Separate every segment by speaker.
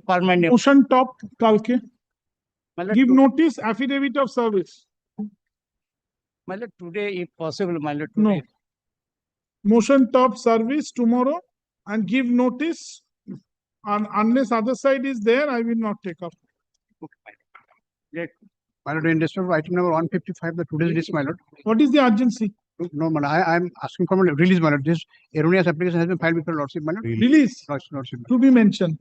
Speaker 1: permanent.
Speaker 2: Motion top kalke.
Speaker 1: My lord,
Speaker 2: Give notice, affidavit of service.
Speaker 1: my lord, today, if possible, my lord,
Speaker 2: No.
Speaker 1: today.
Speaker 2: Motion top service tomorrow and give notice. And unless other side is there, I will not take up.
Speaker 1: Let, my lord, in respect of item number 155, the today's list, my lord.
Speaker 2: What is the urgency?
Speaker 1: No, my lord, I am asking for my release, my lord. This erroneous application has been filed with your lordship, my lord.
Speaker 2: Release
Speaker 1: Lordship.
Speaker 2: to be mentioned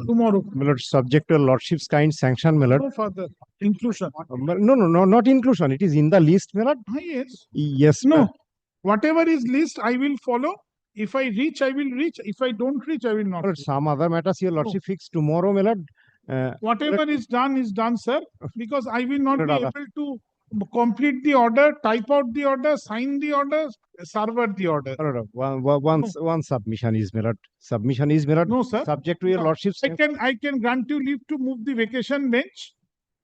Speaker 2: tomorrow.
Speaker 3: My lord, subject to lordship's kind sanction, my lord.
Speaker 2: No further inclusion.
Speaker 3: No, not inclusion. It is in the list, my lord.
Speaker 2: Yes.
Speaker 3: Yes,
Speaker 2: No. Whatever is list, I will follow. If I reach, I will reach. If I don't reach, I will not.
Speaker 3: my lord. Some other matters your lordship fix tomorrow, my lord.
Speaker 2: Whatever is done, sir. Because I will not
Speaker 3: Lord,
Speaker 2: be able to complete the order, type out the order, sign the order, serve the order.
Speaker 3: One submission is, my lord. Submission is, my lord.
Speaker 2: No, sir.
Speaker 3: Subject to your
Speaker 2: No.
Speaker 3: lordship's.
Speaker 2: I can grant you leave to move the vacation bench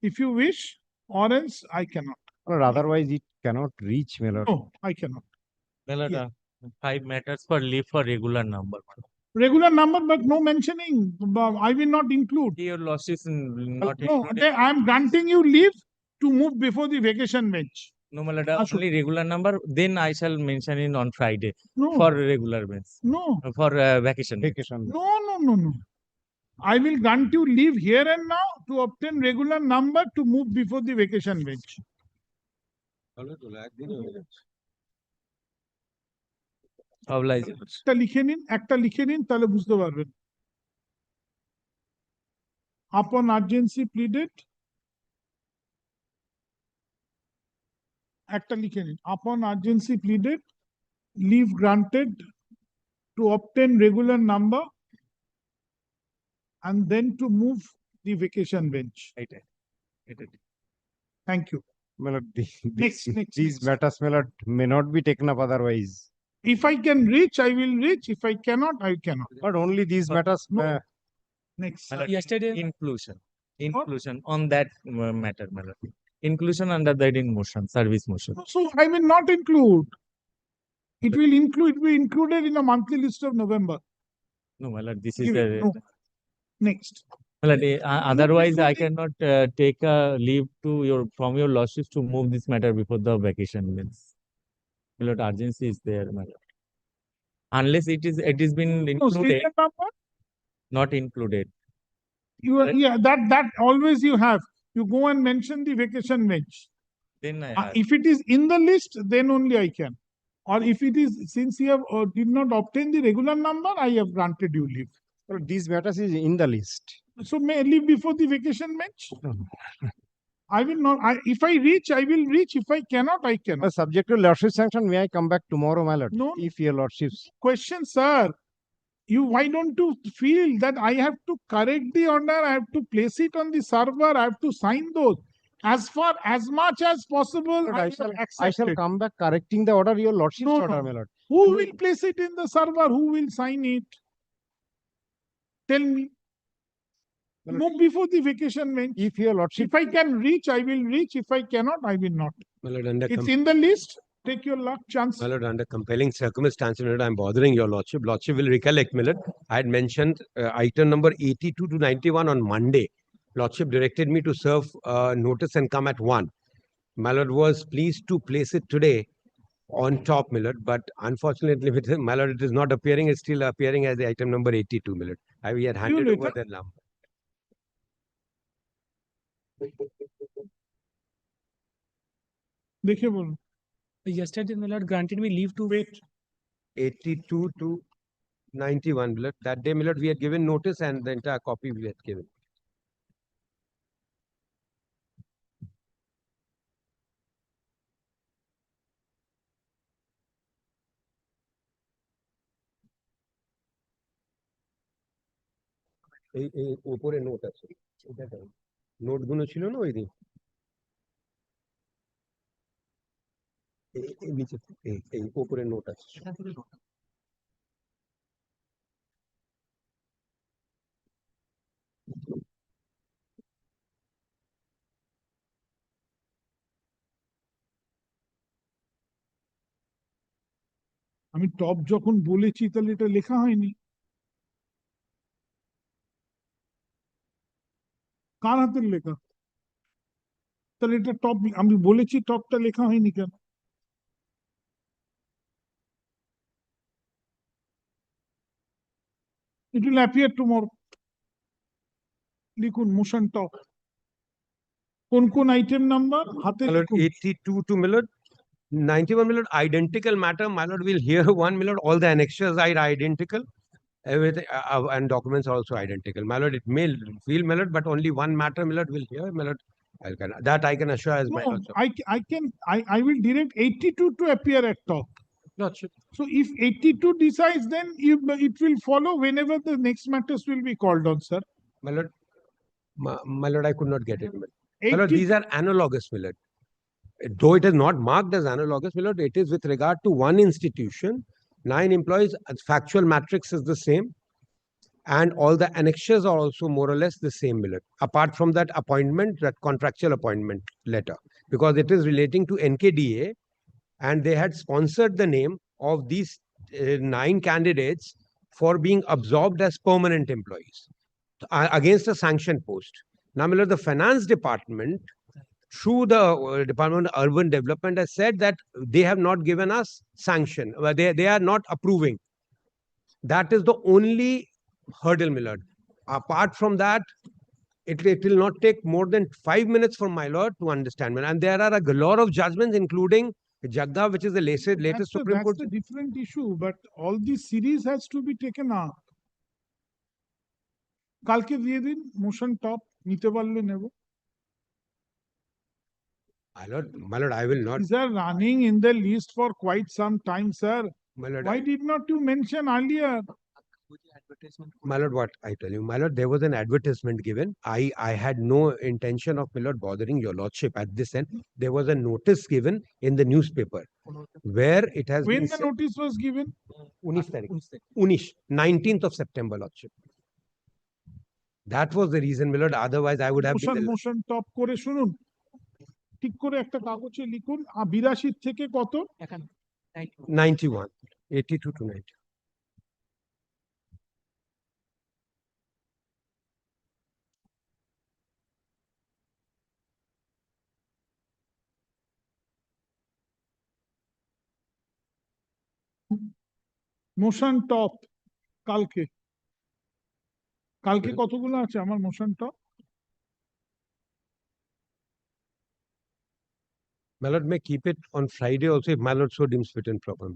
Speaker 2: if you wish, or else I cannot.
Speaker 3: Or otherwise it cannot reach, my lord.
Speaker 2: No, I cannot.
Speaker 4: My lord,
Speaker 2: Yeah.
Speaker 4: 5 matters for leave for regular number.
Speaker 2: Regular number, but no mentioning. I will not include.
Speaker 4: Your losses not
Speaker 2: No,
Speaker 4: included.
Speaker 2: I am granting you leave to move before the vacation bench.
Speaker 4: No, my lord,
Speaker 2: Ashok.
Speaker 4: only regular number. Then I shall mention it on Friday
Speaker 2: No.
Speaker 4: for regular bench.
Speaker 2: No.
Speaker 4: For vacation.
Speaker 3: Vacation.
Speaker 2: No. I will grant you leave here and now to obtain regular number to move before the vacation bench. একটা লিখে নিন তাহলে বুঝতে পারবেন। Upon urgency pleaded, একটা লিখে নিন। Upon urgency pleaded, leave granted to obtain regular number and then to move the vacation bench. Thank you.
Speaker 3: My lord,
Speaker 2: Next.
Speaker 3: these matters, my lord, may not be taken up otherwise.
Speaker 2: If I can reach, I will reach. If I cannot, I cannot.
Speaker 3: But only these matters.
Speaker 2: No. Next.
Speaker 4: Yesterday, inclusion on that matter, my lord. Inclusion under that in motion, service motion.
Speaker 2: So I will not include. It will be included in a monthly list of November.
Speaker 4: No, my lord, this is
Speaker 2: No. Next.
Speaker 4: my lord, otherwise I cannot take a leave to from your lordships to move this matter before the vacation means. My lord, urgency is there, my lord. Unless it is been
Speaker 2: No,
Speaker 4: included,
Speaker 2: serial number.
Speaker 4: not included.
Speaker 2: Yeah, that always you have. You go and mention the vacation bench.
Speaker 4: Then
Speaker 2: If it is in the list, then only I can. Or if it is, since you have did not obtain the regular number, I have granted you leave.
Speaker 3: Well, these matters is in the list.
Speaker 2: So may I leave before the vacation bench? I will not. If I reach, I will reach. If I cannot, I cannot.
Speaker 3: Well, subject to lordship sanction, may I come back tomorrow, my lord?
Speaker 2: No.
Speaker 3: If your lordships.
Speaker 2: Question, sir. Why don't you feel that I have to correct the order? I have to place it on the server. I have to sign those. As much as possible,
Speaker 3: I shall come back correcting the order, your lordship's order, my lord.
Speaker 2: Who will place it in the server? Who will sign it? Tell me. Move before the vacation bench.
Speaker 3: If your lordship.
Speaker 2: If I can reach, I will reach. If I cannot, I will not.
Speaker 5: My lord, under
Speaker 2: It's in the list. Take your luck chance.
Speaker 5: My lord, under compelling circumstances, my lord, I'm bothering your lordship. Lordship will recollect, my lord. I had mentioned item number 82 to 91 on Monday. Lordship directed me to serve notice and come at 1. My lord was pleased to place it today on top, my lord, but unfortunately, my lord, it is not appearing. It's still appearing as the item number 82, my lord. We had handed over that number.
Speaker 2: দেখে বলুন।
Speaker 6: Yesterday, my lord granted me leave to
Speaker 2: wait.
Speaker 5: 82 to 91, my lord. That day, my lord, we had given notice and the entire copy we had given. এই উপরে note আছে নোটগুলো ছিল না ওই দিন নিচে এই উপরে নোট আছে
Speaker 2: আমি টপ যখন বলেছি তাহলে এটা লেখা হয়নি। কার হাতের লেখা? তাহলে এটা টপ, আমি বলেছি টপটা লেখা হয়নি কেন? It will appear tomorrow. লিখুন মোশন টপ। কোন কোন আইটেম নাম্বার হাতে
Speaker 5: My lord,
Speaker 2: লিখুন।
Speaker 5: 82 to my lord, 91 my lord, identical matter. My lord will hear one my lord, all the annexures are identical. Everything and documents are also identical. My lord, it may feel my lord, but only one matter my lord will hear. My lord, that I can assure as my
Speaker 2: No,
Speaker 5: lordship.
Speaker 2: I will direct 82 to appear at top.
Speaker 5: Lordship.
Speaker 2: So if 82 decides, then it will follow whenever the next matters will be called on, sir.
Speaker 5: My lord, my lord, I could not get it. My lord,
Speaker 2: 80
Speaker 5: these are analogous, my lord. Though it is not marked as analogous, my lord, it is with regard to one institution, 9 employees, factual matrix is the same. And all the annexures are also more or less the same, my lord. Apart from that appointment, that contractual appointment letter, because it is relating to NKDA, and they had sponsored the name of these 9 candidates for being absorbed as permanent employees against a sanctioned post. Now, my lord, the finance department, through the Department of Urban Development, has said that they have not given us sanction. They are not approving. That is the only hurdle, my lord. Apart from that, it will not take more than 5 minutes for my lord to understand. And there are a galore of judgments, including Jagda, which is the latest Supreme Court.
Speaker 2: That's a different issue, but all this series has to be taken up. কালকে দিয়ে দিন motion top, নিতে পারলে নেব।
Speaker 5: My lord, I will not.
Speaker 2: These are running in the list for quite some time, sir.
Speaker 5: My lord,
Speaker 2: Why did not you mention earlier?
Speaker 5: my lord, what I tell you, my lord, there was an advertisement given. I had no intention of, my lord, bothering your lordship at this end. There was a notice given in the newspaper where it has
Speaker 2: When
Speaker 5: been
Speaker 2: the notice was given?
Speaker 5: 19th of September, lordship. That was the reason, my lord. Otherwise, I would have been.
Speaker 2: Motion top করে শুনুন, ঠিক করে একটা কাগজে লিখুন 82 থেকে কত?
Speaker 5: 91, 82 to 90.
Speaker 2: Motion top কালকে কতগুলো আছে আমার motion top?
Speaker 5: My lord, may keep it on Friday also if my lord so deems fit and proper.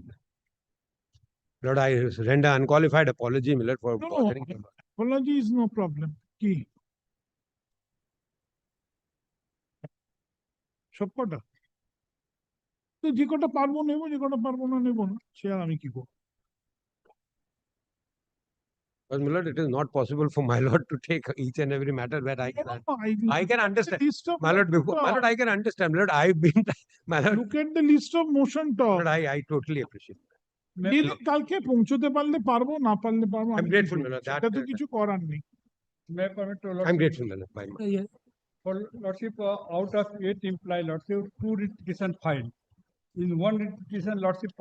Speaker 5: Lord, I render unqualified apology, my lord, for
Speaker 2: No,
Speaker 5: bothering you.
Speaker 2: apology is no problem. কি সব কটা? তো যে কটা পারবো নেবো, যে কটা পারবো না নেবো না, সে আর আমি কি করবো?
Speaker 5: But my lord, it is not possible for my lord to take each and every matter where I can. I can understand. My lord, my lord, I can understand. My lord, I've been. My lord,
Speaker 2: Look at the list of motion top.
Speaker 5: Lord, I totally appreciate.
Speaker 2: কালকে পৌঁছতে পারলে পারবো, না পারলে পারবো।
Speaker 5: I'm grateful, my lord.
Speaker 2: সেটা তো কিছু করার নেই।
Speaker 5: I'm grateful, my lord. Bye, my lord.
Speaker 6: Yeah.
Speaker 7: For Lordship, out of 8 employees, Lordship, 2 petition filed. In 1 petition, Lordship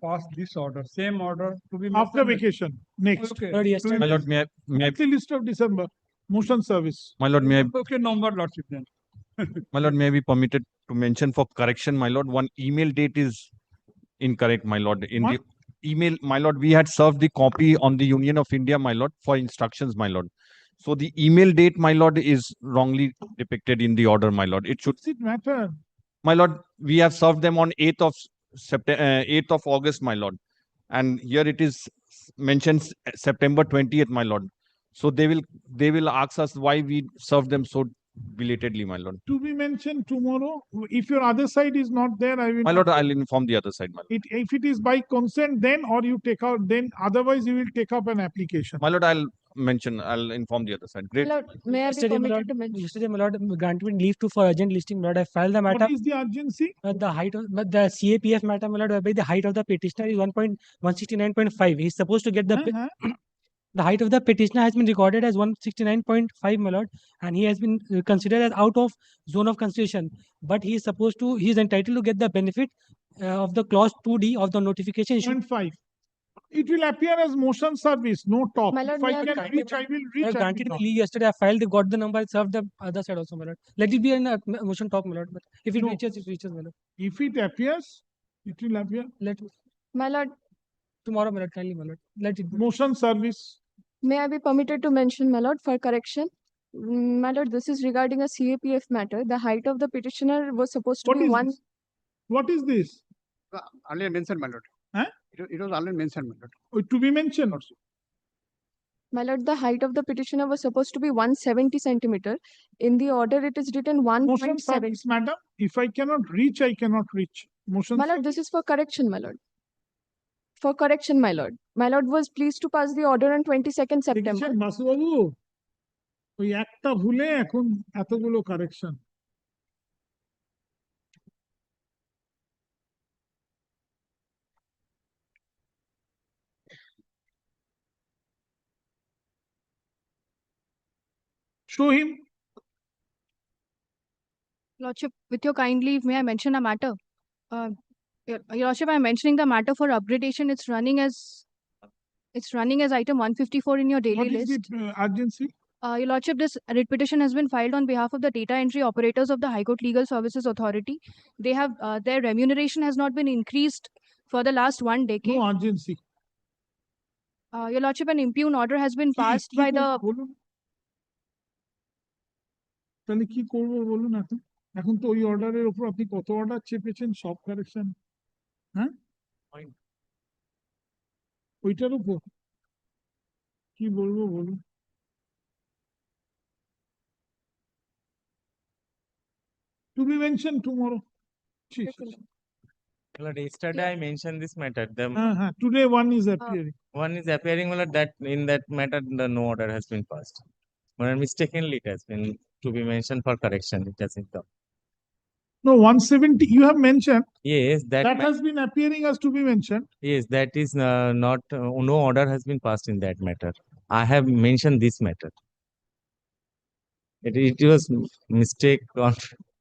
Speaker 7: passed this order, same order to be.
Speaker 2: After vacation, next.
Speaker 7: Okay.
Speaker 6: Lord, yesterday-
Speaker 8: My lord, may I,
Speaker 2: At the list of December, motion service.
Speaker 8: my lord, may I,
Speaker 7: Okay, number, Lordship, then.
Speaker 8: my lord, may I be permitted to mention for correction, my lord, one email date is incorrect, my lord. In the email, my lord, we had served the copy on the Union of India, my lord, for instructions, my lord. So the email date, my lord, is wrongly depicted in the order, my lord. It should,
Speaker 2: Does it matter?
Speaker 8: my lord, we have served them on 8th of September, 8th of August, my lord. And here it is mentioned September 20th, my lord. So they will ask us why we served them so belatedly, my lord.
Speaker 2: To be mentioned tomorrow. If your other side is not there, I will.
Speaker 8: My lord, I'll inform the other side, my lord.
Speaker 2: If it is by consent, then or you take out, then otherwise you will take up an application.
Speaker 8: My lord, I'll inform the other side. Great.
Speaker 9: Lord, may I be
Speaker 6: Yesterday, my
Speaker 9: permitted
Speaker 6: lord,
Speaker 9: to mention?
Speaker 6: yesterday, my lord, granted me leave to for urgent listing, my lord. I filed the matter.
Speaker 2: What is the urgency?
Speaker 6: The height of the CAPF matter, my lord, whereby the height of the petitioner is 1.169.5. He's supposed to get the the height of the petitioner has been recorded as 169.5, my lord, and he has been considered as out of zone of consideration. But he is supposed to, he is entitled to get the benefit of the clause 2D of the notification issued.
Speaker 2: 0.5. It will appear as motion service, no top.
Speaker 9: My lord,
Speaker 2: If I
Speaker 9: may I
Speaker 2: can
Speaker 6: kindly-
Speaker 2: reach, I will
Speaker 6: I
Speaker 2: reach.
Speaker 6: have
Speaker 2: I
Speaker 6: granted
Speaker 2: will
Speaker 6: me leave yesterday. I filed, they got the number, I served the other side also, my lord. Let it be in a motion top, my lord. But if it
Speaker 2: No.
Speaker 6: reaches, it reaches, my lord.
Speaker 2: not. If it appears, it will appear.
Speaker 6: Let
Speaker 9: my lord,
Speaker 6: tomorrow, my lord, kindly, my lord. Let it be.
Speaker 2: Motion service.
Speaker 9: may I be permitted to mention, my lord, for correction? My lord, this is regarding a CAPF matter. The height of the petitioner was supposed to
Speaker 2: What
Speaker 9: be
Speaker 2: is
Speaker 9: one.
Speaker 2: this? What is this?
Speaker 1: Earlier mentioned, my lord.
Speaker 2: Huh?
Speaker 1: It was earlier mentioned, my lord.
Speaker 2: Oh, to be mentioned.
Speaker 9: My lord, the height of the petitioner was supposed to be 170 centimeter. In the order, it is written
Speaker 2: Motion
Speaker 9: 1.7.
Speaker 2: service, madam. If I cannot reach, I cannot reach. Motion
Speaker 9: My lord, this is for correction, my lord. For correction, my lord. My lord was pleased to pass the order on 22nd September.
Speaker 2: দেখেছেন বাসুবাবু ওই একটা ভুলে এখন এতগুলো correction show him.
Speaker 10: Lordship, with your kind leave, may I mention a matter? Your Lordship, I'm mentioning the matter for upgradation. It's running as item 154 in your daily
Speaker 2: What is
Speaker 10: list.
Speaker 2: the urgency?
Speaker 10: Your Lordship, this writ petition has been filed on behalf of the data entry operators of the High Court Legal Services Authority. They have their remuneration has not been increased for the last 1 decade.
Speaker 2: No urgency.
Speaker 10: Your Lordship, an impugn order has been passed
Speaker 2: কি
Speaker 10: by
Speaker 2: করবো
Speaker 10: the.
Speaker 2: বলুন তাহলে কি করবো বলুন এখন এখন তো ওই অর্ডারের উপর আপনি কত অর্ডার চেপেছেন সব কারেকশন হ্যাঁ ওইটার উপর কি বলবো বলুন to be mentioned tomorrow.
Speaker 4: My lord, yesterday I mentioned this matter. The
Speaker 2: Today one is appearing.
Speaker 4: one is appearing, my lord, that in that matter the no order has been passed. My lord, mistakenly it has been to be mentioned for correction. It hasn't come.
Speaker 2: No, 170 you have mentioned.
Speaker 4: Yes,
Speaker 2: That has been appearing as to be mentioned.
Speaker 4: yes, that is not no order has been passed in that matter. I have mentioned this matter. It was mistake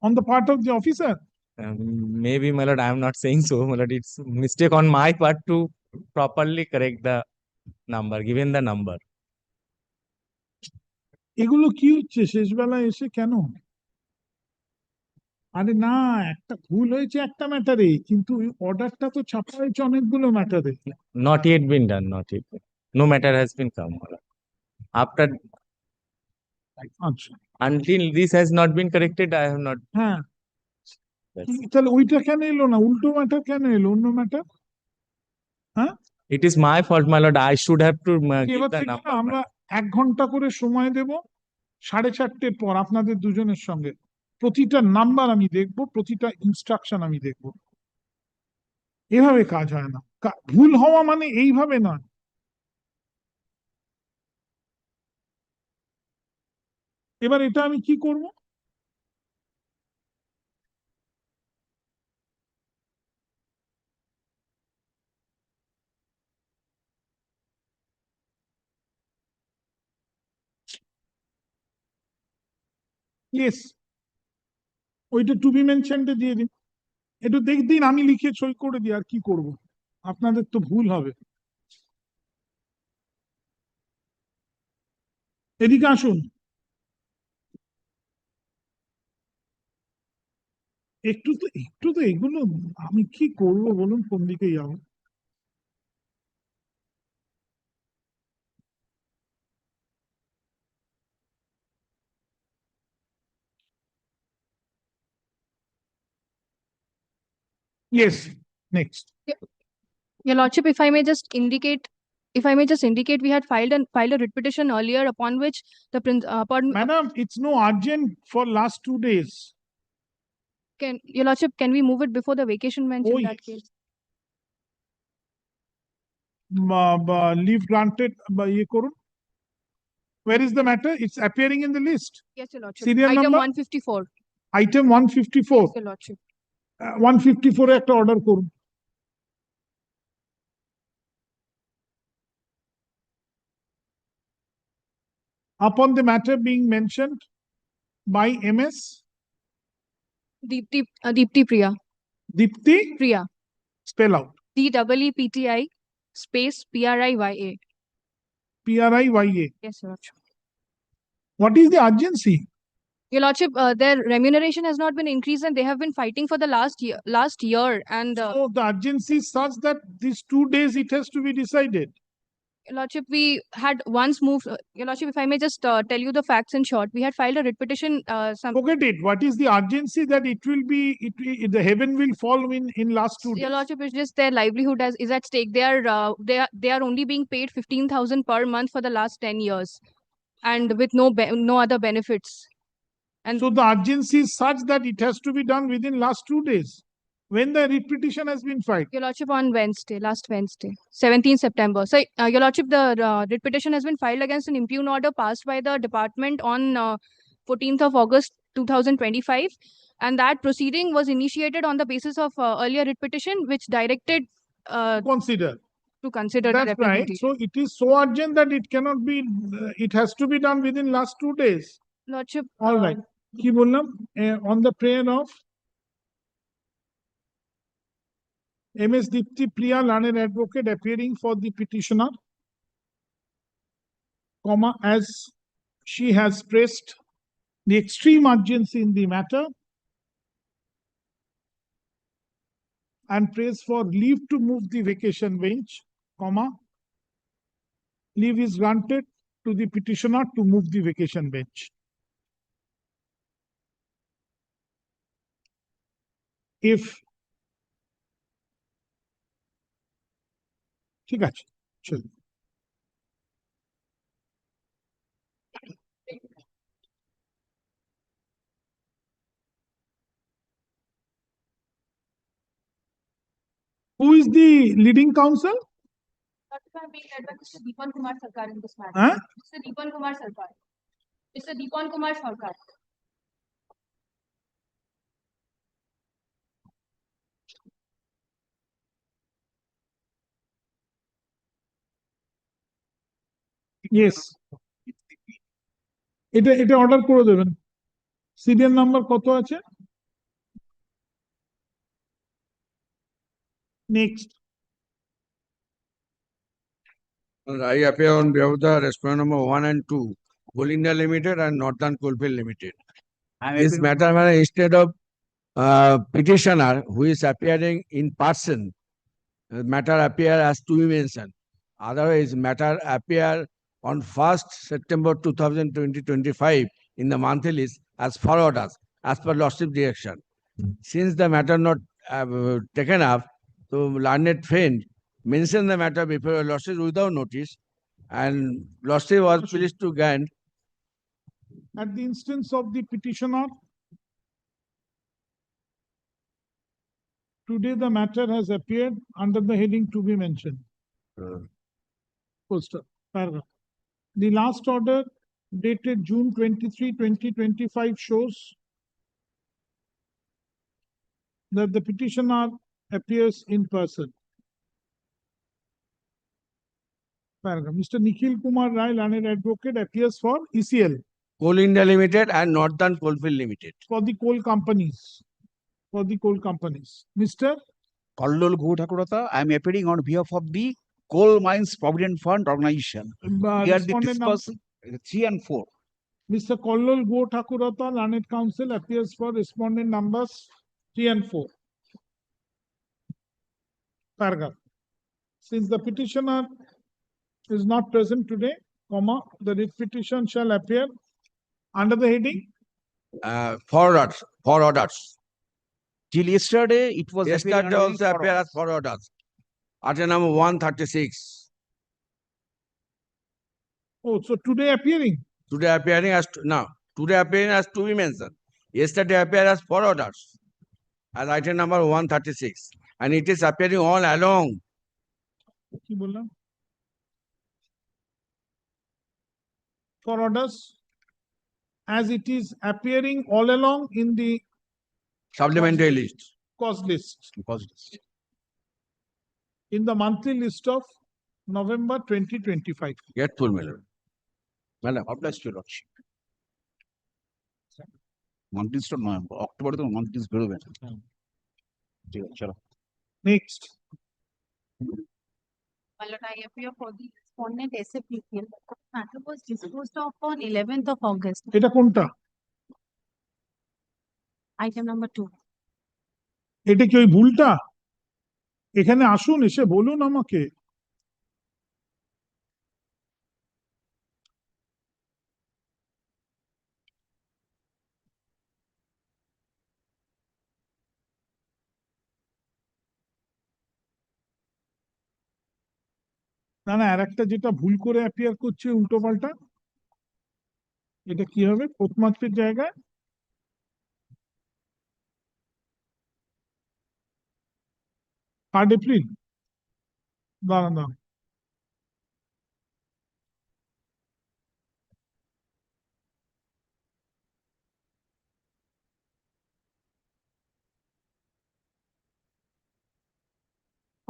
Speaker 2: On the part of the officer.
Speaker 4: Maybe, my lord, I am not saying so, my lord. It's mistake on my part to properly correct the number, given the number.
Speaker 2: এগুলো কি হচ্ছে শেষ বেলায় এসে কেন আরে না একটা ভুল হয়েছে একটা ম্যাটারে কিন্তু অর্ডারটা তো ছাপা হয়েছে অনেকগুলো ম্যাটারে
Speaker 4: Not yet been done, not yet. No matter has been come, my lord. After
Speaker 2: আচ্ছা
Speaker 4: until this has not been corrected, I have not.
Speaker 2: হ্যাঁ
Speaker 4: That's-
Speaker 2: তাহলে ওইটা কেন এলো না উল্টো ম্যাটার কেন এলো অন্য matter
Speaker 4: It is my fault, my lord. I should have to give
Speaker 2: এবার
Speaker 4: the
Speaker 2: থেকে না
Speaker 4: number.
Speaker 2: আমরা 1 ঘন্টা করে সময় দেব 4:30 পর আপনাদের দুজনের সঙ্গে প্রতিটা নাম্বার আমি দেখব প্রতিটা ইনস্ট্রাকশন আমি দেখব এভাবে কাজ হয় না ভুল হওয়া মানে এইভাবে নয় এবার এটা আমি কি করব ইয়েস ওইটা টু বি মেনশনটা দিয়ে দিন একটু দিন আমি লিখে সই করে দিই আর কি করব আপনাদের তো ভুল হবে এদিকে আসুন একটু তো এগুলো আমি কি করব বলুন কোন দিকে যাবো Yes, next.
Speaker 10: Your Lordship, if I may just indicate, we had filed a writ petition earlier upon which the
Speaker 2: Madam, it's no urgent for last 2 days.
Speaker 10: Your Lordship, can we move it before the vacation bench in that
Speaker 2: yes.
Speaker 10: case?
Speaker 2: Leave granted ইয়ে করুন Where is the matter? It's appearing in the list.
Speaker 10: Yes, Your Lordship.
Speaker 2: Serial
Speaker 10: Item
Speaker 2: number?
Speaker 10: 154.
Speaker 2: Item 154.
Speaker 10: Yes, Your Lordship.
Speaker 2: 154 এ একটা order করুন Upon the matter being mentioned by MS
Speaker 10: Deepti Priya.
Speaker 2: Deepti
Speaker 10: Priya.
Speaker 2: spell out
Speaker 10: DEEPTI space PRIYA.
Speaker 2: PRIYA.
Speaker 10: Yes, Your Lordship.
Speaker 2: What is the urgency?
Speaker 10: Your Lordship, their remuneration has not been increased and they have been fighting for the last year. And
Speaker 2: So the urgency is such that these 2 days it has to be decided.
Speaker 10: Your Lordship, we had once moved, Your Lordship, if I may just tell you the facts in short, we had filed a writ petition.
Speaker 2: Forget it. What is the urgency that it will be, the heaven will fall in last 2 days?
Speaker 10: Your Lordship, it's just their livelihood is at stake. They are only being paid 15,000 per month for the last 10 years, and with no other benefits. And
Speaker 2: So the urgency is such that it has to be done within last 2 days. When the writ petition has been filed.
Speaker 10: Your Lordship, on last Wednesday, 17th September. So, Your Lordship, the writ petition has been filed against an impugn order passed by the department on 14th of August 2025. And that proceeding was initiated on the basis of earlier writ petition, which directed
Speaker 2: Consider.
Speaker 10: to consider the
Speaker 2: That's right.
Speaker 10: representation.
Speaker 2: So it is so urgent that it cannot be, it has to be done within last 2 days.
Speaker 10: Lordship,
Speaker 2: All right. কি বললাম? On the prayer of MS Dipti Priya, learned advocate, appearing for the petitioner, comma, as she has stressed the extreme urgency in the matter and prays for leave to move the vacation bench, comma, leave is granted to the petitioner to move the vacation bench. If ঠিক আছে চল Who is the leading counsel?
Speaker 10: being led by Mr. Deepan Kumar Sarkar in this matter.
Speaker 2: Huh?
Speaker 10: Mr. Deepan Kumar Sarkar. Mr. Deepan Kumar Sarkar.
Speaker 2: Yes. এটা order করে দেবেন। Serial number কত আছে? Next.
Speaker 11: I appear on behalf of the respondent number 1 and 2, Coal India Limited and Northern Coalfield Limited. This matter, instead of petitioner who is appearing in person, matter appear as to be mentioned. Otherwise, matter appear on 1st September 2025 in the monthly list as followed as per Lordship direction. Since the matter not taken up, so learned friend mention the matter before Lordship without notice, and Lordship was pleased to grant.
Speaker 2: At the instance of the petitioner, today the matter has appeared under the heading to be mentioned. Poster, paragraph. The last order dated June 23, 2025 shows that the petitioner appears in person. Paragraph. Mr. Nikhil Kumar Rai, learned advocate, appears for ECL.
Speaker 11: Coal India Limited and Northern Coalfield Limited.
Speaker 2: For the coal companies. For the coal companies. Mr.
Speaker 12: Kallol Ghotakurata, I am appearing on behalf of the Coal Mines Provident Fund Organization. Here the discussion 3 and 4.
Speaker 2: Mr. Kollol Go Thakurata, learned counsel, appears for respondent numbers 3 and 4. Paragraph. Since the petitioner is not present today, comma, the writ petition shall appear under the heading
Speaker 11: For orders.
Speaker 12: Till yesterday, it was
Speaker 11: Yesterday also appear as for orders. Item number 136.
Speaker 2: Oh, so today appearing.
Speaker 11: Today appearing as today appearing as to be mentioned. Yesterday appear as for orders as item number 136, and it is appearing all along.
Speaker 2: কি বললাম? For orders, as it is appearing all along in the
Speaker 11: Supplementary list.
Speaker 2: cost list. In the monthly list of November 2025.
Speaker 11: Get full Madam.
Speaker 12: Obliged to your lordship. Monthly list of November, October to monthly list বেরোবে না। ঠিক আছে, চলো।
Speaker 2: Next.
Speaker 13: My lord, I appear for the respondent SAPPL. Matter was disposed of on 11th of August.
Speaker 2: এটা কোনটা?
Speaker 13: Item number 2.
Speaker 2: এটা কি ওই ভুলটা? এখানে আসুন, এসে বলুন আমাকে। না না, আর একটা যেটা ভুল করে অ্যাপিয়ার করছে উল্টো পাল্টা, এটা কি হবে? প্রথমার্থের জায়গায় 3 এপ্রিল। দাঁড়ান দাঁড়ান,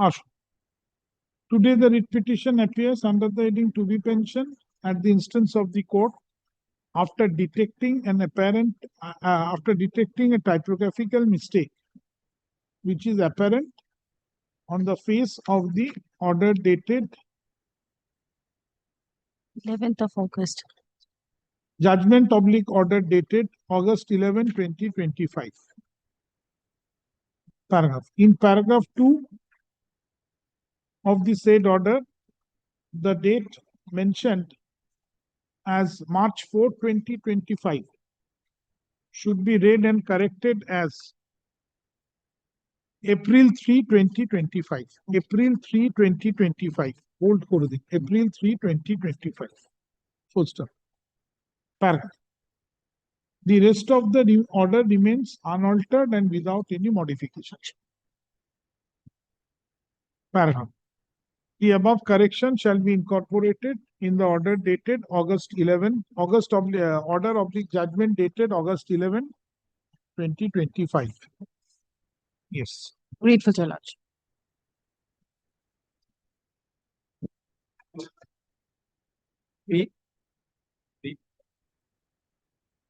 Speaker 2: আসুন। Today, the writ petition appears under the heading to be pensioned at the instance of the court after detecting a typographical mistake, which is apparent on the face of the order dated
Speaker 13: 11th of August.
Speaker 2: judgment/order dated August 11, 2025. Paragraph. In paragraph 2 of the said order, the date mentioned as March 4, 2025 should be read and corrected as April 3, 2025. April 3, 2025. Hold করে দিন। April 3, 2025. Full stop. Paragraph. The rest of the order remains unaltered and without any modification. Paragraph. The above correction shall be incorporated in the order dated August 11, order of the judgment dated August 11, 2025. Yes.
Speaker 13: Grateful, Your Lordship.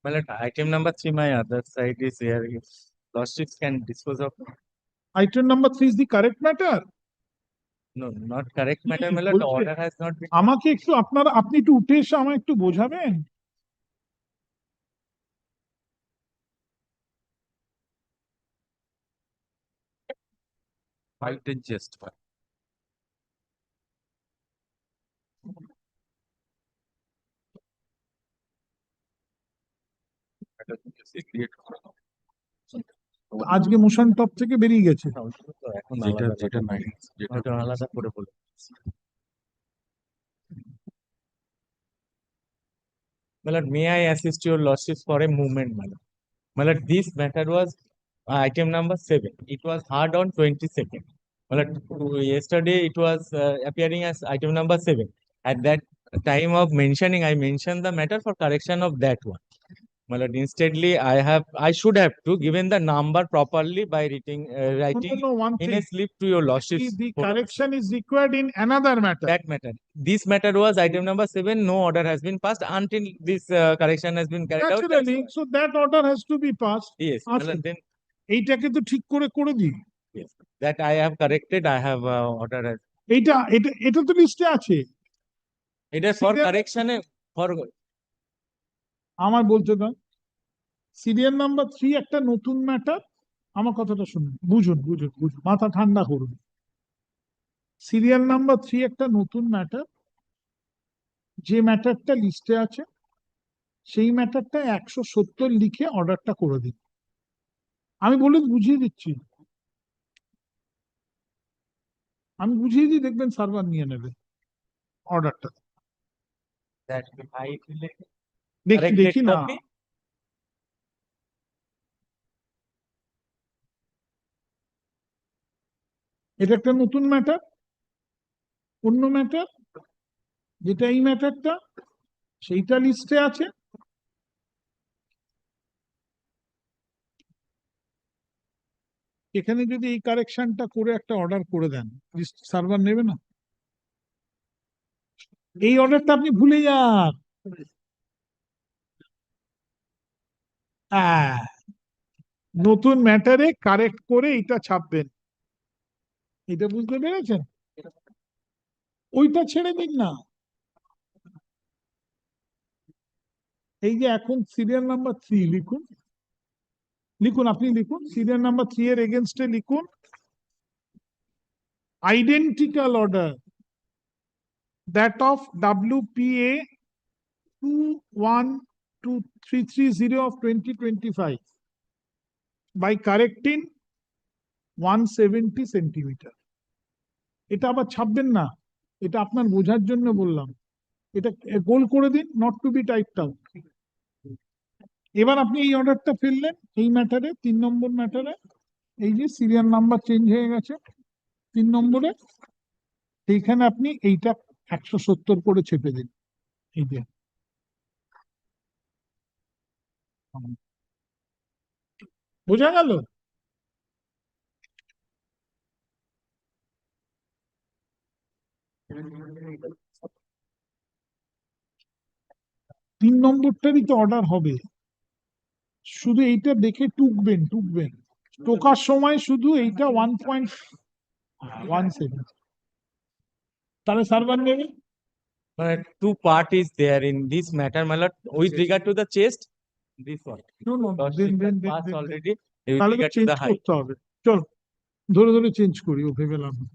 Speaker 4: Well, at item number 3, my other side is here. If Lordships can dispose of.
Speaker 2: Item number 3 is the correct matter.
Speaker 4: No, not correct matter, my lord. The
Speaker 2: বলছে,
Speaker 4: order has not been.
Speaker 2: আমাকে একটু আপনি একটু উঠে এসে আমায় একটু বোঝাবেন।
Speaker 8: Fight and justify.
Speaker 2: আজকে মোশন টপ থেকে বেরিয়ে গেছে।
Speaker 4: এখন
Speaker 8: যেটা
Speaker 4: আলাদা
Speaker 8: যেটা
Speaker 4: কথা।
Speaker 8: নাই, যেটা
Speaker 4: ওটা আলাদা করে বলুন। My lord, may I assist your lordships for a moment, my lord? My lord, this matter was item number 7. It was heard on 22nd. My lord, yesterday it was appearing as item number 7. At that time of mentioning, I mentioned the matter for correction of that one. My lord, instantly I should have to given the number properly by writing
Speaker 2: No, one
Speaker 4: in a
Speaker 2: thing.
Speaker 4: slip to your lordships.
Speaker 2: The correction is required in another matter.
Speaker 4: That matter. This matter was item number 7. No order has been passed until this correction has been carried out.
Speaker 2: Naturally, so that order has to be passed.
Speaker 4: Yes. My lord, then
Speaker 2: এইটাকে তো ঠিক করে দিই।
Speaker 4: yes, that I have corrected. I have order has.
Speaker 2: এটা তো লিস্টে আছে।
Speaker 4: It is for correction for.
Speaker 2: আমার বলতে দাও, সিরিয়াল নাম্বার 3 একটা নতুন ম্যাটার। আমার কথাটা শুনুন, বুঝুন, মাথা ঠান্ডা করুন। সিরিয়াল নাম্বার 3 একটা নতুন ম্যাটার, যে ম্যাটারটা লিস্টে আছে সেই ম্যাটারটা 170 লিখে অর্ডারটা করে দিন। আমি বুঝিয়ে দিচ্ছি, আমি বুঝিয়ে দিই, দেখবেন সার্ভার নিয়ে নেবে অর্ডারটা। দেখি না, এটা একটা নতুন ম্যাটার, অন্য ম্যাটার যেটা এই ম্যাটারটা সেইটা লিস্টে আছে। এখানে যদি এই কারেকশনটা করে একটা অর্ডার করে দেন, সার্ভার নেবে না। এই অর্ডারটা আপনি ভুলে যান। নতুন ম্যাটারে কারেক্ট করে এটা ছাপবেন। এটা বুঝতে পেরেছেন? ওইটা ছেড়ে দিন না। এই যে এখন সিরিয়াল নাম্বার 3 লিখুন, লিখুন, আপনি লিখুন সিরিয়াল নাম্বার 3 এর এগেনস্টে লিখুন identical order that of WPA 212330 of 2025 by correcting 170 centimeter. এটা আবার ছাপবেন না, এটা আপনার বোঝার জন্য বললাম। এটা গোল করে দিন, not to be typed out. এবার আপনি এই অর্ডারটা ফেললেন এই ম্যাটারে, 3 নম্বর ম্যাটারে। এই যে সিরিয়াল নাম্বার চেঞ্জ হয়ে গেছে 3 নম্বরে, এইখানে আপনি এইটা 170 করে চেপে দিন। এই যে বোঝা গেল? তিন নম্বরটারই তো অর্ডার হবে, শুধু এইটা দেখে টুকবেন। টোকার সময় শুধু এইটা 1.17, তাহলে সার্ভার নেবে।
Speaker 4: Two part is there in this matter, my lord. With regard to the chest, this one.
Speaker 2: No,
Speaker 4: Lordship
Speaker 2: then,
Speaker 4: passed already. With
Speaker 2: তাহলে তো
Speaker 4: regard to
Speaker 2: change
Speaker 4: the height.
Speaker 2: করতে হবে। চল ধরে ধরে চেঞ্জ করি, ও ভেবে লাভ নেই।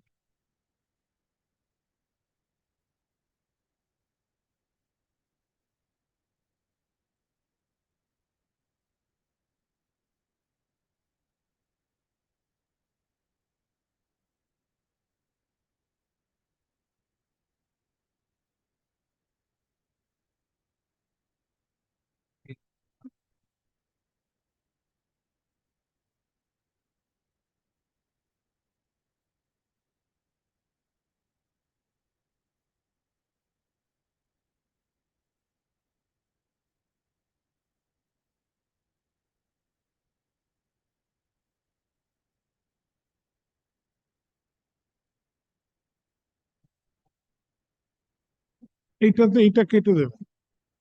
Speaker 2: এইটাতে এইটা কেটে দেবে,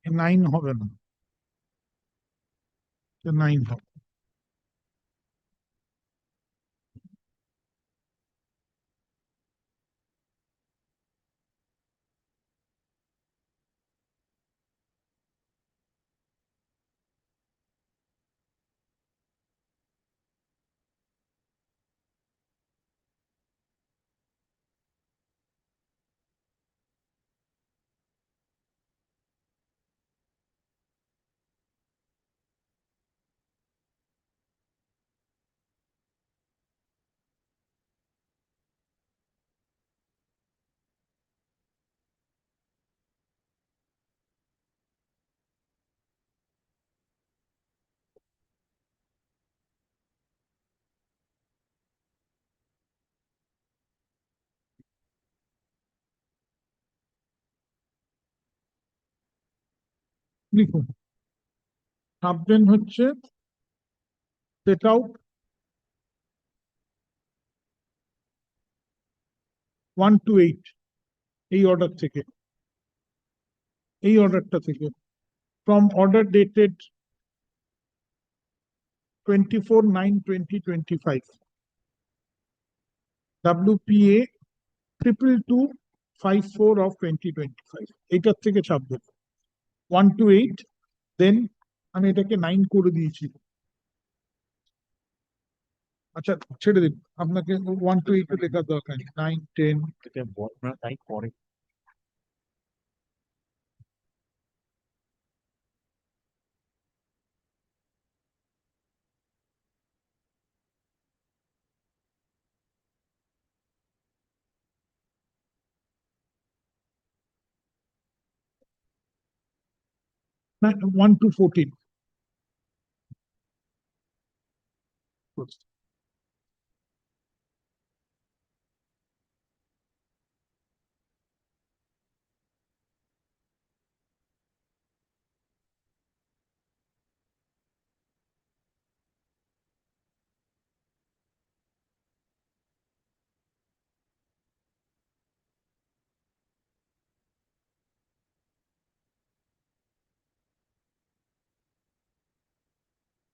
Speaker 2: 9 হবে না, 9 হবে। লিখুন সাবডেন হচ্ছে সেট আউট 1 to 8, এই অর্ডার থেকে, এই অর্ডারটা থেকে, from order dated 24/9/2025, WPA 2224 of 2025, এইটার থেকে ছাপবেন 1 to 8, দেন আমি এটাকে 9 করে দিয়েছি। আচ্ছা ছেড়ে দিন, আপনাকে 1 to 8 লেখার দরকার নেই, 9 10
Speaker 4: এটা বল না, তাই করে।
Speaker 2: না 1 to 14।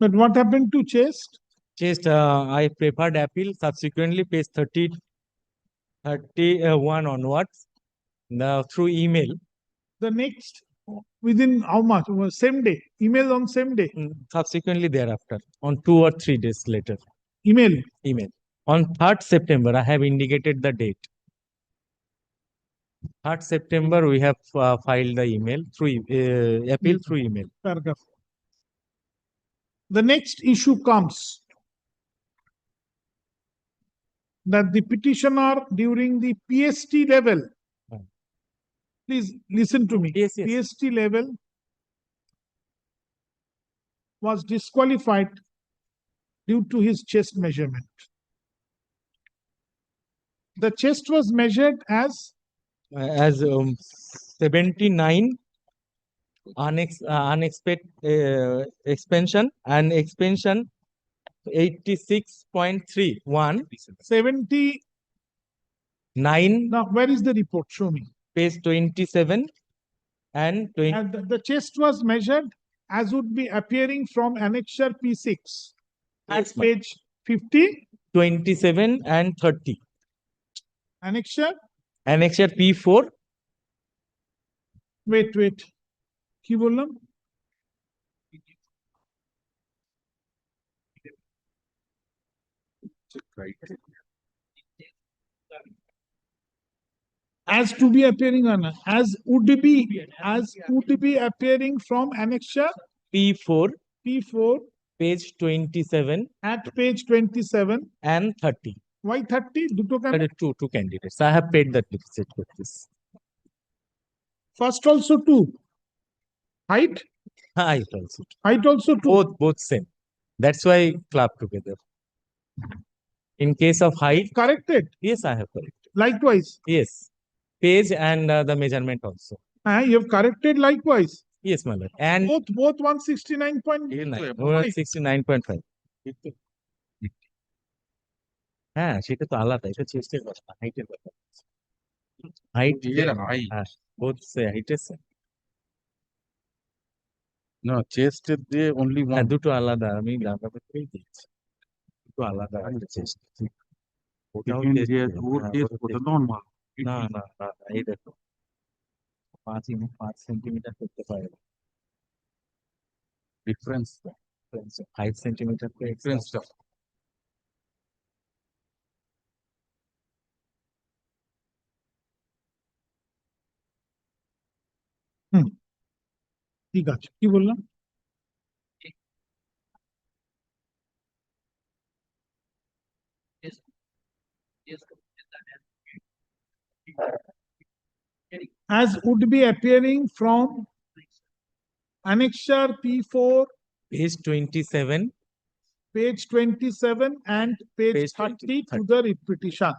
Speaker 2: But what happened to chest?
Speaker 4: Chest, I preferred appeal. Subsequently, page 31 onwards. Now through email,
Speaker 2: The next, within how much? Same day, email on same day,
Speaker 4: subsequently thereafter, on 2 or 3 days later,
Speaker 2: email.
Speaker 4: email. On 3rd September, I have indicated the date. 3rd September, we have filed the email through appeal through email.
Speaker 2: Paragraph. The next issue comes that the petitioner during the PST level, please listen to me.
Speaker 4: Yes, yes.
Speaker 2: PST level was disqualified due to his chest measurement. The chest was measured as
Speaker 4: 79 expansion and expansion 86.31
Speaker 2: 70.
Speaker 4: 9
Speaker 2: Now, where is the report? Show me.
Speaker 4: page 27 and 20.
Speaker 2: And the chest was measured as would be appearing from annexure P6. At page 50.
Speaker 4: 27 and 30.
Speaker 2: Annexure.
Speaker 4: Annexure P4.
Speaker 2: Wait. কি বললাম? As to be appearing on as would be appearing from annexure
Speaker 4: P4.
Speaker 2: Page
Speaker 4: 27
Speaker 2: at page 27
Speaker 4: and 30.
Speaker 2: Why 30? দুটো কেন?
Speaker 4: There are two candidates. I have paid that deficit for this.
Speaker 2: First also 2. Height?
Speaker 4: Height also.
Speaker 2: Height also 2.
Speaker 4: Both same. That's why club together. In case of height.
Speaker 2: Corrected?
Speaker 4: Yes, I have corrected.
Speaker 2: Likewise?
Speaker 4: Yes. Page and the measurement also.
Speaker 2: You have corrected likewise?
Speaker 4: Yes, my lord. And
Speaker 2: both 169.5.
Speaker 4: হ্যাঁ সেটা তো আলাদা, এটা চেস্টের কথা, হাইটের কথা। Height both say height is
Speaker 12: No, chest দিয়ে only one.
Speaker 4: দুটো আলাদা, আমি লাভা করেই দিয়েছি, দুটো আলাদা চেস্ট। না এই দেখো 5 সেন্টিমিটার করতে পারে ডিফারেন্স 5 সেন্টিমিটার ডিফারেন্স।
Speaker 2: ঠিক আছে, কি বললাম? As would be appearing from annexure P4,
Speaker 4: page 27
Speaker 2: and page 30 to the writ petition.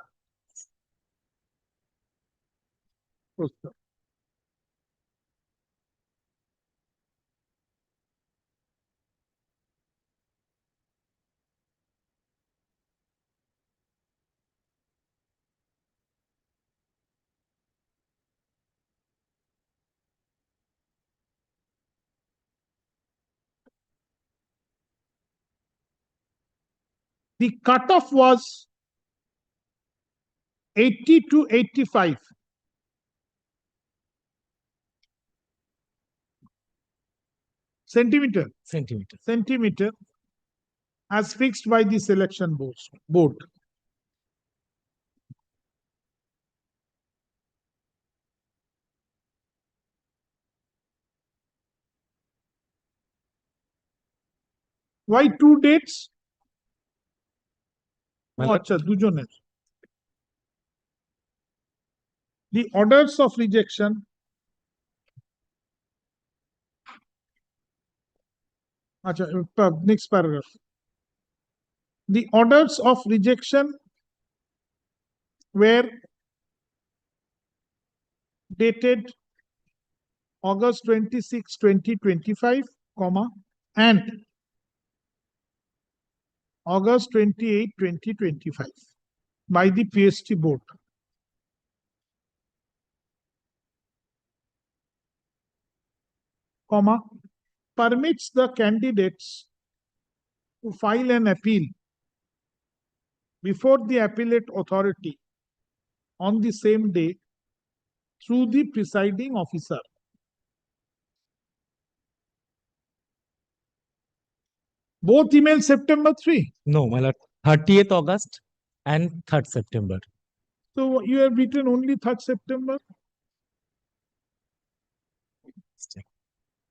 Speaker 2: The cutoff was 80 to 85. Centimeter as fixed by the selection board. Why 2 dates? আচ্ছা, দুজনের। The orders of rejection আচ্ছা, next paragraph. The orders of rejection were dated August 26, 2025, and August 28, 2025 by the PST board. Permits the candidates to file an appeal before the appellate authority on the same day through the presiding officer. Both emails September 3.
Speaker 4: No, my lord, 30th August and 3rd September.
Speaker 2: So you have written only 3rd September?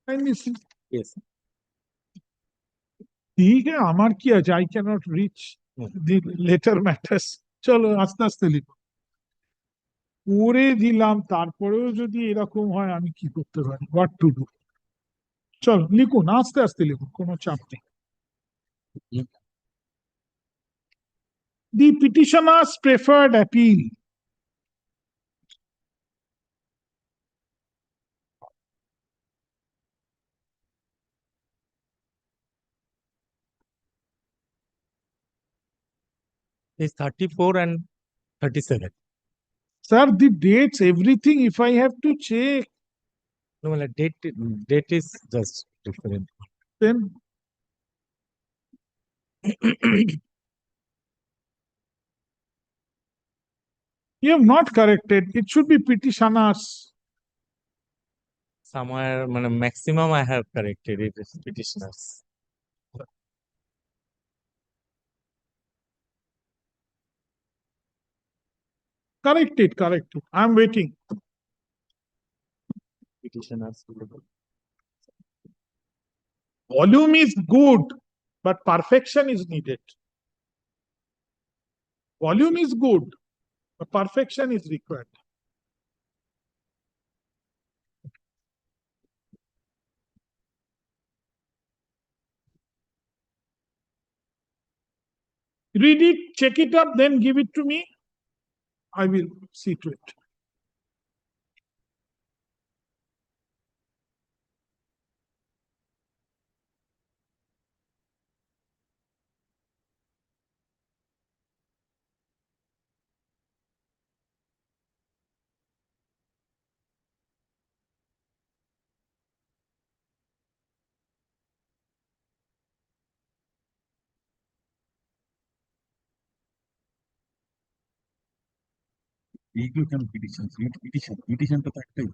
Speaker 2: I miss it.
Speaker 4: Yes.
Speaker 2: ठीक है আমার কি আছে I cannot reach the letter matters চলো আস্তে আস্তে লিখো করে দিলাম তারপরেও যদি এরকম হয় আমি কি করতে পারি what to do চলো লিখুন আস্তে আস্তে লিখুন কোনো চাপ নেই the petitioner's preferred appeal
Speaker 4: Is 34 and 37.
Speaker 2: sir the dates everything if I have to check
Speaker 4: No, my lord, date is just different.
Speaker 2: then you have not corrected it should be petitioners
Speaker 4: Somewhere, maximum I have corrected it is petitioners.
Speaker 2: correct it I'm waiting
Speaker 4: Petitioners.
Speaker 2: volume is good but perfection is needed volume is good but perfection is required read it check it up then give it to me I will see to it
Speaker 12: এইগুলো কেন petition পিটিশনটা তো একটাই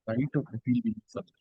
Speaker 12: right of appeal being subject.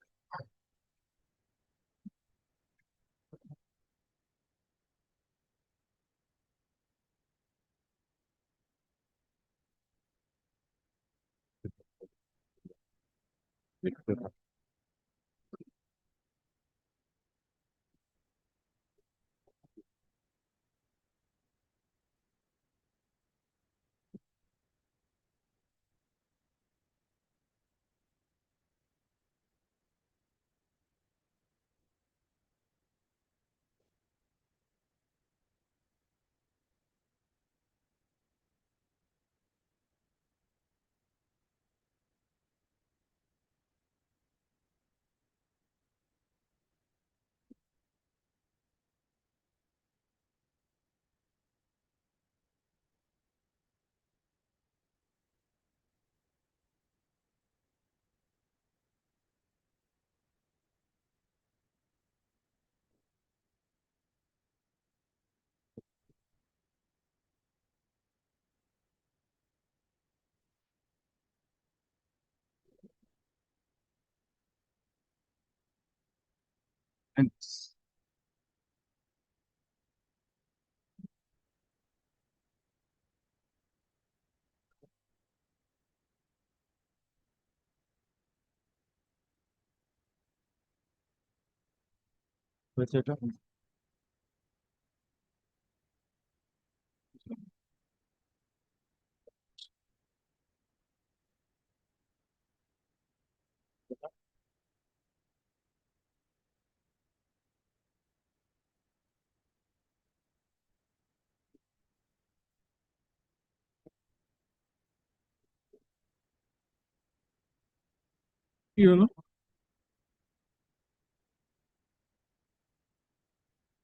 Speaker 2: কি হলো?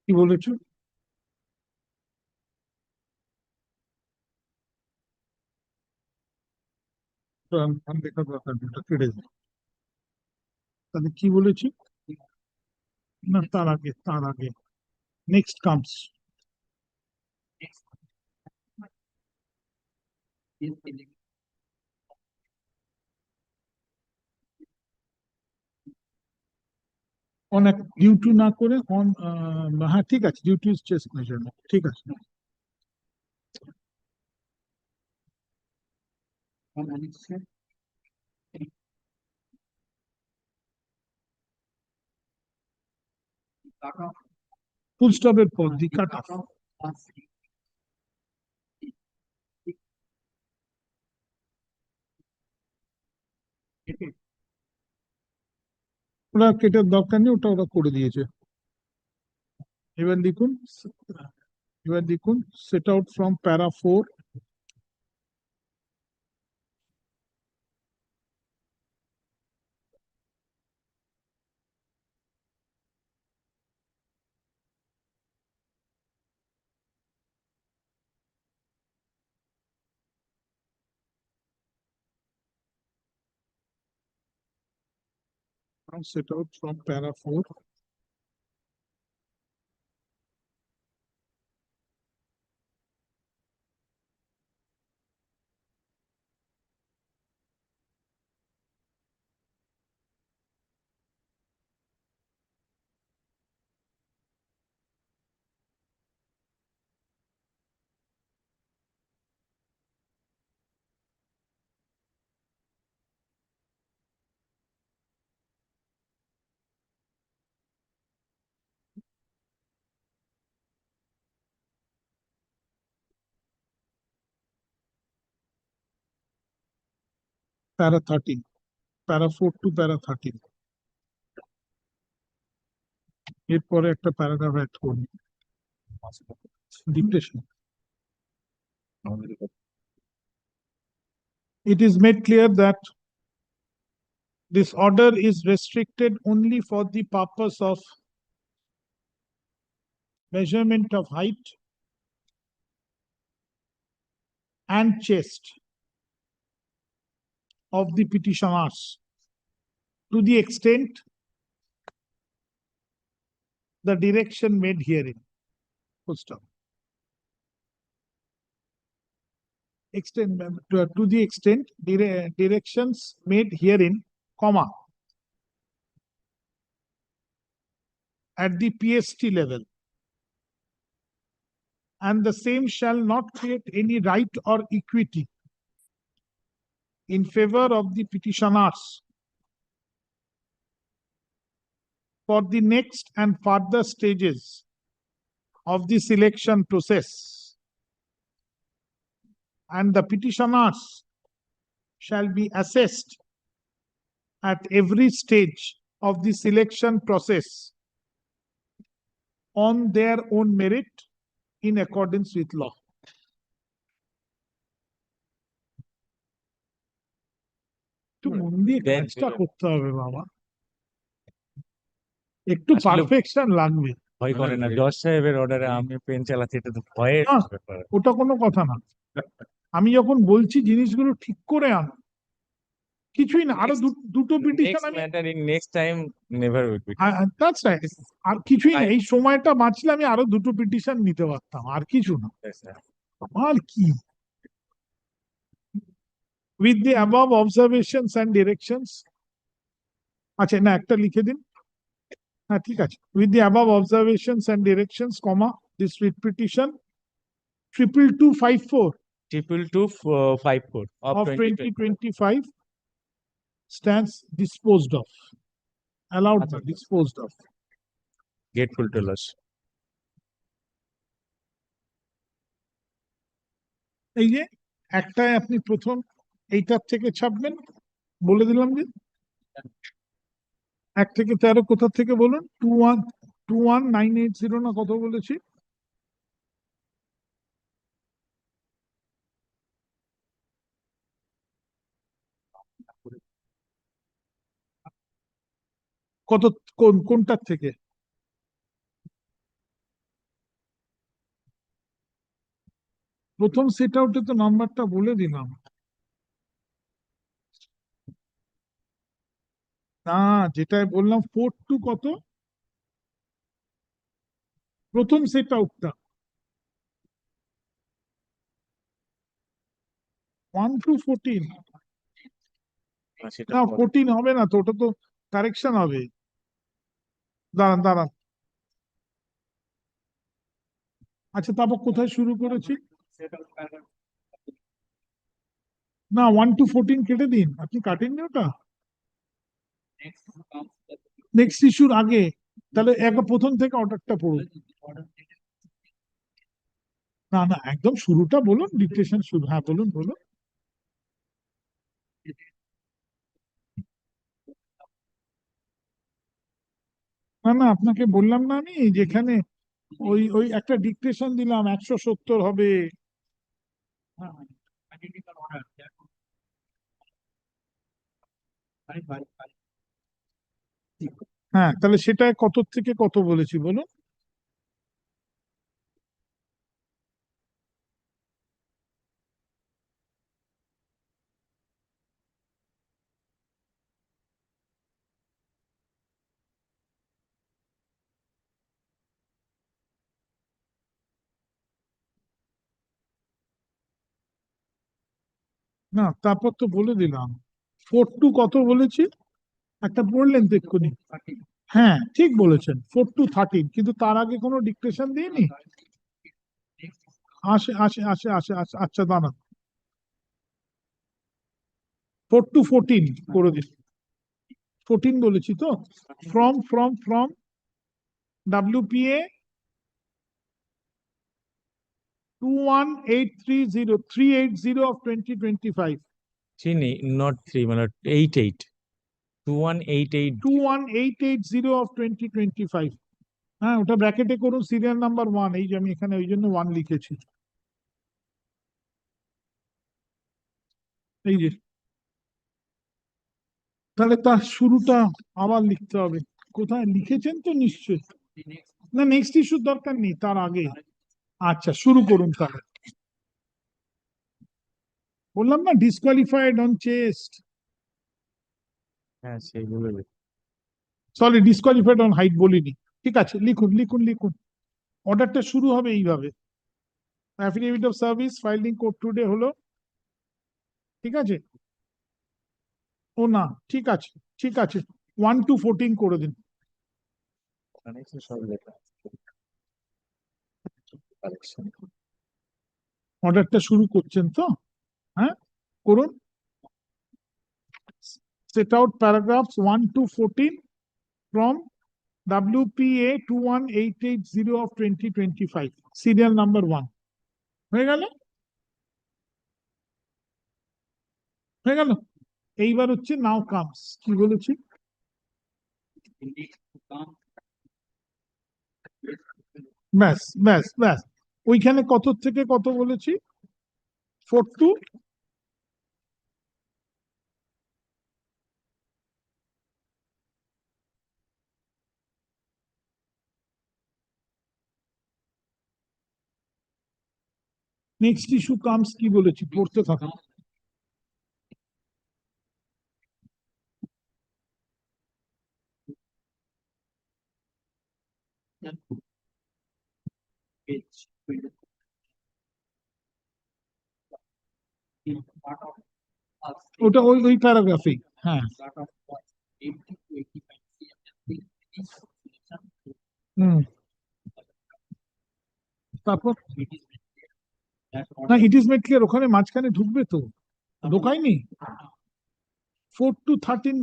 Speaker 2: কি বলেছো? দেখার দরকার নেই, ওটা কেটে যায়। তাহলে কি বলেছি? না, তার আগে next comes on due to না করে অন, হ্যাঁ ঠিক আছে, ডিউ টু চেস্ট মেজারমেন্ট, ঠিক আছে। ফুল স্টপের পর দি কাট অফ। ওরা কেটার দরকার নেই, ওটা ওরা করে দিয়েছে। এবার দেখুন সেট আউট ফ্রম প্যারা 4 set out from para 4. Para 13, para 4 to para 13. এরপরে একটা প্যারাগ্রাফ অ্যাড করুন, depression. It is made clear that this order is restricted only for the purpose of measurement of height and chest of the petitioners to the extent the direction made herein. Full stop. To the extent directions made herein, comma, at the PST level, and the same shall not create any right or equity in favor of the petitioners for the next and further stages of the selection process, and the petitioners shall be assessed at every stage of the selection process on their own merit in accordance with law. একটু মন দিয়ে কাজটা করতে হবে বাবা, একটু perfection লাগবে।
Speaker 4: ভয় করে না, জজ সাহেবের অর্ডারে আমি পেন চালাচ্ছি, এটা তো ভয়ের ব্যাপার।
Speaker 2: ওটা কোনো কথা না, আমি যখন বলছি জিনিসগুলো ঠিক করে আনো, কিছুই না, আরো দুটো পিটিশন আমি
Speaker 4: next time never will be.
Speaker 2: That's right, আর কিছুই না, এই সময়টা বাঁচলে আমি আরো দুটো পিটিশন নিতে পারতাম, আর কিছু না। আর কি, with the above observations and directions, আচ্ছা না একটা লিখে দিন, হ্যাঁ ঠিক আছে, with the above observations and directions, comma, this writ petition 2254
Speaker 4: 22254
Speaker 2: of 2025 stands disposed of, allowed not disposed of.
Speaker 4: Grateful to us.
Speaker 2: এই যে একটাই আপনি প্রথম এইটার থেকে ছাপবেন, বলে দিলাম যে 1 থেকে 13 কোথা থেকে বলুন, 21980 না কত বলেছি? কত, কোনটার থেকে? প্রথম সেট আউটে তো নাম্বারটা বলে দিলাম না, যেটা বললাম 4 টু কত, প্রথম সেট আউটটা 1 টু 14, না 14 হবে না তো, ওটা তো কারেকশন হবে। দাঁড়ান দাঁড়ান, আচ্ছা তারপর কোথায় শুরু করেছি? না 1 টু 14 কেটে দিন, আপনি কাটেননি ওটা, নেক্সট ইস্যুর আগে, তাহলে প্রথম থেকে অর্ডারটা পড়ুন। না না একদম শুরুটা বলুন, ডিকটেশন শুরু, হ্যাঁ বলুন বলুন। না না আপনাকে বললাম না আমি, যেখানে ওই ওই একটা ডিকটেশন দিলাম 170 হবে। হ্যাঁ তাহলে সেটা কত থেকে কত বলেছি বলুন? না তারপর তো বলে দিলাম 4 টু কত বলেছি, একটা বললেন তো এক্ষুনি। হ্যাঁ ঠিক বলেছেন, 4 টু 13, কিন্তু তার আগে কোনো ডিকটেশন দিইনি। আসে আসে আসে আসে আসে, আচ্ছা দাঁড়ান, 4 টু 14 করে দিন, 14 বলেছি তো, from WPA 21830 of 2025,
Speaker 4: Chini, not 3, মানে 88.
Speaker 2: 21880 of 2025, হ্যাঁ ওটা ব্র্যাকেটে করুন, সিরিয়াল নাম্বার 1, এই যে আমি এখানে ওই জন্য 1 লিখেছি, এই যে। তাহলে তার শুরুটা আবার লিখতে হবে, কোথায় লিখেছেন তো নিশ্চয়ই? না নেক্সট ইস্যুর দরকার নেই, তার আগে। আচ্ছা শুরু করুন তাহলে। বললাম না ডিসকোয়ালিফাইড অন চেস্ট,
Speaker 4: হ্যাঁ সেইগুলো
Speaker 2: সরি ডিসকোয়ালিফাইড অন হাইট বলিনি, ঠিক আছে লিখুন লিখুন লিখুন। অর্ডারটা শুরু হবে এইভাবে, affidavit of service filing code today হলো, ঠিক আছে? ও না ঠিক আছে, ঠিক আছে 1 টু 14 করে দিন। অর্ডারটা শুরু করছেন তো, হ্যাঁ করুন। Set out paragraphs 1 to 14 from WPA 21880 of 2025, serial number 1, হয়ে গেল? হয়ে গেল? এইবার হচ্ছে নাও কামস, কি বলেছি? ব্যাস ব্যাস ব্যাস, ওইখানে কত থেকে কত বলেছি? 4 টু, নেক্সট ইস্যু কামস কি বলেছি, পড়তে থাকুন। ওটা ওই ওই প্যারাগ্রাফেই, হ্যাঁ হুম, তারপর না ইট ইজ মেড ক্লিয়ার ওখানে মাঝখানে ঢুকবে তো, ঢোকায়নি 4 to 13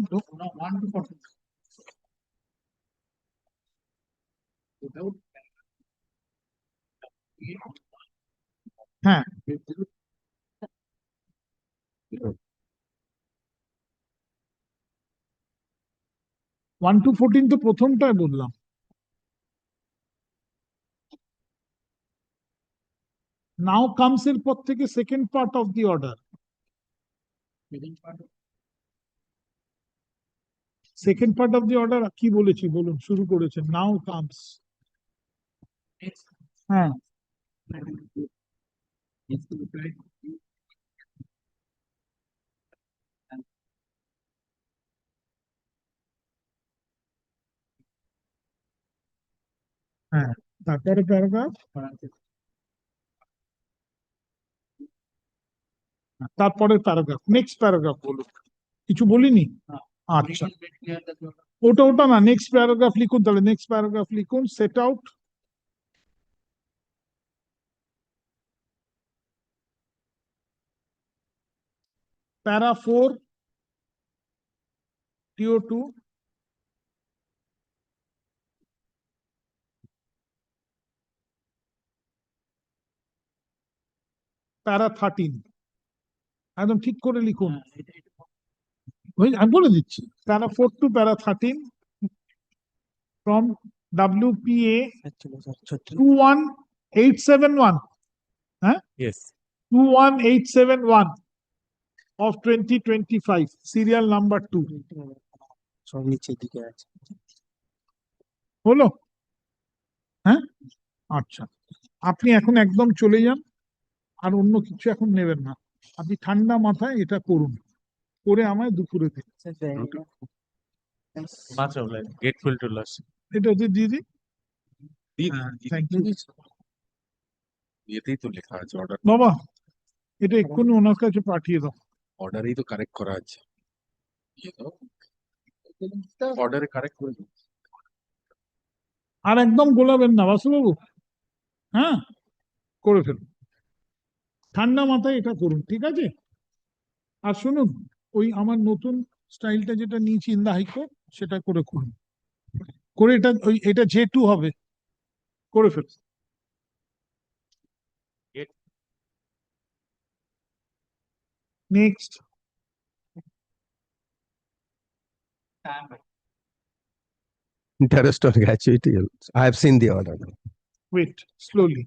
Speaker 2: হ্যাঁ 1 to 14 তো প্রথমটাই বললাম। নাও কামস এর পর থেকে second part of the order, second part of the order কি বলেছি বলুন, শুরু করেছেন নাও কামস। হ্যাঁ হ্যাঁ তারপরে প্যারাগ্রাফ, তারপরে প্যারাগ্রাফ, নেক্সট প্যারাগ্রাফ বলুন, কিছু বলিনি? আচ্ছা ওটা না, নেক্সট প্যারাগ্রাফ লিখুন, তাহলে নেক্সট প্যারাগ্রাফ লিখুন, সেট আউট প্যারা 4 TO2 প্যারা 13, একদম ঠিক করে লিখুন। আমি বলে দিচ্ছি, প্যারা 4 to প্যারা 13 from WPA 21871, হ্যাঁ
Speaker 4: Yes.
Speaker 2: 21871 of 2025, serial number 2
Speaker 6: সব নিচের দিকে আছে।
Speaker 2: হলো? হ্যাঁ আচ্ছা, আপনি এখন একদম চলে যান, আর অন্য কিছু এখন নেবেন না, আপনি ঠান্ডা মাথায় এটা করুন, করে আমায় দুপুরে দিন।
Speaker 4: Much obliged. Grateful to Lordship.
Speaker 2: এটা ওদের দিয়ে দিই। থ্যাংক ইউ
Speaker 14: এতেই তো লেখা আছে অর্ডার,
Speaker 2: বাবা, এটা এক্ষুনি ওনার কাছে পাঠিয়ে দাও।
Speaker 14: অর্ডারেই তো কারেক্ট করা আছে, অর্ডারে কারেক্ট করে দিন।
Speaker 2: আর একদম গোলাবেন না বাসুবাবু, হ্যাঁ করে ফেলুন, ঠান্ডা মাথায় এটা করুন, ঠিক আছে? আর শুনুন, ওই আমার নতুন স্টাইলটা যেটা নিয়েছি ইন দা হাইকোর্ট, সেটা করে করুন, করে এটা ওই এটা J2 হবে, করে ফেলুন। Next
Speaker 5: Interest or gratuity. I have seen the order.
Speaker 2: Wait slowly,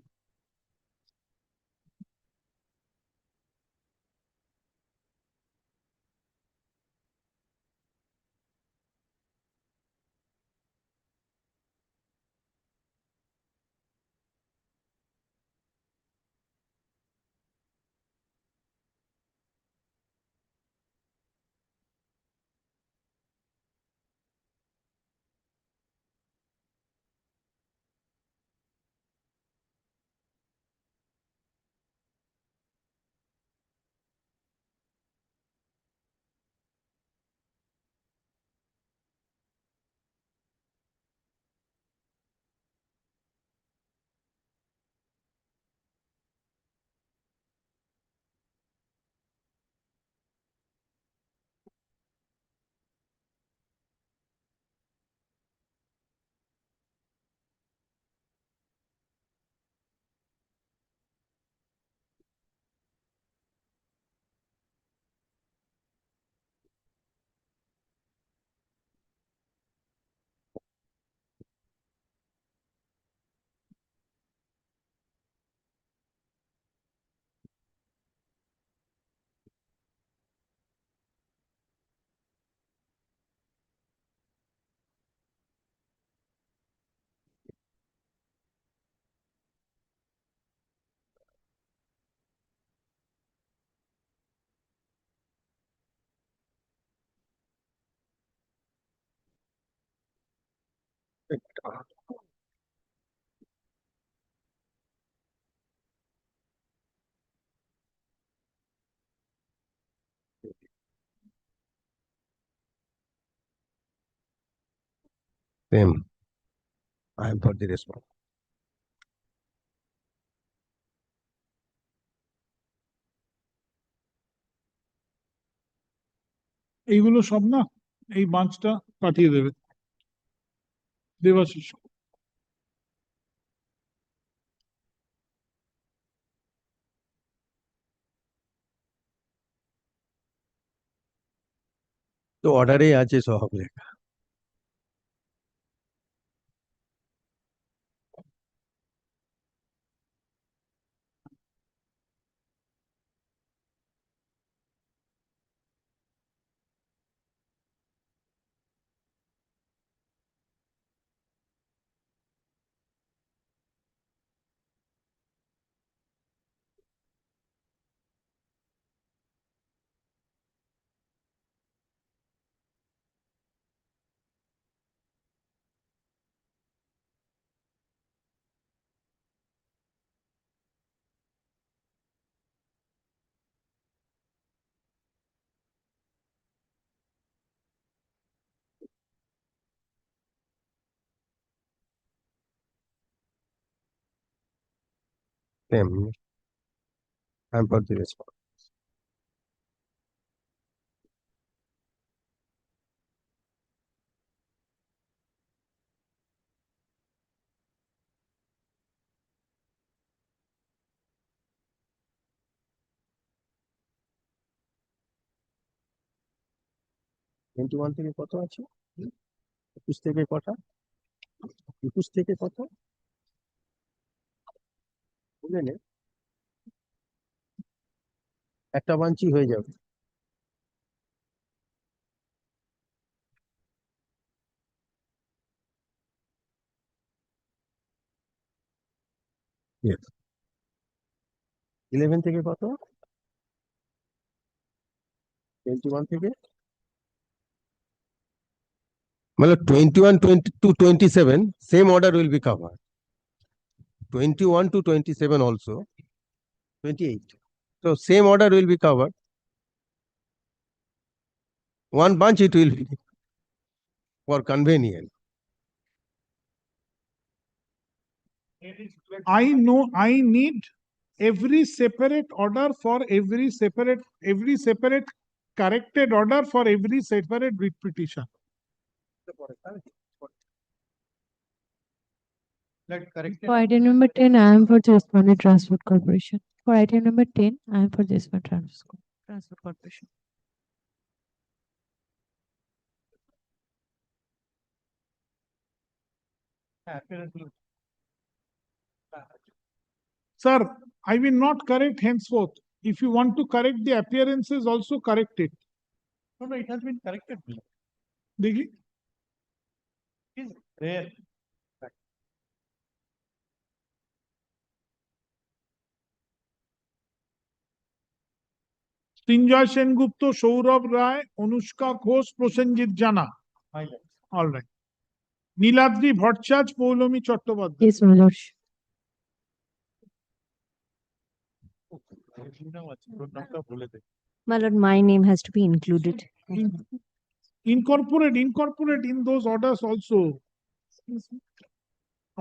Speaker 5: Same. I am for the response.
Speaker 2: এইগুলো সব না এই বাঞ্চটা পাঠিয়ে দেবে দেবাশিস।
Speaker 5: তো অর্ডারে আছে সব লেখা। Same. I am for the response. Twenty থেকে কত আছে? 21 থেকে কটা? 21 থেকে কত? বুঝলে নে? একটা বাঞ্চি হয়ে যাবে। Yes. 11 থেকে কত? 21 থেকে? মানে 21 to 27 same order will be covered. 21 to 27 also. 28. So same order will be covered. One bunch it will be for convenience.
Speaker 2: I know I need every separate order for every separate corrected order for every separate writ petition.
Speaker 15: For item number 10, I am for the respondent Transport Corporation. For item number 10, I am for the respondent Transport Corporation.
Speaker 2: Sir, I will not correct henceforth. If you want to correct the appearances, also correct it.
Speaker 3: No, it has been corrected.
Speaker 2: Digli?
Speaker 3: It is rare.
Speaker 2: Srinjoy Sengupta, Saurabh Rai, Anushka Ghosh, Prosenjit Jana. All right. Niladri Bhattacharya, Poulomi Chattopadhyay.
Speaker 15: Yes, my lord. My lord, my name has to be included.
Speaker 2: Incorporate in those orders also.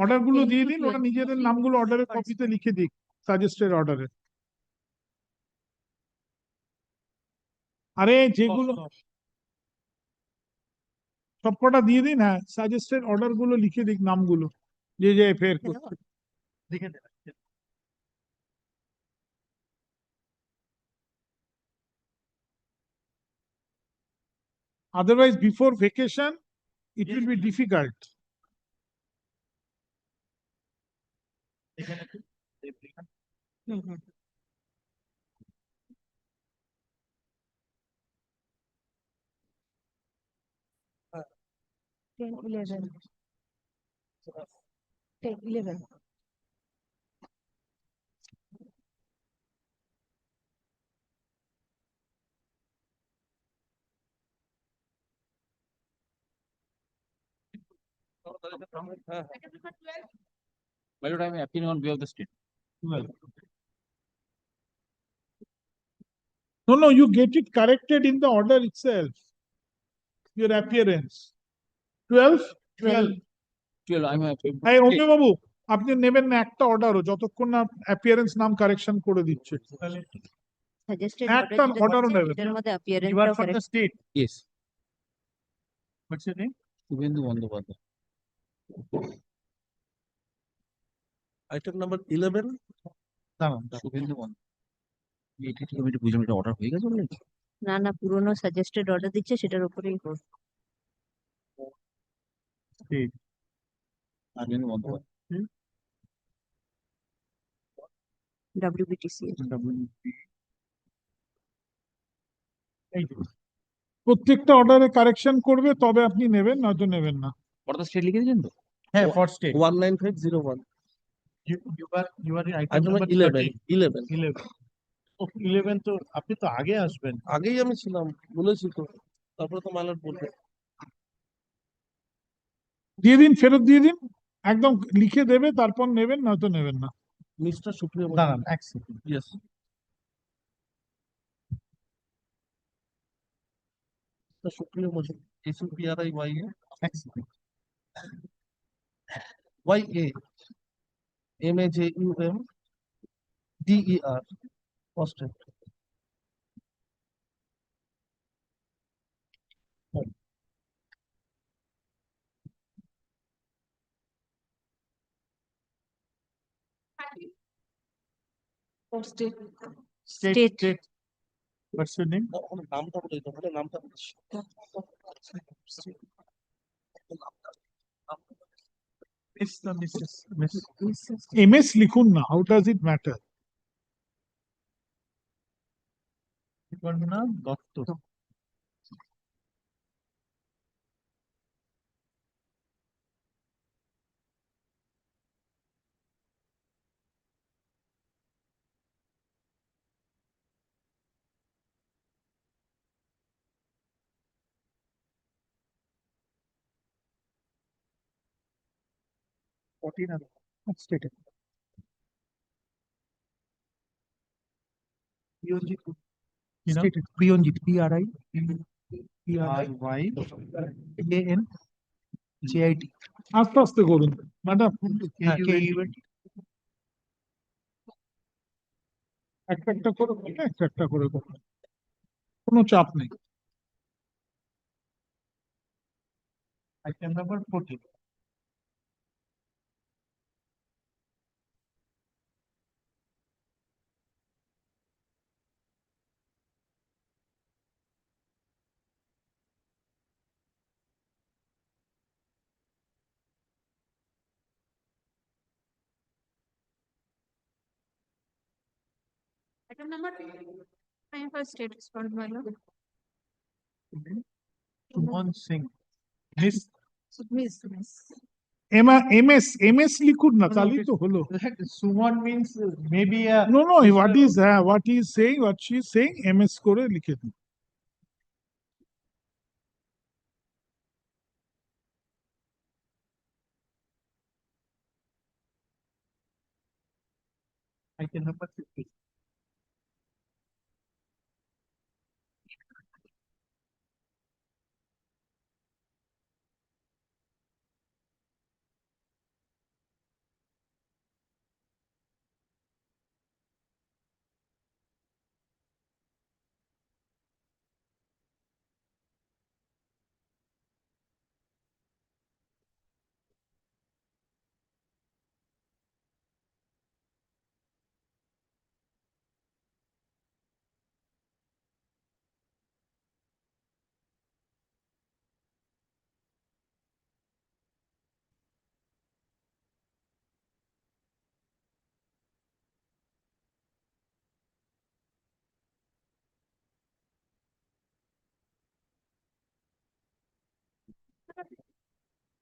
Speaker 2: Order গুলো দিয়ে দিন, ওরা নিজেদের নামগুলো অর্ডারের কপিতে লিখে দিক, সাজেস্টেড অর্ডারে। আরে যেগুলো সবকটা দিয়ে দিন, হ্যাঁ সাজেস্টেড অর্ডার গুলো লিখে দিক নামগুলো, যে যে ফের
Speaker 3: লিখে দেন।
Speaker 2: otherwise before vacation it will be difficult.
Speaker 15: Ten, 11. 10, 11.
Speaker 14: My lord, I am appealing on behalf of the state.
Speaker 2: No, you get it corrected in the order itself. Your appearance. 12.
Speaker 14: I'm happy.
Speaker 2: এই অমিয় বাবু আপনি নেবেন না একটা অর্ডারও যতক্ষণ না appearance নাম correction করে দিচ্ছে
Speaker 13: Suggested
Speaker 2: একটা অর্ডারও নেবেন
Speaker 13: এটার মধ্যে appearance
Speaker 1: You are
Speaker 13: টাও
Speaker 1: for the
Speaker 13: correct.
Speaker 1: state.
Speaker 14: Yes.
Speaker 1: What's your name?
Speaker 14: Subhendu Bandyopadhyay. Item number 11. Subhendu Bandyopadhyay. এটা ঠিক আমি একটু বুঝলাম এটা অর্ডার হয়ে গেছে নাকি?
Speaker 13: না না পুরনো সাজেস্টেড অর্ডার দিচ্ছে সেটার উপরেই
Speaker 1: State.
Speaker 14: Subhendu Bandyopadhyay.
Speaker 13: WBTC
Speaker 2: প্রত্যেকটা অর্ডারে কারেকশন করবে তবে আপনি নেবেন নয়তো নেবেন না
Speaker 14: অর্ডার স্টেট লিখে দিয়েছেন তো?
Speaker 1: Yeah, for state.
Speaker 14: 19501.
Speaker 1: You are in item
Speaker 14: Item
Speaker 1: number
Speaker 14: number 11.
Speaker 1: 11.
Speaker 14: 11.
Speaker 1: 11 তো আপনি তো আগে আসবেন।
Speaker 14: আগেই আমি ছিলাম বলেছি তো, তারপরে তো মাইলট বলবে।
Speaker 2: দিয়ে দিন ফেরত দিয়ে দিন একদম লিখে দেবে তারপর নেবেন নয়তো নেবেন না
Speaker 14: মিস্টার সুপ্রিয়
Speaker 1: দাঁড়ান এক সেকেন্ড।
Speaker 14: ইয়েস সুপ্রিয় মজুম SUPRI YA
Speaker 1: এক second.
Speaker 14: YA MAJUM DER Posted.
Speaker 13: State.
Speaker 1: State. What's your name?
Speaker 14: নামটা বলে দিতে হবে, নামটা বলছি।
Speaker 1: Miss the Mrs. Miss.
Speaker 2: MS লিখুন না how does it matter
Speaker 1: Niparna Dotto. State. State. Prionjit. PRIYANJIT.
Speaker 2: আস্তে আস্তে করুন ম্যাডাম একটা একটা করে করলে একটা একটা করে করুন কোনো চাপ নেই
Speaker 1: Item number 14.
Speaker 10: Item number, I am for state respond, my lord.
Speaker 1: Suman Singh. Miss.
Speaker 13: Miss.
Speaker 2: MS লিখুন না তাহলেই তো হলো
Speaker 1: Suman means maybe a.
Speaker 2: No no what is saying what she is saying MS করে লিখে দিন
Speaker 1: Item number 15.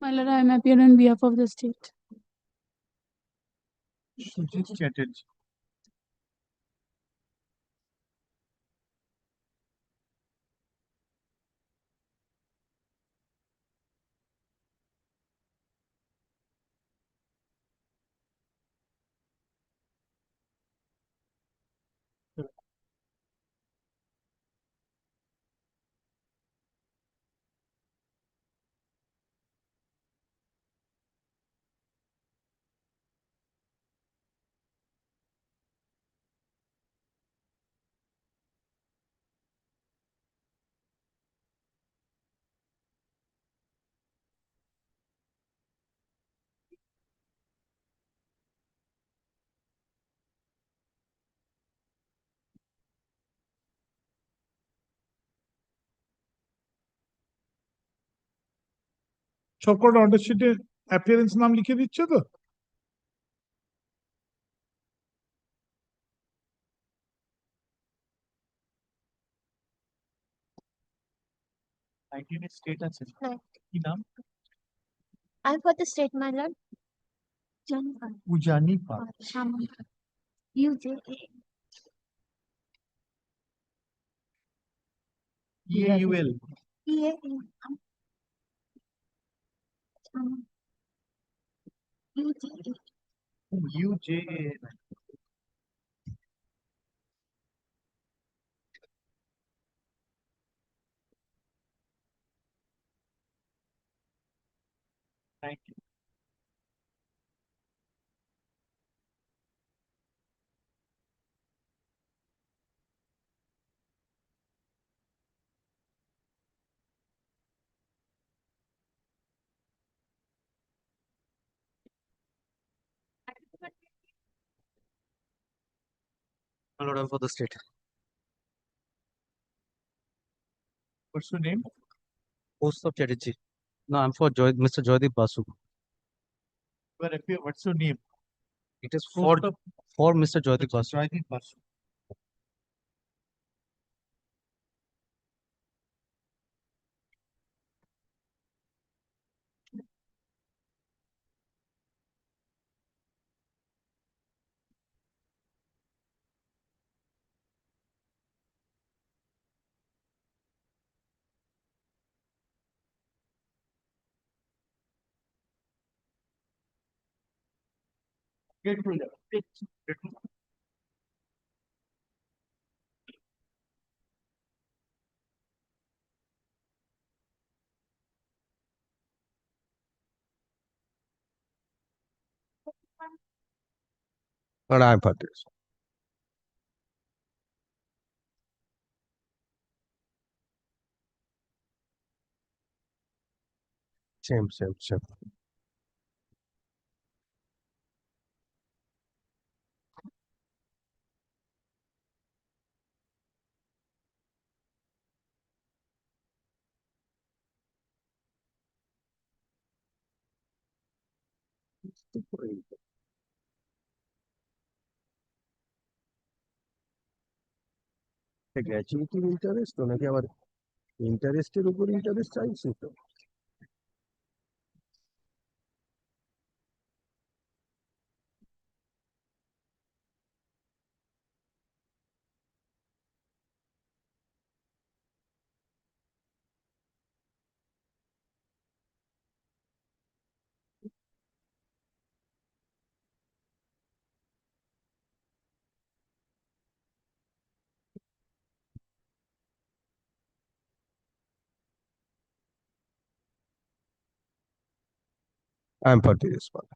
Speaker 9: My lord, I am appearing on behalf of the state.
Speaker 1: Sujit Chatterjee.
Speaker 2: সবকটা order শিটে অ্যাপিয়ারেন্স নাম লিখে দিচ্ছে তো?
Speaker 14: স্টেট আছে
Speaker 13: হ্যাঁ।
Speaker 14: কি নাম?
Speaker 13: I'm for the state, my lord. Jennifer.
Speaker 14: Ujani Pal.
Speaker 13: UJA.
Speaker 14: EAUL
Speaker 13: EA. UJA.
Speaker 14: UJA thank you my lord I'm for the state what's your name post of Chatterjee no I'm for Mr. Joydeep Basu what's your name it is for Mr. Joydeep Basu Joydeep Basu
Speaker 5: But I'm for this. Same. গ্র্যাচুইটির interest তো নাকি আবার ইন্টারেস্টের উপর interest চাইছি তো? I'm for this one.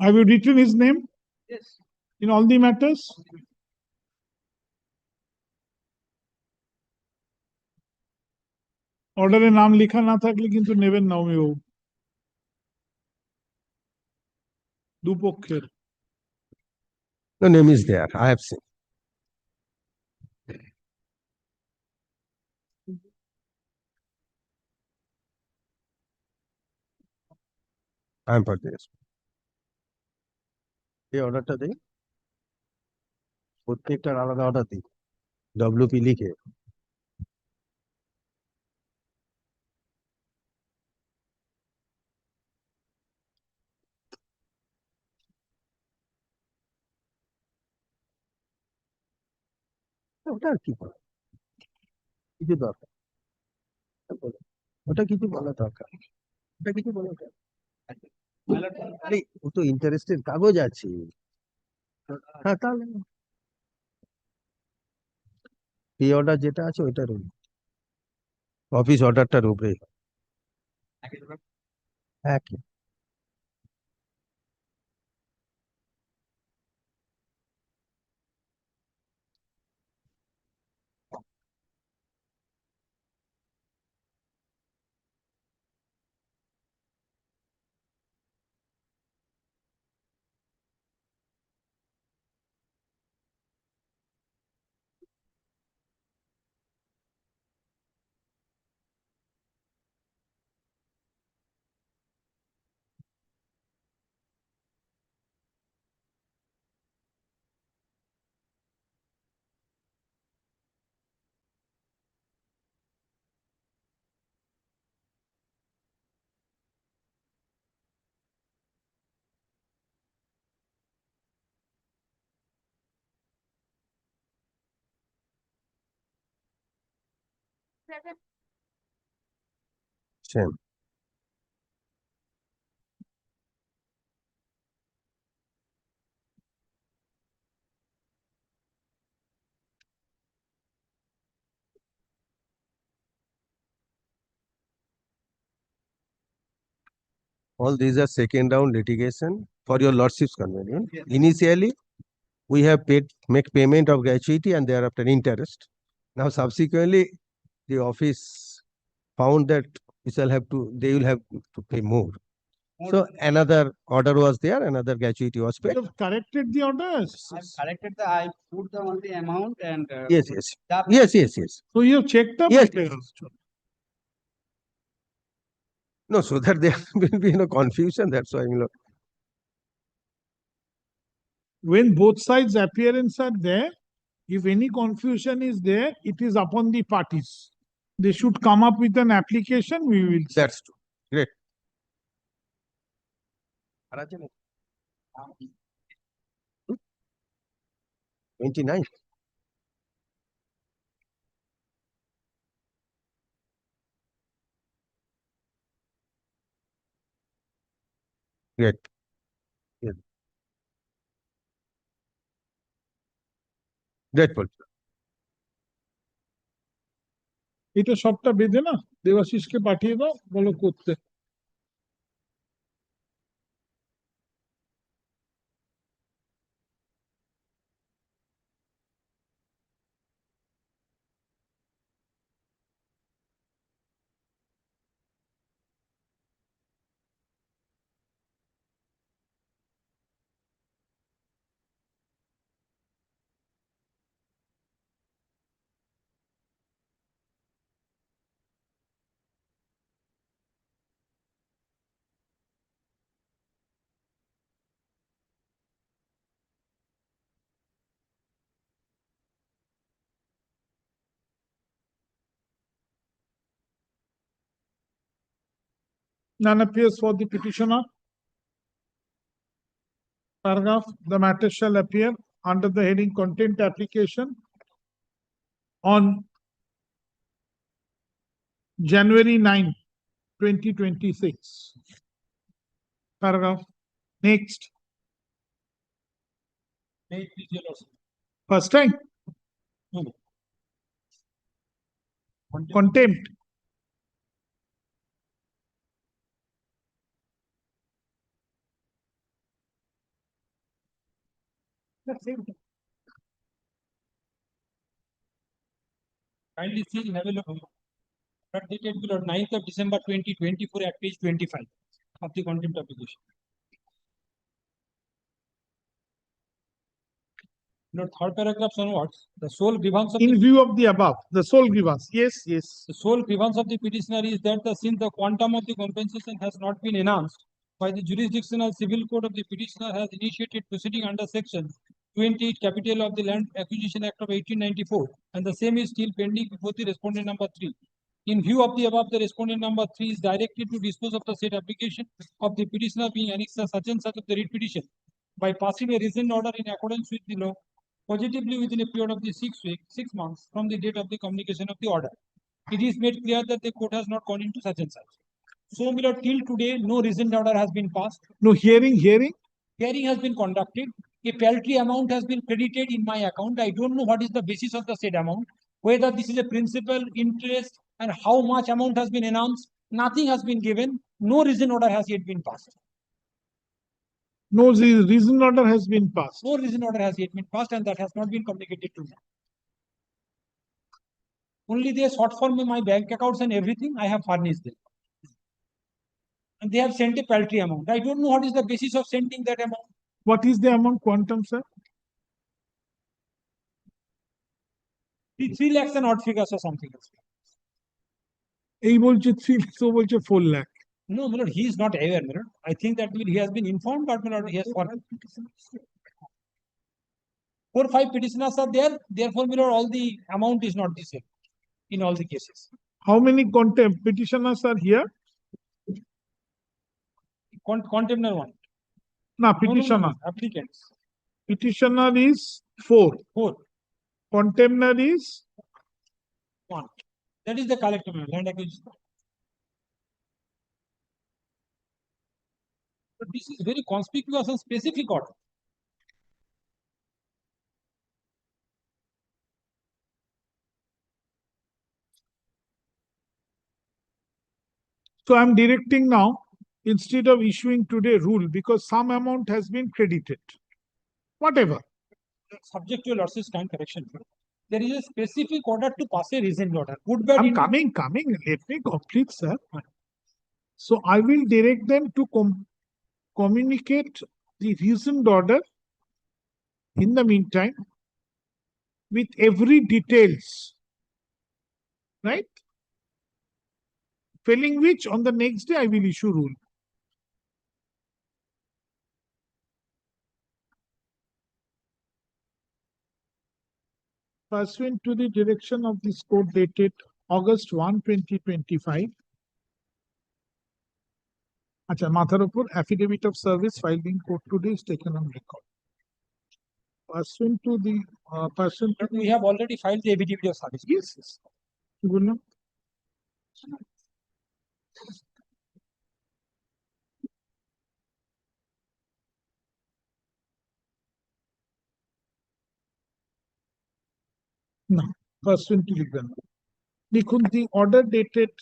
Speaker 2: Have you written his name?
Speaker 14: yes
Speaker 2: In all the matters? অর্ডারে নাম লেখা না থাকলে কিন্তু নেবেন না অমিবাবু, দুপক্ষের।
Speaker 5: The name is there. I have seen. I'm for this. এই অর্ডারটা দেই, প্রত্যেকটার আলাদা অর্ডার দিই, WP লিখে। ওটা আর কি বলা, কিছু দরকার ওটা কিছু বলা দরকার, ওটা কিছু বলা দরকার। আরে ও তো ইন্টারেস্টের কাগজ আছে। হ্যাঁ তাহলে এই অর্ডার যেটা আছে ওইটার অফিস অর্ডারটার উপরে একই। Same. All these are second round litigation for your lordship's convenience. Initially, we have make payment of gratuity and thereafter interest. Now subsequently, the office found that they will have to pay more. So another order was there, another gratuity was paid.
Speaker 2: You have corrected the orders.
Speaker 12: I've corrected I put the only amount and.
Speaker 5: Yes. Yes.
Speaker 2: So you have checked up.
Speaker 5: Yes. No, so that there will be no confusion. That's why,
Speaker 2: When both sides' appearance are there, if any confusion is there, it is upon the parties. They should come up with an application. We will.
Speaker 5: That's true. Great. 29. Great. Yes. Grateful.
Speaker 2: এটা সবটা বেঁধে না দেবাশিসকে পাঠিয়ে দাও বলো করতে None appears for the petitioner. Paragraph, the matter shall appear under the heading content application on January 9, 2026. Paragraph. Next. First time. Contempt.
Speaker 6: Kindly see, have a look. But dated below 9th of December 2024 at page 25 of the contempt application. Note third paragraph onwards, the sole grievance of
Speaker 2: In view of the above, the sole grievance. Yes.
Speaker 6: the sole grievance of the petitioner is that since the quantum of the compensation has not been enhanced by the jurisdictional civil court of the petitioner has initiated proceeding under section 28 capital of the Land Acquisition Act of 1894 and the same is still pending before the respondent number 3. In view of the above, the respondent number 3 is directed to dispose of the said application of the petitioner being annexed such and such of the writ petition by passing a reasoned order in accordance with the law, positively within a period of the 6 months from the date of the communication of the order. It is made clear that the court has not gone into such and such. So, my lord, till today, no reasoned order has been passed.
Speaker 2: No hearing.
Speaker 6: Hearing has been conducted. A paltry amount has been credited in my account. I don't know what is the basis of the said amount, whether this is a principal, interest, and how much amount has been announced. Nothing has been given. No reasoned order has yet been passed.
Speaker 2: No reasoned order has been passed.
Speaker 6: No reasoned order has yet been passed, and that has not been communicated to me. Only they sought for me my bank accounts and everything. I have furnished them. And they have sent a paltry amount. I don't know what is the basis of sending that amount.
Speaker 2: What is the amount quantum, sir?
Speaker 6: 3 lakhs and odd figures or something else.
Speaker 2: এই বলছে 3 lakhs, ও বলছে 4 lakh.
Speaker 6: No, my lord, he is not aware, my lord. I think that he has been informed, but my lord, he has forgotten. 4 or 5 petitioners are there. Therefore, my lord, all the amount is not the same in all the cases.
Speaker 2: How many contempt petitioners are here?
Speaker 6: Contemptor 1.
Speaker 2: No, petitioner.
Speaker 6: Applicants.
Speaker 2: Petitioner is 4.
Speaker 6: 4.
Speaker 2: Contemptor is
Speaker 6: 1. That is the collector, land acquisition. But this is very conspicuous and specific order.
Speaker 2: So I'm directing now, instead of issuing today rule, because some amount has been credited. Whatever.
Speaker 6: Subject to your lordship's kind correction. There is a specific order to pass a reasoned order. Good, bad.
Speaker 2: I'm coming. Let me complete, sir. So I will direct them to communicate the reasoned order in the meantime with every details, right? Failing which, on the next day I will issue rule. Pursuant to the direction of this court dated August 1, 2025. Acha, মাথার উপর affidavit of service filed in court today is taken on record. Pursuant to the
Speaker 6: we have already filed the affidavit of service.
Speaker 2: Yes, yes. কি বললাম? No, pursuant to লিখবেন না। লিখুন, the order dated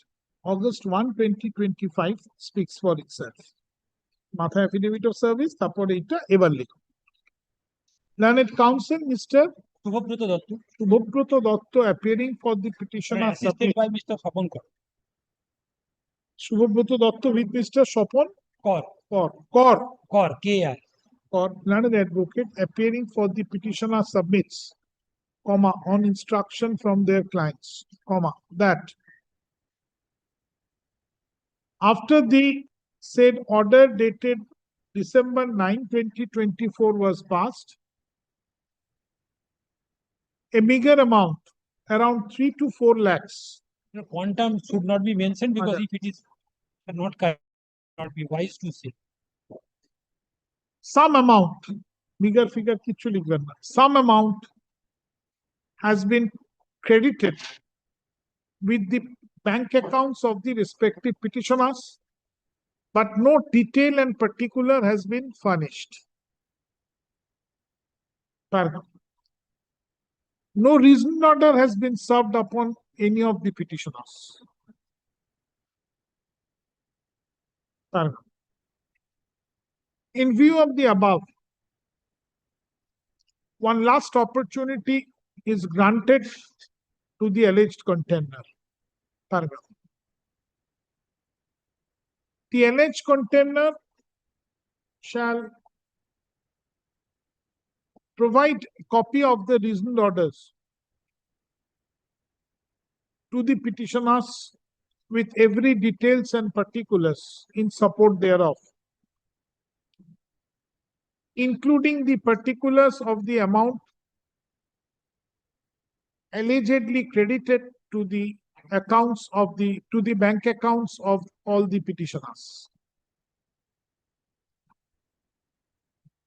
Speaker 2: August 1, 2025 speaks for itself. মাথায় affidavit of service, তারপরে এটা এবার লিখুন। Learned counsel, Mr. Shubhobroto Datto appearing for the petitioner
Speaker 6: Assisted by Mr. Sapon Kor.
Speaker 2: Shubhobroto Datto with Mr. Sapon
Speaker 6: Kor.
Speaker 2: K.R. Kor, learned advocate appearing for the petitioner submits, comma, on instruction from their clients, comma, that after the said order dated December 9, 2024 was passed, a meager amount, around 3 to 4 lakhs.
Speaker 6: The quantum should not be mentioned because if it is not correct, not be wise to say.
Speaker 2: Some amount, meager figure kichu likhben na, some amount has been credited with the bank accounts of the respective petitioners, but no detail and particular has been furnished. Paragraph. No reasoned order has been served upon any of the petitioners. Paragraph. In view of the above, one last opportunity is granted to the alleged contender. Paragraph. The alleged contender shall provide a copy of the reasoned orders to the petitioners with every details and particulars in support thereof, including the particulars of the amount allegedly credited to the accounts of the bank accounts of all the petitioners.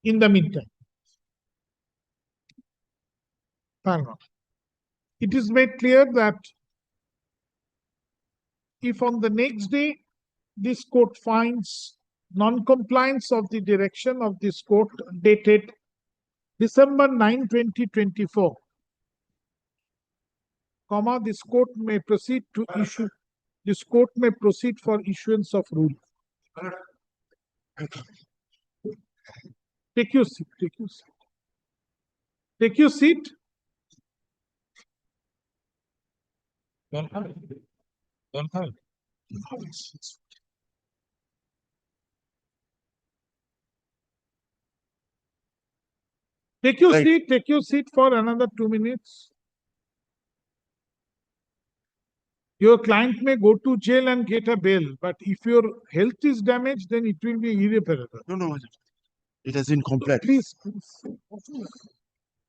Speaker 2: In the meantime, paragraph. It is made clear that if on the next day this court finds non-compliance of the direction of this court dated December 9, 2024, comma, this court may proceed for issuance of rule. Take your seat. Take your seat.
Speaker 6: Don't have it.
Speaker 2: Take your seat for another 2 minutes. Your client may go to jail and get a bail, but if your health is damaged, then it will be irreparable.
Speaker 12: No, it has been completed.
Speaker 2: Please.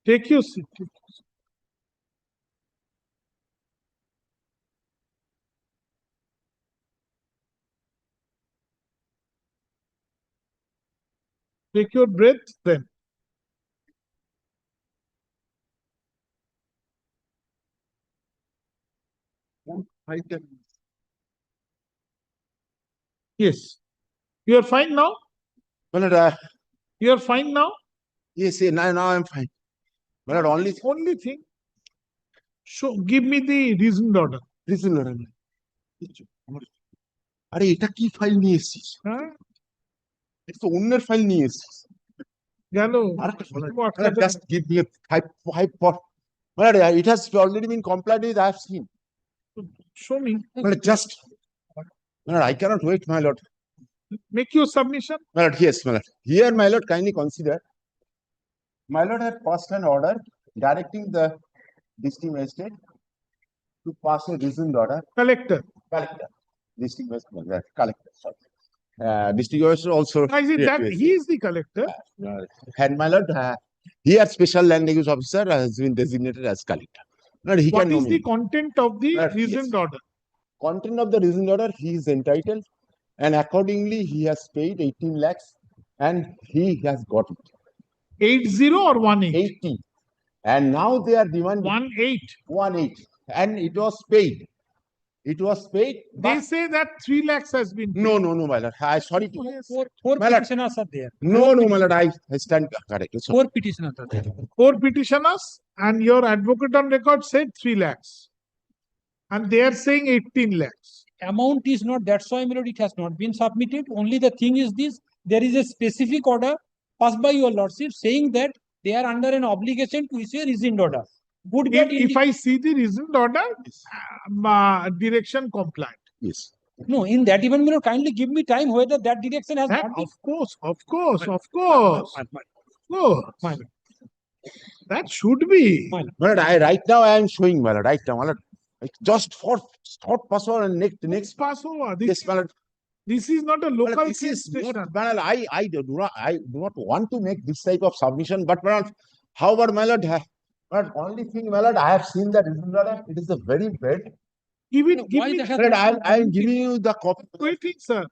Speaker 2: Take your seat. Take your breath then. Yes. You are fine now?
Speaker 16: My lord,
Speaker 2: You are fine now?
Speaker 16: yes, now I'm fine. My lord,
Speaker 2: Only thing. So give me the reasoned order.
Speaker 16: reason order. আরে এটা কি file নিয়ে এসেছিস?
Speaker 2: হ্যাঁ
Speaker 16: এটা তো অন্যের file নিয়ে এসেছিস।
Speaker 2: গেল
Speaker 16: Just give me a five for. My lord, it has already been complied with. I have seen.
Speaker 2: Show me.
Speaker 16: My lord, just. My lord, I cannot wait, my lord.
Speaker 2: Make your submission.
Speaker 16: My lord, yes, my lord. Here, my lord, kindly consider. My lord had passed an order directing the district magistrate to pass a reasoned order.
Speaker 2: Collector.
Speaker 16: District magistrate, collector, sorry. District magistrate also.
Speaker 2: I see that he is the collector.
Speaker 16: And my lord, here special land use officer has been designated as collector. Lord, he
Speaker 2: What
Speaker 16: can
Speaker 2: is the
Speaker 16: nominate.
Speaker 2: content of the reasoned order?
Speaker 16: Content of the reasoned order, he is entitled, and accordingly he has paid 18 lakhs and he has got it.
Speaker 2: 80 or 18?
Speaker 16: 80. And now they are demanding 18. And it was paid. It was paid.
Speaker 2: They say that 3 lakhs has been paid.
Speaker 16: No, my lord. I sorry to.
Speaker 6: Four
Speaker 16: My lord.
Speaker 6: petitioners are there.
Speaker 16: No, my lord. I stand correct. Sorry.
Speaker 6: 4 petitioners are there.
Speaker 2: 4 petitioners and your advocate on record said 3 lakhs. And they are saying 18 lakhs.
Speaker 6: Amount is not, that's why, my lord, it has not been submitted. Only the thing is this, there is a specific order passed by your lordship saying that they are under an obligation to issue a reasoned order.
Speaker 2: If I see the reasoned order, direction compliant.
Speaker 16: Yes.
Speaker 6: No, in that even, my lord, kindly give me time whether that direction has not been.
Speaker 2: Of course. That should be.
Speaker 16: My lord, right now I am showing, my lord. Right now, my lord. Just for thought Passover and next
Speaker 2: Passover.
Speaker 16: Yes, my lord.
Speaker 2: This is not a local
Speaker 16: This is
Speaker 2: station.
Speaker 16: not, my lord, I do not want to make this type of submission, but my lord, however, my lord, but only thing, my lord, I have seen that it is a very bad.
Speaker 2: Give me.
Speaker 16: I am giving you the copy.
Speaker 2: Waiting, sir.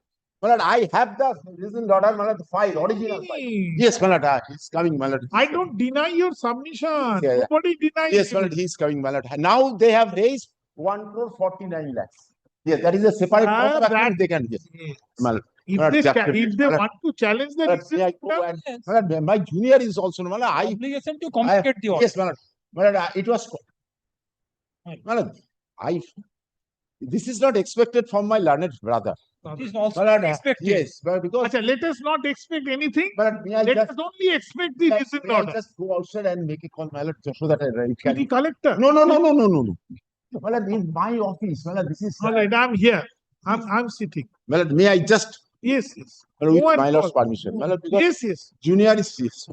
Speaker 16: My lord, I have the reasoned order, my lord, the file, original file. Yes, my lord, it's coming, my lord.
Speaker 2: I don't deny your submission.
Speaker 16: Yeah.
Speaker 2: Nobody denies
Speaker 16: Yes,
Speaker 2: you.
Speaker 16: my lord, he is coming, my lord. Now they have raised 1,49 lakhs. Yes, that is a separate course of action they can get. My lord.
Speaker 2: If they want to challenge the
Speaker 16: reason, my junior is also, my lord,
Speaker 6: Obligation to communicate the order.
Speaker 16: Yes, my lord. My lord, it was. My lord, this is not expected from my learned brother.
Speaker 6: It is also expected.
Speaker 16: Yes, but because.
Speaker 2: Let us not expect anything.
Speaker 16: But
Speaker 2: let us only expect the reasoned order.
Speaker 16: Just go outside and make a call, my lord, so that it can.
Speaker 2: The collector.
Speaker 16: No. Well, in my office, well, this is.
Speaker 2: All right, I'm here. I'm sitting.
Speaker 16: Well, may I just.
Speaker 2: Yes.
Speaker 16: Well, with my lord's permission. Well, because
Speaker 2: yes.
Speaker 16: Junior is. Yes.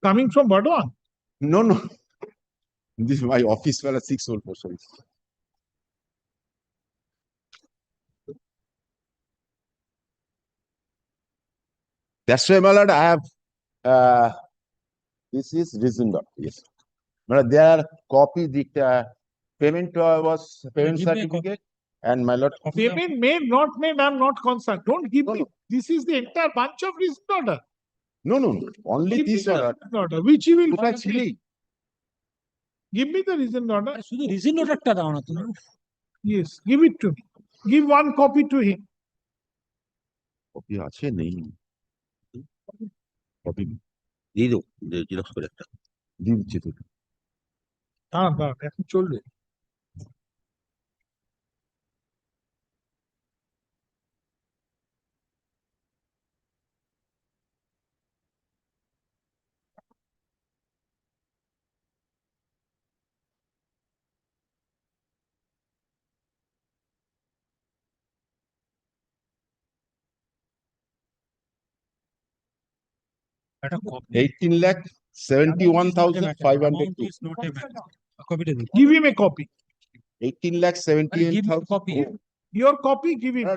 Speaker 2: Coming from Burdwan?
Speaker 16: No. This is my office, well, 6 old person. That's why, my lord, I have. This is reasoned order. Yes. My lord, there are copies. The payment was payment certificate, and my lord.
Speaker 2: Payment made, not made. I'm not concerned. Don't give me. This is the entire bunch of reasoned order.
Speaker 16: No. Only this order.
Speaker 2: Which you will.
Speaker 16: Actually.
Speaker 2: Give me the reasoned order.
Speaker 6: Reasoned order টা দাও না তুমি।
Speaker 2: Yes, give it to me. Give one copy to him.
Speaker 16: Copy আছে নেই। Copy.
Speaker 14: দিয়ে দেবো xerox করে একটা
Speaker 16: দিয়ে দিচ্ছি তো।
Speaker 2: দাঁড়ান দাঁড়ান এখন চলবে।
Speaker 14: একটা কপি
Speaker 16: 18,71,502.
Speaker 14: কপিটা দিন
Speaker 2: Give him a copy.
Speaker 16: 18,78,000.
Speaker 2: Your copy, give him.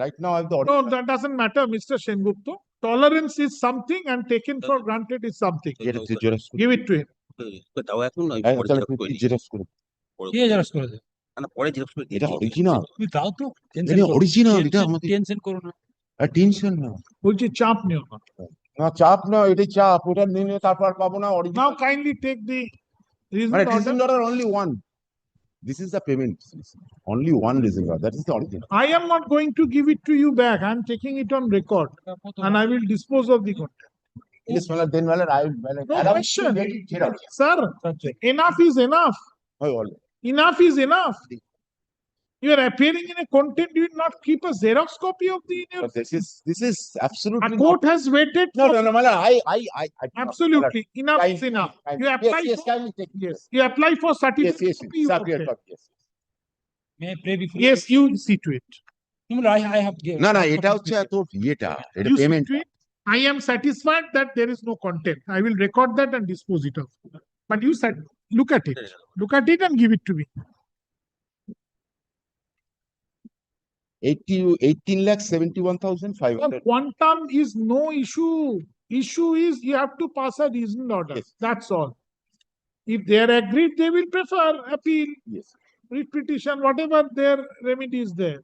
Speaker 16: Right now I have the
Speaker 2: No,
Speaker 16: original.
Speaker 2: that doesn't matter, Mr. Sengupta. Tolerance is something and taken for granted is something.
Speaker 16: এটা তুই xerox করে
Speaker 2: Give it to him.
Speaker 14: দাও এখন না
Speaker 16: এই,
Speaker 14: পরে
Speaker 16: তাহলে
Speaker 14: xerox
Speaker 16: তুই
Speaker 14: করে দিই
Speaker 16: xerox করে দে।
Speaker 14: কে জেরক্স করে দেয় না পরে জেরক্স করে দিই
Speaker 16: এটা original?
Speaker 14: তুমি দাও তো
Speaker 16: এটা original, এটা আমাদের
Speaker 14: টেনশন করো না
Speaker 16: টেনশন না।
Speaker 2: বলছি চাপ নিও না।
Speaker 16: না চাপ না, এটাই চাপ, ওটা নিলে তারপর আর পাবো না original।
Speaker 2: Now kindly take the reason
Speaker 16: মানে
Speaker 2: order.
Speaker 16: reason order only one. This is the payment. Only one reason order. That is the original.
Speaker 2: I am not going to give it to you back. I am taking it on record and I will dispose of the content.
Speaker 16: Yes, Malad, then Malad,
Speaker 2: No
Speaker 16: allow me
Speaker 2: question.
Speaker 16: to get it xerox.
Speaker 2: Sir, enough is enough.
Speaker 16: Oh, all right.
Speaker 2: Enough is enough. You are appearing in a content, you will not keep a Xerox copy of the email.
Speaker 16: But this is absolutely
Speaker 2: A court has waited.
Speaker 16: no,
Speaker 2: for-
Speaker 16: no, no, Malad, I
Speaker 2: Absolutely. Enough is enough. You apply
Speaker 16: yes,
Speaker 2: for,
Speaker 16: kindly take it.
Speaker 2: yes. You apply for
Speaker 16: Yes,
Speaker 2: certificate.
Speaker 16: yes,
Speaker 2: copy, you
Speaker 16: certificate
Speaker 2: obtain.
Speaker 16: copy, yes.
Speaker 14: may I pray before
Speaker 2: Yes, you see to it.
Speaker 14: I have given
Speaker 16: না না এটা হচ্ছে তোর ইয়েটা, এটা
Speaker 2: You see
Speaker 16: payment.
Speaker 2: to it. I am satisfied that there is no content. I will record that and dispose it of. But you said, look at it. Look at it and give it to me.
Speaker 16: 18,71,500.
Speaker 2: Quantum is no issue. Issue is you have to pass a reasoned order.
Speaker 16: Yes.
Speaker 2: That's all. If they are agreed, they will prefer appeal,
Speaker 16: Yes.
Speaker 2: writ petition, whatever their remedy is there.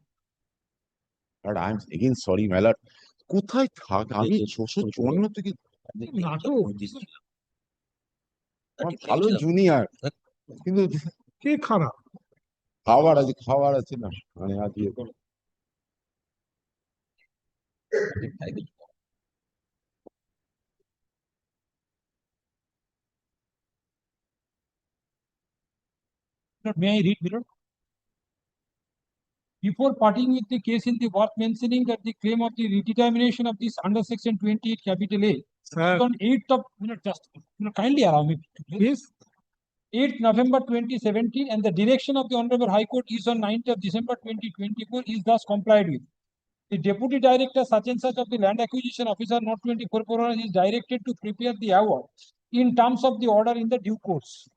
Speaker 16: But I'm again sorry, my lord. কোথায় থাক আমি 654 থেকে
Speaker 2: নাটক
Speaker 16: আমার ভালো junior, কিন্তু
Speaker 2: কে খারাপ?
Speaker 16: খাবার আছে না মানে আজকে
Speaker 14: may I read below? Before parting with the case in the worth mentioning that the claim of the redetermination of this under section 28 capital A
Speaker 2: Sir,
Speaker 14: on 8th of kindly allow me to please. 8th November 2017 and the direction of the Honorable High Court is on 9th of December 2024 is thus complied with. The Deputy Director such and such of the Land Acquisition Officer Not 24 Corona is directed to prepare the award in terms of the order in the due course.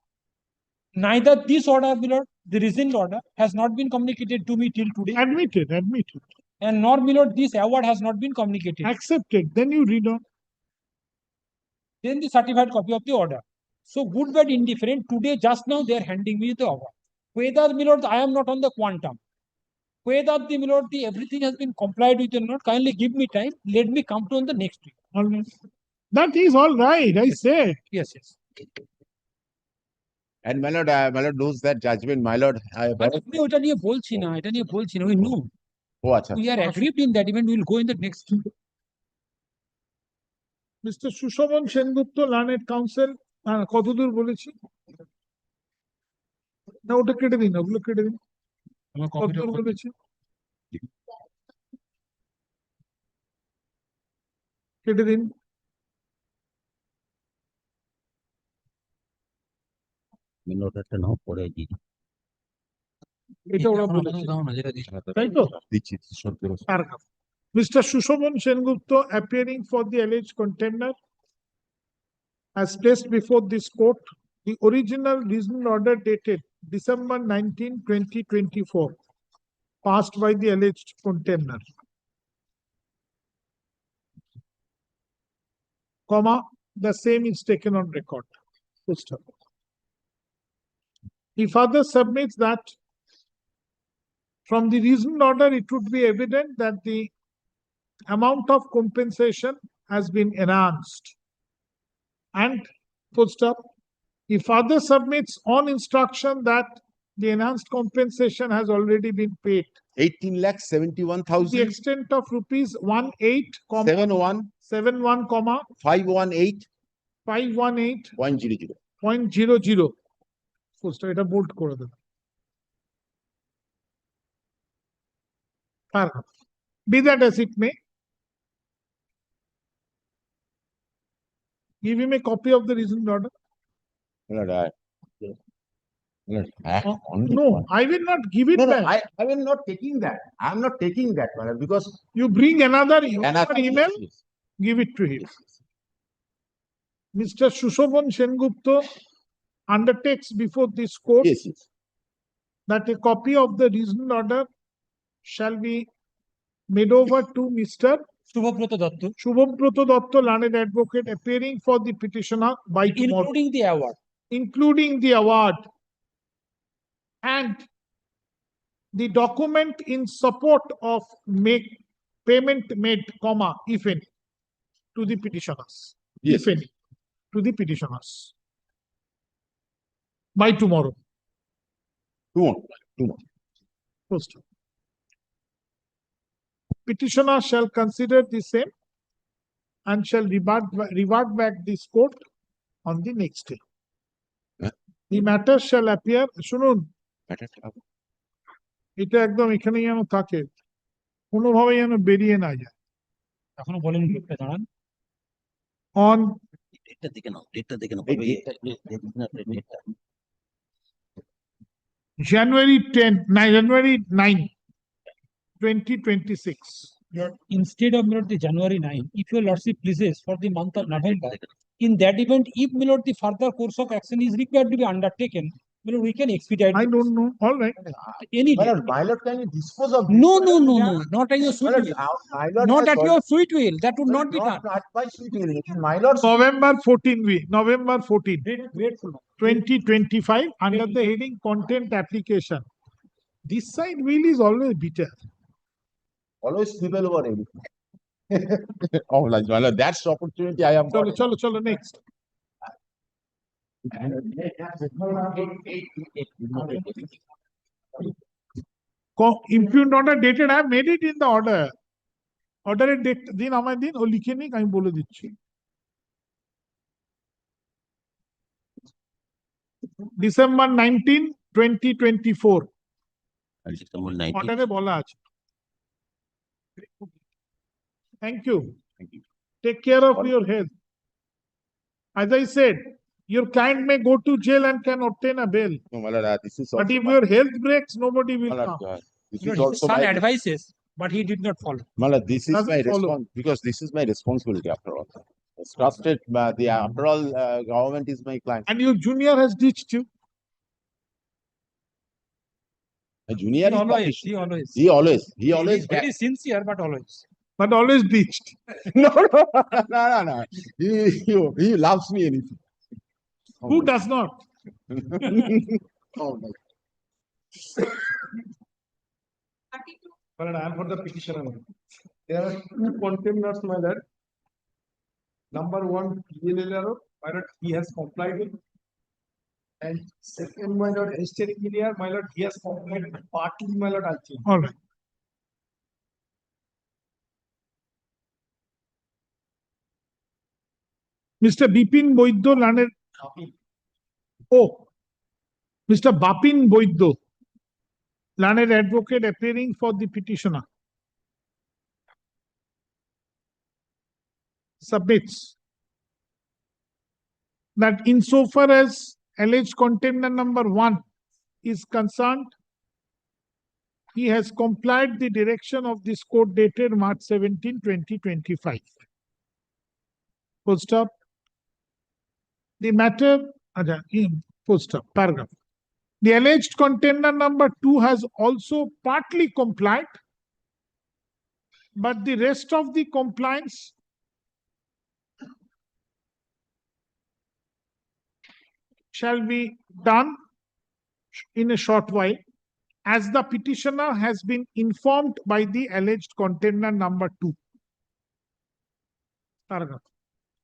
Speaker 14: Neither this order, below the rescind order, has not been communicated to me till today.
Speaker 2: admitted.
Speaker 14: And nor, below this award has not been communicated.
Speaker 2: Accepted. Then you read on.
Speaker 14: Then the certified copy of the order. So good, bad, indifferent. Today, just now, they are handing me the award. Whether, below, I am not on the quantum. Whether the below the everything has been complied with or not, kindly give me time. Let me come to on the next week.
Speaker 2: That is all right. I say.
Speaker 14: Yes.
Speaker 16: and my lord knows that judgment, my lord.
Speaker 14: আমি ওটা নিয়ে বলছি না, we know.
Speaker 16: ও আচ্ছা,
Speaker 14: We are aggrieved in that event. We will go in the next.
Speaker 2: Mr. Sushovan Sengupta, Learned Counsel, কতদূর বলেছি? না ওটা কেটে দিন, ওগুলো কেটে দিন। কতদূর বলেছি? কেটে দিন।
Speaker 14: নোটটা নাও পরে দিই।
Speaker 2: এটা ওরা বলেছে। তাই তো?
Speaker 16: দিচ্ছি সত্য।
Speaker 2: Mr. Sushovan Sengupta appearing for the alleged contender has placed before this court the original reasoned order dated December 19, 2024, passed by the alleged contender, comma, the same is taken on record. Full stop. He further submits that from the reasoned order, it would be evident that the amount of compensation has been enhanced. And full stop. He further submits on instruction that the enhanced compensation has already been paid.
Speaker 16: 18,71,000.
Speaker 2: The extent of rupees 18,
Speaker 16: 71,
Speaker 2: 71,
Speaker 16: 518 518.00.
Speaker 2: 518.00. First, এটা bold করে দেব। Paragraph. Be that as it may, give him a copy of the reasoned order.
Speaker 16: Only
Speaker 2: No,
Speaker 16: one.
Speaker 2: I will not give it
Speaker 16: No,
Speaker 2: back.
Speaker 16: I will not taking that. I am not taking that, my lord, because
Speaker 2: You bring another email,
Speaker 16: yes.
Speaker 2: give it to him. Mr. Shushovan Sengupta undertakes before this court
Speaker 16: Yes, yes.
Speaker 2: that a copy of the reasoned order shall be made over to Mr.
Speaker 14: Shubhabrata Datta,
Speaker 2: Shubhabrata Datta, learned advocate, appearing for the petitioner by tomorrow,
Speaker 14: including the award.
Speaker 2: including the award and the document in support of payment made, comma, if any, to the petitioners.
Speaker 16: Yes.
Speaker 2: If any, to the petitioners. By tomorrow.
Speaker 16: Tomorrow.
Speaker 2: First. Petitioner shall consider the same and shall revert back this court on the next day. The matter shall appear, শুনুন, এটা একদম এখানে যেন থাকে, কোনোভাবে যেন বেরিয়ে না যায়।
Speaker 14: এখনো বলেন দাঁড়ান।
Speaker 2: On January 9, 2026.
Speaker 14: Instead of the January 9, if your lordship pleases for the month of November, in that event, if the further course of action is required to be undertaken, we can expedite.
Speaker 2: I don't know. All right.
Speaker 14: Any
Speaker 16: My
Speaker 14: day.
Speaker 16: lord, my lord, can you dispose of
Speaker 14: No, not at your sweet
Speaker 16: My lord,
Speaker 14: will.
Speaker 16: my lord
Speaker 14: Not
Speaker 16: has
Speaker 14: at your sweet will. That would not be done.
Speaker 16: Not by sweet will. It is my lord's
Speaker 2: November 14, 2025, under the heading content application. This side will is always bitter.
Speaker 16: always people over anything. Oh, like, my lord, that's the opportunity I am.
Speaker 2: Chalo, next. Impugned order dated, I have made it in the order. Order date din আমায় দিন, ও লিখে নিক, আমি বলে দিচ্ছি। December 19, 2024. Order বলা আছে। Thank you. Take care of your health. As I said, your client may go to jail and can obtain a bail.
Speaker 16: No, my lord, this is
Speaker 2: But
Speaker 16: also
Speaker 2: if your health breaks, nobody will
Speaker 16: my lord,
Speaker 2: come.
Speaker 16: this
Speaker 14: His
Speaker 16: is also
Speaker 14: son
Speaker 16: my
Speaker 14: advises, but he did not follow.
Speaker 16: my lord, this is
Speaker 2: Doesn't
Speaker 16: my
Speaker 2: follow.
Speaker 16: response because this is my responsibility after all. It's trusted, after all, government is my client.
Speaker 2: And your junior has ditched you.
Speaker 16: A junior is
Speaker 14: He
Speaker 16: official.
Speaker 14: always.
Speaker 16: He always
Speaker 14: is very sincere, but always.
Speaker 2: But always ditched.
Speaker 16: no. He loves me anything.
Speaker 2: Who does not?
Speaker 16: Oh, my.
Speaker 17: But I am for the petitioner. There are two containers, my lord. Number one, PLLR, my lord, he has complied with. And second, my lord, estate engineer, my lord, he has complied with partly, my lord, I'll change.
Speaker 2: All right. Mr. Bipin Boiddo, learned. Oh, Mr. Bapin Boiddo, learned advocate, appearing for the petitioner, submits that insofar as alleged container number 1 is concerned, he has complied the direction of this court dated March 17, 2025. Full stop. The matter, full stop, paragraph. The alleged container number 2 has also partly complied, but the rest of the compliance shall be done in a short while, as the petitioner has been informed by the alleged container number 2. Paragraph.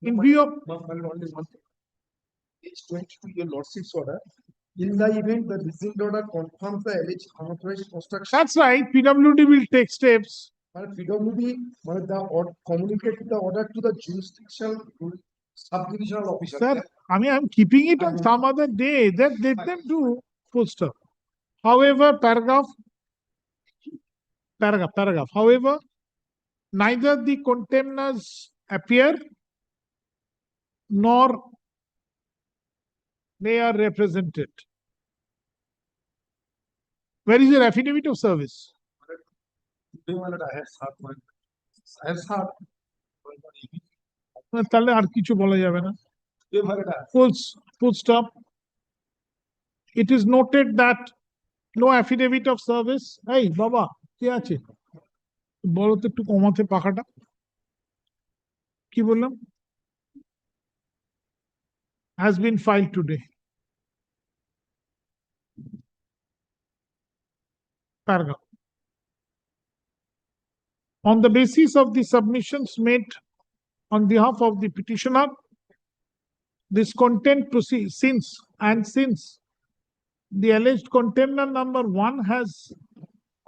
Speaker 2: In view of
Speaker 17: Page 22, your lordship's order. In the event the rescinded order confirms the alleged unauthorized construction.
Speaker 2: That's right, PWD will take steps.
Speaker 17: But PWD, the communicate the order to the jurisdictional Subdivisional officer.
Speaker 2: Sir, I mean, I'm keeping it on some other day. That let them do full stop. However, paragraph. However, neither the contemners appear nor they are represented. Where is your affidavit of service?
Speaker 17: Today, my lord, I have sought one. I have sought.
Speaker 2: তাহলে আর কিছু বলা যাবে না। Full stop. It is noted that no affidavit of service. Hey, বাবা কি আছে? বলো তো একটু কমাতে পাখাটা। কি বললাম? Has been filed today. Paragraph. On the basis of the submissions made on behalf of the petitioner, this content proceeds since the alleged contemner number 1 has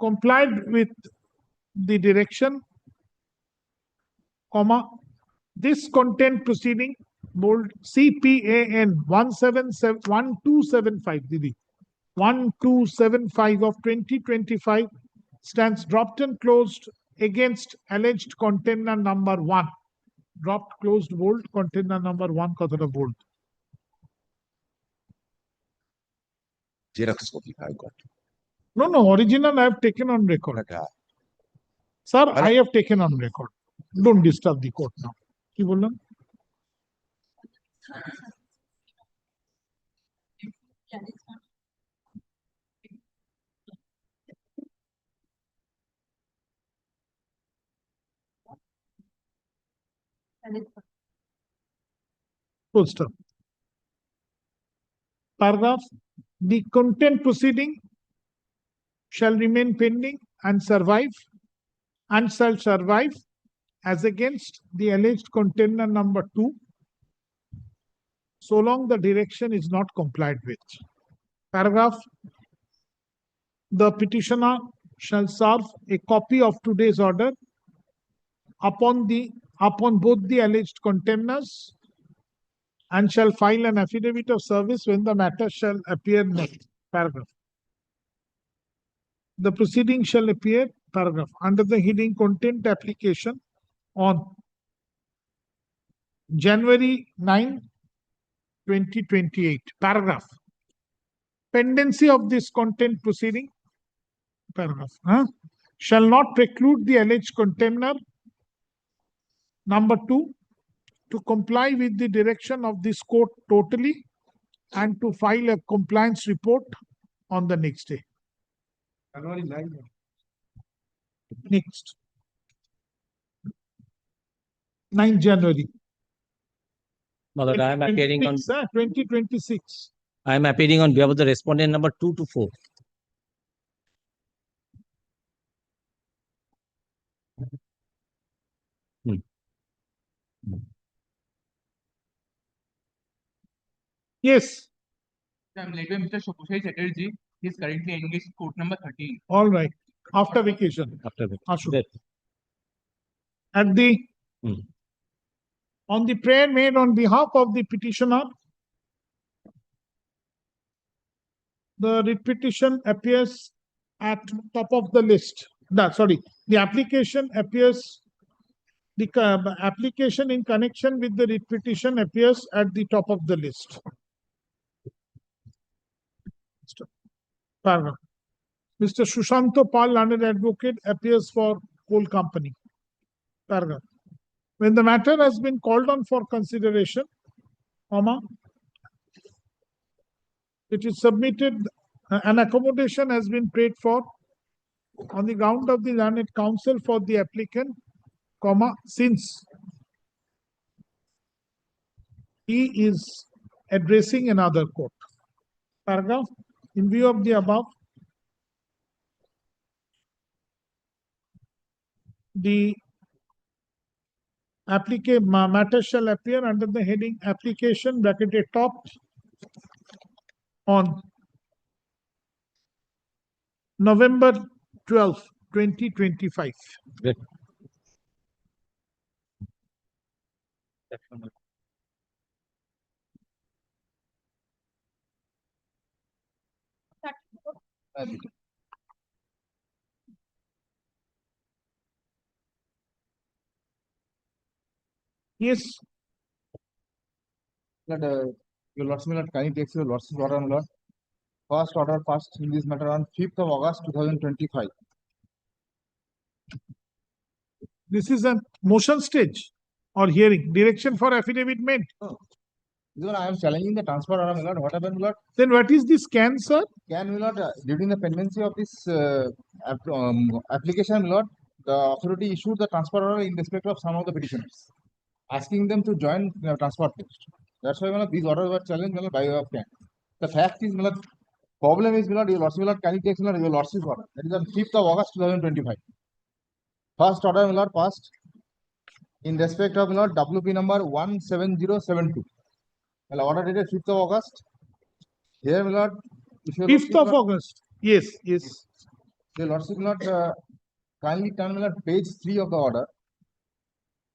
Speaker 2: complied with the direction, comma, this content proceeding, bold CPAN 1275, Didi, 1275 of 2025 stands dropped and closed against alleged contemner number 1. Dropped, closed, bold, contemner number 1, kotha bold.
Speaker 16: Xerox copy I got.
Speaker 2: No, original I have taken on record. Sir, I have taken on record. Don't disturb the court now. কি বললাম? Full stop. Paragraph. The content proceeding shall remain pending and shall survive as against the alleged contemner number 2, so long the direction is not complied with. Paragraph. The petitioner shall serve a copy of today's order upon both the alleged contemners and shall file an affidavit of service when the matter shall appear next. Paragraph. The proceeding shall appear, paragraph, under the heading content application on January 9, 2028. Paragraph. Pendency of this content proceeding, paragraph, shall not preclude the alleged contemner number 2 to comply with the direction of this court totally and to file a compliance report on the next day.
Speaker 17: January 9.
Speaker 2: Next. 9 January.
Speaker 4: Mother, I am appearing on
Speaker 2: 2026.
Speaker 4: I am appearing on behalf of the respondent number 2 to 4.
Speaker 2: Yes.
Speaker 18: I'm led by Mr. Shokushai Chatterjee. He is currently engaged in court number 13.
Speaker 2: All right. After vacation.
Speaker 4: After that.
Speaker 2: Ashok. At the on the prayer made on behalf of the petitioner, the writ petition appears at top of the list. The application appears. The application in connection with the writ petition appears at the top of the list. Paragraph. Mr. Shushanto Pal, learned advocate, appears for coal company. Paragraph. When the matter has been called on for consideration, it is submitted, an accommodation has been paid for on the ground of the learned counsel for the applicant, since he is addressing another court. Paragraph. In view of the above, the matter shall appear under the heading application bracketed top on November 12, 2025.
Speaker 4: Good.
Speaker 2: Yes.
Speaker 19: Your Lordship, my lord, kindly takes your Lordship's order, my lord. First order passed in this matter on 5th of August 2025.
Speaker 2: This is a motion stage or hearing. Direction for affidavit made.
Speaker 19: I am challenging the transfer order, my lord. What happened, my lord?
Speaker 2: Then what is this scan, sir?
Speaker 19: Can my lord, during the pendency of this application, my lord, the authority issued the transfer order in respect of some of the petitioners, asking them to join the transfer text. That's why, my lord, these orders were challenged, my lord, by way of can. The fact is, my lord, problem is, my lord, your Lordship, my lord, can you take, my lord, your Lordship's order? That is on 5th of August 2025. First order, my lord, passed in respect of, my lord, WP number 17072. Well, order dated 5th of August. Here, my lord,
Speaker 2: 5th of August. Yes, yes.
Speaker 19: Your Lordship, my lord, kindly turn, my lord, page 3 of the order.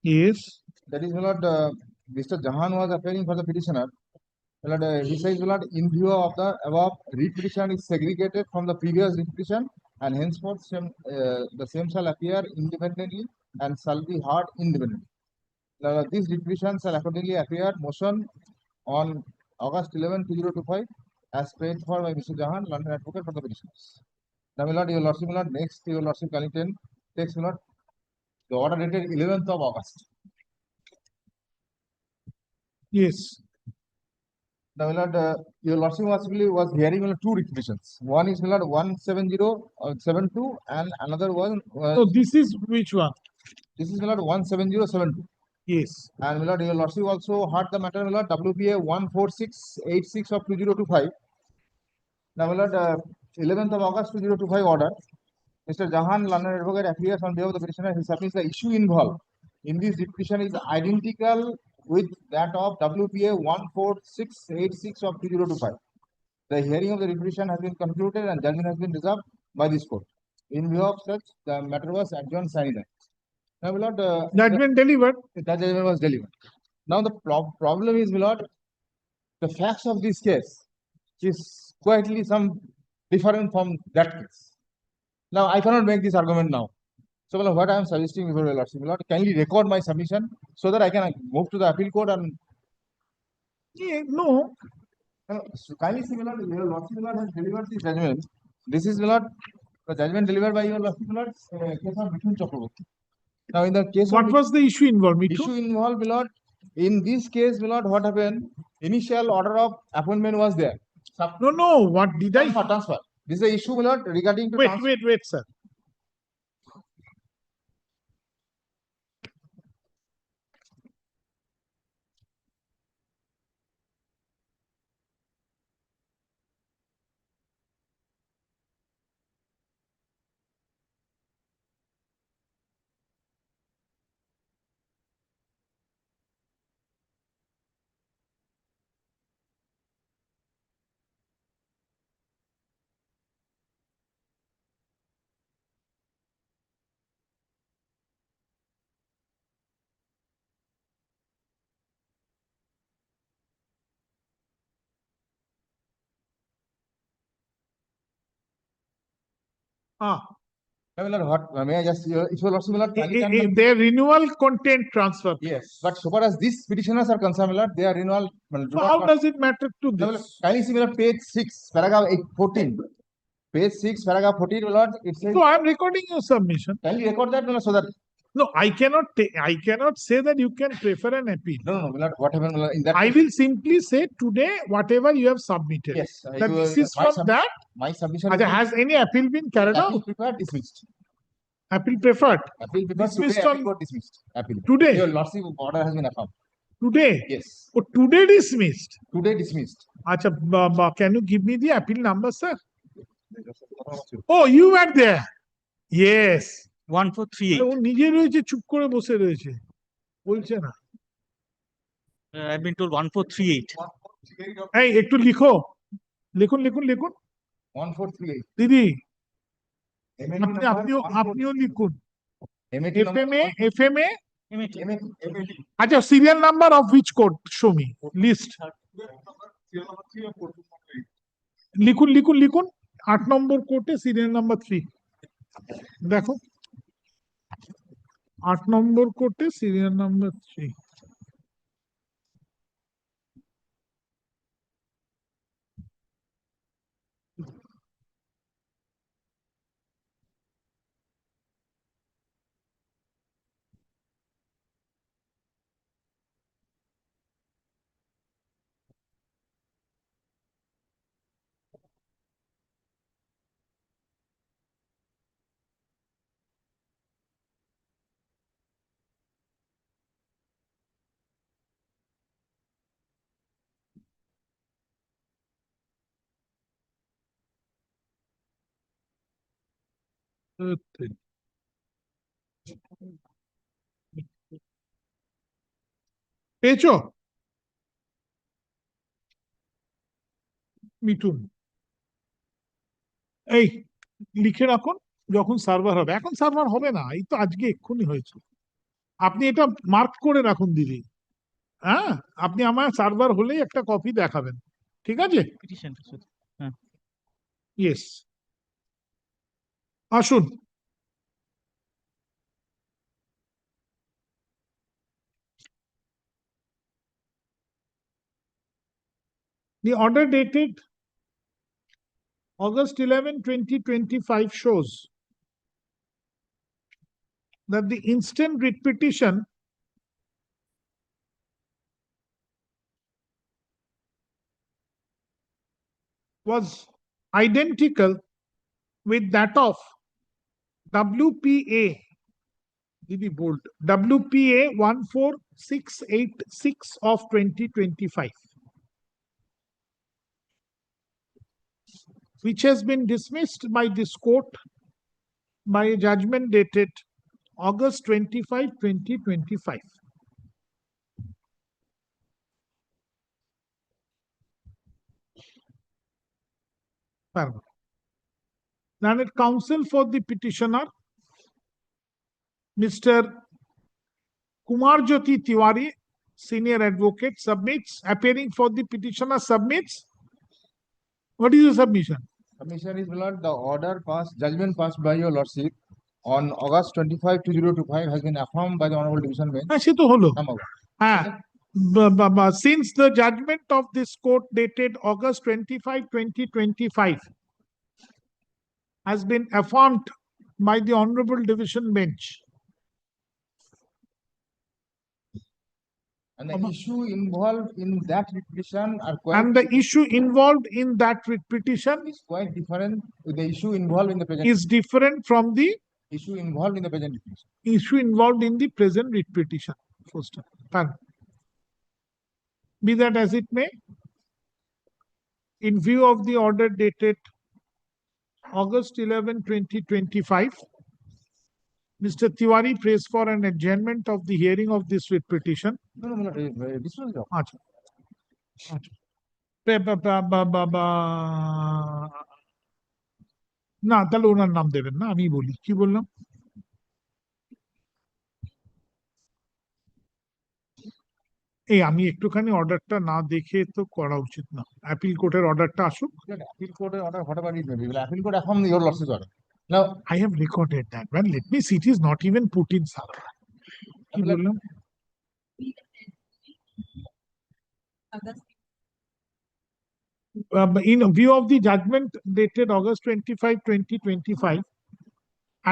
Speaker 2: Yes.
Speaker 19: That is, my lord, Mr. Jahan was appearing for the petitioner. My lord, he says, my lord, in view of the above, repetition is segregated from the previous repetition, and henceforth the same shall appear independently and shall be heard independently. This repetition shall accordingly appear motion on August 11, 2025, as paid for by Mr. Jahan, London advocate for the petitioners. Now, my lord, your Lordship, my lord, next, your Lordship, Carlington takes, my lord, the order dated 11th of August.
Speaker 2: Yes.
Speaker 19: Now, my lord, your Lordship was hearing, my lord, two repetitions. One is, my lord, 17072, and another one was.
Speaker 2: So this is which one?
Speaker 19: This is, my lord, 17072.
Speaker 2: Yes.
Speaker 19: And, my lord, your Lordship also heard the matter, my lord, WPA 14686 of 2025. Now, my lord, 11th of August 2025 order. Mr. Jahan, London advocate, appears on behalf of the petitioner. He submits the issue involved in this petition is identical with that of WPA 14686 of 2025. The hearing of the petition has been concluded and judgment has been reserved by this court. In view of such, the matter was adjourned sine die. Now, my lord,
Speaker 2: judgment delivered.
Speaker 19: That judgment was delivered. Now, the problem is, my lord, the facts of this case is quietly some different from that case. Now, I cannot make this argument now. So, well, what I am suggesting before your Lordship, kindly record my submission so that I can move to the appeal court and.
Speaker 2: Yeah, no.
Speaker 19: So kindly see, your Lordship has delivered this judgment. This is, the judgment delivered by your Lordship, case of Mithun Chakraborty. Now, in the case
Speaker 2: what
Speaker 19: of.
Speaker 2: was the issue involved, Mithun?
Speaker 19: Issue involved, my lord. In this case, my lord, what happened? Initial order of appointment was there.
Speaker 2: No. What did I?
Speaker 19: Transfer. This is the issue, my lord, regarding to.
Speaker 2: Wait, sir.
Speaker 19: May I just, if your Lordship,
Speaker 2: their renewal content transfer.
Speaker 19: Yes, but so far as these petitioners are concerned, my lord, their renewal.
Speaker 2: So how does it matter to this?
Speaker 19: Kindly see, my lord, page 6, paragraph 14. Page 6, paragraph 14, my lord, it says.
Speaker 2: So I am recording your submission.
Speaker 19: Can you record that, my lord, so that.
Speaker 2: No, I cannot say that you can prefer an appeal.
Speaker 19: No, my lord, what happened, my lord, in that.
Speaker 2: I will simply say today whatever you have submitted.
Speaker 19: Yes.
Speaker 2: That this is from that.
Speaker 19: My submission.
Speaker 2: Has any appeal been carried out?
Speaker 19: Appeal preferred, dismissed.
Speaker 2: Appeal preferred.
Speaker 19: Appeal preferred.
Speaker 2: Dismissed
Speaker 19: Today,
Speaker 2: on.
Speaker 19: appeal court dismissed. Appeal.
Speaker 2: Today.
Speaker 19: Your Lordship order has been affirmed.
Speaker 2: Today.
Speaker 19: Yes.
Speaker 2: Oh, today dismissed.
Speaker 19: Today dismissed.
Speaker 2: Acha, can you give me the appeal number, sir? Oh, you were there. Yes.
Speaker 14: 1438.
Speaker 2: ও নিজে রয়েছে চুপ করে বসে রয়েছে বলছে না
Speaker 14: I've been told 1438.
Speaker 2: এই একটু লিখো লিখুন
Speaker 19: 1438
Speaker 2: দিদি আপনিও লিখুন FMA আচ্ছা serial number of which code show me list লিখুন 8 নম্বর কোর্টে সিরিয়াল নাম্বার 3 দেখো 8 নম্বর কোর্টে সিরিয়াল নাম্বার 3 পেয়েছো মিঠুন? এই লিখে রাখুন, যখন সার্ভার হবে। এখন সার্ভার হবে না, এই তো আজকে এক্ষুনি হয়েছে। আপনি এটা মার্ক করে রাখুন দিদি। হ্যাঁ, আপনি আমার সার্ভার হলেই একটা কপি দেখাবেন, ঠিক আছে? ইয়েস, আসুন। The order dated August 11, 2025 shows that the instant writ petition was identical with that of WPA, bold, WPA 14686 of 2025, which has been dismissed by this court by a judgment dated August 25, 2025. Learned counsel for the petitioner, Mr. Kumarjyoti Tiwari, senior advocate, submits, appearing for the petitioner, submits. What is the submission?
Speaker 19: Submission is, my lord, the order passed, judgment passed by your lordship on August 25, 2025 has been affirmed by the Honorable Division Bench.
Speaker 2: সে তো হলো।
Speaker 19: Number
Speaker 2: হ্যাঁ, since the judgment of this court dated August 25, 2025 has been affirmed by the Honorable Division Bench.
Speaker 19: And the issue involved in that petition are quite
Speaker 2: And the issue involved in that petition
Speaker 19: is quite different with the issue involved in the present.
Speaker 2: Is different from the
Speaker 19: issue involved in the present petition.
Speaker 2: Issue involved in the present writ petition. First, be that as it may, in view of the order dated August 11, 2025, Mr. Tiwari prays for an adjournment of the hearing of this writ petition.
Speaker 19: No, this was the
Speaker 2: না, তাহলে ওনার নাম দেবেন না, আমি বলি। কি বললাম? এই আমি একটুখানি অর্ডারটা না দেখে তো করা উচিত না। অ্যাপিল কোর্টের অর্ডারটা আসুক।
Speaker 19: appeal court order, whatever it may be, will appeal court affirm your lordship's order. Now,
Speaker 2: I have recorded that. Well, let me see, it is not even put in server. কি বললাম? In view of the judgment dated August 25, 2025,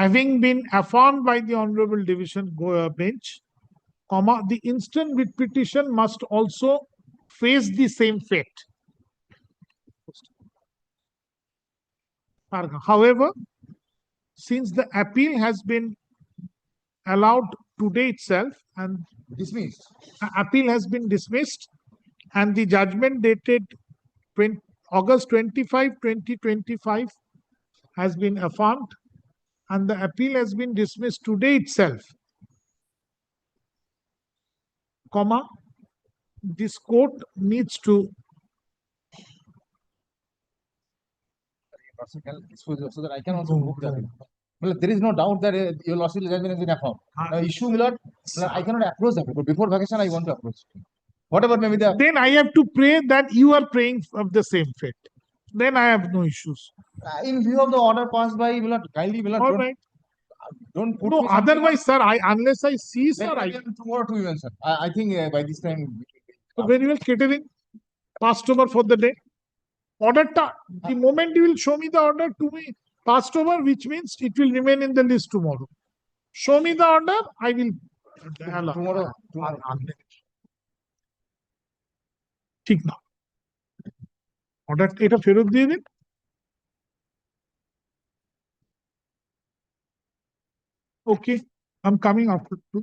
Speaker 2: having been affirmed by the Honorable Division Bench, the instant writ petition must also face the same fate. However, since the appeal has been allowed today itself and
Speaker 19: dismissed,
Speaker 2: appeal has been dismissed, and the judgment dated August 25, 2025 has been affirmed, and the appeal has been dismissed today itself, this court needs to
Speaker 19: so that I can also move that. Well, there is no doubt that your lordship's judgment has been affirmed. Now, issue, my lord, I cannot approach that, but before vacation, I want to approach. Whatever may be the.
Speaker 2: Then I have to pray that you are praying of the same fate. Then I have no issues.
Speaker 19: In view of the order passed by, will not kindly will not
Speaker 2: All
Speaker 19: don't,
Speaker 2: right.
Speaker 19: don't put
Speaker 2: No,
Speaker 19: me something
Speaker 2: otherwise, sir, unless I see, sir,
Speaker 19: maybe tomorrow to even, sir. I think by this time.
Speaker 2: So very well, catering passed over for the day. Order the moment you will show me the order to me passed over, which means it will remain in the list tomorrow. Show me the order, I will.
Speaker 19: Tomorrow.
Speaker 2: ঠিক না order এটা ফেরত দিয়ে দিন okay I am coming after two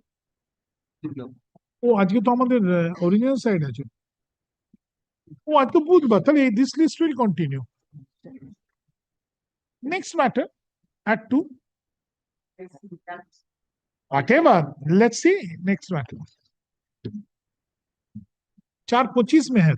Speaker 2: ও আজকে তো আমাদের অরিজিনাল সাইড আছে ও আজ তো বুধবার তাহলে this list will continue next matter at 2 whatever let's see next matter 4:25 में है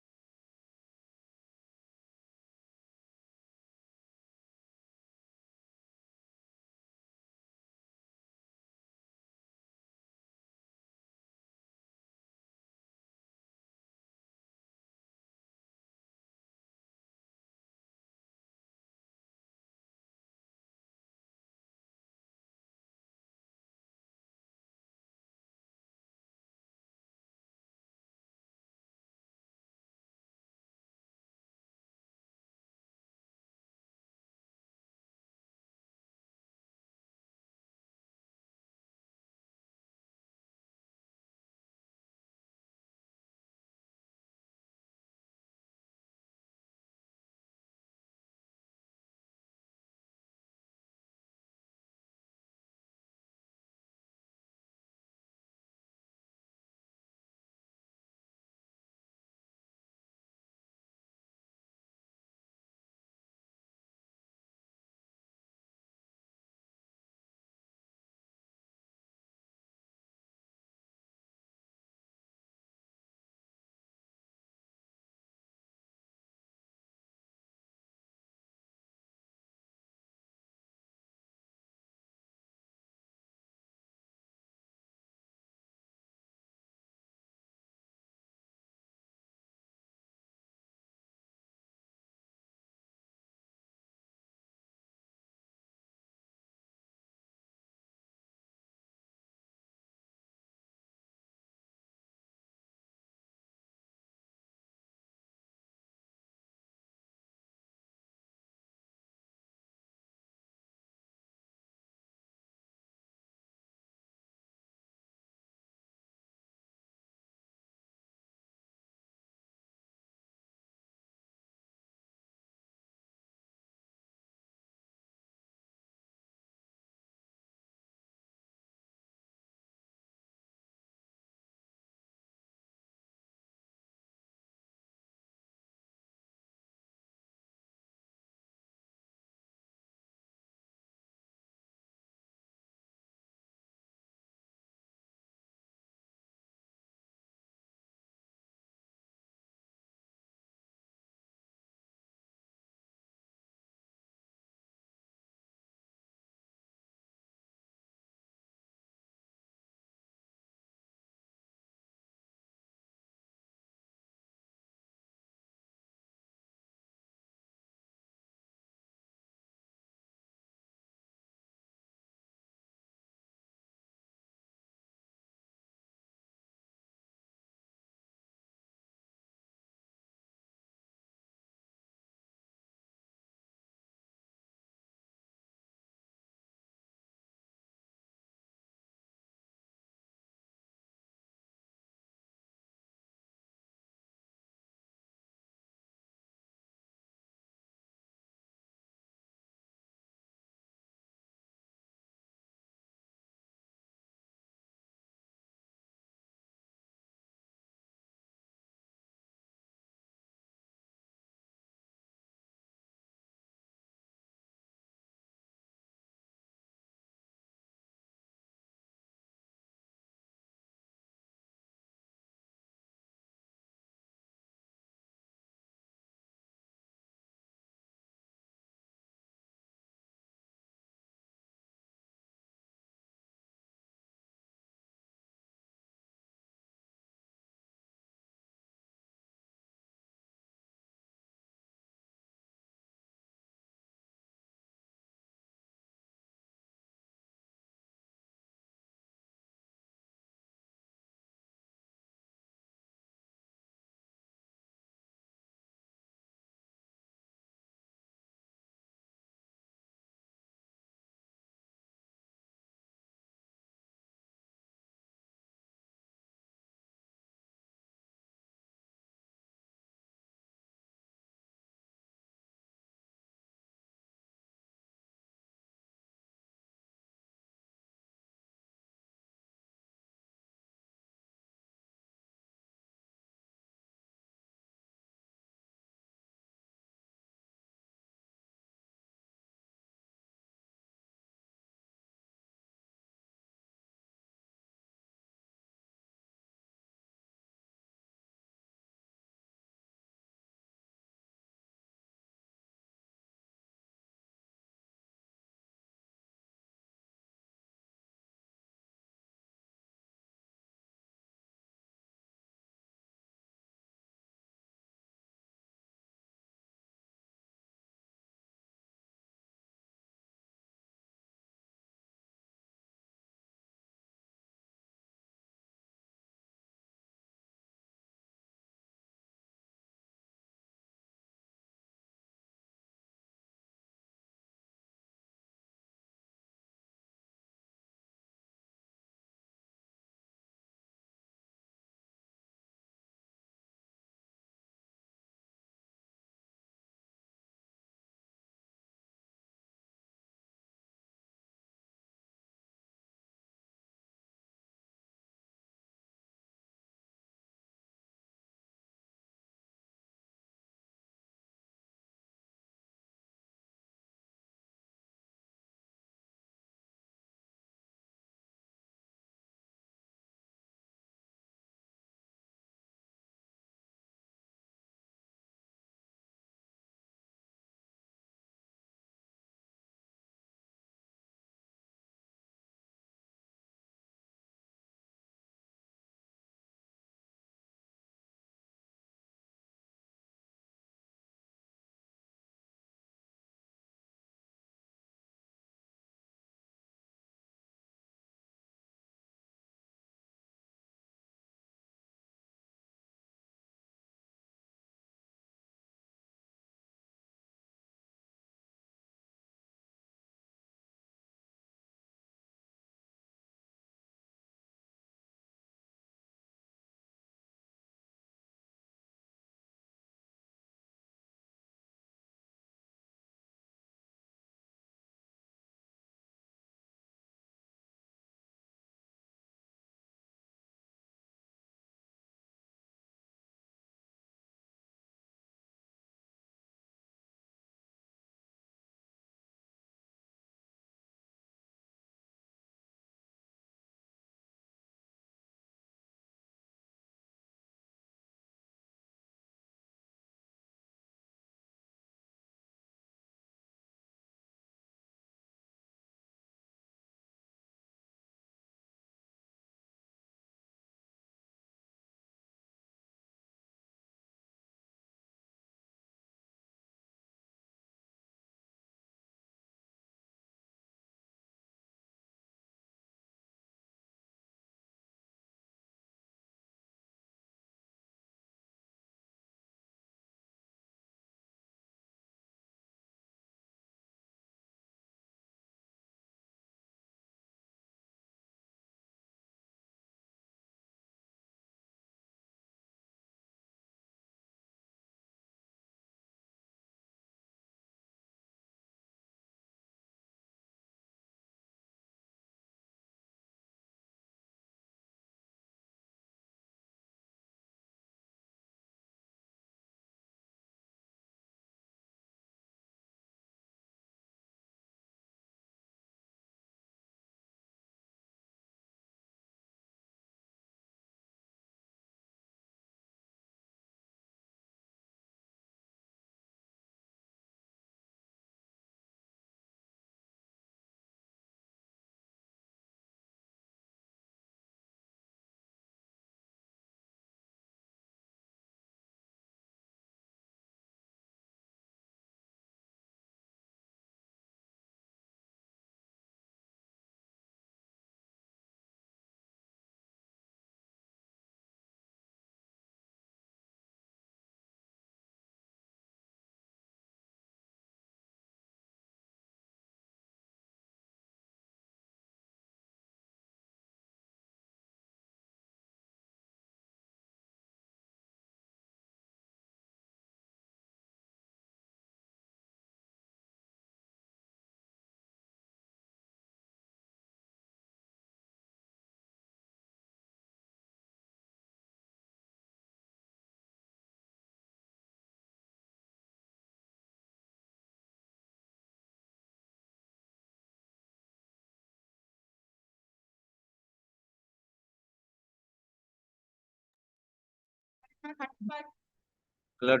Speaker 20: Lord,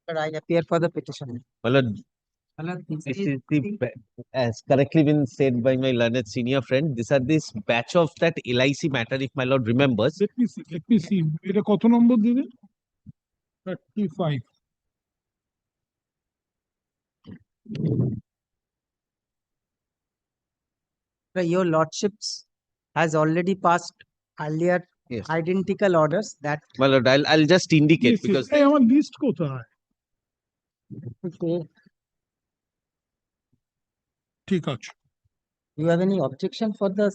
Speaker 21: But I appear for the petition.
Speaker 20: Lord,
Speaker 21: This
Speaker 20: this is as correctly been said by my learned senior friend. These are this batch of that LIC matter, if my lord remembers.
Speaker 2: Let me see. এটা কত নম্বর দিবে? 35.
Speaker 21: Your lordships has already passed earlier identical orders that.
Speaker 20: My lord, I'll just indicate because
Speaker 2: এই আমার list কোথায়?
Speaker 21: Okay.
Speaker 2: ঠিক আছে।
Speaker 21: You have any objection for the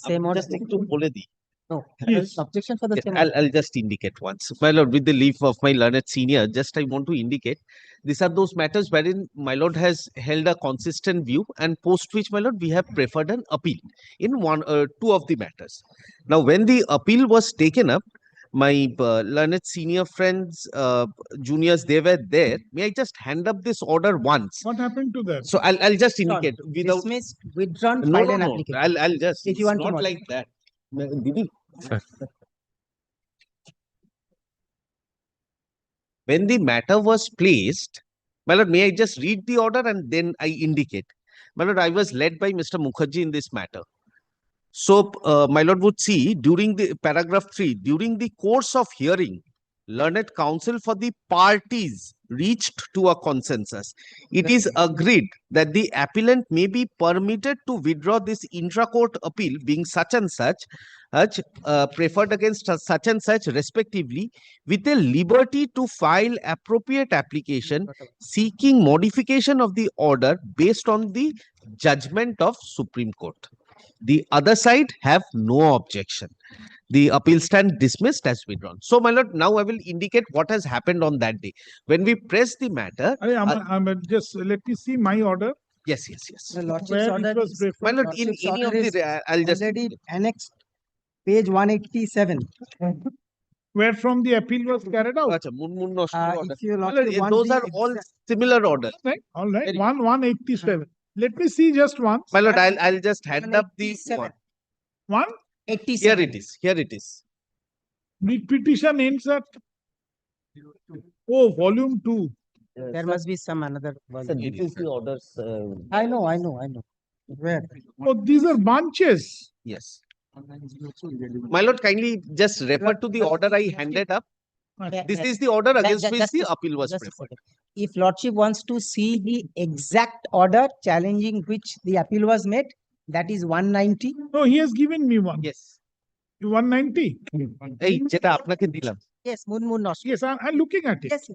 Speaker 21: same order?
Speaker 20: Just একটু বলে দিই।
Speaker 21: No.
Speaker 2: Yes.
Speaker 21: Objection for the same
Speaker 20: I'll just indicate once. My lord, with the leave of my learned senior, just I want to indicate these are those matters wherein my lord has held a consistent view and post which my lord we have preferred an appeal in two of the matters. Now, when the appeal was taken up, my learned senior friends, juniors, they were there. May I just hand up this order once?
Speaker 2: What happened to that?
Speaker 20: So I'll just indicate without.
Speaker 21: Dismissed, withdrawn,
Speaker 20: No,
Speaker 21: filed
Speaker 20: no,
Speaker 21: an
Speaker 20: no.
Speaker 21: application.
Speaker 20: I'll just.
Speaker 21: If you
Speaker 20: It's
Speaker 21: want to
Speaker 20: not
Speaker 21: modify.
Speaker 20: like that. Didi. When the matter was placed, my lord, may I just read the order and then I indicate. My lord, I was led by Mr. Mukherjee in this matter. So, my lord would see during the paragraph 3, during the course of hearing, learned counsel for the parties reached to a consensus. It is agreed that the appellant may be permitted to withdraw this intra-court appeal being such and such, preferred against such and such respectively, with a liberty to file appropriate application seeking modification of the order based on the judgment of Supreme Court. The other side have no objection. The appeal stand dismissed as withdrawn. So, my lord, now I will indicate what has happened on that day. When we press the matter.
Speaker 2: Just let me see my order.
Speaker 20: Yes.
Speaker 21: The lordship's
Speaker 2: Where
Speaker 21: order
Speaker 2: it was
Speaker 21: is,
Speaker 2: preferred.
Speaker 20: My lord, in
Speaker 21: lordship's
Speaker 20: any of
Speaker 21: order
Speaker 20: the,
Speaker 21: is
Speaker 20: I'll just.
Speaker 21: already annexed, page 187.
Speaker 2: Where from the appeal was carried out.
Speaker 20: Acha, Munmun Noshkar order.
Speaker 21: If you
Speaker 20: My lord,
Speaker 21: lordship want
Speaker 20: those
Speaker 21: the
Speaker 20: are all similar orders.
Speaker 2: All right. 187. Let me see just once.
Speaker 20: My lord, I'll just hand up the one.
Speaker 21: 187.
Speaker 20: Here it is.
Speaker 2: The petition ends at volume 2.
Speaker 21: There must be some another one.
Speaker 20: Sir, this is the orders.
Speaker 21: I know. Where?
Speaker 2: Oh, these are bunches.
Speaker 20: Yes. My lord, kindly just refer to the order I handed up. This is the order against which the appeal was preferred.
Speaker 21: If lordship wants to see the exact order challenging which the appeal was made, that is 190.
Speaker 2: No, he has given me one.
Speaker 20: Yes.
Speaker 2: 190.
Speaker 20: এই যেটা আপনাকে দিলাম।
Speaker 21: Yes, Munmun Noshkar.
Speaker 2: Yes, I'm looking at it.
Speaker 21: Yes.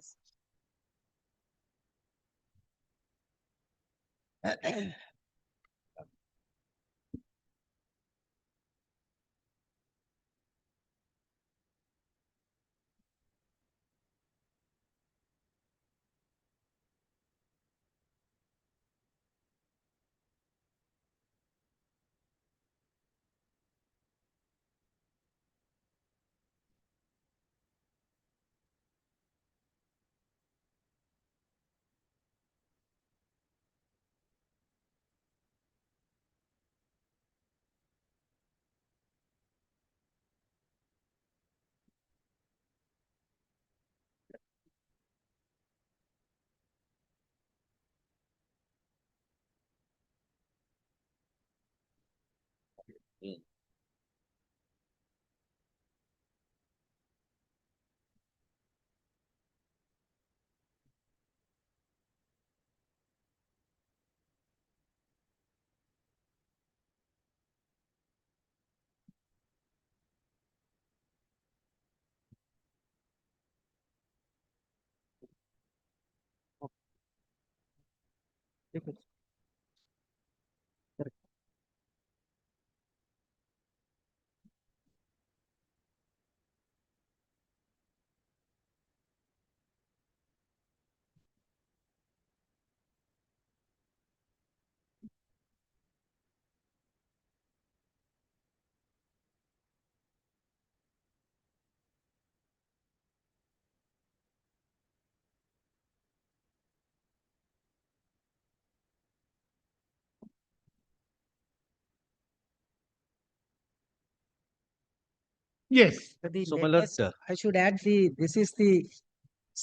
Speaker 2: Yes.
Speaker 20: So, my lord,
Speaker 21: I should add this is the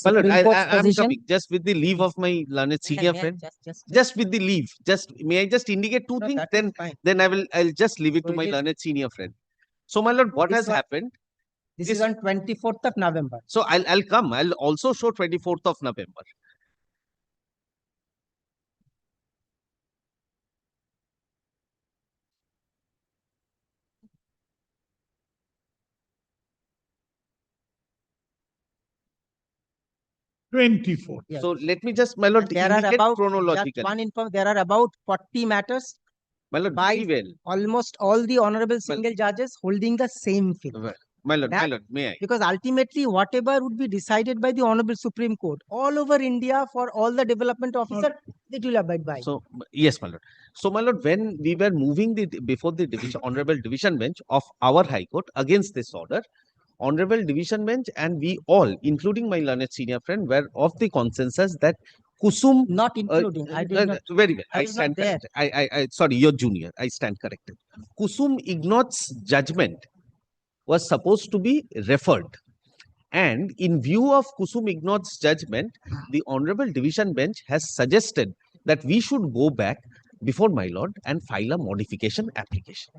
Speaker 20: my lord,
Speaker 21: Supreme Court's
Speaker 20: I'm
Speaker 21: position.
Speaker 20: coming just with the leave of my learned senior friend. Just with the leave. Just may I just indicate two things? Then I'll just leave it to
Speaker 21: So
Speaker 20: my
Speaker 21: it is-
Speaker 20: learned senior friend. So, my lord, what
Speaker 21: This
Speaker 20: has
Speaker 21: one-
Speaker 20: happened?
Speaker 21: This is on 24th of November.
Speaker 20: So I'll come. I'll also show 24th of November.
Speaker 2: Yes.
Speaker 20: So let me just, my lord,
Speaker 21: There are
Speaker 20: indicate
Speaker 21: about
Speaker 20: chronologically.
Speaker 21: there are about 40 matters
Speaker 20: My lord,
Speaker 21: by
Speaker 20: very well.
Speaker 21: almost all the honorable single judges holding the same field.
Speaker 20: My lord,
Speaker 21: That-
Speaker 20: may I?
Speaker 21: Because ultimately, whatever would be decided by the Honorable Supreme Court all over India for all the development officer, it will abide by.
Speaker 20: So yes, my lord. So my lord, when we were moving before the division, honorable division bench of our High Court against this order, honorable division bench and we all, including my learned senior friend, were of the consensus that Kusum,
Speaker 21: not including. I did not.
Speaker 20: Very well.
Speaker 21: I
Speaker 20: I
Speaker 21: was not
Speaker 20: stand
Speaker 21: there.
Speaker 20: corrected. I sorry, you're junior. I stand corrected. Kusum Ignat's judgment was supposed to be referred. And in view of Kusum Ignat's judgment, the Honorable Division Bench has suggested that we should go back before my lord and file a modification application.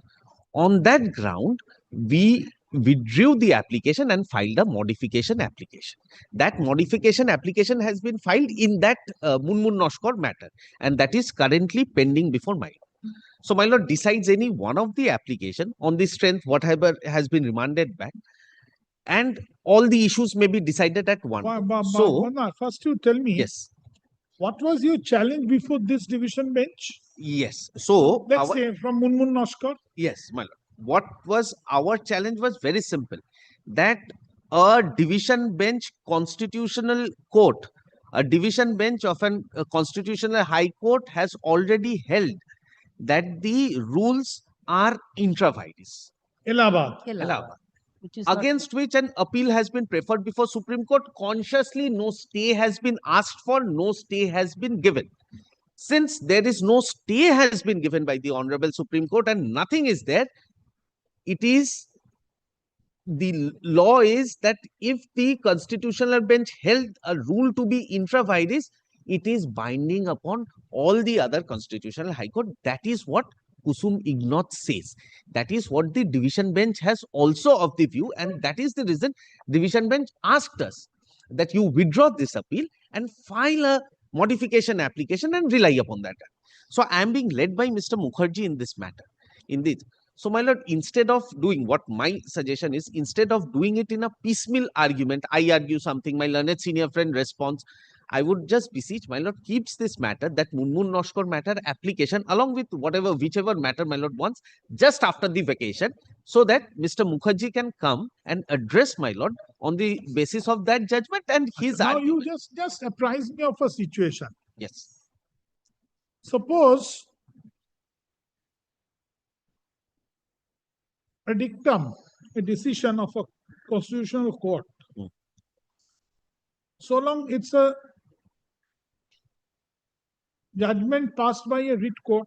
Speaker 20: On that ground, we withdrew the application and filed a modification application. That modification application has been filed in that Munmun Noshkar matter, and that is currently pending before my lord. So my lord decides any one of the application on the strength whatever has been remanded back, and all the issues may be decided at one. So
Speaker 2: First you tell me.
Speaker 20: Yes.
Speaker 2: What was your challenge before this division bench?
Speaker 20: Yes. So
Speaker 2: Let's say from Munmun Noshkar.
Speaker 20: Yes, my lord. What was our challenge was very simple. That a division bench constitutional court, a division bench of a constitutional high court has already held that the rules are intra vires.
Speaker 2: Allahabad.
Speaker 20: Against which an appeal has been preferred before Supreme Court. Consciously, no stay has been asked for, no stay has been given. Since there is no stay has been given by the Honorable Supreme Court and nothing is there, it is the law is that if the constitutional bench held a rule to be intra vires, it is binding upon all the other constitutional high court. That is what Kusum Ignat says. That is what the division bench has also of the view, and that is the reason division bench asked us that you withdraw this appeal and file a modification application and rely upon that. So I am being led by Mr. Mukherjee in this matter. So my lord, instead of doing what my suggestion is, instead of doing it in a piecemeal argument, I argue something, my learned senior friend responds, I would just beseech my lord keeps this matter, that Munmun Noshkar matter application along with whichever matter my lord wants just after the vacation, so that Mr. Mukherjee can come and address my lord on the basis of that judgment and his
Speaker 2: Now
Speaker 20: argument.
Speaker 2: you just apprise me of a situation.
Speaker 20: Yes.
Speaker 2: Suppose a dictum, a decision of a constitutional court. So long it's a judgment passed by a writ court,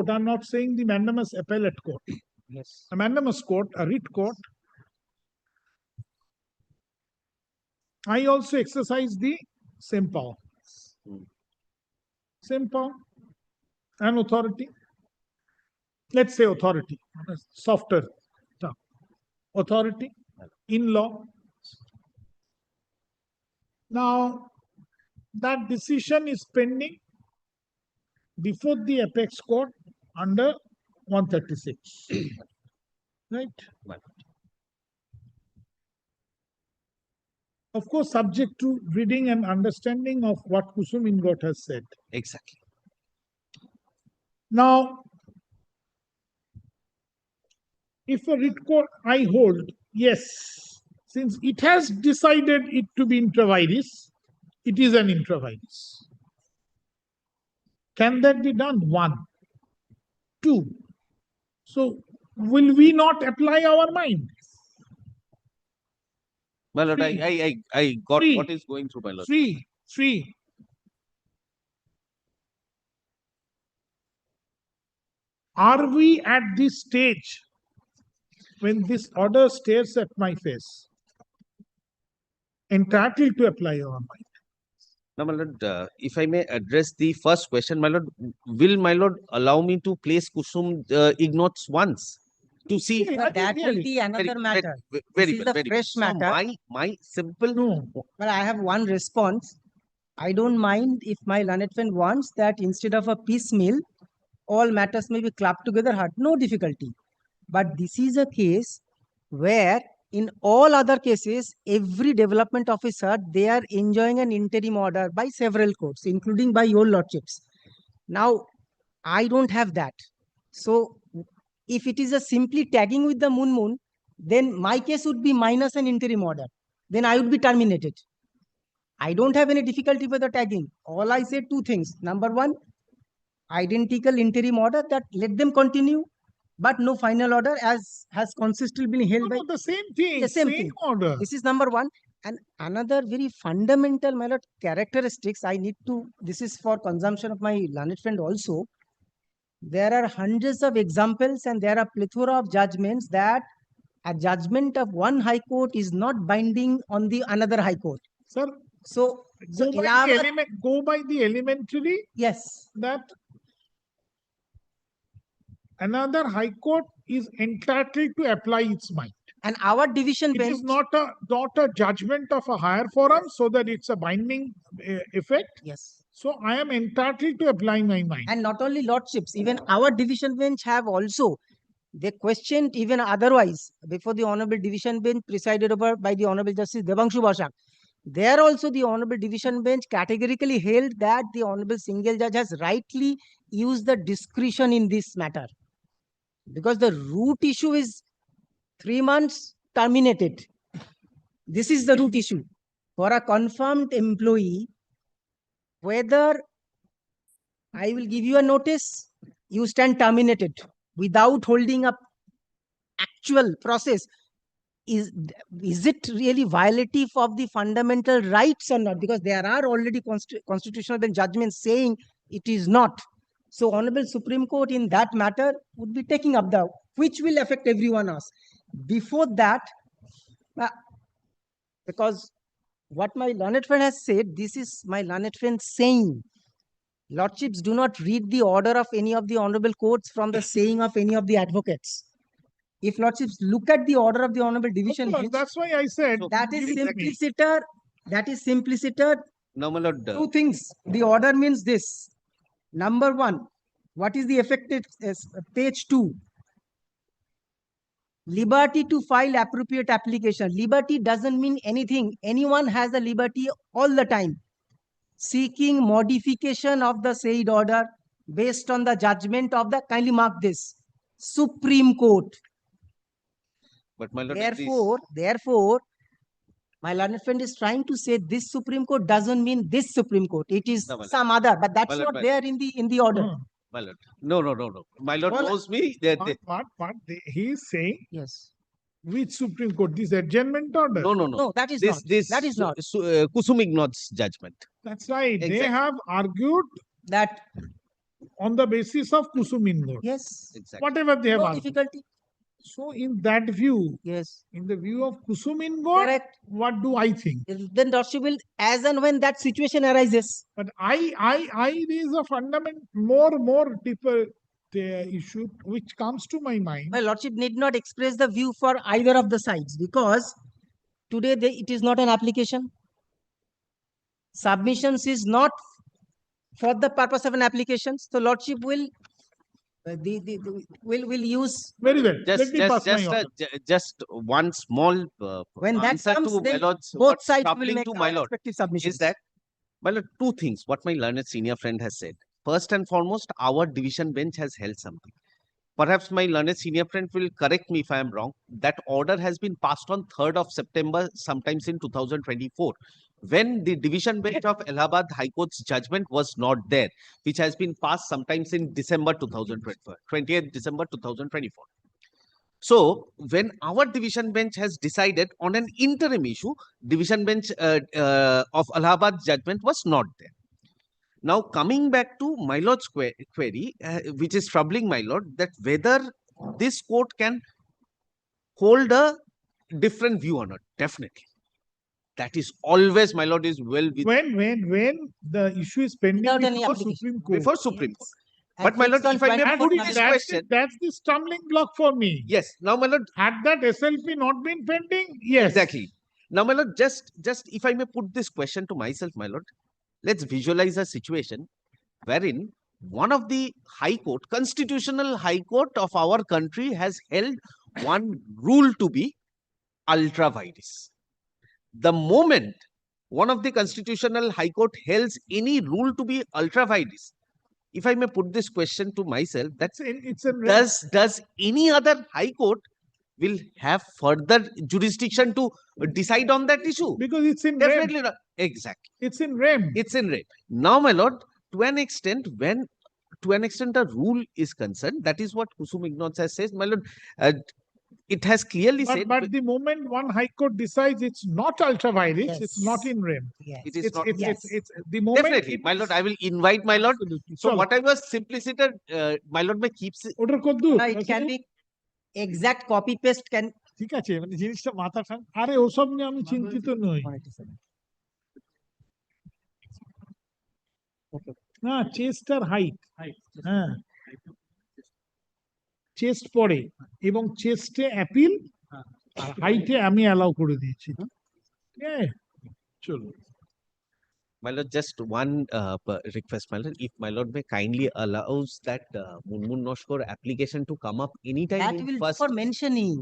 Speaker 2: I'm not saying the mandamus appellate court.
Speaker 21: Yes.
Speaker 2: A mandamus court, a writ court. I also exercise the same power. Same power and authority. Let's say authority, softer term. Authority in law. Now, that decision is pending before the apex court under 136. Right? Of course, subject to reading and understanding of what Kusum Ingot has said.
Speaker 20: Exactly.
Speaker 2: Now, if a writ court I hold, yes, since it has decided it to be intra vires, it is an intra vires. Can that be done? 1. 2. So, will we not apply our mind?
Speaker 20: My lord, I got
Speaker 2: Three.
Speaker 20: what is going through my lord.
Speaker 2: 3. Are we at this stage when this order stares at my face, entitled to apply on my.
Speaker 20: Now, my lord, if I may address the first question, my lord, will my lord allow me to place Kusum ignotes once to see?
Speaker 21: But that will be another matter.
Speaker 20: Very
Speaker 21: This is
Speaker 20: well,
Speaker 21: the
Speaker 20: very
Speaker 21: fresh
Speaker 20: well. So
Speaker 21: matter.
Speaker 20: my simple.
Speaker 2: No.
Speaker 21: But I have one response. I don't mind if my learned friend wants that instead of a piecemeal, all matters may be clubbed together, had no difficulty. But this is a case where in all other cases, every development officer, they are enjoying an interim order by several courts, including by your lordships. Now, I don't have that. So if it is a simply tagging with the moon, then my case would be minus an interim order. Then I would be terminated. I don't have any difficulty with the tagging. All I say two things. Number one, identical interim order that let them continue, but no final order as has consistently been held by
Speaker 2: the same thing.
Speaker 21: the same thing.
Speaker 2: Order.
Speaker 21: This is number one. And another very fundamental, my lord, characteristics I need to, this is for consumption of my learned friend also. There are hundreds of examples and there are plethora of judgments that a judgment of one high court is not binding on the another high court.
Speaker 2: Sir,
Speaker 21: So
Speaker 2: go by the elementary.
Speaker 21: Yes.
Speaker 2: That another high court is entitled to apply its mind.
Speaker 21: And our division
Speaker 2: It
Speaker 21: bench
Speaker 2: is not a judgment of a higher forum, so that it's a binding effect.
Speaker 21: Yes.
Speaker 2: So I am entitled to apply my mind.
Speaker 21: And not only lordships, even our division bench have also, they questioned even otherwise before the Honorable Division Bench presided over by the Honorable Justice Devanshu Bashak. There also the Honorable Division Bench categorically held that the Honorable Single Judge has rightly used the discretion in this matter. Because the root issue is 3 months terminated. This is the root issue. For a confirmed employee, whether I will give you a notice, you stand terminated without holding up actual process. Is it really violative of the fundamental rights or not? Because there are already constitutional bench judgments saying it is not. So Honorable Supreme Court in that matter would be taking up the, which will affect everyone else. Before that, because what my learned friend has said, this is my learned friend saying, lordships do not read the order of any of the honorable courts from the saying of any of the advocates. If lordships look at the order of the honorable division bench,
Speaker 2: that's why I said
Speaker 21: that is simpliciter. That is simpliciter.
Speaker 20: No, my lord.
Speaker 21: Two things. The order means this. Number one, what is the effective page 2? Liberty to file appropriate application. Liberty doesn't mean anything. Anyone has the liberty all the time. Seeking modification of the said order based on the judgment of the, kindly mark this, Supreme Court.
Speaker 20: But my lord,
Speaker 21: Therefore, my learned friend is trying to say this Supreme Court doesn't mean this Supreme Court. It is some other, but that's not there in the order.
Speaker 20: My lord, no. My lord knows me.
Speaker 2: What he is saying?
Speaker 21: Yes.
Speaker 2: Which Supreme Court? This adjournment order?
Speaker 20: No.
Speaker 21: No, that is not. That is not.
Speaker 20: Kusum ignotes judgment.
Speaker 2: That's right.
Speaker 20: Exactly.
Speaker 2: They have argued
Speaker 21: that
Speaker 2: on the basis of Kusum ignore.
Speaker 21: Yes.
Speaker 20: Exactly.
Speaker 2: Whatever they have
Speaker 21: No
Speaker 2: argued.
Speaker 21: difficulty.
Speaker 2: So in that view,
Speaker 21: yes,
Speaker 2: in the view of Kusum Ingor,
Speaker 21: correct.
Speaker 2: What do I think?
Speaker 21: Then lordship will, as and when that situation arises.
Speaker 2: But I raise a fundamental, more deeper issue which comes to my mind.
Speaker 21: My lordship need not express the view for either of the sides because today it is not an application. Submissions is not for the purpose of an application. So lordship will will use.
Speaker 2: Very well.
Speaker 20: Just one small
Speaker 21: when that
Speaker 20: answer
Speaker 21: comes,
Speaker 20: to
Speaker 21: then
Speaker 20: my lord's
Speaker 21: both sides will
Speaker 20: troubling
Speaker 21: make
Speaker 20: to my lord
Speaker 21: respective submissions.
Speaker 20: is that, my lord, two things. What my learned senior friend has said. First and foremost, our division bench has held something. Perhaps my learned senior friend will correct me if I am wrong. That order has been passed on 3rd of September, sometimes in 2024, when the division bench of Allahabad High Court's judgment was not there, which has been passed sometimes in December 2024, 20th December 2024. So when our division bench has decided on an interim issue, division bench of Allahabad judgment was not there. Now, coming back to my lord's query, which is troubling my lord, that whether this court can hold a different view on it. Definitely. That is always, my lord, is well with
Speaker 2: When the issue is pending
Speaker 21: Without any
Speaker 2: before
Speaker 21: application.
Speaker 2: Supreme Court.
Speaker 20: before Supreme Court.
Speaker 21: And
Speaker 20: But my lord,
Speaker 21: fixed on
Speaker 20: if I may
Speaker 21: 20
Speaker 20: put
Speaker 21: days.
Speaker 20: this
Speaker 2: That's
Speaker 20: question,
Speaker 2: that's the stumbling block for me.
Speaker 20: yes. Now, my lord,
Speaker 2: Had that SLP not been pending, yes.
Speaker 20: exactly. Now, my lord, just if I may put this question to myself, my lord, let's visualize a situation wherein one of the high court, constitutional high court of our country has held one rule to be ultra vires. The moment one of the constitutional high court holds any rule to be ultra vires, if I may put this question to myself, that's does any other high court will have further jurisdiction to decide on that issue?
Speaker 2: Because it's in
Speaker 20: Definitely
Speaker 2: rem.
Speaker 20: not. Exactly.
Speaker 2: It's in rem.
Speaker 20: It's in rem. Now, my lord, to an extent, when to an extent a rule is concerned, that is what Kusum Ignorance has said, my lord. It has clearly said.
Speaker 2: But the moment one high court decides it's not ultra vires, it's not in rem.
Speaker 20: It is not.
Speaker 2: It's the moment.
Speaker 20: Definitely, my lord. I will invite my lord. So
Speaker 2: Chalo.
Speaker 20: what I was simpliciter, my lord, may keeps.
Speaker 2: Order koddu.
Speaker 21: No, it can be exact copy paste can.
Speaker 2: ঠিক আছে মানে জিনিসটা মাথা আরে ওসব নিয়ে আমি চিন্তিত নই না চেস্টার হাইট হ্যাঁ চেস্ট পড়ে এবং চেস্টে অ্যাপিল আর হাইটে আমি অ্যালাউ করে দিয়েছি হ্যাঁ চলো
Speaker 20: My lord, just one request, my lord. If my lord may kindly allows that Munmun Noshkor application to come up anytime
Speaker 21: That
Speaker 20: in
Speaker 21: will
Speaker 20: first
Speaker 21: for mentioning.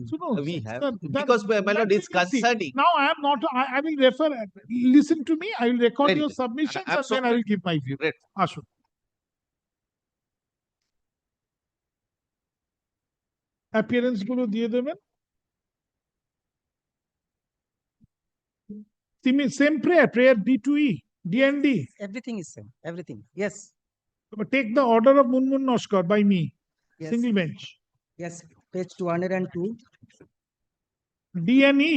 Speaker 20: we have because my lord is concerning.
Speaker 2: Now I am not. I will refer. Listen to me. I will record
Speaker 20: Very
Speaker 2: your
Speaker 20: good.
Speaker 2: submissions
Speaker 20: I'm
Speaker 2: and
Speaker 20: so
Speaker 2: then I will give my view.
Speaker 20: Great.
Speaker 2: Ashok. Appearance গুলো দিয়ে দেবেন same prayer D2E DND.
Speaker 21: Everything is same. Everything. Yes.
Speaker 2: Take the order of Munmun Noshkar by me.
Speaker 21: Yes.
Speaker 2: Single bench.
Speaker 21: Yes. Page 202.
Speaker 2: DNE.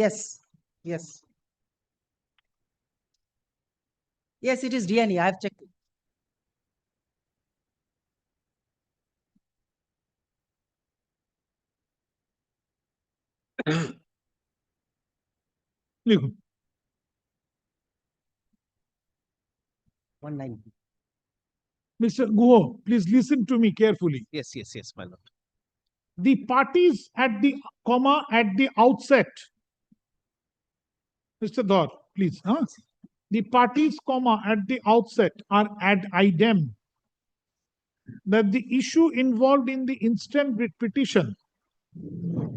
Speaker 21: Yes. Yes. Yes, it is DNE. I have checked it.
Speaker 2: লিখুন
Speaker 21: 190.
Speaker 2: Mr. Guho, please listen to me carefully.
Speaker 20: Yes, yes, yes, my lord.
Speaker 2: The parties at the comma at the outset. Mr. Dhar, please. Huh? The parties comma at the outset are ad idem. That the issue involved in the instant writ petition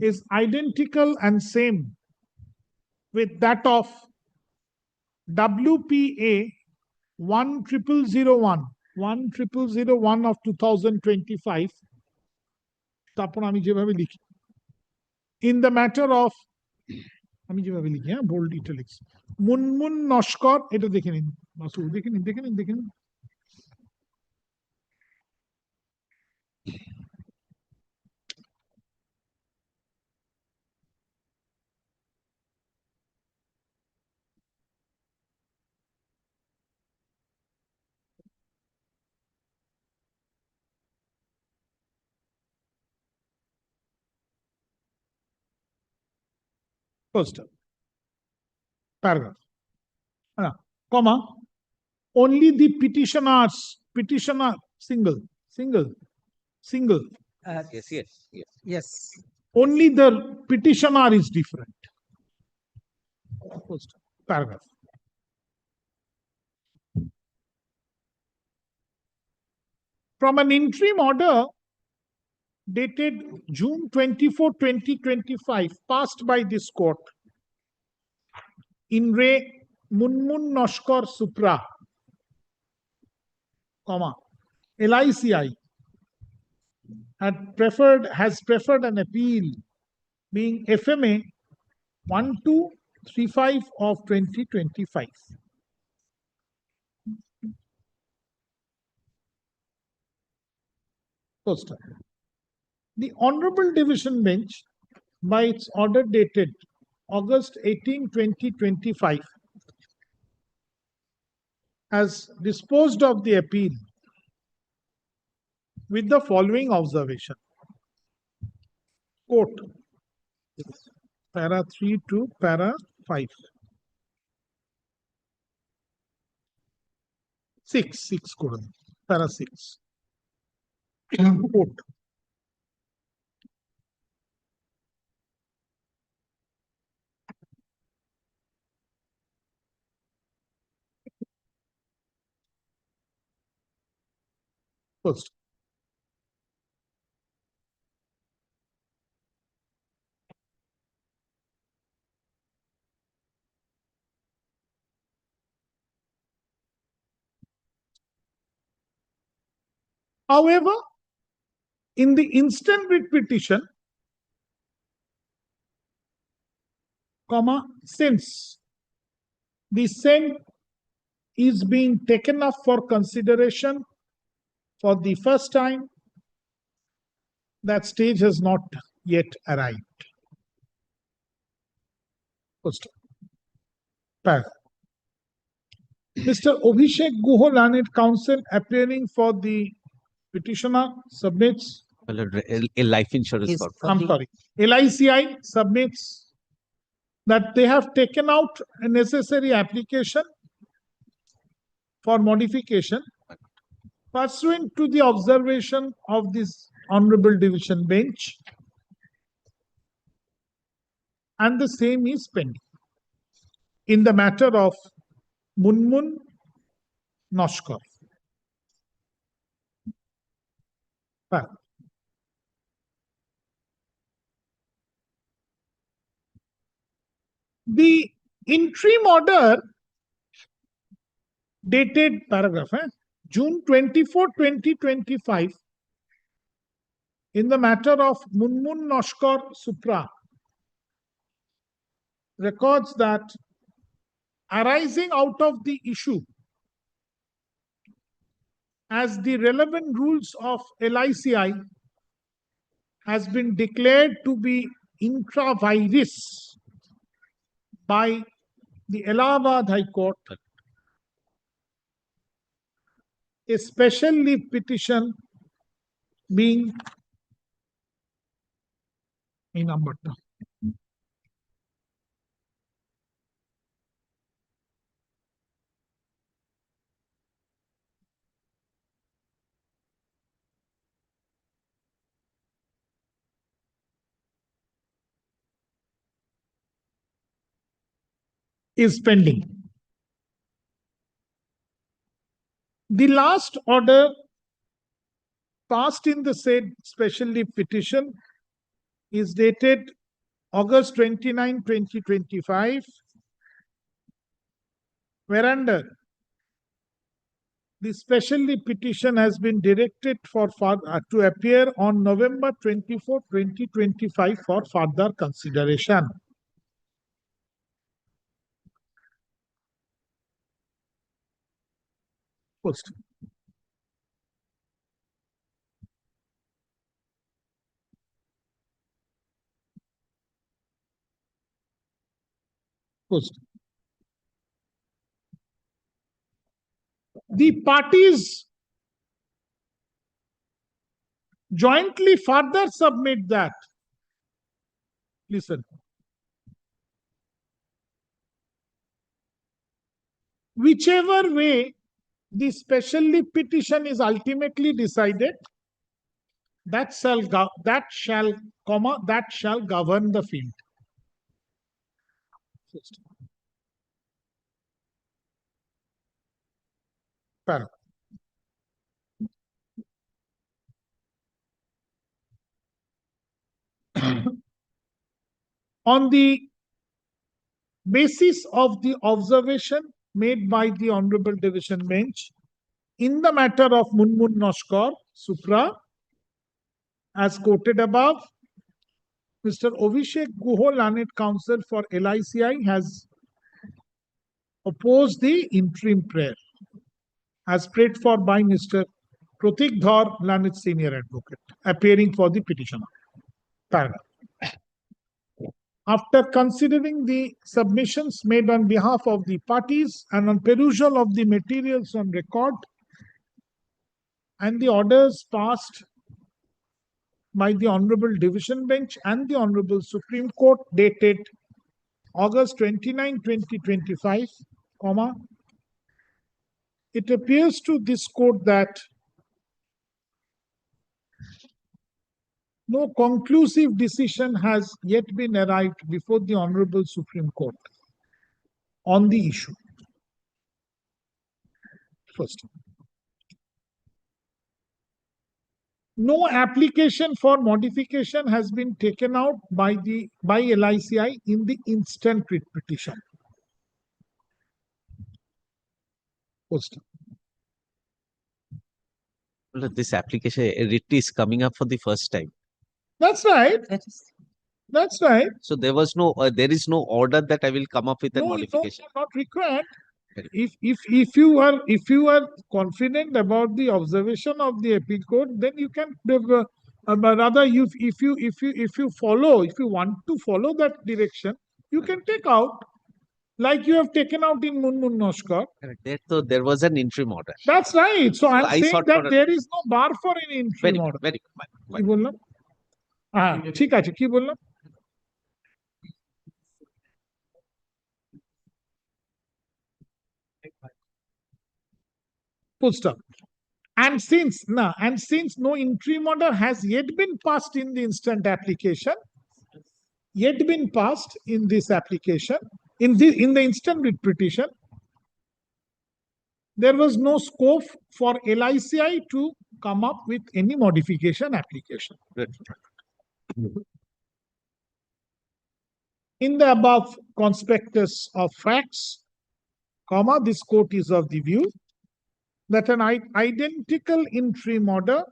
Speaker 2: is identical and same with that of WPA 10001 of 2025. তারপর আমি যেভাবে লিখি in the matter of আমি যেভাবে লিখি হ্যাঁ bold italics Munmun Naskar এটা দেখে নিন মাসুদ দেখে নিন First paragraph. Comma. Only the petitioner single.
Speaker 20: Yes, yes, yes.
Speaker 21: Yes.
Speaker 2: Only the petitioner is different. First paragraph. From an interim order dated June 24, 2025, passed by this court in re Munmun Noshkar Supra, comma, LICI has preferred an appeal being FMA 1235 of 2025. First, the Honorable Division Bench, by its order dated August 18, 2025, has disposed of the appeal with the following observation. Quote. Para 3 to para 5. 6 করুন, para 6. Quote. First. However, in the instant writ petition, since the same is being taken up for consideration for the first time, that stage has not yet arrived. First. Paragraph. Mr. Abhishek Guho, learned counsel, appearing for the petitioner, submits.
Speaker 20: A life insurance.
Speaker 2: I'm sorry. LICI submits that they have taken out a necessary application for modification pursuant to the observation of this Honorable Division Bench, and the same is pending in the matter of Munmun Noshkar. The interim order dated paragraph June 24, 2025 in the matter of Munmun Noshkar Supra records that arising out of the issue as the relevant rules of LICI has been declared to be intra vires by the Allahabad High Court, a special leave petition being in number 2. Is pending. The last order passed in the said special leave petition is dated August 29, 2025, whereunder the special leave petition has been directed to appear on November 24, 2025 for further consideration. First. First. The parties jointly further submit that. Listen. Whichever way the special leave petition is ultimately decided, that shall govern the field. Paragraph. On the basis of the observation made by the Honorable Division Bench in the matter of Munmun Noshkar Supra, as quoted above, Mr. Abhishek Guho, learned counsel for LICI, has opposed the interim prayer as prayed for by Mr. Pratik Dhar, learned senior advocate, appearing for the petitioner. Paragraph. After considering the submissions made on behalf of the parties and on perusal of the materials on record and the orders passed by the Honorable Division Bench and the Honorable Supreme Court dated August 29, 2025, comma, it appears to this court that no conclusive decision has yet been arrived before the Honorable Supreme Court on the issue. First, no application for modification has been taken out by LICI in the instant writ petition. First,
Speaker 20: This application writ is coming up for the first time.
Speaker 2: that's right. That's right.
Speaker 20: So there was no, there is no order that I will come up with a
Speaker 2: No,
Speaker 20: modification.
Speaker 2: not required. If you are confident about the observation of the appeal court, then you can rather if you want to follow that direction, you can take out like you have taken out in Munmun Noshkar.
Speaker 20: So there was an interim order.
Speaker 2: That's right. So I'm
Speaker 20: I
Speaker 2: saying
Speaker 20: sought
Speaker 2: that
Speaker 20: for a-
Speaker 2: there is no bar for an
Speaker 20: Very
Speaker 2: interim
Speaker 20: good,
Speaker 2: order.
Speaker 20: very good.
Speaker 2: কি বললাম? হ্যাঁ ঠিক আছে কি বললাম? Full stop. And since no interim order has yet been passed in the instant application, in the instant writ petition, there was no scope for LICI to come up with any modification application. In the above conspectus of facts, comma, this court is of the view that an identical interim order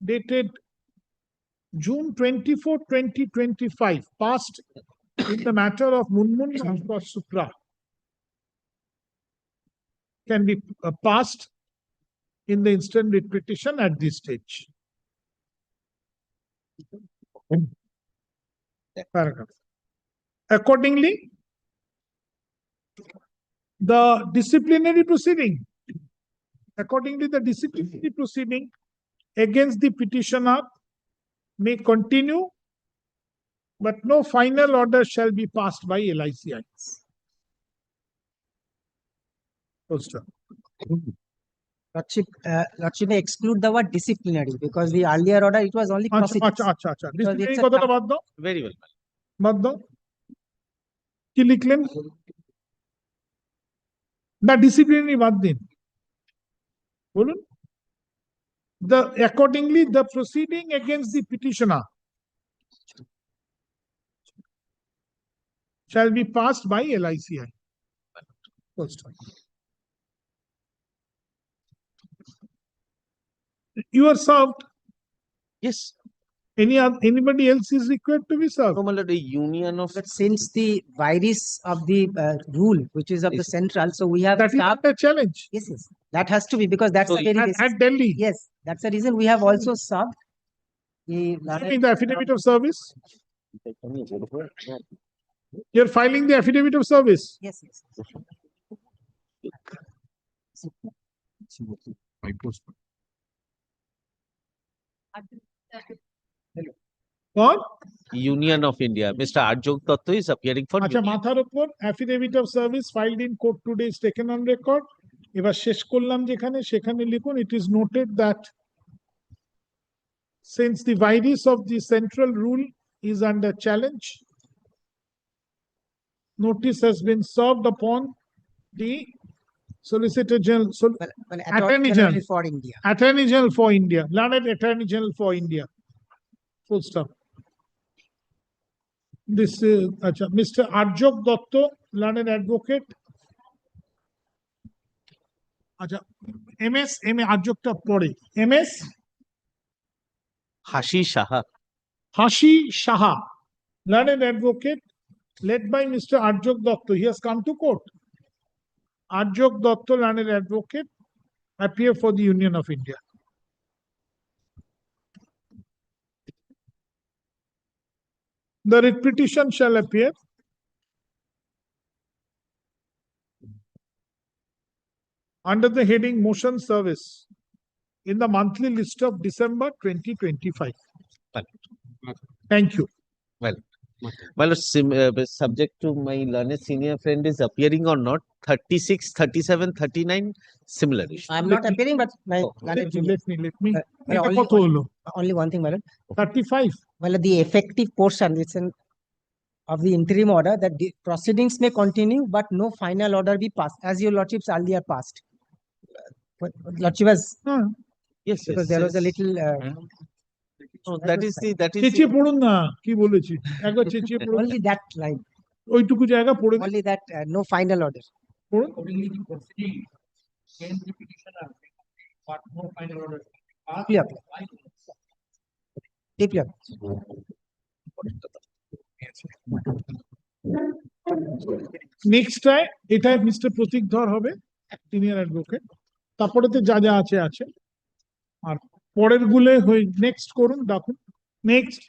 Speaker 2: dated June 24, 2025, passed in the matter of Munmun Noshkar Supra, can be passed in the instant writ petition at this stage. Paragraph. Accordingly, the disciplinary proceeding against the petitioner may continue, but no final order shall be passed by LICI.
Speaker 21: Lordship may exclude the word disciplinary because the earlier order it was only proceedings. Because it's a
Speaker 20: Very well.
Speaker 2: বাদ দাও কি লিখলেন না disciplinary বাদ দিন বলুন accordingly the proceeding against the petitioner shall be passed by LICI. First one. You are served.
Speaker 20: Yes.
Speaker 2: Anybody else is required to be served?
Speaker 20: No, the union of.
Speaker 21: But since the virus of the rule, which is of the central, so we have
Speaker 2: that is not a challenge.
Speaker 21: Yes, that has to be because that's the very basis.
Speaker 2: At Delhi.
Speaker 21: Yes, that's the reason we have also served
Speaker 2: the affidavit of service. You're filing the affidavit of service.
Speaker 21: Yes.
Speaker 2: What?
Speaker 20: Union of India. Mr. Arjok Datta is appearing for.
Speaker 2: আচ্ছা মাথার উপর affidavit of service filed in court today is taken on record. এবার শেষ করলাম সেখানে লিখুন it is noted that since the virus of the central rule is under challenge, notice has been served upon the Solicitor General, Attorney General
Speaker 21: for India.
Speaker 2: Attorney General for India, learned Attorney General for India. Full stop. This is Mr. Arjok Datta, learned advocate. MS, Arjokta pore. MS?
Speaker 20: Hashi
Speaker 2: Shaha, learned advocate, led by Mr. Arjok Datta. He has come to court. Arjok Datta, learned advocate, appear for the Union of India. The writ petition shall appear under the heading Motion Service in the monthly list of December 2025. Thank you.
Speaker 20: Well, subject to my learned senior friend is appearing or not, 36, 37, 39, similar issue.
Speaker 21: I'm not appearing, but my
Speaker 2: Let me.
Speaker 21: only one thing, madam.
Speaker 2: 35.
Speaker 21: Well, the effective portion of the interim order that the proceedings may continue, but no final order be passed, as your lordships earlier passed. But lordship has
Speaker 20: Yes,
Speaker 21: because there was a little.
Speaker 20: that is the
Speaker 2: চেঁচিয়ে পড়ুন না কি বলেছি একবার চেঁচিয়ে পড়ুন
Speaker 21: Only that line.
Speaker 2: ওইটুকু জায়গা পড়ে
Speaker 21: Only that no final order.
Speaker 2: পড়ুন
Speaker 14: but no final order.
Speaker 21: Clear. Deeply.
Speaker 2: নেক্সটটায় এটা মিস্টার প্রতীক ধর হবে সিনিয়র অ্যাডভোকেট তারপরেতে যা যা আছে আছে আর পরের গুলো হয়ে নেক্সট করুন ডাকুন নেক্সট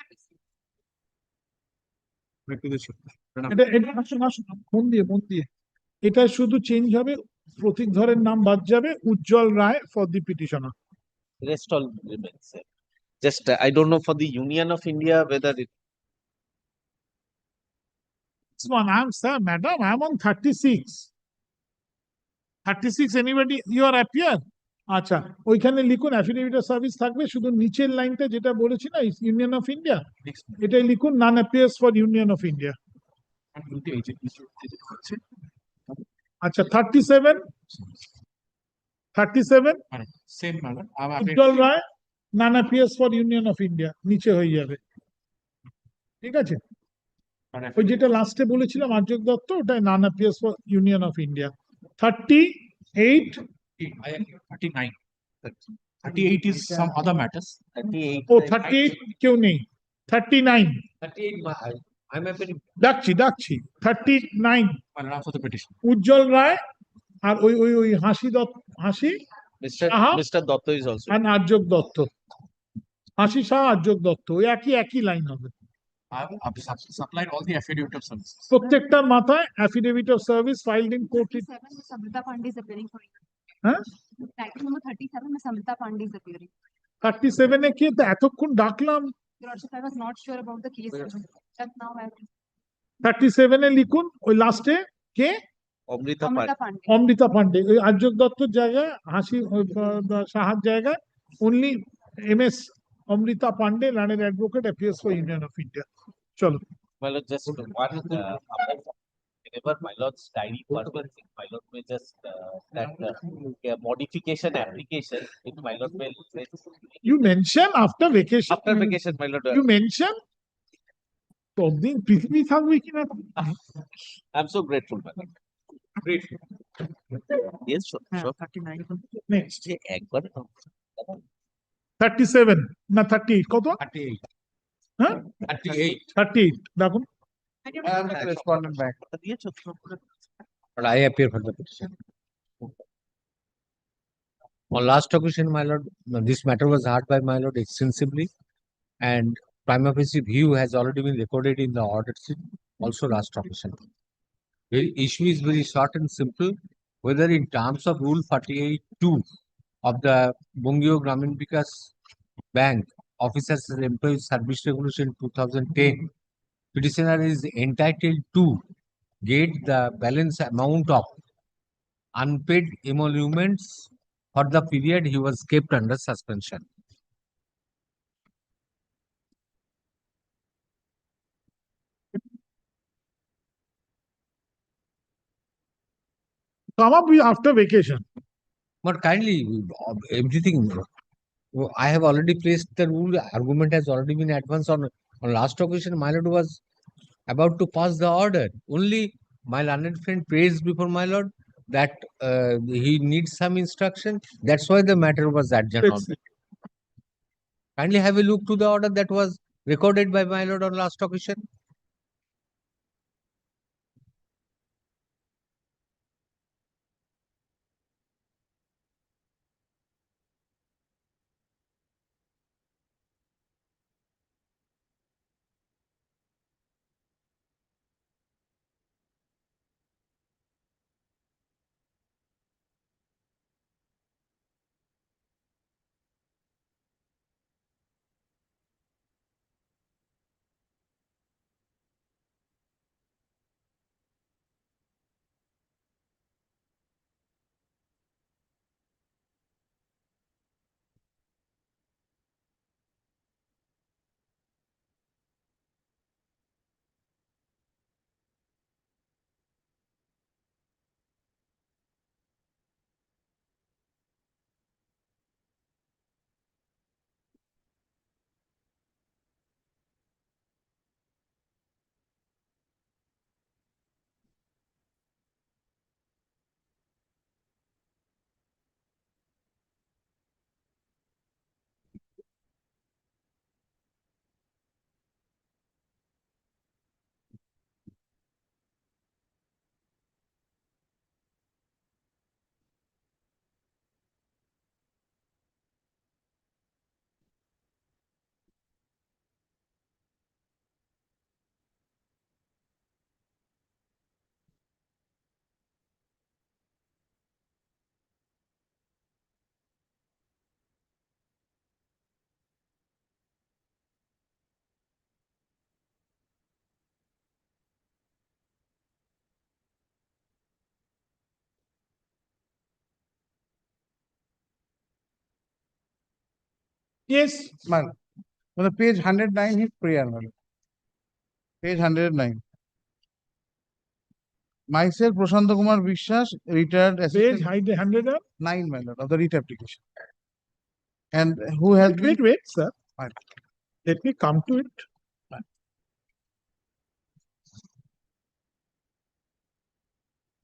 Speaker 2: মন দিয়ে এটা শুধু চেঞ্জ হবে প্রতীক ধরের নাম বাদ যাবে Ujjwal Roy for the petitioner
Speaker 20: rest all remains same. Just I don't know for the Union of India whether it
Speaker 2: I'm sir madam I'm on 36 anybody you are appear আচ্ছা ওইখানে লিখুন অ্যাফিডেভিট অফ সার্ভিস থাকবে শুধু নিচের লাইনটা যেটা বলেছি না ইউনিয়ন অফ ইন্ডিয়া এটাই লিখুন non appears for union of India আচ্ছা 37
Speaker 14: Same madam.
Speaker 2: Ujjwal Roy non appears for union of India নিচে হয়ে যাবে ঠিক আছে ওই যেটা লাস্টে বলেছিলাম আর্যক দত্ত ওটাই non appears for union of India 38
Speaker 14: 39. 38 is some other matters.
Speaker 20: 38.
Speaker 2: ও 38 কেউ নেই 39
Speaker 20: 38 I'm appearing.
Speaker 2: ডাকছি 39
Speaker 14: for the petition.
Speaker 2: উজ্জ্বল রায় আর ওই হাসি
Speaker 20: Mr. Dotto is also.
Speaker 2: আর আর্যক দত্ত হাসি শাহ আর্যক দত্ত ওই একই লাইন হবে
Speaker 14: I've supplied all the affidavit of services.
Speaker 2: প্রত্যেকটার মাথায় affidavit of service ফাইলড in court
Speaker 13: Samrita Pandey is appearing for you.
Speaker 2: হ্যাঁ
Speaker 13: Item number 37, Ms. Samrita Pandey is appearing.
Speaker 2: 37 এ কি তো এতক্ষণ ডাকলাম
Speaker 13: Your Lordship, I was not sure about the case. Just now I have
Speaker 2: 37 এ লিখুন ওই লাস্টে কে
Speaker 20: Amrita Pandey.
Speaker 2: Amrita Pandey ওই আর্যক দত্তর জায়গায় হাসি সাহার জায়গায় only MS Amrita Pandey learned advocate appears for union of India চলো
Speaker 20: My lord, just one whenever my lord's diary permits, my lord may just that modification application, if my lord will.
Speaker 2: You mention after vacation.
Speaker 20: After vacation, my lord.
Speaker 2: You mention. ততদিন পৃথিবী থাকবে কিনা
Speaker 20: I'm so grateful, my lord. Grateful. Yes, sure.
Speaker 2: 39 next
Speaker 20: একবার
Speaker 2: 37 না 38 কত
Speaker 14: 38.
Speaker 2: হ্যাঁ 38 দেখুন
Speaker 19: Respondent back.
Speaker 7: But I appear for the petition. On last occasion, my lord, this matter was heard by my lord extensively, and prima facie view has already been recorded in the order sheet. Also, last occasion. The issue is very short and simple. Whether in terms of Rule 48(2) of the Bungio Gramin Vikas Bank Officers and Employees Service Regulation 2010, petitioner is entitled to get the balance amount of unpaid emoluments for the period he was kept under suspension.
Speaker 2: come up with after vacation.
Speaker 7: But kindly, everything, I have already placed the rule, argument has already been advanced on last occasion. My lord was about to pass the order. Only my learned friend praised before my lord that he needs some instruction. That's why the matter was adjourned. Kindly have a look to the order that was recorded by my lord on last occasion.
Speaker 2: Yes.
Speaker 1: Man, on the page 109 is prayer, madam. Page 109. Myself, Prashant Kumar Vishwas, retired assistant.
Speaker 2: Page 109,
Speaker 1: my lord, of the writ application. And who has been.
Speaker 2: Wait, sir.
Speaker 1: Fine.
Speaker 2: Let me come to it.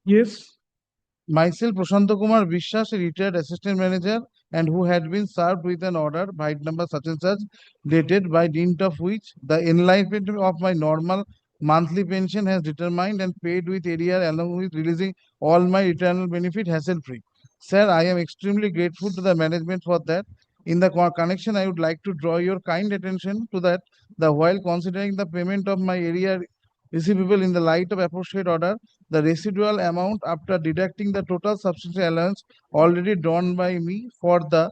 Speaker 2: Yes.
Speaker 1: Myself, Prashant Kumar Vishwas, a retired assistant manager, and who had been served with an order by number such and such, dated by dint of which the enlightenment of my normal monthly pension has determined and paid with arrear along with releasing all my eternal benefit hassle-free. Sir, I am extremely grateful to the management for that. In the connection, I would like to draw your kind attention to that the while considering the payment of my arrear receivable in the light of aforesaid order, the residual amount after deducting the total substantial allowance already drawn by me for the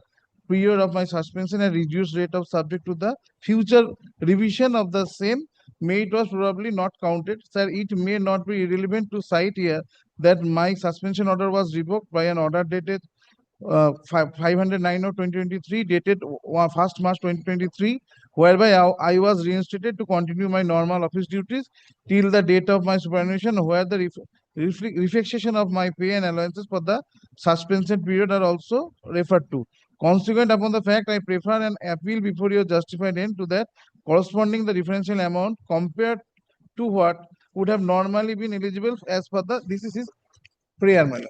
Speaker 1: period of my suspension and reduced rate of subject to the future revision of the same, may it was probably not counted. Sir, it may not be irrelevant to cite here that my suspension order was revoked by an order dated 509 of 2023 dated 1st March 2023, whereby I was reinstated to continue my normal office duties till the date of my superannuation, where the reflection of my pay and allowances for the suspension period are also referred to. Consequent upon the fact, I prefer an appeal before your justified end to that corresponding the differential amount compared to what would have normally been eligible as per the, this is his prayer, my lord.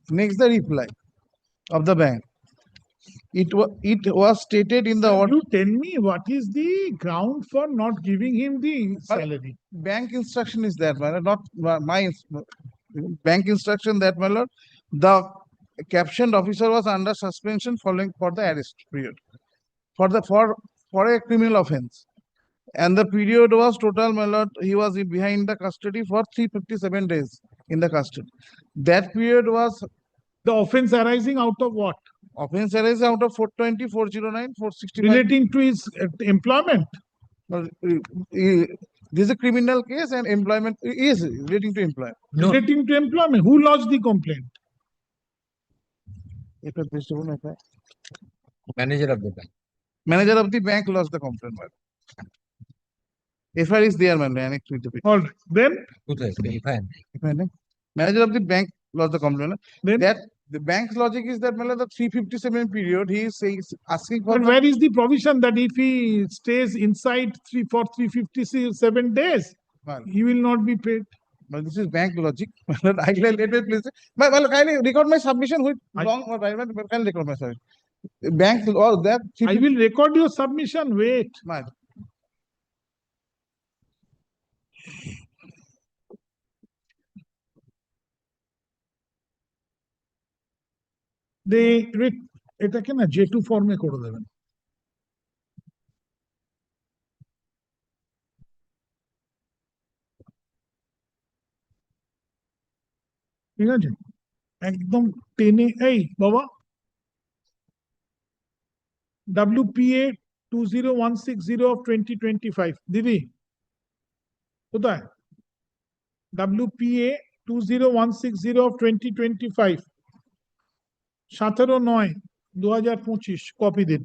Speaker 1: Next, the reply of the bank. It was stated in the order.
Speaker 2: You tell me what is the ground for not giving him the salary?
Speaker 1: Bank instruction is there, my lord, not my bank instruction that, my lord. The captioned officer was under suspension following for the arrest period for a criminal offense, and the period was total, my lord. He was behind the custody for 357 days in the custody. That period was
Speaker 2: the offense arising out of what?
Speaker 1: Offense arising out of 420, 409, 465.
Speaker 2: Relating to his employment.
Speaker 1: Well, this is a criminal case and employment is relating to employment.
Speaker 2: No. Relating to employment. Who lodged the complaint?
Speaker 7: Manager of the bank.
Speaker 1: Manager of the bank lodged the complaint. FIR is there, man.
Speaker 2: All right. Then?
Speaker 1: Manager of the bank lodged the complaint. Then that the bank's logic is that, the 357 period, he is saying, asking for.
Speaker 2: But where is the provision that if he stays inside for 357 days, he will not be paid?
Speaker 1: But this is bank logic. Let me please. Kindly record my submission with wrong or right, but can record my submission. Bank or that.
Speaker 2: I will record your submission. Wait. এটাকে না J2 ফর্মে করে দেবেন। ঠিক আছে, একদম টেনে এই বাবা WPA 20160 of 2025 দিদি কোথায়? WPA 20160 of 2025 17/9/2025 কপি দিন।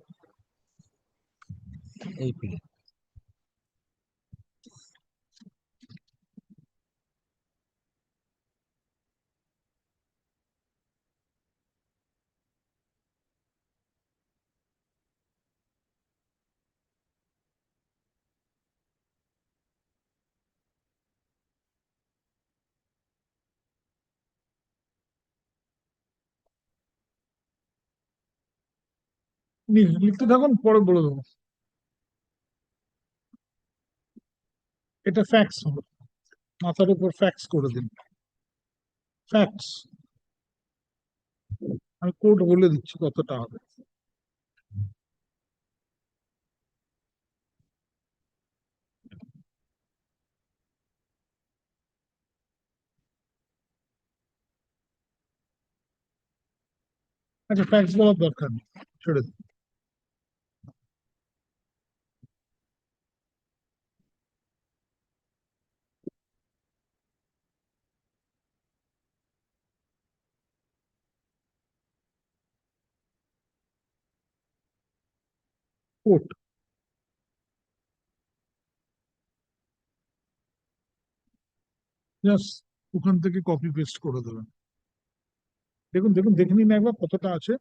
Speaker 2: লিখতে থাকুন, পরে বলে দেবো। এটা ফ্যাক্স হবে, মাথার উপর ফ্যাক্স করে দিন। ফ্যাক্স আমি কোড বলে দিচ্ছি কতটা হবে। আচ্ছা, ফ্যাক্স বলার দরকার নেই, ছেড়ে দিন। কোর্ট। জাস্ট ওখান থেকে কপি পেস্ট করে দেবেন। দেখুন দেখুন দেখে নিন একবার কতটা আছে।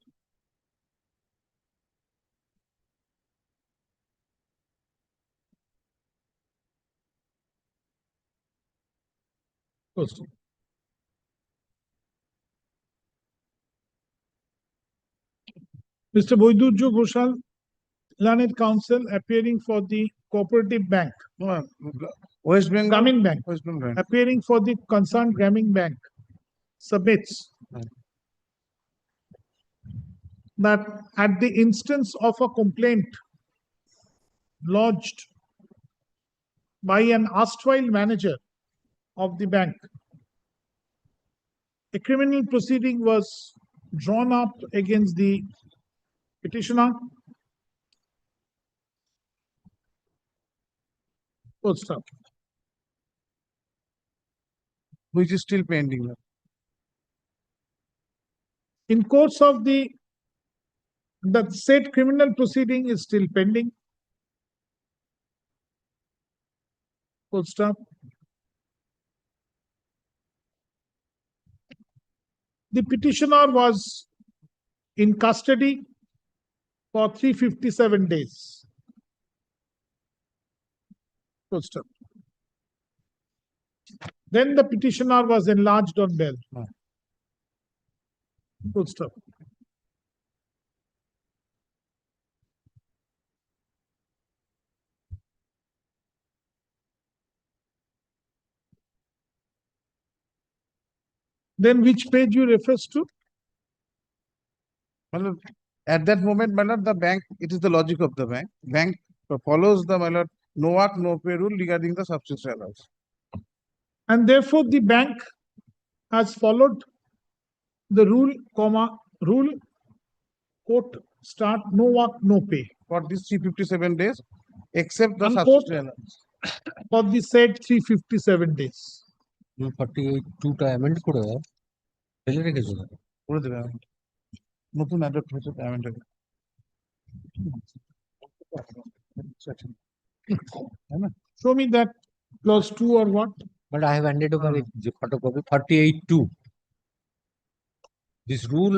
Speaker 2: Mr. Boydurjo Ghoshal, learned counsel appearing for the cooperative bank,
Speaker 1: West Bengal.
Speaker 2: Grameen Bank,
Speaker 1: West Bengal.
Speaker 2: appearing for the concerned Grameen Bank, submits that at the instance of a complaint lodged by an erstwhile manager of the bank, a criminal proceeding was drawn up against the petitioner. Full stop.
Speaker 1: Which is still pending.
Speaker 2: In course of the said criminal proceeding is still pending. Full stop. The petitioner was in custody for 357 days. Full stop. Then the petitioner was enlarged on bail. Full stop. Then which page you refers to?
Speaker 1: At that moment, my lord, the bank, it is the logic of the bank. Bank follows the, my lord, no work, no pay rule regarding the subsidy allowance.
Speaker 2: And therefore the bank has followed the rule, quote, start, no work, no pay.
Speaker 1: For these 357 days, except the
Speaker 2: Unquote,
Speaker 1: subsidy allowance.
Speaker 2: For the said 357 days.
Speaker 7: 2টা amend করে ফেলে রেখেছো
Speaker 1: করে দেবে নতুন adopt হয়েছে amend হবে
Speaker 2: Show me that clause 2 or what?
Speaker 7: But I have handed over the photocopy 48.2. This rule,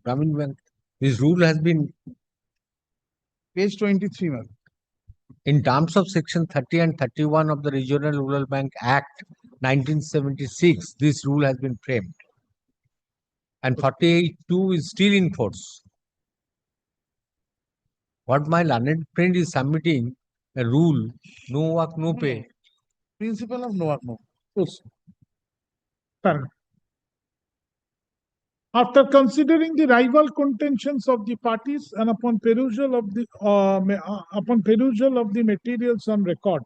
Speaker 7: Grameen Bank, this rule has been
Speaker 1: page 23, ma'am.
Speaker 7: In terms of section 30 and 31 of the Regional Rural Bank Act 1976, this rule has been framed. And 48.2 is still in force. What my learned friend is submitting, a rule, no work, no pay.
Speaker 1: Principle of no work, no.
Speaker 2: Yes. After considering the rival contentions of the parties and upon perusal of the materials on record,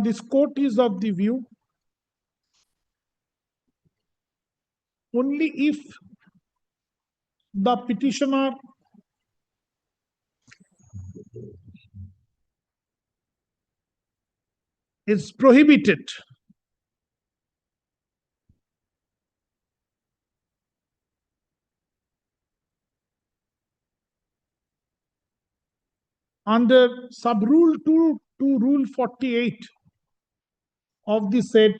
Speaker 2: this court is of the view only if the petitioner is prohibited under sub-rule 2 to rule 48 of the said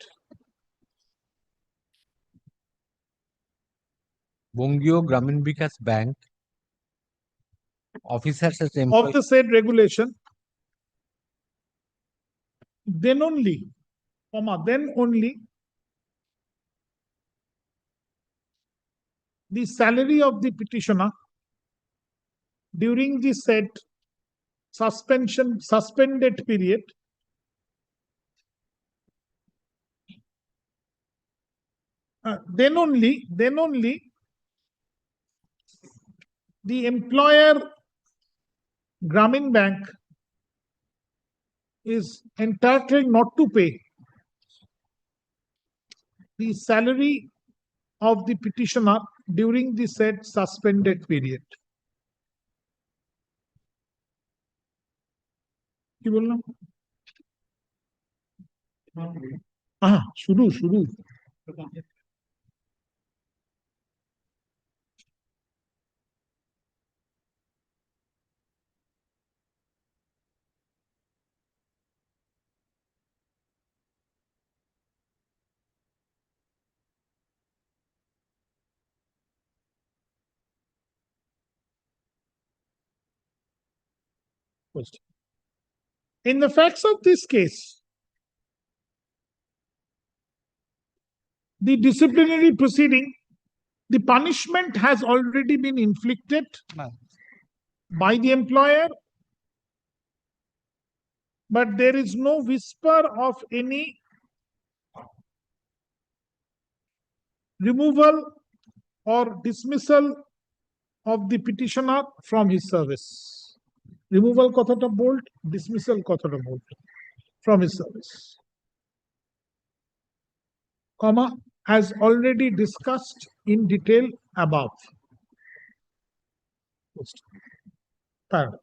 Speaker 7: Bongio Grameen Vikas Bank officers as
Speaker 2: of the said regulation, then only the salary of the petitioner during the said suspended period then only the employer Grameen Bank is entitled not to pay the salary of the petitioner during the said suspended period. কি বললাম? শুরু In the facts of this case, the disciplinary proceeding, the punishment has already been inflicted by the employer, but there is no whisper of any removal or dismissal of the petitioner from his service. Removal kothata bold, dismissal kothata bold from his service. Comma, as already discussed in detail above. Paragraph.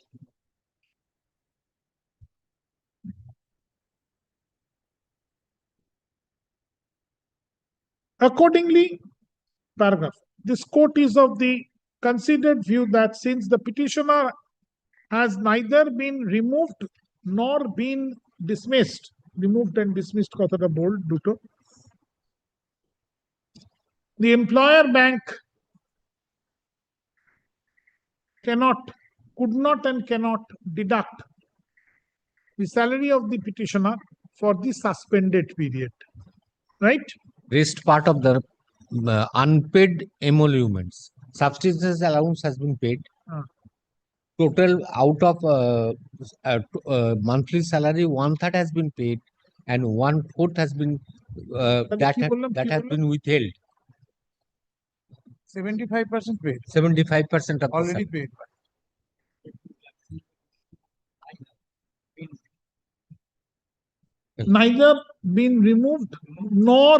Speaker 2: Accordingly, paragraph, this court is of the considered view that since the petitioner has neither been removed nor been dismissed, removed and dismissed kothata bold duto, the employer bank could not and cannot deduct the salary of the petitioner for the suspended period, right?
Speaker 7: Rest part of the unpaid emoluments. Subsistence allowance has been paid. Total out of monthly salary, 1/3 has been paid, and 1/4 has been that has been withheld.
Speaker 1: 75% paid.
Speaker 7: 75% of
Speaker 1: Already paid.
Speaker 2: Neither been removed nor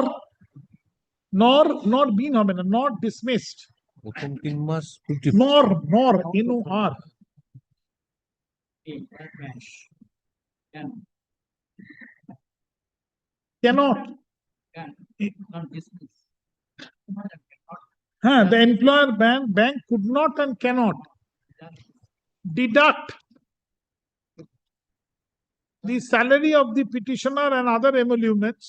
Speaker 2: been not dismissed. Nor NOR. Cannot. The employer bank could not and cannot deduct the salary of the petitioner and other emoluments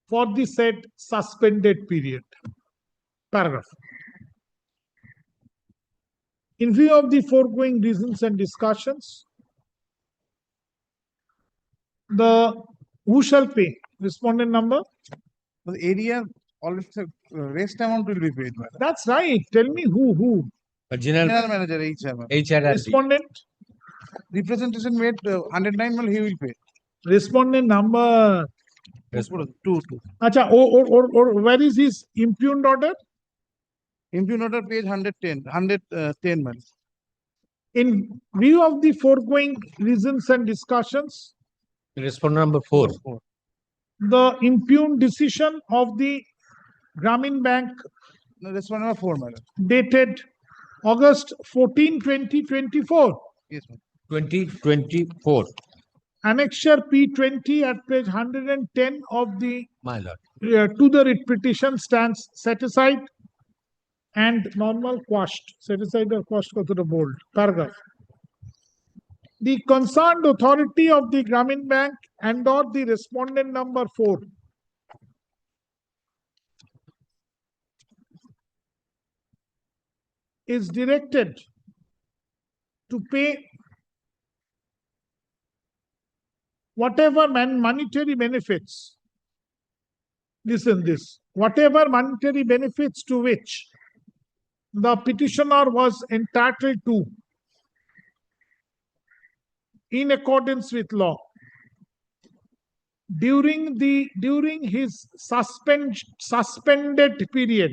Speaker 2: for the said suspended period. Paragraph. In view of the foregoing reasons and discussions, who shall pay? Respondent number?
Speaker 1: The area, always rest amount will be paid.
Speaker 2: That's right. Tell me who?
Speaker 1: General manager, HR.
Speaker 2: Respondent?
Speaker 1: Representation made 109, he will pay.
Speaker 2: Respondent number?
Speaker 1: Two.
Speaker 2: Acha, or where is his impugned order?
Speaker 1: Impugned order page 110 months.
Speaker 2: In view of the foregoing reasons and discussions,
Speaker 7: Respondent number 4.
Speaker 2: The impugned decision of the Grameen Bank,
Speaker 1: Respondent number 4, madam.
Speaker 2: Dated August 14, 2024.
Speaker 1: Yes, ma'am.
Speaker 7: 2024.
Speaker 2: Annexure P20 at page 110 of the
Speaker 7: My lord.
Speaker 2: To the writ petition stands set aside and normal quashed. Set aside or quashed go to the bold. Paragraph. The concerned authority of the Grameen Bank and or the respondent number 4 is directed to pay whatever monetary benefits, listen this, whatever monetary benefits to which the petitioner was entitled to in accordance with law during his suspended period,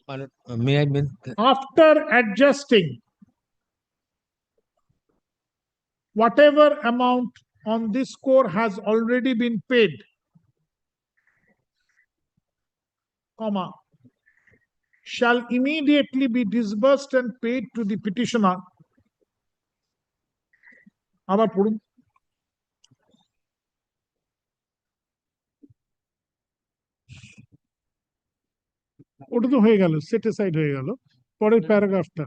Speaker 7: May I mean
Speaker 2: after adjusting whatever amount on this score has already been paid, comma, shall immediately be disbursed and paid to the petitioner. আবার পড়ুন। ওটা তো হয়ে গেল, set aside হয়ে গেল। পরের প্যারাগ্রাফটা,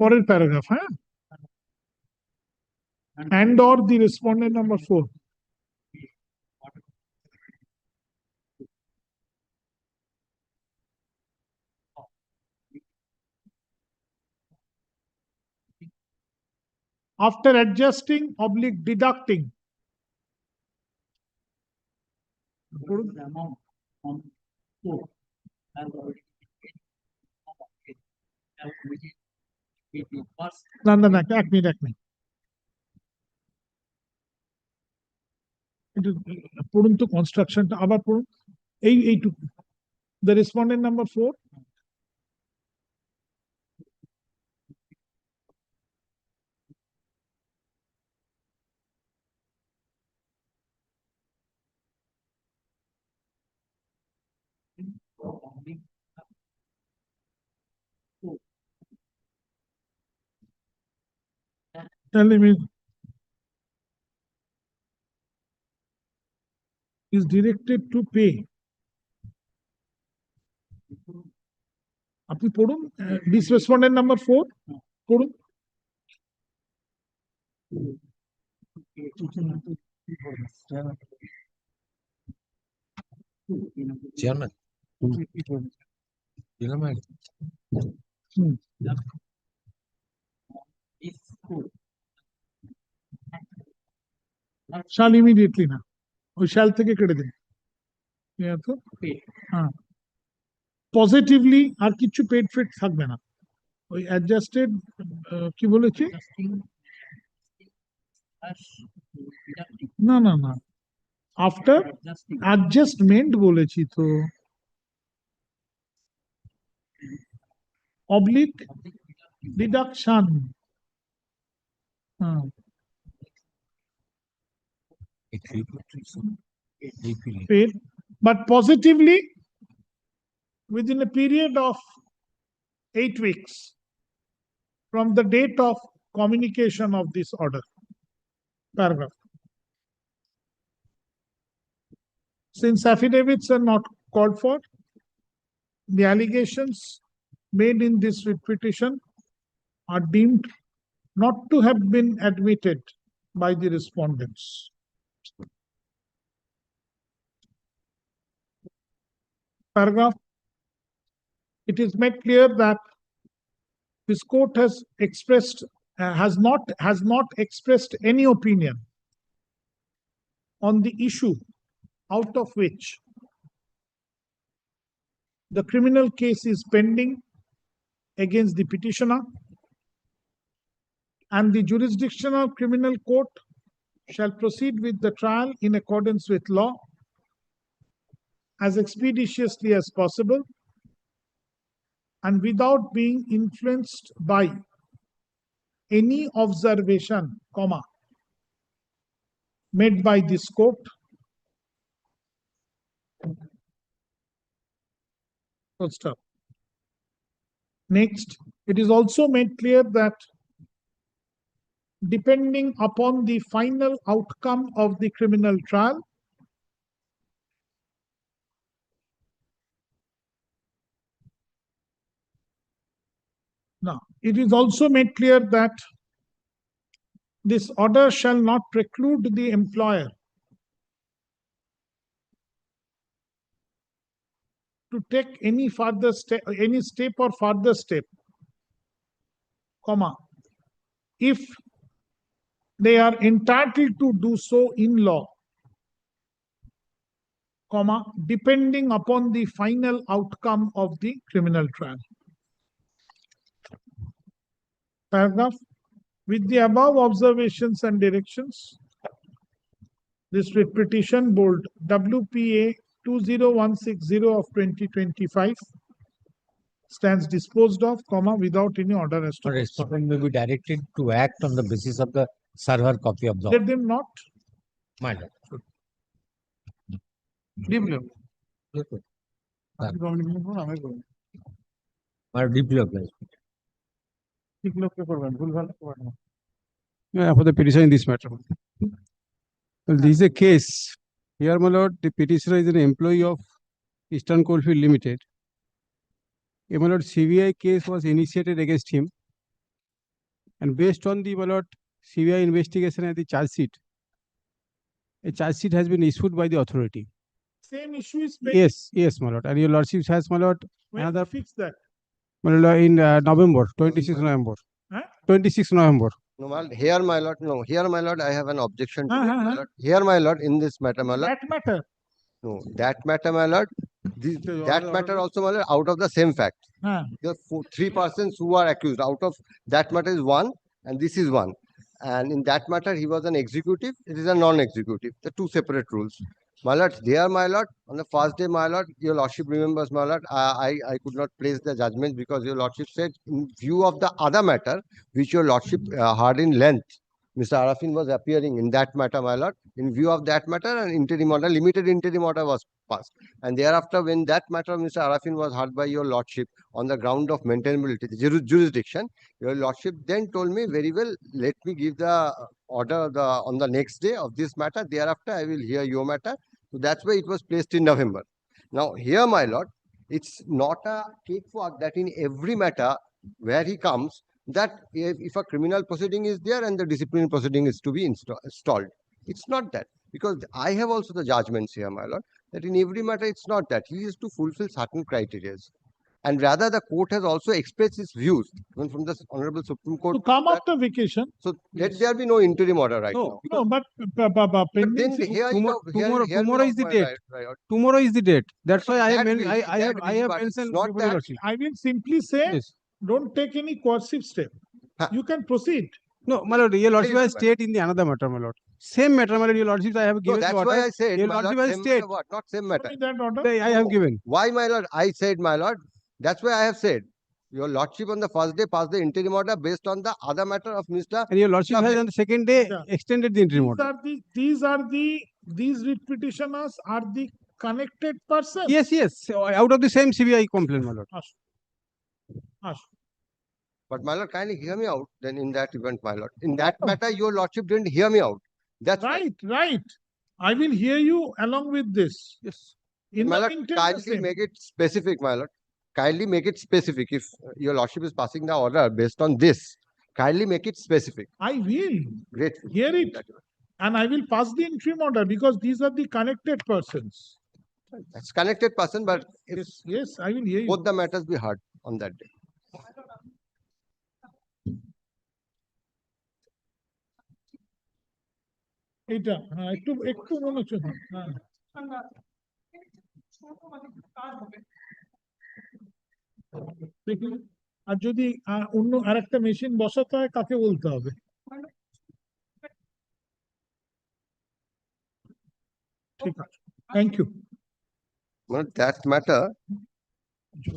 Speaker 2: পরের প্যারাগ্রাফ, হ্যাঁ, and or the respondent number 4. after adjusting / deducting. না, এক মিনিট পড়ুন তো কনস্ট্রাকশনটা আবার পড়ুন এইটুকু the respondent number 4 telling me is directed to pay. আপনি পড়ুন this respondent number 4 পড়ুন
Speaker 7: Chairman.
Speaker 2: shall immediately না ওই shall থেকে কেটে দিন তো হ্যাঁ পজিটিভলি আর কিছু পেড ফিট থাকবে না ওই অ্যাডজাস্টেড কি বলেছি না আফটার অ্যাডজাস্টমেন্ট বলেছি তো oblique deduction paid, but positively within a period of 8 weeks from the date of communication of this order. Paragraph. Since affidavits are not called for, the allegations made in this writ petition are deemed not to have been admitted by the respondents. Paragraph. It is made clear that this court has not expressed any opinion on the issue out of which the criminal case is pending against the petitioner, and the jurisdictional criminal court shall proceed with the trial in accordance with law as expeditiously as possible and without being influenced by any observation, made by this court. Stop. Next, it is also made clear that depending upon the final outcome of the criminal trial, now, it is also made clear that this order shall not preclude the employer to take any step or further step, if they are entitled to do so in law, depending upon the final outcome of the criminal trial. Paragraph. With the above observations and directions, this writ petition bold WPA 20160 of 2025 stands disposed of, without any order as to.
Speaker 7: Respondent may be directed to act on the basis of the server copy of the.
Speaker 2: Let them not.
Speaker 7: My lord.
Speaker 1: Deeply.
Speaker 7: Deeply obliged.
Speaker 11: For the petition in this matter. Well, this is a case. Here, my lord, the petitioner is an employee of Eastern Coalfield Limited. My lord, CBI case was initiated against him. And based on the, my lord, CBI investigation and the charge sheet, a charge sheet has been issued by the authority.
Speaker 2: Same issue is pending.
Speaker 11: Yes, my lord. And your lordship has, my lord,
Speaker 2: When
Speaker 11: another
Speaker 2: fix that?
Speaker 11: in November, 26 November.
Speaker 2: Huh?
Speaker 11: 26 November.
Speaker 8: No, my lord, here, my lord, no, here, my lord, I have an objection to it, my lord. Here, my lord, in this matter, my lord.
Speaker 2: That matter.
Speaker 8: No, that matter, my lord. That matter also, my lord, out of the same fact. The three persons who are accused, out of that matter is one, and this is one. And in that matter, he was an executive, it is a non-executive. The two separate rules. My lord, there, my lord, on the first day, my lord, your lordship remembers, my lord, I could not place the judgment because your lordship said, in view of the other matter, which your lordship heard in length, Mr. Arafin was appearing in that matter, my lord. In view of that matter, an interim order, limited interim order was passed. And thereafter, when that matter of Mr. Arafin was heard by your lordship on the ground of maintainability, the jurisdiction, your lordship then told me, very well, let me give the order on the next day of this matter. Thereafter, I will hear your matter. So that's why it was placed in November. Now, here, my lord, it's not a cakewalk that in every matter where he comes, that if a criminal proceeding is there and the disciplinary proceeding is to be installed. It's not that. Because I have also the judgments here, my lord, that in every matter it's not that. He is to fulfill certain criteria. And rather, the court has also expressed its views, even from the Honorable Supreme Court.
Speaker 2: To come after vacation.
Speaker 8: So let there be no interim order right now.
Speaker 2: No, but
Speaker 8: Then here,
Speaker 11: Tomorrow is the date. Tomorrow is the date. That's why I have mentioned
Speaker 8: not
Speaker 11: before
Speaker 8: that.
Speaker 11: your lordship.
Speaker 2: I will simply say,
Speaker 11: Yes.
Speaker 2: don't take any coercive step. You can proceed.
Speaker 11: No, my lord, your lordship has stayed in the another matter, my lord. Same matter, my lord, your lordship, I have
Speaker 8: No,
Speaker 11: given the
Speaker 8: that's
Speaker 11: order.
Speaker 8: why I said,
Speaker 11: Your
Speaker 8: my
Speaker 11: lordship
Speaker 8: lord,
Speaker 11: has
Speaker 8: same
Speaker 11: stayed.
Speaker 8: matter what? Not same matter.
Speaker 2: That order.
Speaker 11: I have given.
Speaker 8: Why, my lord? I said, my lord. That's why I have said. Your lordship on the first day passed the interim order based on the other matter of Mr.
Speaker 11: And your lordship has on the second day extended the interim order.
Speaker 2: These writ petitioners are the connected persons.
Speaker 11: Yes, yes. So, out of the same CBI complaint, my lord.
Speaker 8: But my lord, kindly hear me out. Then in that event, my lord, in that matter, your lordship didn't hear me out. That's
Speaker 2: right. I will hear you along with this.
Speaker 11: Yes.
Speaker 8: My lord, kindly make it specific, my lord. Kindly make it specific. If your lordship is passing the order based on this, kindly make it specific.
Speaker 2: I will.
Speaker 8: Grateful.
Speaker 2: Hear it. And I will pass the interim order because these are the connected persons.
Speaker 8: That's connected person, but
Speaker 2: yes, I will hear you.
Speaker 8: Both the matters be heard on that day.
Speaker 2: এটা একটু মনে হচ্ছে আর যদি অন্য আরেকটা machine বসাতে হয় কাকে বলতে হবে ঠিক আছে thank you
Speaker 8: Well, that matter.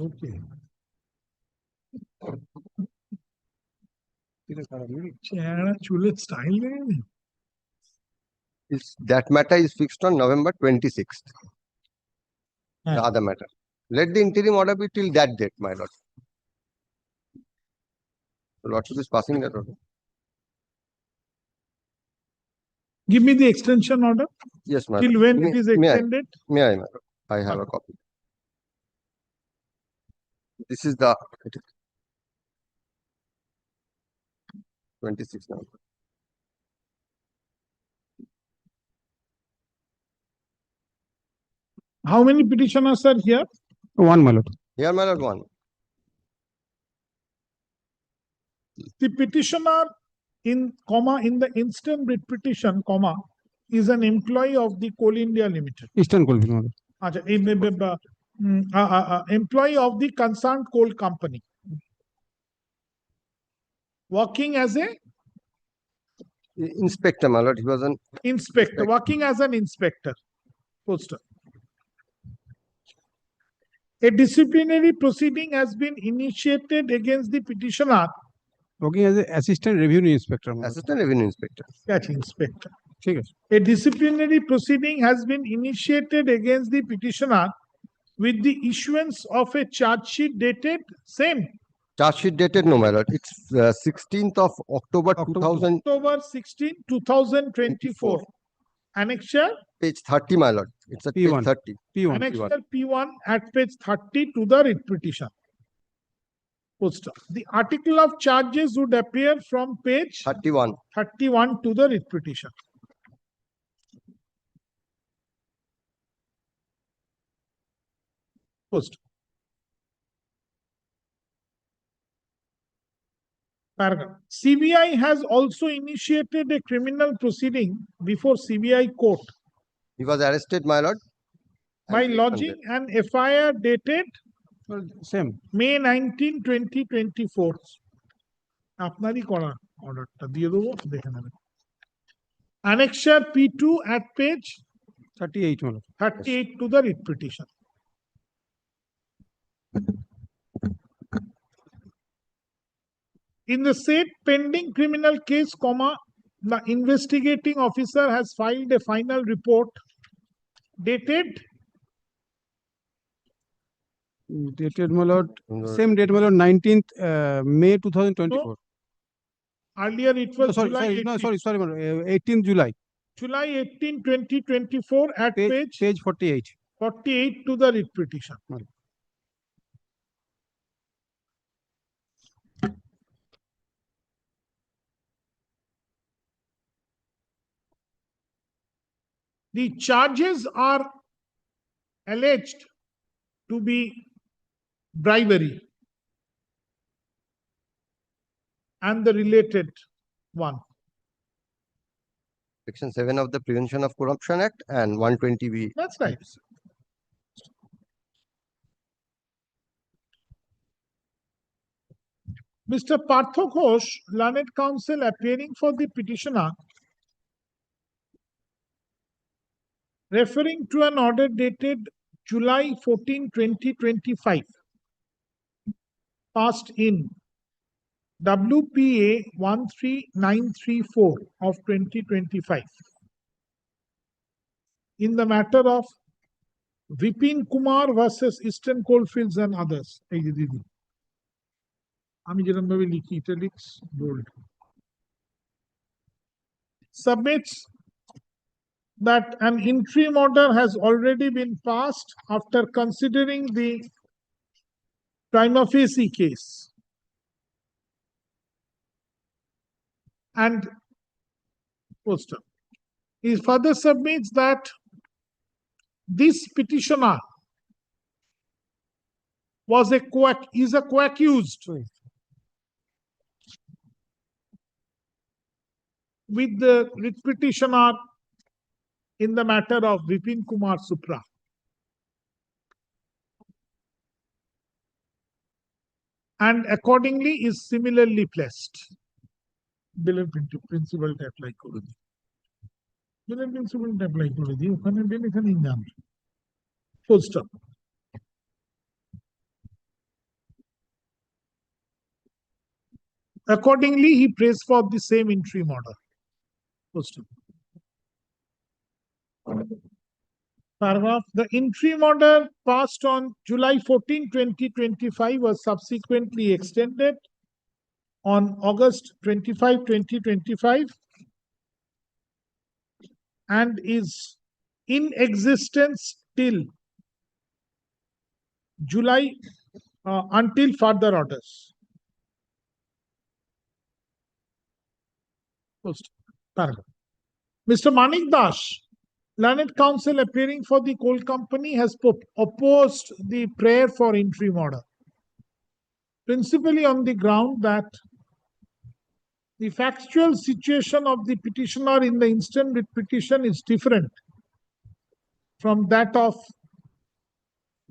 Speaker 2: Okay. চুলের style
Speaker 8: That matter is fixed on November 26th. The other matter. Let the interim order be till that date, my lord. The lordship is passing that order.
Speaker 2: Give me the extension order.
Speaker 8: Yes, my
Speaker 2: Till
Speaker 8: lord.
Speaker 2: when it is extended?
Speaker 8: May I, my lord? I have a copy. This is the 26th now.
Speaker 2: How many petitioners are here?
Speaker 11: One, my lord.
Speaker 8: Here, my lord, one.
Speaker 2: The petitioner in the instant writ petition, is an employee of the Coal India Limited.
Speaker 11: Eastern Coalfield, my lord.
Speaker 2: Employee of the concerned coal company. Working as a
Speaker 8: inspector, my lord. He was an
Speaker 2: inspector. Working as an inspector. Poster. A disciplinary proceeding has been initiated against the petitioner.
Speaker 11: Working as an assistant revenue inspector.
Speaker 8: Assistant revenue inspector.
Speaker 2: That's inspector.
Speaker 11: ठीक है.
Speaker 2: A disciplinary proceeding has been initiated against the petitioner with the issuance of a charge sheet dated same.
Speaker 8: Charge sheet dated, no, my lord. It's 16th of October 2000.
Speaker 2: October 16, 2024. Annexure?
Speaker 8: Page 30, my lord. It's at
Speaker 11: P1.
Speaker 8: page 30.
Speaker 11: P1.
Speaker 2: Annexure P1 at page 30 to the writ petition. Poster. The article of charges would appear from page 31 to the writ petition. Poster. Paragraph. CBI has also initiated a criminal proceeding before CBI court
Speaker 8: He was arrested, my lord.
Speaker 2: by lodging an FIR dated
Speaker 11: Same.
Speaker 2: May 19, 2024. আপনারই করা অর্ডারটা দিয়ে দেবো, দেখে নেবেন। Annexure P2 at page
Speaker 11: 38, my lord.
Speaker 2: 38 to the writ petition. In the said pending criminal case, comma, the investigating officer has filed a final report dated
Speaker 11: Dated, my lord, same date, my lord, 19th May 2024.
Speaker 2: earlier it was
Speaker 11: Sorry,
Speaker 2: July 18,
Speaker 11: sorry, my lord, 18th July.
Speaker 2: July 18, 2024 at
Speaker 11: Page 48.
Speaker 2: 48 to the writ petition. The charges are alleged to be bribery and the related one.
Speaker 8: Section 7 of the Prevention of Corruption Act and 120B.
Speaker 2: That's right. Mr. Partho Ghosh, learned counsel appearing for the petitioner, referring to an order dated July 14, 2025, passed in WPA 13934 of 2025 in the matter of Vipin Kumar versus Eastern Coalfields and others. আমি যেরকম ভাবে লিখি, italics, bold. Submits that an interim order has already been passed after considering the prima facie case. And poster. He further submits that this petitioner is a co-accused with the writ petitioner in the matter of Vipin Kumar Supra. And accordingly is similarly placed. Bill principle apply করে দিই। Bill principle apply করে দিই, ওখানে bill এখানে নাম। Full stop. Accordingly, he prays for the same interim order. Full stop. Paragraph. The interim order passed on July 14, 2025 was subsequently extended on August 25, 2025 and is in existence till July until further orders. Paragraph. Mr. Manik Das, learned counsel appearing for the coal company, has opposed the prayer for interim order, principally on the ground that the factual situation of the petitioner in the instant writ petition is different from that of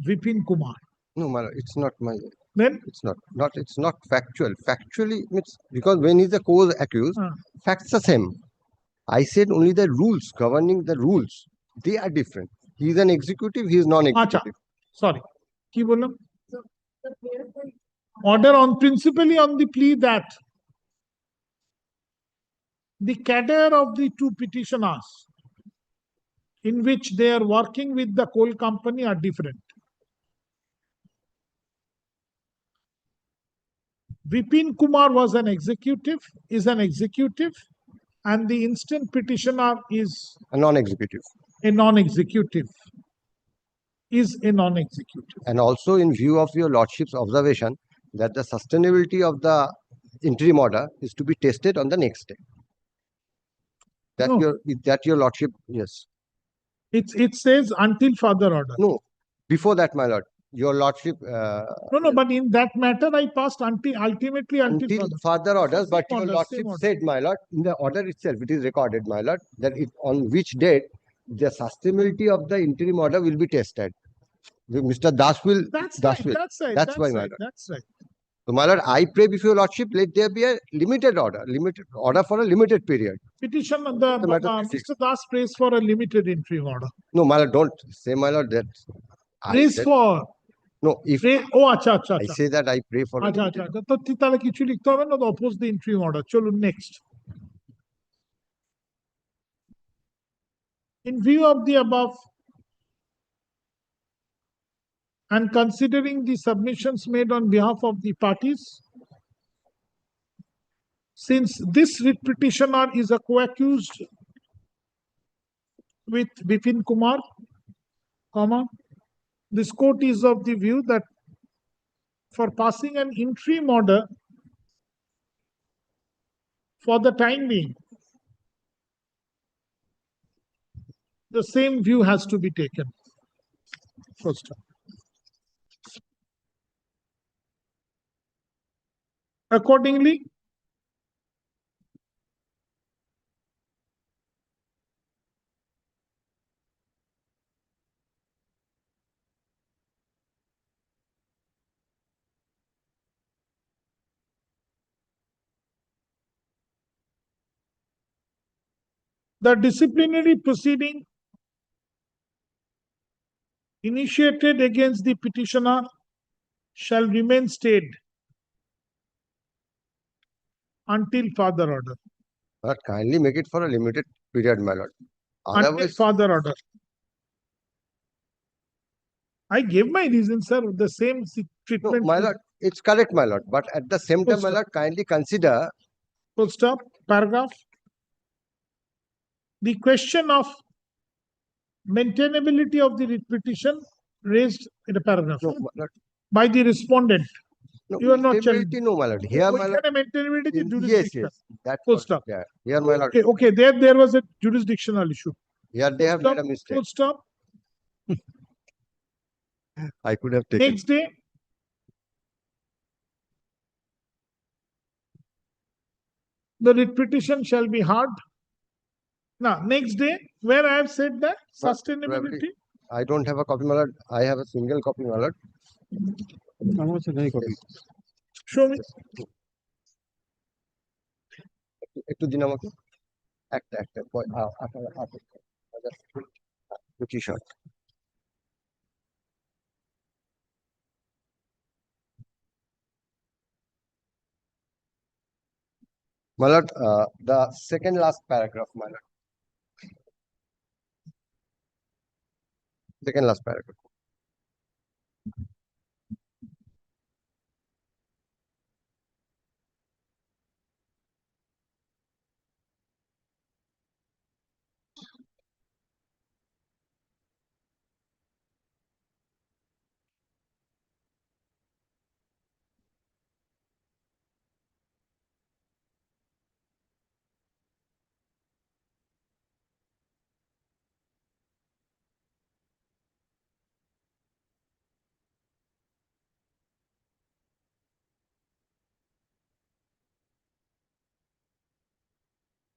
Speaker 2: Vipin Kumar.
Speaker 8: No, it's not my.
Speaker 2: Then
Speaker 8: it's not factual. Factually, it's because when he's a co-accused, facts are same. I said only the rules governing the rules, they are different. He is an executive, he is non-executive.
Speaker 2: Sorry. Ki bolam? Order on principally on the plea that the cadre of the two petitioners in which they are working with the coal company are different. Vipin Kumar is an executive, and the instant petitioner is
Speaker 8: a non-executive. And also in view of your lordship's observation that the sustainability of the interim order is to be tested on the next day. That your lordship, yes.
Speaker 2: It says until further order.
Speaker 8: No, before that, my lord. your lordship.
Speaker 2: No, but in that matter, I passed ultimately
Speaker 8: Until further orders, but your lordship said, my lord, in the order itself, it is recorded, my lord, that on which date the sustainability of the interim order will be tested. Mr. Das will.
Speaker 2: That's right.
Speaker 8: That's why, my lord.
Speaker 2: That's right.
Speaker 8: So, my lord, I pray before your lordship, let there be a limited order for a limited period.
Speaker 2: Petition, Mr. Das prays for a limited interim order.
Speaker 8: No, my lord, don't say, my lord, that.
Speaker 2: Prays for.
Speaker 8: No, if
Speaker 2: acha.
Speaker 8: I say that I pray for.
Speaker 2: আচ্ছা তো তাহলে কিছু লিখতে হবে না, oppose the interim order. চলুন next. In view of the above and considering the submissions made on behalf of the parties, since this writ petitioner is a co-accused with Bipin Kumar, this court is of the view that for passing an interim order for the time being, the same view has to be taken. First time. Accordingly, the disciplinary proceeding initiated against the petitioner shall remain stayed until further order.
Speaker 8: But kindly make it for a limited period, my lord.
Speaker 2: Until further order. I gave my reason, sir. The same treatment.
Speaker 8: No, my lord, it's correct, my lord. But at the same time, my lord, kindly consider.
Speaker 2: Full stop. Paragraph. The question of maintainability of the writ petition raised in a paragraph by the respondent.
Speaker 8: No,
Speaker 2: you are not
Speaker 8: maintainability, no, my lord. Here, my lord.
Speaker 2: Maintainability
Speaker 8: Yes. That
Speaker 2: full stop.
Speaker 8: Yeah. Here, my lord.
Speaker 2: Okay. There was a jurisdictional issue.
Speaker 8: Here they have made a mistake.
Speaker 2: Full stop.
Speaker 8: I could have taken.
Speaker 2: Next day, the writ petition shall be heard. Now, next day, where I have said that sustainability.
Speaker 8: I don't have a copy, my lord. I have a single copy, my lord.
Speaker 2: Show me.
Speaker 8: একটু দিন আমাকে একটা T-shirt my lord, the second last paragraph, my lord. Second last paragraph.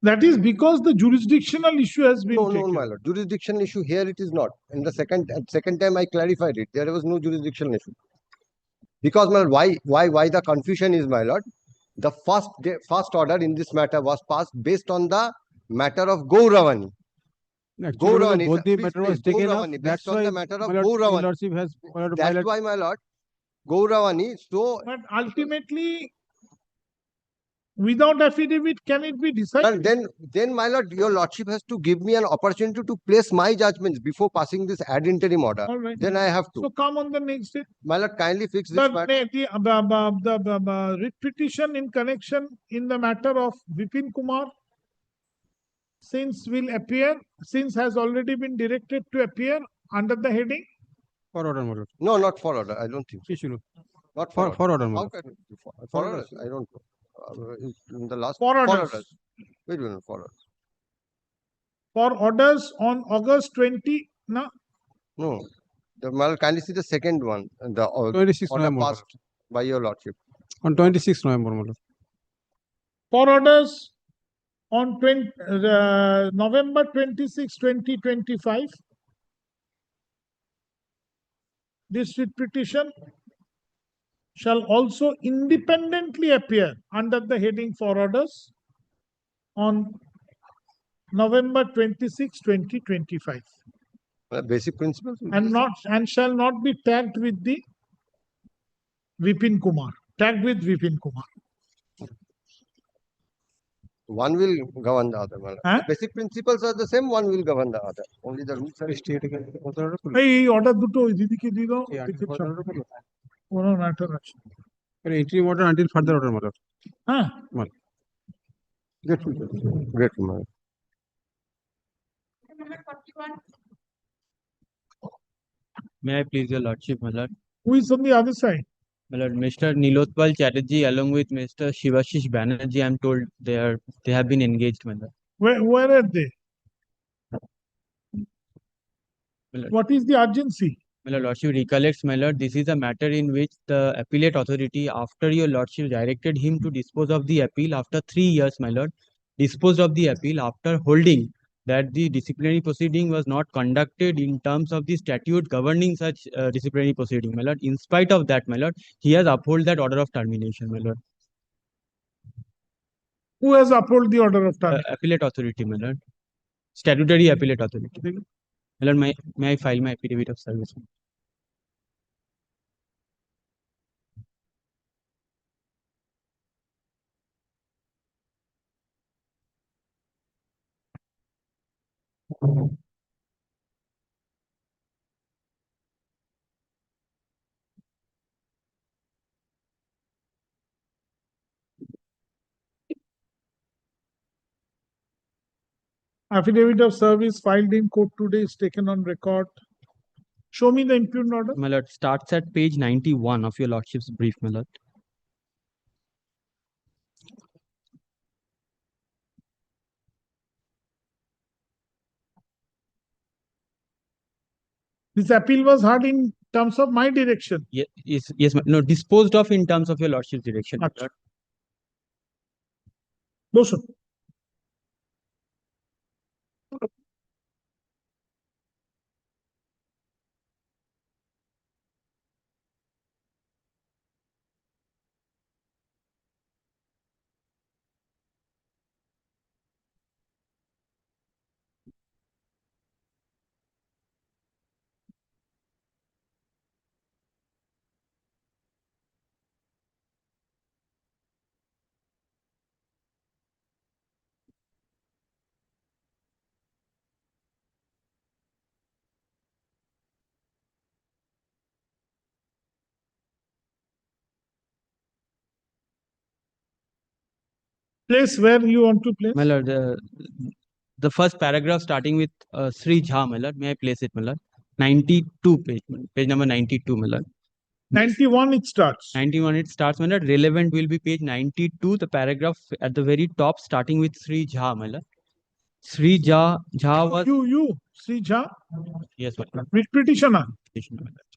Speaker 2: That is because the jurisdictional issue has been taken.
Speaker 8: No, my lord. Jurisdictional issue here it is not. And the second time I clarified it. There was no jurisdictional issue. Because, my lord, why the confusion is, my lord? The first order in this matter was passed based on the matter of Gauravani.
Speaker 11: Actually, both the matter was taken up. That's why
Speaker 8: the matter of
Speaker 11: my
Speaker 8: Gauravani.
Speaker 11: lordship has.
Speaker 8: That's why, my lord, Gauravani. So,
Speaker 2: but ultimately, without affidavit, can it be decided?
Speaker 8: Then, my lord, your lordship has to give me an opportunity to place my judgments before passing this ad interim order.
Speaker 2: All right.
Speaker 8: Then I have to.
Speaker 2: So come on the next day.
Speaker 8: My lord, kindly fix this matter.
Speaker 2: The writ petition in connection in the matter of Bipin Kumar, since has already been directed to appear under the heading.
Speaker 11: For order, my lord.
Speaker 8: No, not for order. I don't think so. Not for
Speaker 11: order, my lord.
Speaker 8: For order, I don't know. In the last
Speaker 2: for orders.
Speaker 8: Wait a minute, for orders.
Speaker 2: For orders on August 20. No.
Speaker 8: my lord, kindly see the second one, the
Speaker 11: 26
Speaker 8: order
Speaker 11: November, my
Speaker 8: passed by your lordship.
Speaker 11: on 26 November, my lord.
Speaker 2: For orders on November 26, 2025, this writ petition shall also independently appear under the heading for orders on November 26, 2025,
Speaker 8: Basic principles.
Speaker 2: and shall not be tagged with the Vipin Kumar. Tagged with Vipin Kumar.
Speaker 8: One will govern the other. My lord.
Speaker 2: Huh?
Speaker 8: The basic principles are the same. One will govern the other. Only the rules are.
Speaker 2: এই order দুটো দিদিকে দিয়ে দাও, কোনো matter আছে।
Speaker 11: Interim order until further order, my lord.
Speaker 2: হ্যাঁ,
Speaker 8: Great, my lord.
Speaker 4: May I please your lordship, my lord?
Speaker 2: who is on the other side?
Speaker 4: My lord, Mr. Nilotpal Chatterjee along with Mr. Shivashish Banerjee, I'm told they have been engaged, my lord.
Speaker 2: Where are they?
Speaker 4: My lord,
Speaker 2: What is the urgency?
Speaker 4: my lord, lordship recollects, my lord, this is a matter in which the appellate authority, after your lordship directed him to dispose of the appeal after 3 years, my lord, disposed of the appeal after holding that the disciplinary proceeding was not conducted in terms of the statute governing such disciplinary proceeding, my lord. In spite of that, my lord, he has upheld that order of termination, my lord.
Speaker 2: Who has upheld the order of termination?
Speaker 4: Appellate authority, my lord. Statutory appellate authority. My lord, may I file my affidavit of service?
Speaker 2: Affidavit of service filed in court today is taken on record. Show me the impugned order.
Speaker 4: My lord, starts at page 91 of your lordship's brief, my lord.
Speaker 2: This appeal was heard in terms of my direction.
Speaker 4: Yes, no, disposed of in terms of your lordship's direction, my lord.
Speaker 2: বসুন। Place where you want to place?
Speaker 4: My lord, the first paragraph starting with Sri Jha, my lord. May I place it, my lord? 92 page number 92, my lord.
Speaker 2: 91 it starts.
Speaker 4: 91 it starts, my lord. Relevant will be page 92, the paragraph at the very top starting with Sri Jha, my lord. Sri Jha was...
Speaker 2: You, Sri Jha?
Speaker 4: Yes, my lord.
Speaker 2: Writ petitioner.
Speaker 4: Petitioner, my lord.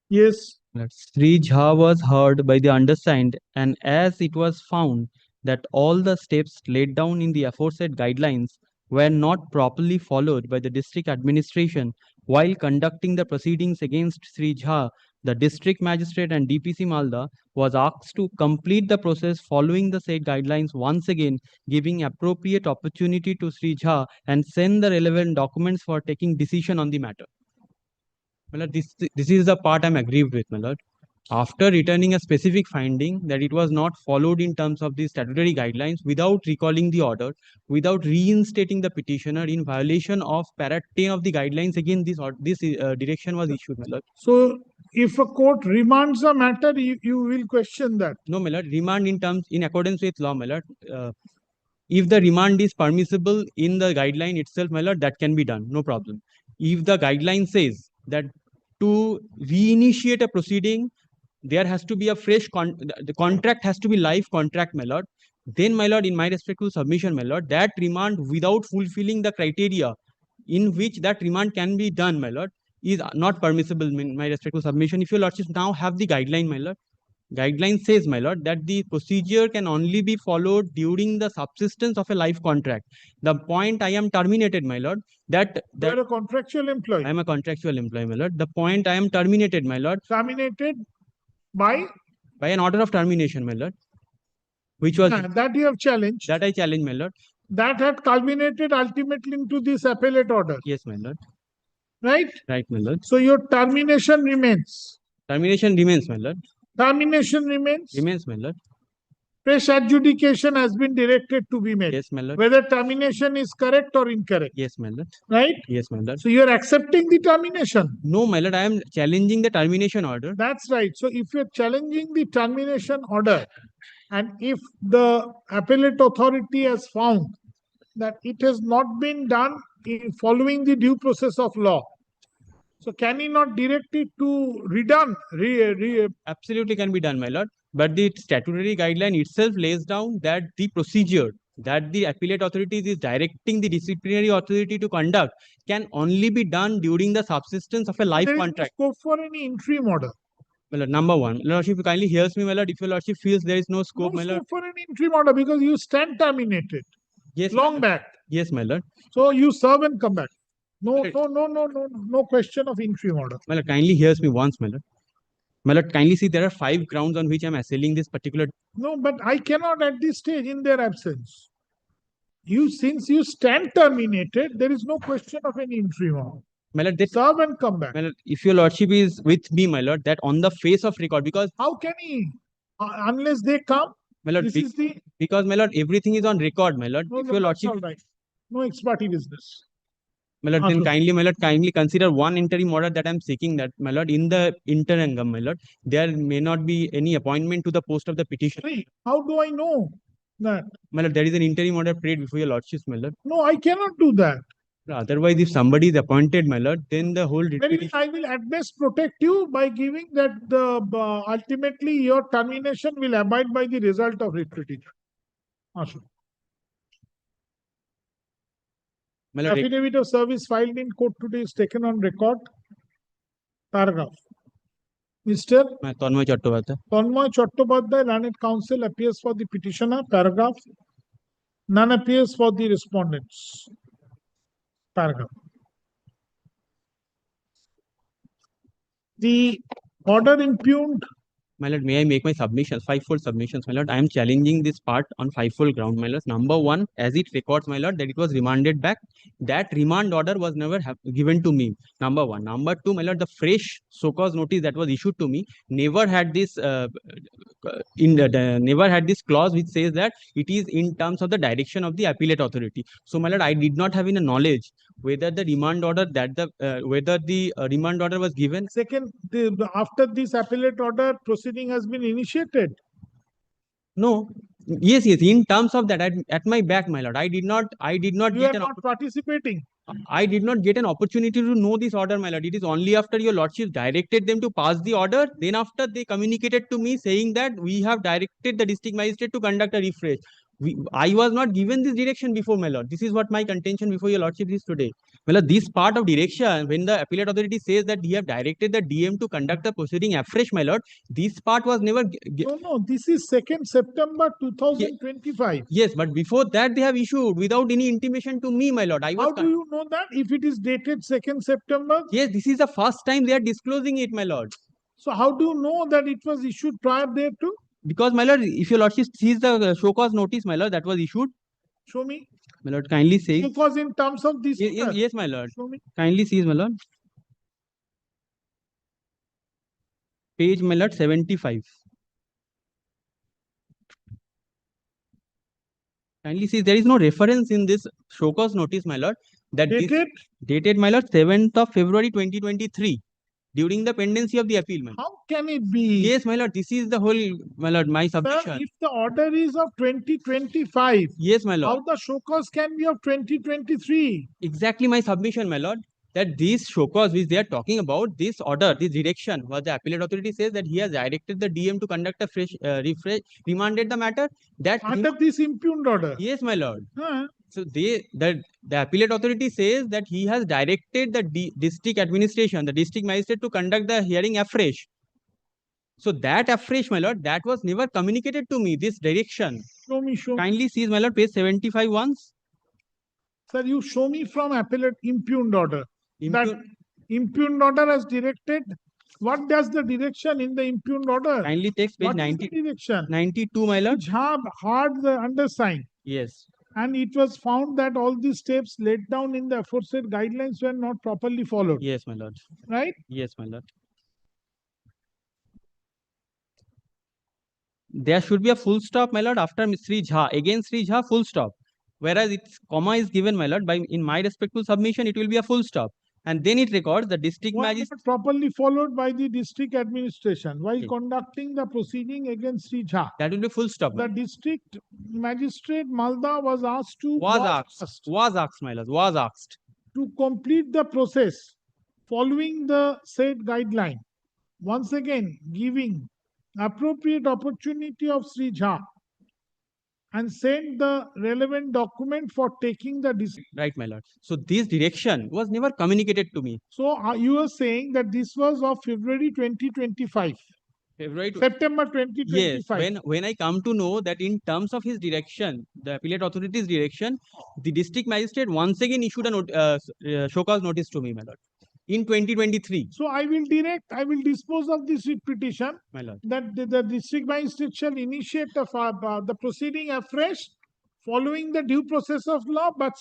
Speaker 2: Yes.
Speaker 4: Sri Jha was heard by the undersigned, and as it was found that all the steps laid down in the aforesaid guidelines were not properly followed by the district administration while conducting the proceedings against Sri Jha, the district magistrate and DPC Malda was asked to complete the process following the said guidelines once again, giving appropriate opportunity to Sri Jha and send the relevant documents for taking decision on the matter. My lord, this is the part I'm aggrieved with, my lord. After returning a specific finding that it was not followed in terms of the statutory guidelines, without recalling the order, without reinstating the petitioner in violation of para 10 of the guidelines, again this direction was issued, my lord.
Speaker 2: So, if a court remands a matter, you will question that?
Speaker 4: No, my lord. Remand in accordance with law, my lord. If the remand is permissible in the guideline itself, my lord, that can be done, no problem. If the guideline says that to reinitiate a proceeding, there has to be a fresh the contract has to be live contract, my lord.
Speaker 3: then, my lord, in my respectful submission, my lord, that remand without fulfilling the criteria in which that remand can be done, my lord, is not permissible in my respectful submission. If your lordship now have the guideline, my lord, guideline says, my lord, that the procedure can only be followed during the subsistence of a life contract. The point I am terminated, my lord, that
Speaker 2: You're a contractual employee.
Speaker 3: I am a contractual employee, my lord. The point I am terminated, my lord.
Speaker 2: Terminated by?
Speaker 3: By an order of termination, my lord. Which was
Speaker 2: that you have challenged.
Speaker 3: That I challenge, my lord.
Speaker 2: That had culminated ultimately into this appellate order.
Speaker 3: Yes, my lord.
Speaker 2: Right?
Speaker 3: Right, my lord.
Speaker 2: So your termination remains.
Speaker 3: Termination remains, my lord.
Speaker 2: Termination remains.
Speaker 3: Remains, my lord.
Speaker 2: Fresh adjudication has been directed to be made.
Speaker 3: Yes, my lord.
Speaker 2: Whether termination is correct or incorrect.
Speaker 3: Yes, my lord.
Speaker 2: Right?
Speaker 3: Yes, my lord.
Speaker 2: So you are accepting the termination.
Speaker 3: No, my lord, I am challenging the termination order.
Speaker 2: That's right. So if you're challenging the termination order, and if the appellate authority has found that it has not been done in following the due process of law, so can he not direct it to redone?
Speaker 3: Absolutely can be done, my lord. But the statutory guideline itself lays down that the procedure that the appellate authorities is directing the disciplinary authority to conduct can only be done during the subsistence of a life contract.
Speaker 2: There is no scope for any interim order.
Speaker 3: My lord, number one, lordship kindly hears me, my lord. If your lordship feels there is no scope, my lord.
Speaker 2: For an interim order because you stand terminated.
Speaker 3: Yes,
Speaker 2: long back.
Speaker 3: Yes, my lord.
Speaker 2: So you serve and come back. No question of interim order.
Speaker 3: My lord, kindly hears me once, my lord. My lord, kindly see there are 5 grounds on which I am assailing this particular.
Speaker 2: No, but I cannot at this stage in their absence. Since you stand terminated, there is no question of any interim order.
Speaker 3: My lord, that
Speaker 2: serve and come back.
Speaker 3: My lord, if your lordship is with me, my lord, that on the face of record, because
Speaker 2: how can he unless they come?
Speaker 3: My lord, because my lord, everything is on record, my lord. If your lordship,
Speaker 2: all right. No ex parte business.
Speaker 3: My lord, then kindly, my lord, kindly consider one interim order that I am seeking, that, my lord, in the interim, my lord, there may not be any appointment to the post of the petition.
Speaker 2: How do I know that?
Speaker 3: My lord, there is an interim order prayed before your lordship, my lord.
Speaker 2: No, I cannot do that.
Speaker 3: Otherwise, if somebody is appointed, my lord, then the whole
Speaker 2: I will at best protect you by giving that the ultimately your termination will abide by the result of writ petition. Affidavit of service filed in court today is taken on record. Paragraph. Mr.
Speaker 3: Tanmoy Chattopadhyay.
Speaker 2: Tanmoy Chattopadhyay, learned counsel, appears for the petitioner. Paragraph. None appears for the respondents. Paragraph. The order impugned.
Speaker 3: My lord, may I make my submissions, 5-fold submissions, my lord? I am challenging this part on 5-fold ground, my lord. Number one, as it records, my lord, that it was remanded back. That remand order was never given to me. Number one. Number two, my lord, the fresh so-called notice that was issued to me never had this never had this clause which says that it is in terms of the direction of the appellate authority. So, my lord, I did not have any knowledge whether the remand order remand order was given.
Speaker 2: Second, after this appellate order, proceeding has been initiated.
Speaker 3: No. Yes. In terms of that, at my back, my lord, I did not.
Speaker 2: You are not participating.
Speaker 3: I did not get an opportunity to know this order, my lord. It is only after your lordship directed them to pass the order. Then after they communicated to me saying that we have directed the district magistrate to conduct a refresh. I was not given this direction before, my lord. This is what my contention before your lordship is today. My lord, this part of direction, when the appellate authority says that he have directed the DM to conduct the proceeding afresh, my lord, this part was never.
Speaker 2: No, this is 2nd September 2025.
Speaker 3: Yes, but before that they have issued without any intimation to me, my lord.
Speaker 2: How do you know that if it is dated 2nd September?
Speaker 3: Yes, this is the first time they are disclosing it, my lord.
Speaker 2: So how do you know that it was issued prior thereto?
Speaker 3: Because, my lord, if your lordship sees the show cause notice, my lord, that was issued.
Speaker 2: Show me.
Speaker 3: My lord, kindly say.
Speaker 2: Show cause in terms of this.
Speaker 3: Yes, my lord.
Speaker 2: Show me.
Speaker 3: Kindly sees, my lord. Page, my lord, 75. Kindly see, there is no reference in this show cause notice, my lord. That dated, my lord, 7th of February 2023. During the pendency of the appeal, my lord.
Speaker 2: How can it be?
Speaker 3: Yes, my lord, this is the whole, my lord, my submission.
Speaker 2: Sir, if the order is of 2025,
Speaker 3: yes, my lord,
Speaker 2: how the show cause can be of 2023?
Speaker 3: Exactly my submission, my lord. that these show cause which they are talking about, this order, this direction, what the appellate authority says that he has directed the DM to conduct a fresh, remanded the matter. That
Speaker 2: Under this impugned order.
Speaker 3: yes, my lord.
Speaker 2: Huh.
Speaker 3: So the appellate authority says that he has directed the district administration, the district magistrate, to conduct the hearing afresh. So that afresh, my lord, that was never communicated to me, this direction.
Speaker 2: Show me.
Speaker 3: Kindly see, my lord, page 75 once.
Speaker 2: Sir, you show me from appellate impugned order. That impugned order has directed. What does the direction in the impugned order?
Speaker 3: Kindly takes page
Speaker 2: What is the direction?
Speaker 3: 92, my lord.
Speaker 2: Which have hard the undersigned.
Speaker 3: Yes.
Speaker 2: And it was found that all these steps laid down in the aforesaid guidelines were not properly followed.
Speaker 3: Yes, my lord.
Speaker 2: Right?
Speaker 3: Yes, my lord. There should be a full stop, my lord, after Sri Jha. Again, Sri Jha, full stop. Whereas its comma is given, my lord, by in my respectful submission, it will be a full stop. And then it records the district magistrate.
Speaker 2: Properly followed by the district administration while conducting the proceeding against Sri Jha.
Speaker 3: That will be full stop.
Speaker 2: The district magistrate Malda was asked to
Speaker 3: Was asked, my lord, was asked
Speaker 2: to complete the process following the said guideline. Once again, giving appropriate opportunity of Sri Jha and send the relevant document for taking the decision.
Speaker 3: Right, my lord. So this direction was never communicated to me.
Speaker 2: So you are saying that this was of February 2025. September 2025.
Speaker 3: Yes, when I come to know that in terms of his direction, the appellate authority's direction, the district magistrate once again issued a show cause notice to me, my lord, in 2023.
Speaker 2: So I will dispose of this writ petition,
Speaker 3: my lord,
Speaker 2: that the district magistrate shall initiate the proceeding afresh following the due process of law, but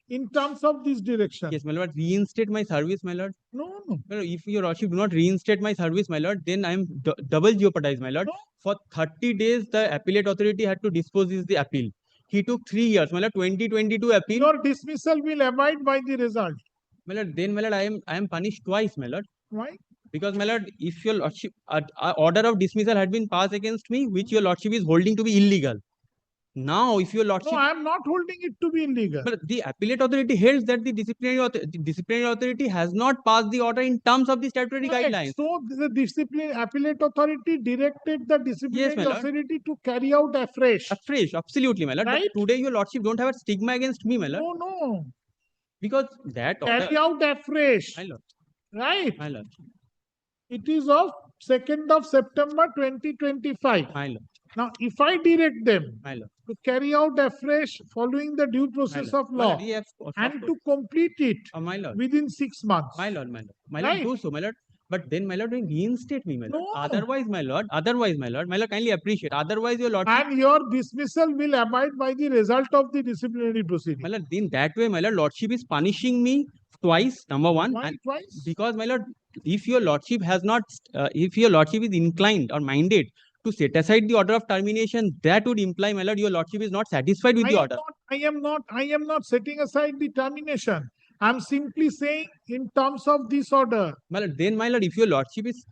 Speaker 2: in terms of this direction.
Speaker 3: Yes, my lord, reinstate my service, my lord.
Speaker 2: No.
Speaker 3: If your lordship do not reinstate my service, my lord, then I am double jeopardized, my lord. No. For 30 days, the appellate authority had to dispose the appeal. He took 3 years, my lord, 2022 appeal.
Speaker 2: Your dismissal will abide by the result.
Speaker 3: My lord, then, my lord, I am punished twice, my lord.
Speaker 2: Why?
Speaker 3: Because, my lord, if your lordship, order of dismissal had been passed against me, which your lordship is holding to be illegal. Now, if your lordship...
Speaker 2: No, I am not holding it to be illegal.
Speaker 3: But the appellate authority holds that the disciplinary authority has not passed the order in terms of the statutory guidelines.
Speaker 2: So, the appellate authority directed the disciplinary authority to carry out afresh.
Speaker 3: Afresh, absolutely, my lord.
Speaker 2: Right?
Speaker 3: But today, your lordship don't have a stigma against me, my lord.
Speaker 2: No.
Speaker 3: Because that order...
Speaker 2: Carry out afresh.
Speaker 3: My lord.
Speaker 2: Right?
Speaker 3: My lord.
Speaker 2: It is of 2nd of September 2025.
Speaker 3: My lord.
Speaker 2: Now, if I direct them
Speaker 3: to
Speaker 2: carry out afresh following the due process of law and to complete it within 6 months.
Speaker 3: My lord, do so, my lord. But then, my lord, reinstate me, my lord. Otherwise, my lord, kindly appreciate. Otherwise, your lord.
Speaker 2: And your dismissal will abide by the result of the disciplinary proceeding.
Speaker 3: My lord, in that way, my lord, lordship is punishing me twice, number one.
Speaker 2: Why
Speaker 3: and
Speaker 2: twice?
Speaker 3: Because, my lord, if your lordship has not, if your lordship is inclined or minded to set aside the order of termination, that would imply, my lord, your lordship is not satisfied with the order.
Speaker 2: I am not setting aside the termination. I am simply saying in terms of this order.
Speaker 3: My lord, then, my lord, if your lordship is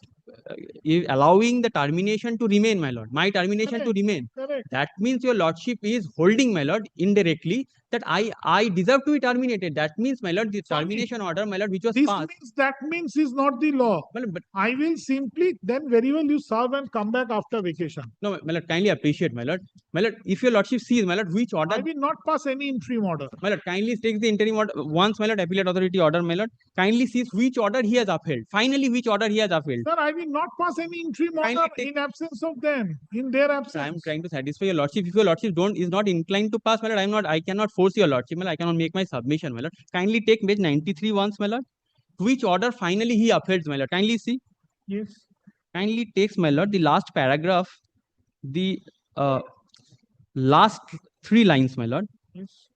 Speaker 3: allowing the termination to remain, my lord, my termination to remain, that means your lordship is holding, my lord, indirectly that I deserve to be terminated. That means, my lord, the termination order, my lord, which was passed.
Speaker 2: That means is not the law.
Speaker 3: But
Speaker 2: I will simply, then very well you serve and come back after vacation.
Speaker 3: No, my lord, kindly appreciate, my lord. My lord, if your lordship sees, my lord, which order...
Speaker 2: I will not pass any interim order.
Speaker 3: My lord, kindly takes the interim order. Once, my lord, appellate authority order, my lord, kindly sees which order he has upheld. Finally, which order he has upheld.
Speaker 2: Sir, I will not pass any interim order in absence of them, in their absence.
Speaker 3: I am trying to satisfy your lordship. If your lordship is not inclined to pass, my lord, I cannot force your lordship, my lord. I cannot make my submission, my lord. Kindly take page 93 once, my lord. Which order finally he upholds, my lord. Kindly see.
Speaker 2: Yes.
Speaker 3: Kindly takes, my lord, the last paragraph, the last 3 lines, my lord.
Speaker 2: Yes.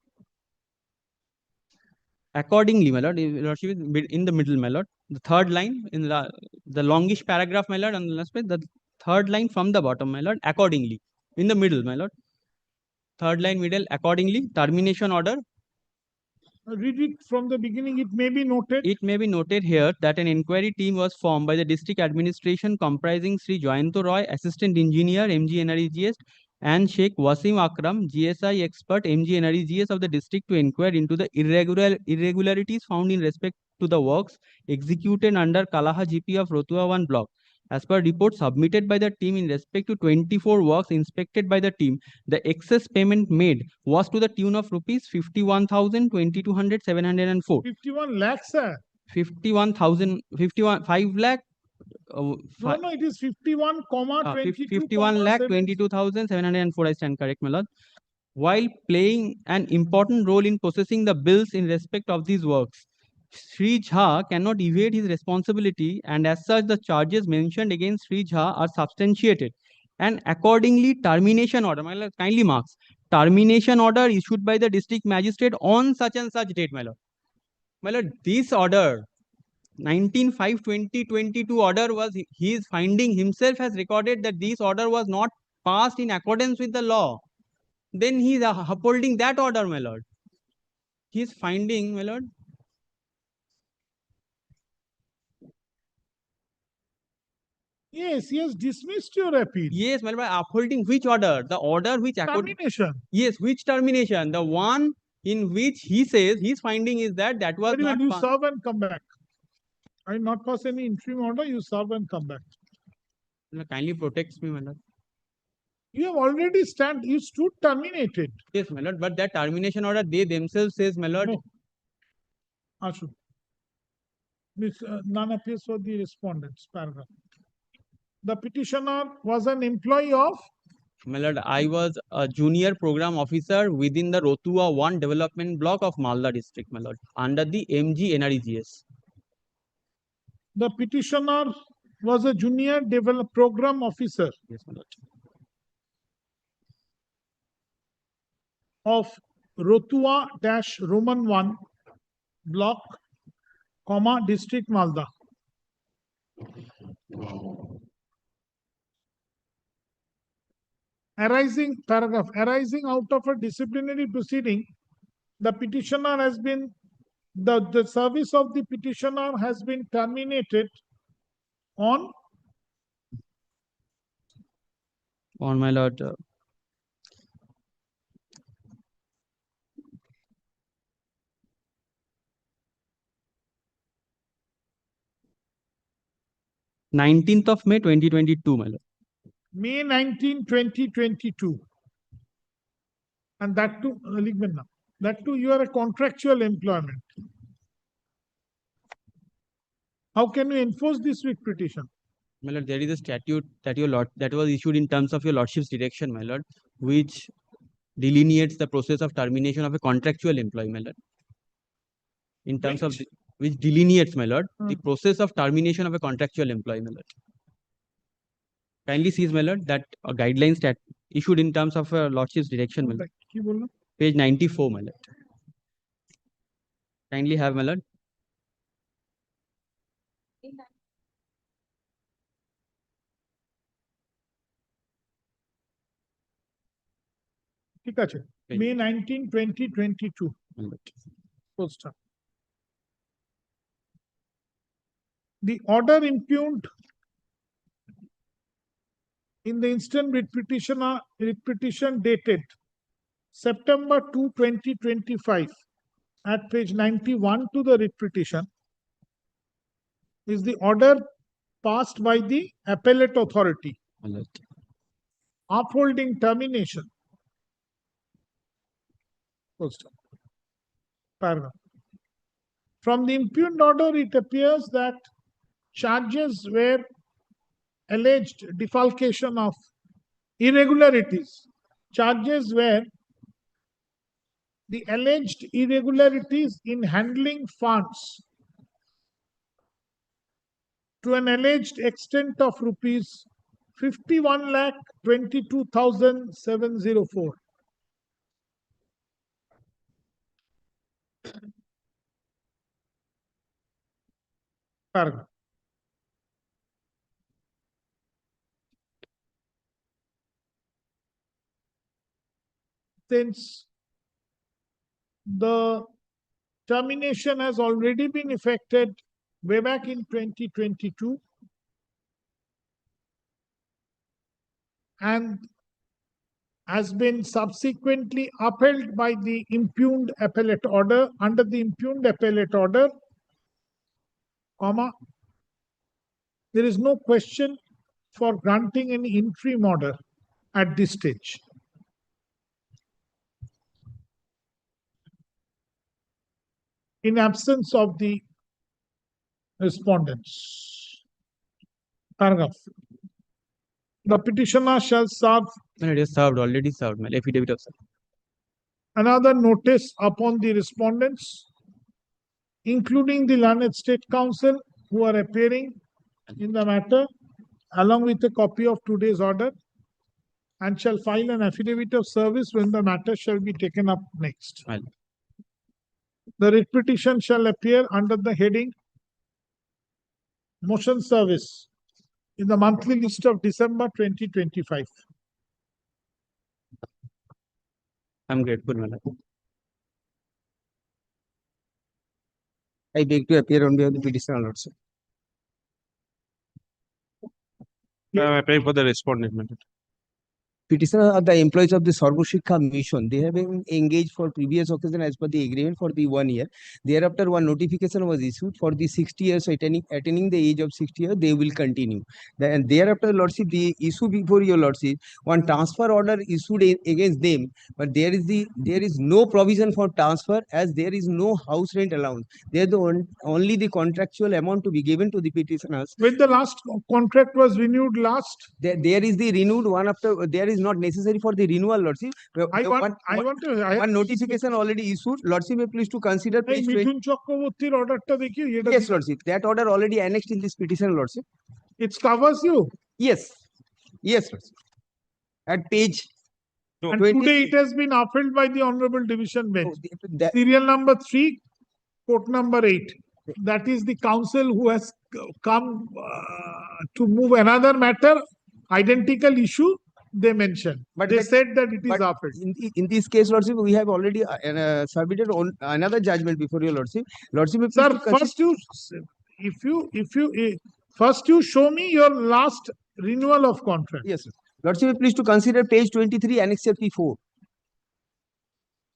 Speaker 3: Accordingly, my lord, your lordship is in the middle, my lord. The 3rd line in the longish paragraph, my lord, and the last page, the 3rd line from the bottom, my lord. Accordingly, in the middle, my lord. 3rd line middle. Accordingly, termination order.
Speaker 2: Read it from the beginning. It may be noted.
Speaker 3: It may be noted here that an inquiry team was formed by the district administration comprising Sri Jayanto Roy, Assistant Engineer, MG NREGS, and Sheikh Wasim Akram, GSI expert, MG NREGS of the district, to inquire into the irregularities found in respect to the works executed under Kalaha GP of Rotua 1 block. As per report submitted by the team in respect to 24 works inspected by the team, the excess payment made was to the tune of rupees 51,000,704.
Speaker 2: 51 lakhs, sir.
Speaker 3: 5 lakh.
Speaker 2: No, it is 51, 22,
Speaker 3: 51 lakh 22,704. I stand correct, my lord. While playing an important role in processing the bills in respect of these works, Sri Jha cannot evade his responsibility, and as such the charges mentioned against Sri Jha are substantiated, and accordingly termination order, my lord, kindly marks, termination order issued by the district magistrate on such and such date, my lord. My lord, this order 19/5/2022 order was, his finding himself has recorded that this order was not passed in accordance with the law. Then he is upholding that order, my lord. He is finding, my lord.
Speaker 2: Yes, he has dismissed your appeal.
Speaker 3: Yes, my lord, by upholding which order? The order which
Speaker 2: Termination.
Speaker 3: Yes, which termination? The one in which he says his finding is that that was
Speaker 2: Very well,
Speaker 3: not
Speaker 2: you
Speaker 3: passed.
Speaker 2: serve and come back. I will not pass any interim order, you serve and come back.
Speaker 3: Kindly protects me, my lord.
Speaker 2: You have already you stood terminated.
Speaker 3: Yes, my lord, but that termination order they themselves says, my lord.
Speaker 2: No. Ashu. None appears for the respondents, paragraph. The petitioner was an employee of?
Speaker 3: My lord, I was a junior program officer within the Rotua 1 development block of Malda district, my lord, under the MG NREGS.
Speaker 2: The petitioner was a junior program officer.
Speaker 3: Yes, my lord.
Speaker 2: Of Rotua-Roman 1 block, district Malda. Arising out of a disciplinary proceeding, the petitioner has been, the service of the petitioner has been terminated on?
Speaker 3: On, my lord. 19th of May 2022, my lord.
Speaker 2: May 19, 2022. And that too, you are a contractual employment. How can you enforce this writ petition?
Speaker 3: My lord, there is a statute that that was issued in terms of your lordship's direction, my lord, which delineates the process of termination of a contractual employee, my lord. In terms of which delineates, my lord, the process of termination of a contractual employee, my lord. Kindly sees, my lord, that a guidelines that issued in terms of a lordship's direction, my lord. Page 94, my lord. Kindly have, my lord.
Speaker 2: ঠিক আছে, May 19, 2022. Poster. The order impugned in the instant writ petition dated September 2, 2025 at page 91 to the writ petition is the order passed by the appellate authority upholding termination. Paragraph. From the impugned order, it appears that charges were alleged defalcation of irregularities. Charges were the alleged irregularities in handling funds to an alleged extent of rupees 51,22,704. Paragraph. Since the termination has already been effected way back in 2022, and has been subsequently upheld by the impugned appellate order. Under the impugned appellate order, comma, there is no question for granting any interim order at this stage. In absence of the respondents. Paragraph. The petitioner shall serve.
Speaker 3: It is served, already served, my affidavit of service.
Speaker 2: Another notice upon the respondents, including the learned state counsel who are appearing in the matter, along with a copy of today's order, and shall file an affidavit of service when the matter shall be taken up next. The writ petition shall appear under the heading Motion Service in the monthly list of December 2025.
Speaker 3: I'm grateful, madam.
Speaker 15: I beg to appear on behalf of the petitioner also.
Speaker 22: I pray for the respondent, madam.
Speaker 15: Petitioner are the employees of the Sarva Shiksha Mission. They have been engaged for previous occasion as per the agreement for the 1 year. Thereafter, one notification was issued for the 60 years attaining the age of 60 years. They will continue. And thereafter, Lordship, the issue before your Lordship, one transfer order issued against them, but there is no provision for transfer as there is no house rent allowance. There only the contractual amount to be given to the petitioners.
Speaker 2: When the last contract was renewed last?
Speaker 15: There is the renewed one after. There is not necessary for the renewal, Lordship. One notification already issued. Lordship, may please to consider page 20.
Speaker 2: Mithun Chakraborty's order ta dekhiye.
Speaker 15: Yes, Lordship. That order already annexed in this petition, Lordship.
Speaker 2: It covers you?
Speaker 15: Yes. Yes, Lordship. At page.
Speaker 2: And today it has been upheld by the Honorable Division Bench. Serial number 3, court number 8. That is the counsel who has come to move another matter, identical issue. They mentioned. But they said that it is upheld.
Speaker 15: In this case, Lordship, we have already submitted on another judgment before your Lordship. Lordship,
Speaker 2: sir, first you show me your last renewal of contract.
Speaker 15: Yes, sir. Lordship, please to consider page 23, annexure P4.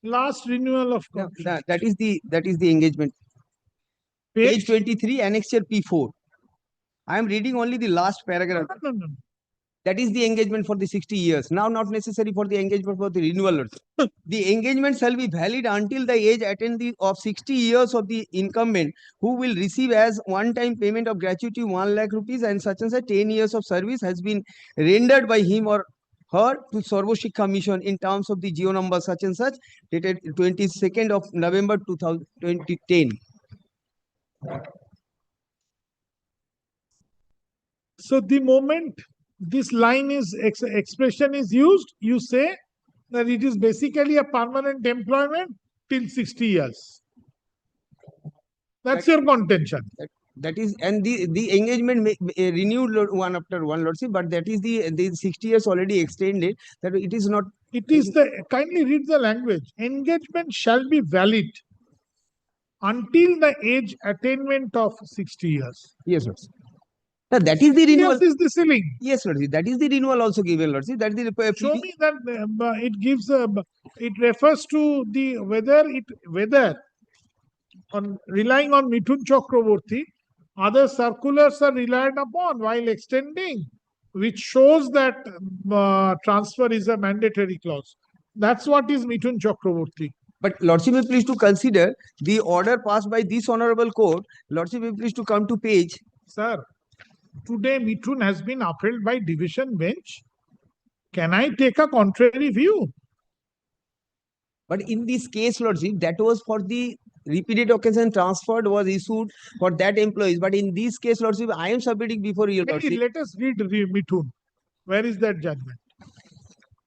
Speaker 2: Last renewal of contract.
Speaker 15: That is the engagement. Page 23, annexure P4. I am reading only the last paragraph.
Speaker 2: No.
Speaker 15: That is the engagement for the 60 years. Now, not necessary for the engagement for the renewal. The engagement shall be valid until the age attained of 60 years of the incumbent, who will receive as one-time payment of gratuity 1 lakh rupees, and such 10 years of service has been rendered by him or her to Sarva Shiksha Mission in terms of the GO number such and such, dated 22nd of November 2010.
Speaker 2: So the moment this line is expression is used, you say that it is basically a permanent employment till 60 years. That's your contention.
Speaker 15: That is, and the engagement renewed one after one, Lordship, but that is the 60 years already extended. That it is not.
Speaker 2: It is kindly read the language. Engagement shall be valid until the age attainment of 60 years.
Speaker 15: Yes, Lordship. Now, that is the renewal.
Speaker 2: Yes, is the ceiling.
Speaker 15: Yes, Lordship. That is the renewal also given, Lordship. That is the.
Speaker 2: Show me that it gives it refers to the whether on relying on Mithun Chakraborty, other circulars are relied upon while extending, which shows that transfer is a mandatory clause. That's what is Mithun Chakraborty.
Speaker 15: But Lordship, may please to consider the order passed by this honorable court. Lordship, may please to come to page.
Speaker 2: Sir, today Mithun has been upheld by division bench. Can I take a contrary view?
Speaker 15: But in this case, Lordship, that was for the repeated occasion transferred was issued for that employees. But in this case, Lordship, I am submitting before you, Lordship.
Speaker 2: Let us read Mithun. Where is that judgment?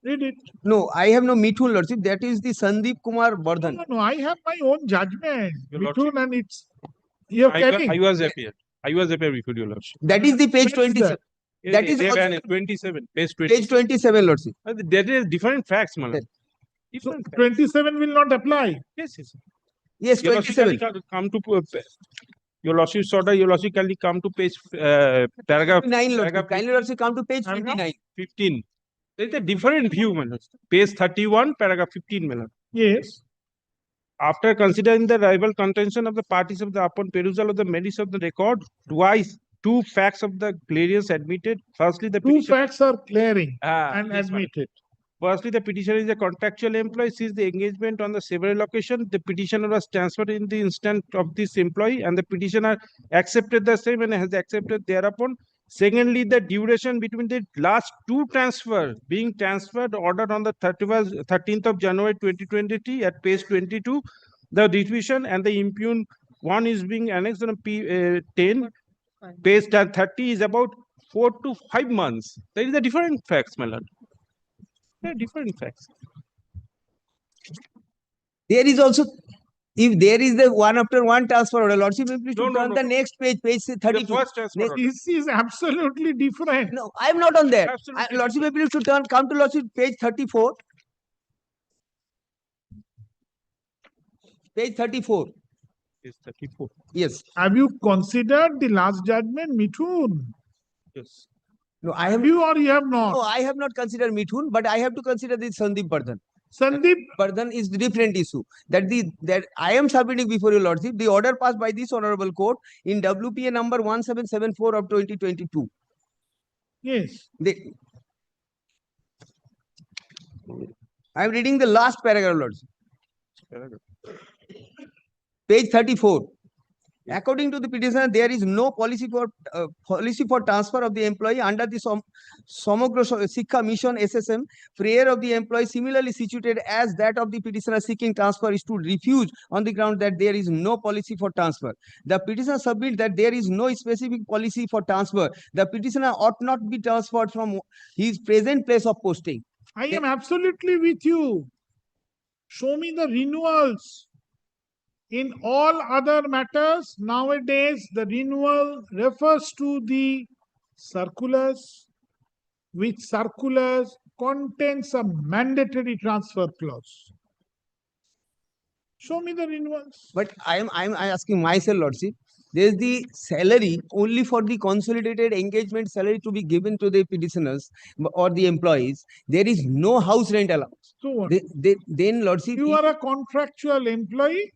Speaker 2: Read it.
Speaker 15: No, I have no Mithun, Lordship. That is the Sandeep Kumar Bardhan.
Speaker 2: No, I have my own judgment. Mithun, and it's
Speaker 22: I was appeared before you, Lordship.
Speaker 15: That is the page 27. That is
Speaker 22: 27. Page 27.
Speaker 15: Page 27, Lordship.
Speaker 22: There is different facts, man.
Speaker 2: So 27 will not apply.
Speaker 22: Yes.
Speaker 15: Yes, 27.
Speaker 22: Come to your Lordship's order. Your Lordship can come to page paragraph
Speaker 15: 9. Kindly, Lordship, come to page 59.
Speaker 22: 15. There is a different view, my lord. Page 31, paragraph 15, my lord.
Speaker 2: Yes.
Speaker 22: After considering the rival contention of the parties of the upon perusal of the merits of the record, twice two facts of the variance admitted. Firstly, the
Speaker 2: Two facts are clearing and
Speaker 22: yes, madam.
Speaker 2: admitted.
Speaker 22: Firstly, the petitioner is a contractual employee, sees the engagement on the several occasions. The petitioner was transferred in the instant of this employee, and the petitioner accepted the same and has accepted thereupon. Secondly, the duration between the last two transfer being transferred ordered on the 13th of January 2023 at page 22, the distribution and the impugn one is being annexed on 10, page 30 is about 4 to 5 months. There is a different facts, my lord. Different facts.
Speaker 15: There is also, if there is the one after one transfer order, Lordship, please to turn the next page, page 32.
Speaker 22: first transfer order.
Speaker 2: This is absolutely different.
Speaker 15: No, I am not on there.
Speaker 22: Absolutely
Speaker 15: Lordship, please to come to Lordship, page 34. Page 34.
Speaker 22: Page 34.
Speaker 15: Yes.
Speaker 2: Have you considered the last judgment, Mithun?
Speaker 22: Yes.
Speaker 15: No, I have
Speaker 2: you or you have not?
Speaker 15: No, I have not considered Mithun, but I have to consider this Sandeep Bardhan.
Speaker 2: Sandeep
Speaker 15: Bardhan is the different issue. That I am submitting before your lordship the order passed by this honorable court in WPA number 1774 of 2022.
Speaker 2: Yes.
Speaker 15: I am reading the last paragraph, lordship. Page 34. According to the petitioner, there is no policy for transfer of the employee under the Samagra Sikha Mission SSM. Prayer of the employee similarly situated as that of the petitioner seeking transfer is to refuse on the ground that there is no policy for transfer. The petitioner submits that there is no specific policy for transfer. The petitioner ought not be transferred from his present place of posting.
Speaker 2: I am absolutely with you. Show me the renewals. In all other matters, nowadays, the renewal refers to the circulars, which circulars contains a mandatory transfer clause. Show me the renewals.
Speaker 15: But I'm asking myself, lordship, there is the salary only for the consolidated engagement salary to be given to the petitioners or the employees. There is no house rent allowance.
Speaker 2: So what?
Speaker 15: Then, lordship,
Speaker 2: you are a contractual employee.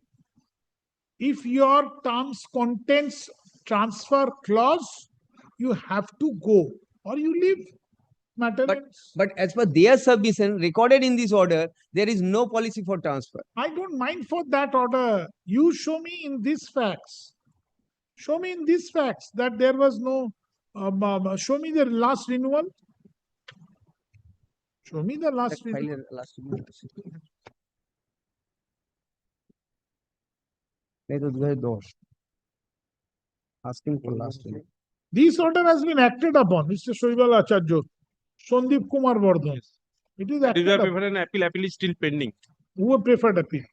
Speaker 2: If your terms contains transfer clause, you have to go or you leave.
Speaker 15: But as per their submission recorded in this order, there is no policy for transfer.
Speaker 2: I don't mind for that order. You show me in these facts. Show me in these facts that there was no. Show me the last renewal. Show me the last renewal.
Speaker 15: Asking for last renewal.
Speaker 2: This order has been acted upon, Mr. Shoibal Acharya, Sandeep Kumar Bardhan. It is acted upon.
Speaker 22: Preferred an appeal. Appeal is still pending.
Speaker 2: Who preferred appeal?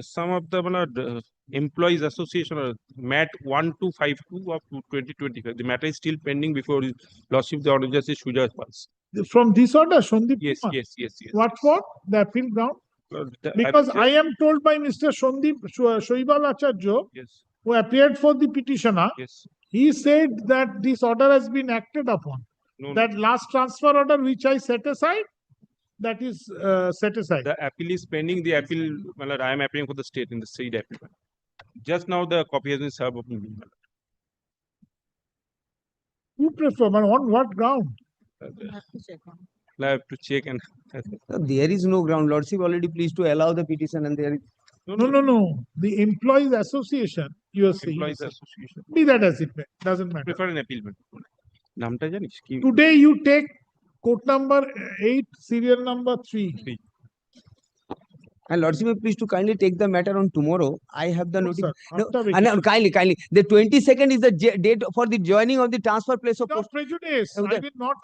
Speaker 22: Some of the employees association are MAT 1252 of 2025. The matter is still pending before his lordship the Honorable Justice Shuja Pals.
Speaker 2: From this order, Sandeep Kumar?
Speaker 22: Yes.
Speaker 2: What for? The appeal ground? Because I am told by Mr. Sandeep Shoibal Acharya, who appeared for the petitioner, he said that this order has been acted upon. That last transfer order which I set aside, that is set aside.
Speaker 22: The appeal is pending. The appeal, I am appealing for the state in the state appeal. Just now the copy has been served of me.
Speaker 2: Who prefer? On what ground?
Speaker 22: I have to check and.
Speaker 15: There is no ground. Lordship already pleased to allow the petition, and there is.
Speaker 2: No. The Employees Association, you are saying.
Speaker 22: Employees Association.
Speaker 2: Be that as it may, doesn't matter.
Speaker 22: Prefer an appeal.
Speaker 2: Today you take court number 8, serial number 3.
Speaker 15: And Lordship, please to kindly take the matter on tomorrow. I have the notice.
Speaker 2: No,
Speaker 15: kindly. The 22nd is the date for the joining of the transfer place of
Speaker 2: post. Prejudice.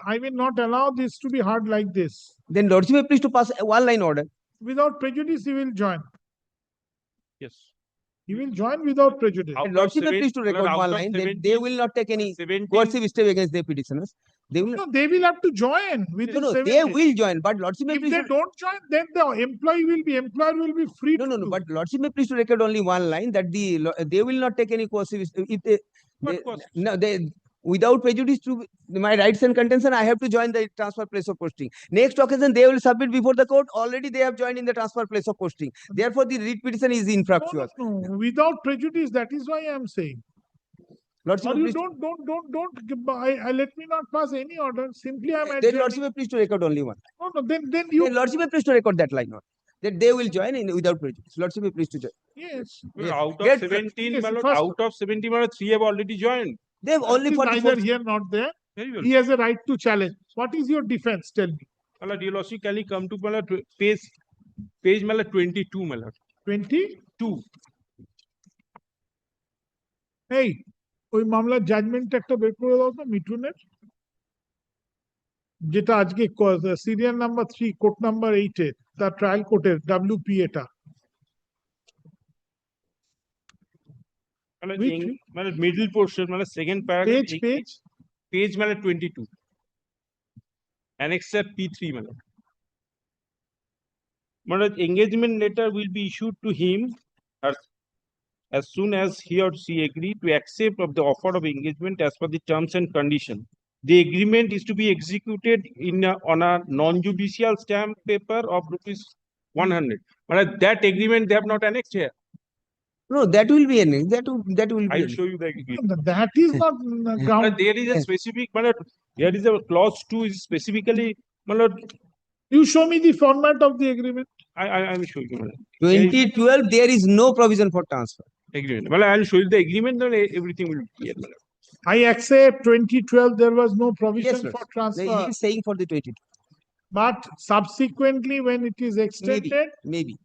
Speaker 2: I will not allow this to be heard like this.
Speaker 15: Then Lordship, please to pass a one-line order.
Speaker 2: Without prejudice, he will join.
Speaker 22: Yes.
Speaker 2: He will join without prejudice.
Speaker 15: Lordship, please to record one line. They will not take any coercive step against their petitioners. They will
Speaker 2: have to join.
Speaker 15: They will join. But Lordship,
Speaker 2: if they don't join, then the employer will be free.
Speaker 15: No. But Lordship, please to record only one line that they will not take any coercive. If they without prejudice to my rights and contention, I have to join the transfer place of posting. Next occasion, they will submit before the court. Already they have joined in the transfer place of posting. Therefore, the writ petition is infructuous.
Speaker 2: No, without prejudice. That is why I am saying.
Speaker 15: Lordship,
Speaker 2: Or you
Speaker 15: please,
Speaker 2: let me not pass any order. Simply I am
Speaker 15: then
Speaker 2: adjourning.
Speaker 15: Lordship, please to record only one.
Speaker 2: No, then you.
Speaker 15: Then Lordship, please to record that line one. That they will join in without prejudice. Lordship, please to join.
Speaker 2: Yes.
Speaker 22: Well,
Speaker 15: Yes.
Speaker 22: out of
Speaker 15: Get-
Speaker 22: 17,
Speaker 2: yes,
Speaker 22: my lord,
Speaker 2: first-
Speaker 22: out of 17, my lord, 3 have already joined.
Speaker 15: They have only
Speaker 2: That is
Speaker 15: 44.
Speaker 2: neither here nor there.
Speaker 22: Very well.
Speaker 2: He has a right to challenge. What is your defense? Tell me.
Speaker 22: My lord, your lordship, can you come to my lord, page my lord, 22, my lord.
Speaker 2: 22.
Speaker 22: 2.
Speaker 2: এই ওই মামলার judgement একটা বের করে দাও তো মিঠুনের, যেটা আজকে সিরিয়াল নাম্বার 3 কোর্ট নাম্বার 8 এর তার ট্রায়াল কোর্টের WP এটা।
Speaker 22: My lord, my lord, middle portion, my lord, second paragraph. Page my lord, 22. Annexure P3, my lord. My lord, engagement letter will be issued to him as soon as he or she agree to accept of the offer of engagement as per the terms and condition. The agreement is to be executed on a non-judicial stamp paper of rupees 100. But that agreement they have not annexed here.
Speaker 15: No, that will be annexed. That will be.
Speaker 22: I will show you the agreement.
Speaker 2: That is not ground.
Speaker 22: But there is a specific, my lord, there is a clause 2 is specifically, my lord,
Speaker 2: You show me the format of the agreement.
Speaker 22: I will show you, my lord.
Speaker 15: 2012, there is no provision for transfer.
Speaker 22: Agreement. Well, I will show you the agreement, then everything will be clear, my lord.
Speaker 2: I accept 2012 there was no provision
Speaker 15: Yes,
Speaker 2: for
Speaker 15: Lord.
Speaker 2: transfer.
Speaker 15: He is saying for the 22.
Speaker 2: But subsequently when it is extended,
Speaker 15: Maybe.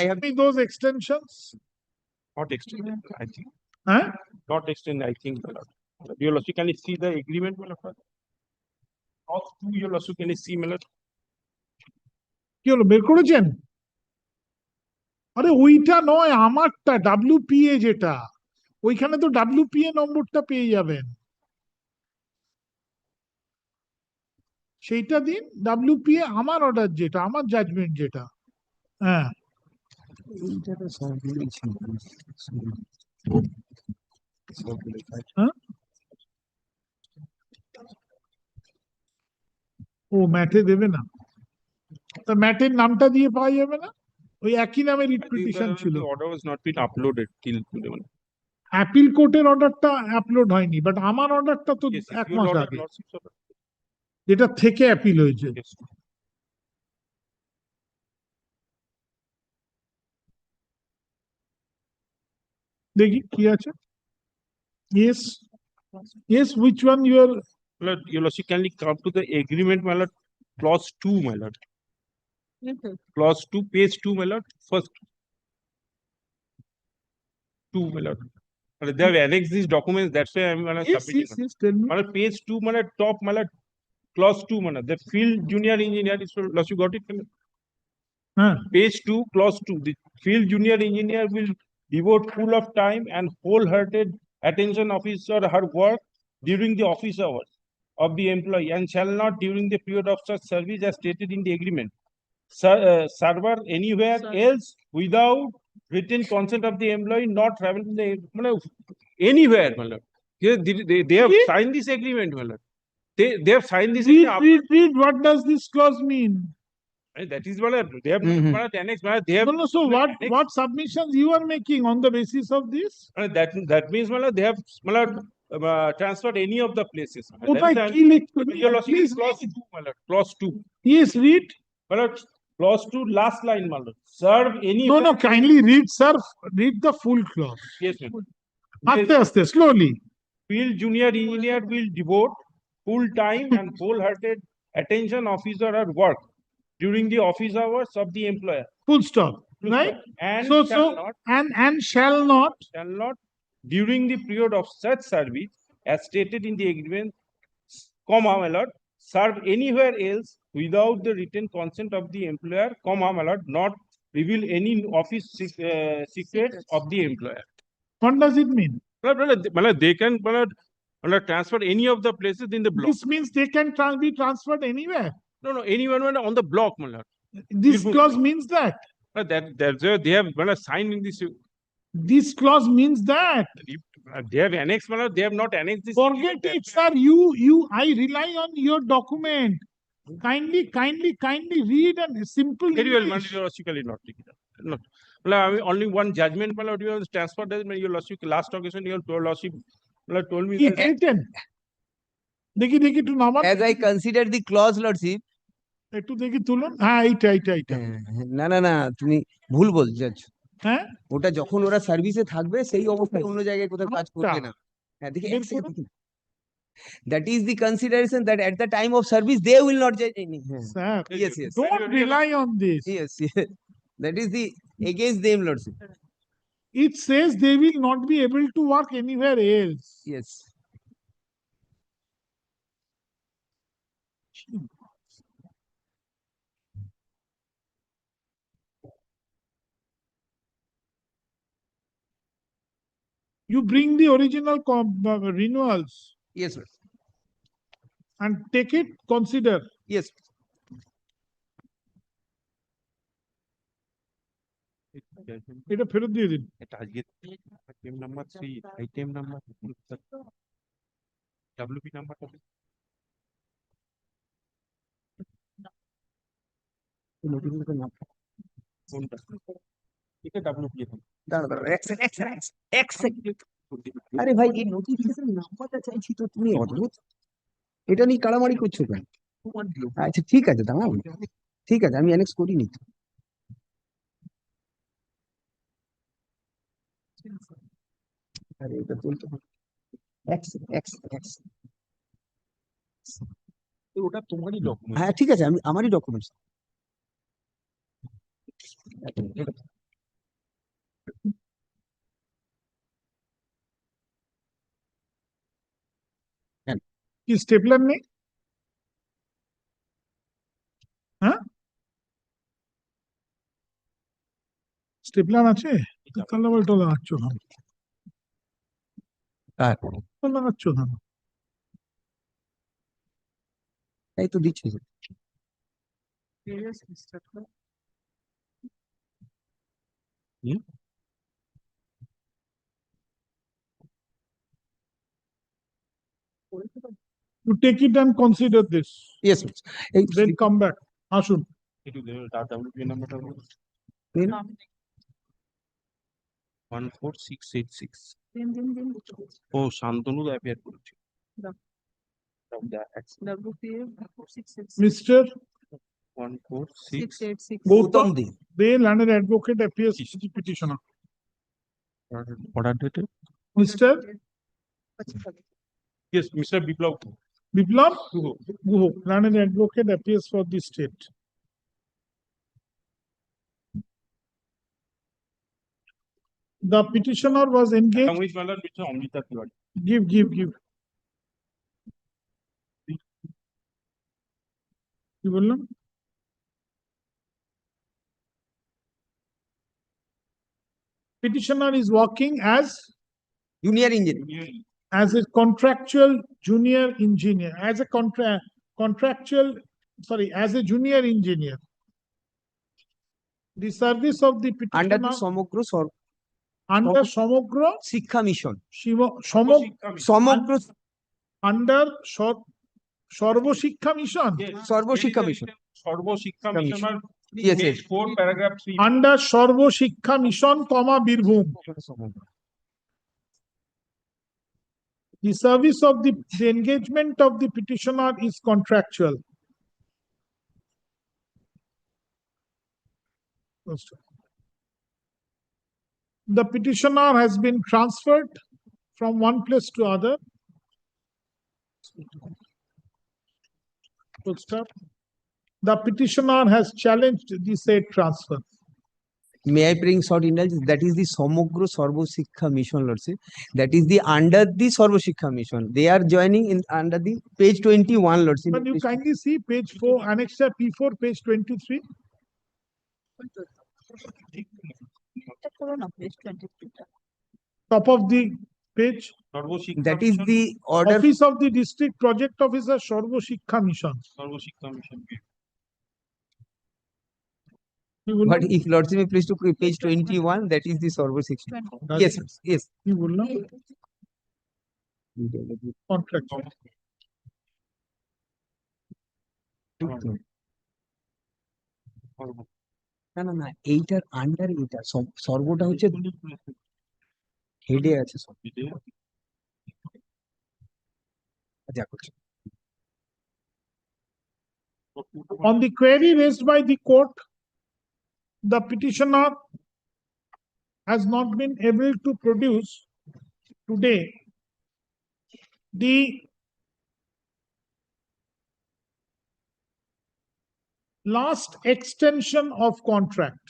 Speaker 2: show me those extensions.
Speaker 22: Not extended, I think.
Speaker 2: Huh?
Speaker 22: Not extended, I think, my lord. Your lordship, can you see the agreement, my lord? Clause 2, your lordship, can you see, my lord?
Speaker 2: কি হলো বের করেছেন? আরে ওইটা নয়, আমারটা WPA যেটা, ওইখানে তো WPA নম্বরটা পেয়ে যাবেন, সেইটা দিন। WPA আমার অর্ডার যেটা, আমার জাজমেন্ট যেটা। হ্যাঁ, ও ম্যাটে দেবে না, তা ম্যাটের নামটা দিয়ে পাওয়া যাবে না? ওই একই নামে রিট পিটিশন ছিল।
Speaker 22: The order was not been uploaded till today.
Speaker 2: Appeal কোর্টের অর্ডারটা আপলোড হয়নি, বাট আমার অর্ডারটা তো
Speaker 22: Yes,
Speaker 2: এক
Speaker 22: your
Speaker 2: মাস
Speaker 22: order,
Speaker 2: আগে,
Speaker 22: lordship's order.
Speaker 2: যেটা থেকে অ্যাপিল হয়েছে।
Speaker 22: Yes.
Speaker 2: দেখি কি আছে। Yes, yes, which one you are?
Speaker 22: My lord, your lordship, can you come to the agreement, my lord? Clause 2, my lord. Clause 2, page 2, my lord. First 2, my lord. My lord, they have annexed these documents, that's why I'm gonna submit it.
Speaker 2: Yes, tell me.
Speaker 22: My lord, page 2, my lord, top, my lord. Clause 2, my lord. The field junior engineer is, lordship, got it? My lord? Page 2, clause 2. The field junior engineer will devote full of time and wholehearted attention of his or her work during the office hours of the employee and shall not during the period of such service as stated in the agreement server anywhere else without written consent of the employee not travel in the anywhere, my lord. They have signed this agreement, my lord. They have signed this agreement.
Speaker 2: Read, what does this clause mean?
Speaker 22: That is what they have annexed. They have
Speaker 2: No, so what submissions you are making on the basis of this?
Speaker 22: That means, my lord, they have transferred any of the places.
Speaker 2: কোথায় কি লিখতে? Please
Speaker 22: Clause 2, my lord. Clause 2.
Speaker 2: Yes, read.
Speaker 22: My lord, clause 2, last line, my lord. Serve any.
Speaker 2: No, kindly read, sir. Read the full clause.
Speaker 22: Yes, my lord.
Speaker 2: আস্তে আস্তে, slowly.
Speaker 22: Field junior engineer will devote full time and wholehearted attention of his or her work during the office hours of the employer.
Speaker 2: Full stop. Right?
Speaker 22: And
Speaker 2: shall not
Speaker 22: during the period of such service as stated in the agreement, comma, my lord, serve anywhere else without the written consent of the employer, comma, my lord, not reveal any office secrets of the employer.
Speaker 2: What does it mean?
Speaker 22: My lord, they can, my lord, transfer any of the places in the block.
Speaker 2: This means they can be transferred anywhere.
Speaker 22: No, anyone on the block, my lord.
Speaker 2: This clause means that.
Speaker 22: That's they have signed in this.
Speaker 2: This clause means that.
Speaker 22: They have annexed, my lord. They have not annexed this.
Speaker 2: Forget it, sir. I rely on your document. Kindly read and simple
Speaker 22: Very well, my
Speaker 2: English.
Speaker 22: lord, your lordship will not take it up. Not. My lord, I mean, only one judgment, my lord. You have transferred that, your lordship. Last occasion, your lordship, my lord, told me.
Speaker 2: He written. দেখি একটু নামান
Speaker 15: As I consider the clause, lordship.
Speaker 2: একটু দেখি তুলুন হ্যাঁ এইটা
Speaker 15: না তুমি ভুল বলছো।
Speaker 2: হ্যাঁ
Speaker 15: ওটা যখন ওরা সার্ভিসে থাকবে সেই অবস্থায় অন্য জায়গায় কোথাও কাজ করবে না। হ্যাঁ দেখি এক second. That is the consideration that at the time of service they will not judge any.
Speaker 2: Sir,
Speaker 15: Yes.
Speaker 2: Don't rely on this.
Speaker 15: Yes. That is the against them, lordship.
Speaker 2: It says they will not be able to work anywhere else.
Speaker 15: Yes.
Speaker 2: You bring the original renewals.
Speaker 15: Yes, sir.
Speaker 2: And take it, consider.
Speaker 15: Yes.
Speaker 2: এটা ফেরত দিয়ে দিন।
Speaker 22: এটা আজকে item number 3, item number WP number কত? কোনটা? এটা WP এর।
Speaker 15: দাঁড়া এক সেকেন্ড। আরে ভাই এই নোটিফিকেশন নাম্বারটা চাইছি তো তুমি অদ্ভুত এটা নিয়ে কাড়ামাড়ি করছো কেন? আচ্ছা ঠিক আছে দাঁড়াও ঠিক আছে আমি অ্যানেক্স করিনি তো। আরে এটা তুলতে হবে
Speaker 22: ওটা তোমারই ডকুমেন্ট।
Speaker 15: হ্যাঁ ঠিক আছে আমি আমারই ডকুমেন্টস।
Speaker 2: কি স্টেপলার নেই? হ্যাঁ স্টেপলার আছে? তাহলে আবার এটা লাগাচ্ছ না লাগাচ্ছ না
Speaker 15: এই তো দিচ্ছি।
Speaker 2: You take it and consider this.
Speaker 15: Yes,
Speaker 2: then come back. আসুন।
Speaker 22: একটু WP নাম্বারটা বলুন। 14686 ও শান্তনু অ্যাপিয়ার করেছে।
Speaker 2: Mr.
Speaker 22: 14686
Speaker 2: Gautam De, landed advocate, appears as the petitioner.
Speaker 22: Order dated?
Speaker 2: Mr.
Speaker 22: Yes, Mr. Biplav
Speaker 2: Guho, landed advocate, appears for the state. The petitioner was engaged.
Speaker 22: Along with Mr. Amrita Tiwari.
Speaker 2: Give. কি বললাম? Petitioner is working as
Speaker 15: junior engineer,
Speaker 2: as a contractual junior engineer, as a junior engineer. The service of the petitioner
Speaker 15: under the
Speaker 2: সমগ্র
Speaker 15: শিক্ষা mission
Speaker 2: Samagra under Sarvashiksha mission
Speaker 15: Sarvashiksha mission
Speaker 22: Sarvashiksha mission
Speaker 15: Yes.
Speaker 22: 4 paragraph 3
Speaker 2: under Sarvashiksha mission Birbhum. The service of the engagement of the petitioner is contractual. The petitioner has been transferred from one place to other. The petitioner has challenged the said transfer.
Speaker 15: May I bring short indulgence? That is the Samogro Sarvo Shikha Mission, lordship. That is the under the Sarvo Shikha Mission. They are joining in under the page 21, lordship.
Speaker 2: Can you kindly see page 4, annexure P4, page 23? Top of the page.
Speaker 15: That is the order.
Speaker 2: Office of the District Project Officer, Sarvo Shikha Mission.
Speaker 15: But if lordship may please to page 21, that is the Sarvo Shikha. Yes.
Speaker 2: কি বললাম? Contract.
Speaker 15: না না না এইটার under এটা সর্বটা হচ্ছে হেডে আছে সব যা করছে
Speaker 2: On the query raised by the court, the petitioner has not been able to produce today the last extension of contract,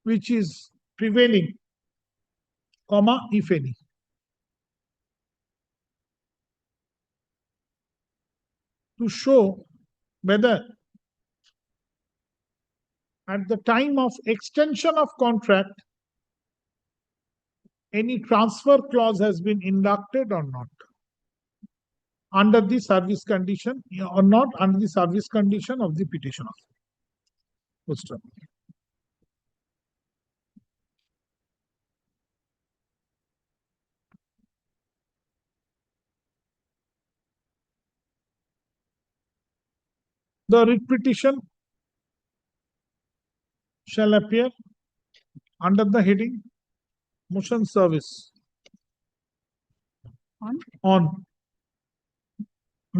Speaker 2: which is prevailing, comma, if any. To show whether at the time of extension of contract, any transfer clause has been inducted or not, under the service condition or not under the service condition of the petitioner. The writ petition shall appear under the heading motion service on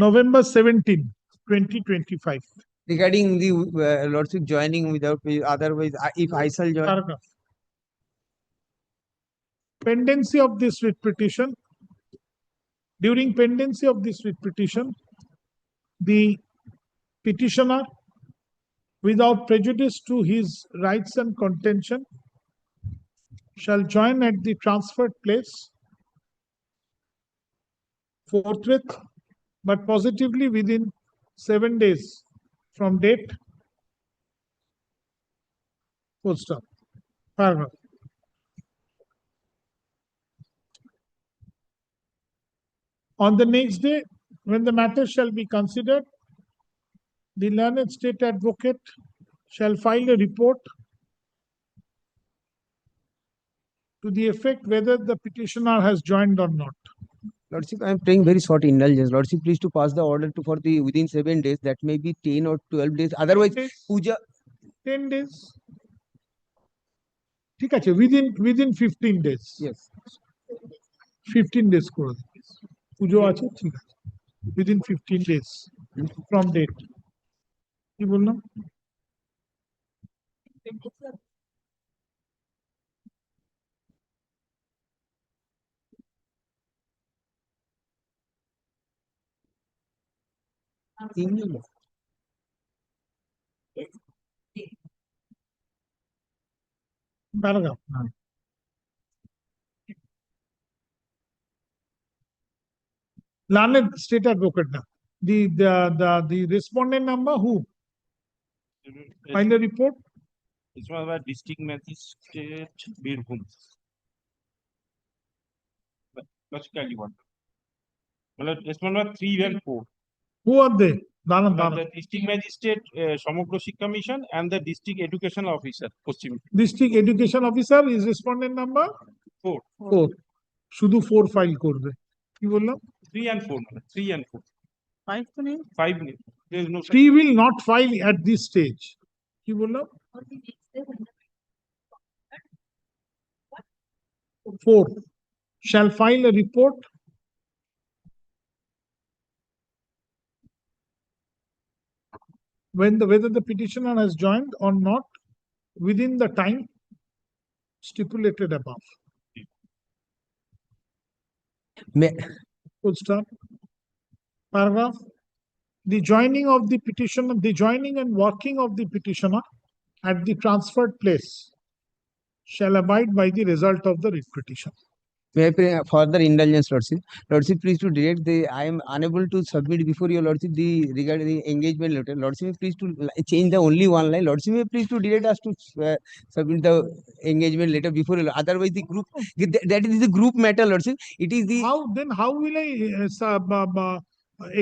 Speaker 2: November 17, 2025.
Speaker 15: regarding the lordship joining without otherwise if I shall join.
Speaker 2: Paragraph. Pendency of this writ petition. During pendency of this writ petition, the petitioner, without prejudice to his rights and contention, shall join at the transferred place forthwith, but positively within 7 days from date. Full stop. Paragraph. On the next day, when the matter shall be considered, the learned state advocate shall file a report to the effect whether the petitioner has joined or not.
Speaker 15: Lordship, I am praying very short indulgence. Lordship, please to pass the order to for the within 7 days. That may be 10 or 12 days. Otherwise, puja
Speaker 2: 10 days. ঠিক আছে, within 15 days.
Speaker 15: Yes.
Speaker 2: 15 days করে দিন। পুজো আছে, ঠিক আছে। Within 15 days from date. কি বললাম? Paragraph. Learned state advocate now. The respondent number who? Find the report.
Speaker 22: This was by district magistrate Birbhum. Logically one. Well, respondent 3 and 4.
Speaker 2: Who are they?
Speaker 22: The district magistrate Samagro Shiksha Mission and the district education officer Paschim.
Speaker 2: District education officer is respondent number
Speaker 22: 4.
Speaker 2: 4. শুধু 4 file করবে। কি বললাম?
Speaker 22: 3 and 4. 3 and 4.
Speaker 2: 5 তো নেই।
Speaker 22: 5 নেই। There is no
Speaker 2: 3 will not file at this stage. কি বললাম? 4 shall file a report whether the petitioner has joined or not within the time stipulated above. Full stop. Paragraph. The joining of the petitioner, the joining and working of the petitioner at the transferred place shall abide by the result of the writ petition.
Speaker 15: May I pray further indulgence, Lordship? Lordship, please to direct I am unable to submit before your Lordship regarding the engagement letter. Lordship, please to change the only one line. Lordship, please to direct us to submit the engagement letter before. Otherwise, the group that is the group matter, Lordship. It is the
Speaker 2: How will I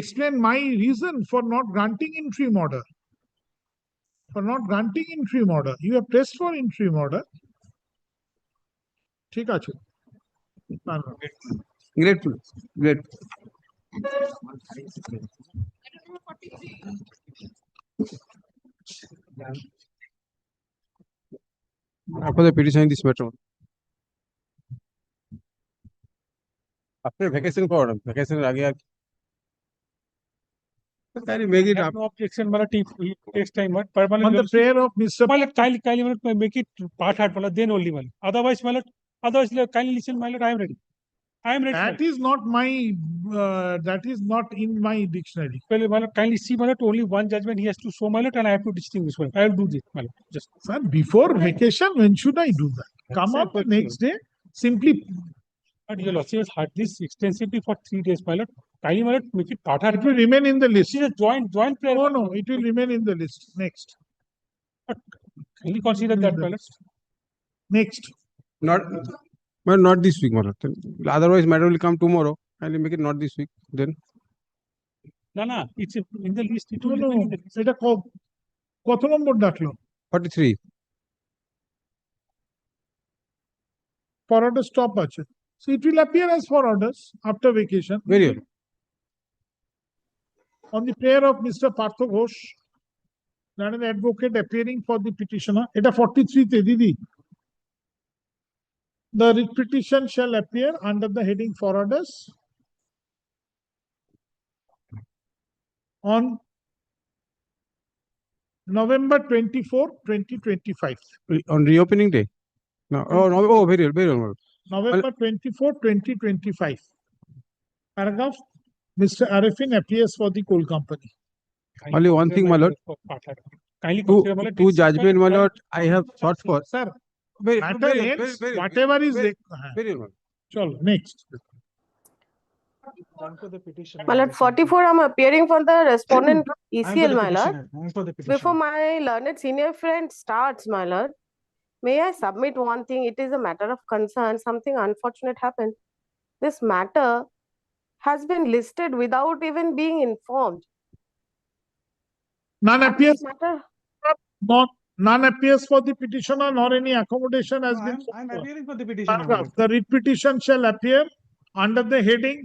Speaker 2: explain my reason for not granting interim order? For not granting interim order, you have pressed for interim order. ঠিক আছে।
Speaker 11: Grateful. Grateful. After the petition in this matter. After vacation for vacation again. Can you make it up?
Speaker 14: No objection, matlab it takes time, but permanent.
Speaker 2: On the prayer of Mr.
Speaker 14: Kindly, matlab make it part hard, matlab then only, matlab. Otherwise, kindly listen, matlab, I am ready. I am ready.
Speaker 2: That is not my, that is not in my dictionary.
Speaker 14: Well, matlab, kindly see, matlab, only one judgment he has to show, matlab, and I have to distinguish. Matlab. I will do this, matlab. Just.
Speaker 2: Sir, before vacation, when should I do that? Come on the next day, simply.
Speaker 14: But your lordship has heard this extensively for 3 days, matlab. Kindly, matlab, make it part hard.
Speaker 2: It will remain in the list.
Speaker 14: This is a joint prayer.
Speaker 2: No, no, it will remain in the list. Next.
Speaker 14: Kindly consider that, matlab.
Speaker 2: Next.
Speaker 11: Not this week, Marat. Otherwise, matter will come tomorrow. I'll make it not this week. Then.
Speaker 14: No, it's in the list. It
Speaker 2: No,
Speaker 14: will
Speaker 2: no,
Speaker 14: remain in the list.
Speaker 2: এটা কত নম্বর ডাকলো?
Speaker 11: 43.
Speaker 2: For order stop আছে. So it will appear as for orders after vacation.
Speaker 11: Very well.
Speaker 2: On the prayer of Mr. Partho Ghosh, an advocate appearing for the petitioner. এটা 43 তে দিদি. The writ petition shall appear under the heading for orders on November 24, 2025.
Speaker 11: On reopening day? No. Oh, very well, very well.
Speaker 2: November 24, 2025. Paragraph, Mr. Arifin appears for the coal company.
Speaker 11: Only one thing, my lord.
Speaker 14: Kindly consider, matlab,
Speaker 11: Two judgment, my lord, I have sought for.
Speaker 2: Sir,
Speaker 11: Very,
Speaker 2: matter
Speaker 11: very,
Speaker 2: ends,
Speaker 11: very, very,
Speaker 2: whatever is
Speaker 11: very,
Speaker 2: there.
Speaker 11: very well.
Speaker 2: Chalo, next.
Speaker 9: My lord, 44, I'm appearing for the respondent ECL, my lord. Before my learned senior friend starts, my lord, may I submit one thing? It is a matter of concern. Something unfortunate happened. This matter has been listed without even being informed.
Speaker 2: None appears.
Speaker 9: Matter.
Speaker 2: None appears for the petitioner, nor any accommodation has been.
Speaker 14: I'm appearing for the petitioner.
Speaker 2: Paragraph, the writ petition shall appear under the heading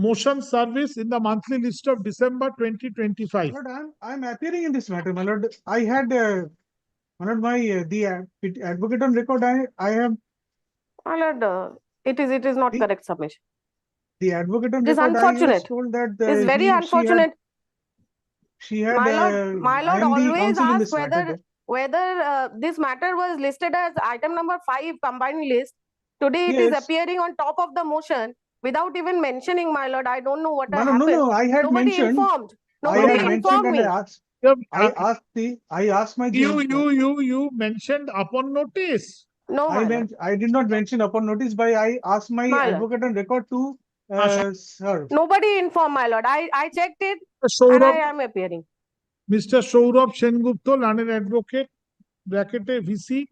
Speaker 2: motion service in the monthly list of December 2025.
Speaker 22: Lord, I'm appearing in this matter, my lord. I had one of my the advocate on record. I have.
Speaker 9: My lord, it is not correct submission.
Speaker 22: The advocate on
Speaker 9: It is
Speaker 22: record.
Speaker 9: unfortunate.
Speaker 22: I was told that
Speaker 9: It's very unfortunate.
Speaker 22: She had.
Speaker 9: My lord
Speaker 22: I am the
Speaker 9: always
Speaker 22: counsel in
Speaker 9: asks
Speaker 22: this matter.
Speaker 9: whether this matter was listed as item number 5 combined list. Today it is
Speaker 22: Yes.
Speaker 9: appearing on top of the motion without even mentioning, my lord. I don't know what
Speaker 22: No,
Speaker 9: happened.
Speaker 22: no, I had
Speaker 9: Nobody
Speaker 22: mentioned.
Speaker 9: informed.
Speaker 22: I
Speaker 9: Nobody
Speaker 22: had
Speaker 9: informed
Speaker 22: mentioned
Speaker 9: me.
Speaker 22: and I asked my.
Speaker 2: You mentioned upon notice.
Speaker 9: No, my lord.
Speaker 22: I did not mention upon notice, but I asked my
Speaker 9: My lord.
Speaker 22: advocate on record to serve.
Speaker 9: Nobody informed, my lord. I checked it and
Speaker 2: Saurabh,
Speaker 9: I am appearing.
Speaker 2: Mr. Saurabh Sengupta, learned advocate, bracketed VC,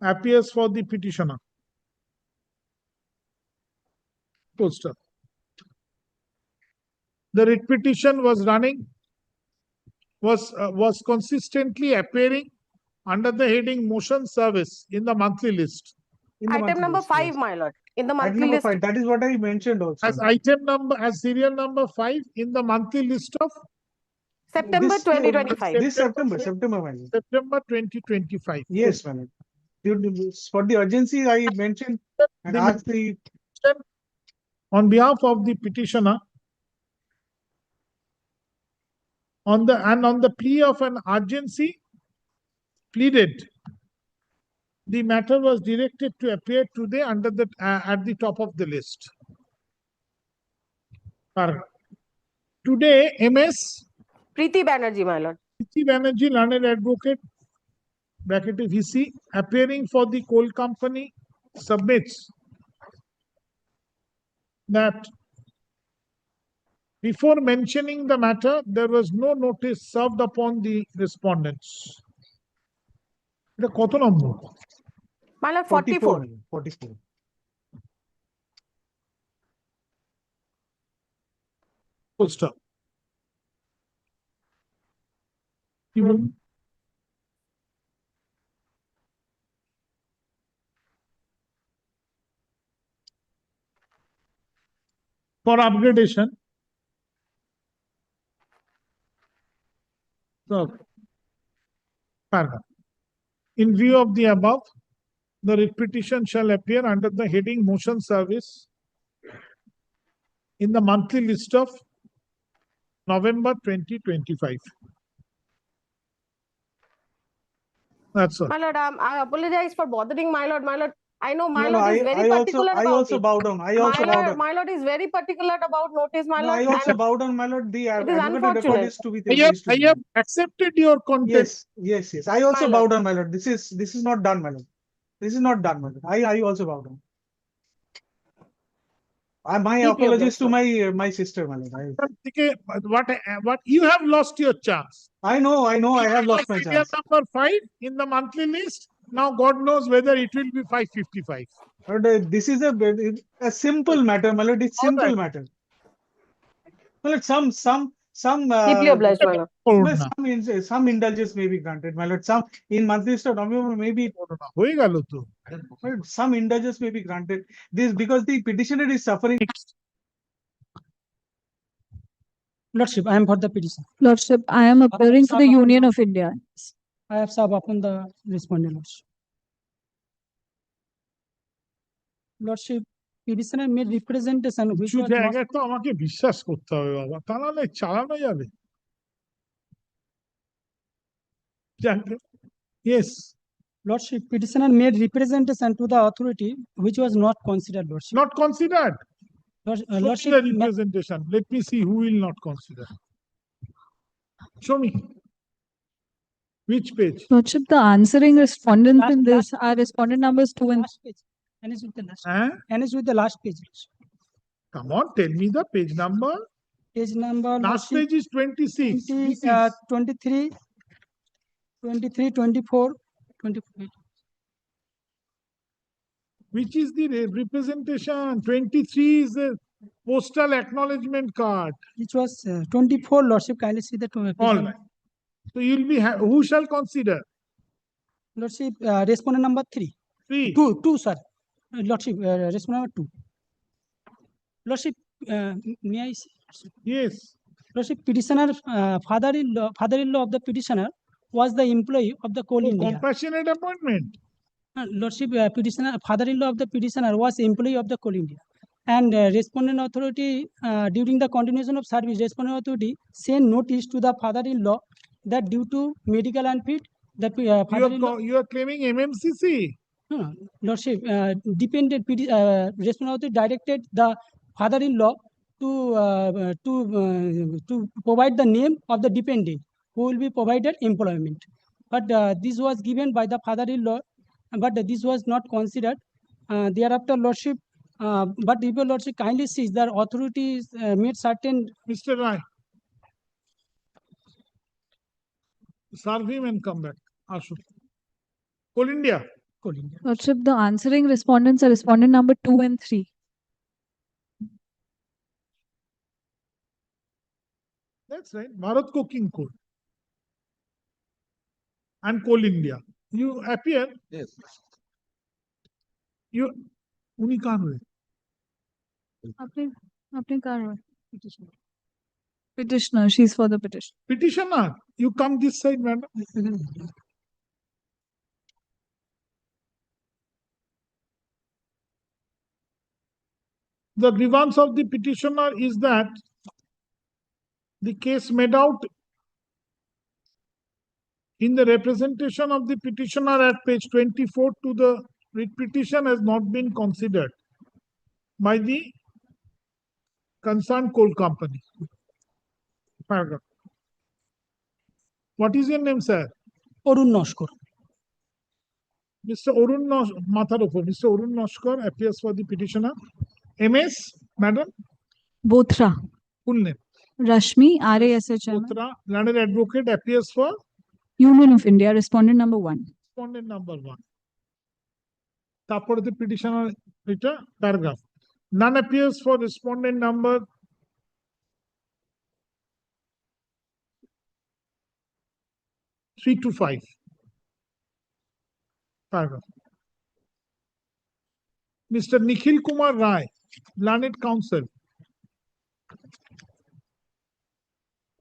Speaker 2: appears for the petitioner. Poster. The writ petition was running, was consistently appearing under the heading motion service in the monthly list.
Speaker 9: Item number 5, my lord. In the
Speaker 22: Item
Speaker 9: monthly
Speaker 22: number
Speaker 9: list.
Speaker 22: 5. That is what I mentioned also.
Speaker 2: As serial number 5 in the monthly list of
Speaker 9: September 2025.
Speaker 22: This September, madam.
Speaker 2: September 2025.
Speaker 22: Yes, madam. For the urgency, I mentioned and asked the.
Speaker 2: On behalf of the petitioner, on the plea of an urgency pleaded, the matter was directed to appear today under the at the top of the list. Today, MS
Speaker 9: Preeti Banerjee, my lord.
Speaker 2: Preeti Banerjee, learned advocate, bracketed VC, appearing for the coal company, submits that before mentioning the matter, there was no notice served upon the respondents. এটা কত নম্বর?
Speaker 9: My lord, 44.
Speaker 22: 44.
Speaker 2: Full stop. কি বলুন? for upgradation. So, paragraph. In view of the above, the writ petition shall appear under the heading Motion Service in the monthly list of November 2025. That's all.
Speaker 9: My lord, I apologize for bothering my lord. My lord, I know my
Speaker 14: No,
Speaker 9: lord is very particular
Speaker 14: I
Speaker 9: about
Speaker 14: also
Speaker 9: it.
Speaker 14: bow down. I also bow down.
Speaker 9: My lord is very particular about notice, my
Speaker 14: No,
Speaker 9: lord.
Speaker 14: I also
Speaker 9: and
Speaker 14: bow down, my lord. The
Speaker 9: It is
Speaker 14: advocated record
Speaker 9: unfortunate.
Speaker 14: is to be
Speaker 2: I have accepted your content.
Speaker 14: Yes. I also
Speaker 9: My
Speaker 14: bow
Speaker 9: lord.
Speaker 14: down, my lord. This is not done, my lord. This is not done, my lord. I also bow down. My
Speaker 9: Keep your
Speaker 14: apologies to
Speaker 9: blessing.
Speaker 14: my sister, my lord.
Speaker 2: What you have lost your chance.
Speaker 14: I know, I have lost my
Speaker 2: Serial
Speaker 14: chance.
Speaker 2: number 5 in the monthly list. Now God knows whether it will be 555.
Speaker 14: But this is a simple matter, my lord. It's simple matter. Well, some
Speaker 9: Keep your blessing, my lord.
Speaker 14: well, some indulgence may be granted, my lord. Some in monthly list of November maybe some indulgence may be granted. This because the petitioner is suffering.
Speaker 6: Lordship, I am for the petition.
Speaker 5: Lordship, I am appearing for the Union of India.
Speaker 6: I have served upon the respondent, Lordship. Lordship, petitioner made representation which
Speaker 2: কিছু
Speaker 6: was not
Speaker 2: জায়গায় তো আমাকে বিশ্বাস করতে হবে বাবা, তা নাহলে চালানো যাবে। Yes.
Speaker 6: Lordship, petitioner made representation to the authority which was not considered, Lordship.
Speaker 2: Not considered.
Speaker 6: Lordship,
Speaker 2: the representation. Let me see who will not consider. Show me. Which page?
Speaker 5: Lordship, the answering respondents in this are respondent numbers 2 and
Speaker 6: last page. And is with the last. And is with the last page.
Speaker 2: Come on, tell me the page number.
Speaker 6: Page number.
Speaker 2: Last page is 26.
Speaker 6: 23, 24, 25.
Speaker 2: Which is the representation? 23 is the postal acknowledgement card.
Speaker 6: Which was 24, Lordship. Kindly see the
Speaker 2: All right. So you'll be, who shall consider?
Speaker 6: Lordship, respondent number 3.
Speaker 2: 3.
Speaker 6: 2, sir. Lordship, respondent number 2. Lordship, may I see?
Speaker 2: Yes.
Speaker 6: Lordship, petitioner, father-in-law of the petitioner was the employee of the Coal India.
Speaker 2: Compassionate appointment.
Speaker 6: Lordship, petitioner, father-in-law of the petitioner was employee of the Coal India. And respondent authority, during the continuation of service, respondent authority sent notice to the father-in-law that due to medical unfit, the father-in-law.
Speaker 2: You are claiming MMCC.
Speaker 6: No, Lordship, dependent respondent authority directed the father-in-law to provide the name of the dependent who will be provided employment. But this was given by the father-in-law, but this was not considered. Thereafter, Lordship, but if your Lordship kindly sees that authorities made certain.
Speaker 2: Mr. Rai, serve him and come back. Ashu. Coal India.
Speaker 6: Coal India.
Speaker 5: Lordship, the answering respondents are respondent number 2 and 3.
Speaker 2: That's right. Bharat Coking Coal. And Coal India. You appear.
Speaker 19: Yes.
Speaker 2: You. Uni kahan hue?
Speaker 5: Apne kahan hue? Petitioner. She's for the petition.
Speaker 2: Petitioner. You come this side, madam. The grievance of the petitioner is that the case made out in the representation of the petitioner at page 24 to the writ petition has not been considered by the concerned coal company. Paragraph. What is your name, sir?
Speaker 6: Arun Noshkar.
Speaker 2: Mr. Arun Noshkar. Mr. Arun Noshkar appears for the petitioner. MS, madam?
Speaker 5: Bothra.
Speaker 2: Full name?
Speaker 5: Rashmi, RASHM.
Speaker 2: Bothra, learned advocate, appears for?
Speaker 5: Union of India, respondent number 1.
Speaker 2: Respondent number 1. Tapor the petitioner, paragraph. None appears for respondent number 3 to 5. Paragraph. Mr. Nikhil Kumar Rai, learned counsel,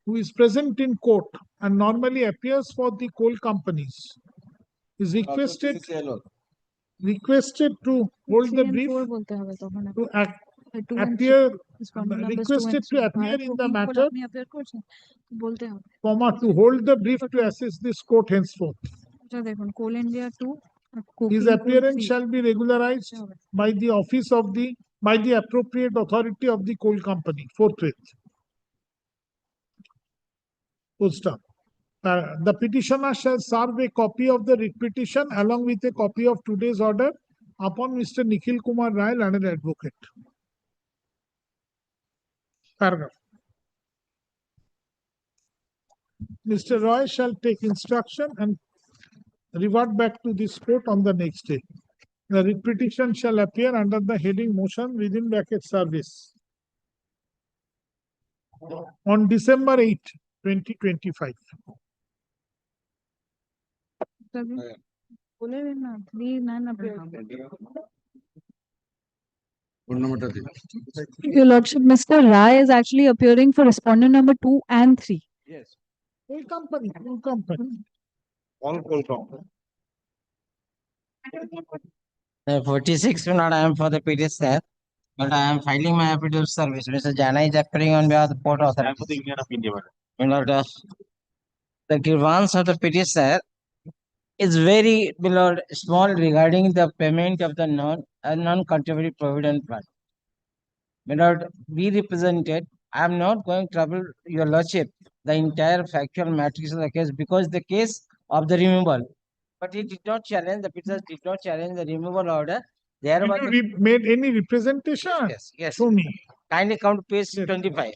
Speaker 2: who is present in court and normally appears for the coal companies is requested to hold the brief to appear requested to appear in the matter, comma, to hold the brief to assess this court henceforth.
Speaker 5: Coal India 2.
Speaker 2: His appearance shall be regularized by the appropriate authority of the coal company forthwith. Full stop. The petitioner shall serve a copy of the writ petition along with a copy of today's order upon Mr. Nikhil Kumar Rai, learned advocate. Paragraph. Mr. Roy shall take instruction and revert back to this court on the next day. The writ petition shall appear under the heading motion within bracket service on December 8, 2025.
Speaker 5: Your Lordship, Mr. Rai is actually appearing for respondent number 2 and 3.
Speaker 2: Yes. Coal company.
Speaker 17: All coal company.
Speaker 21: 46, I am for the petitioner, but I am filing my affidavit of service. Mr. Jana is appearing on behalf of the Port Authority. The grievance of the petitioner is very small regarding the payment of the non-contributory provident fund. We represented, I am not going to trouble your Lordship the entire factual matrix of the case because the case of the removal. But he did not challenge, the petitioner did not challenge the removal order.
Speaker 2: Have you made any representation?
Speaker 21: Yes.
Speaker 2: Show me.
Speaker 21: Kindly come to page 25.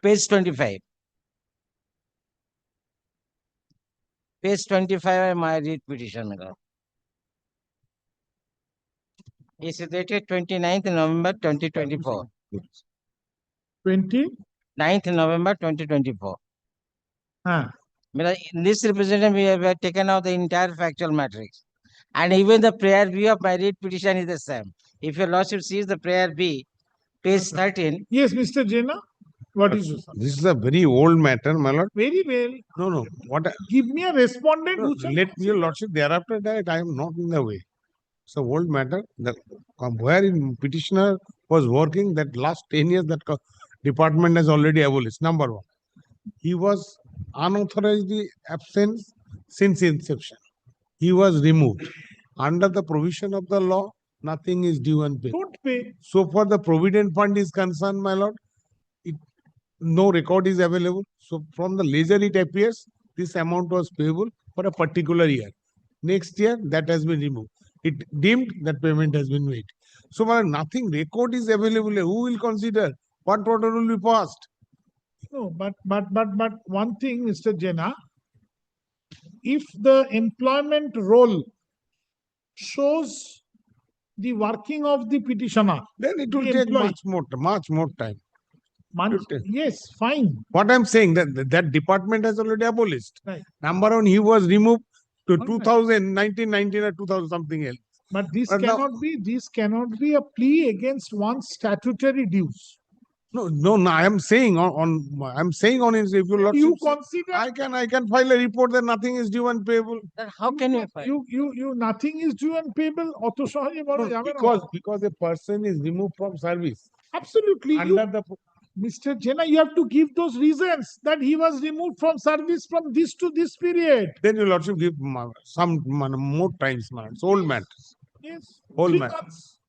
Speaker 21: Page 25. Page 25 my writ petition. It's dated 29th November 2024. 29th November 2024. In this representation, we have taken out the entire factual matrix. And even the prior B of my writ petition is the same. If your Lordship sees the prior B, page 13.
Speaker 2: Yes, Mr. Jena. What is this?
Speaker 17: This is a very old matter, my lord.
Speaker 2: Very well.
Speaker 17: No. What?
Speaker 2: Give me a respondent.
Speaker 17: Let me, your lordship, thereafter that I am not in the way. It's a old matter. Where in petitioner was working that last 10 years that department has already abolished. Number one. He was unauthorized absent since inception. He was removed. Under the provision of the law, nothing is due and paid.
Speaker 2: Don't pay.
Speaker 17: So far the provident fund is concerned, my lord, no record is available. So from the ledger it appears this amount was payable for a particular year. Next year that has been removed. It deemed that payment has been made. So nothing record is available. Who will consider what order will be passed?
Speaker 2: No, but one thing, Mr. Jena, if the employment role shows the working of the petitioner,
Speaker 17: then it will take much more time.
Speaker 2: Yes, fine.
Speaker 17: What I'm saying that department has already abolished.
Speaker 2: Right.
Speaker 17: Number one, he was removed to 2000, 1919 or 2000 something else.
Speaker 2: But this cannot be a plea against one's statutory dues.
Speaker 17: No. I am saying on his, if
Speaker 2: you consider
Speaker 17: I can file a report that nothing is due and payable.
Speaker 21: Then how can you file?
Speaker 2: You nothing is due and payable.
Speaker 17: Because a person is removed from service.
Speaker 2: Absolutely. Mr. Jena, you have to give those reasons that he was removed from service from this to this period.
Speaker 17: Then your lordship give some more times, man. It's old matters.
Speaker 2: Yes.
Speaker 17: Old
Speaker 2: 3
Speaker 17: matter.
Speaker 2: months.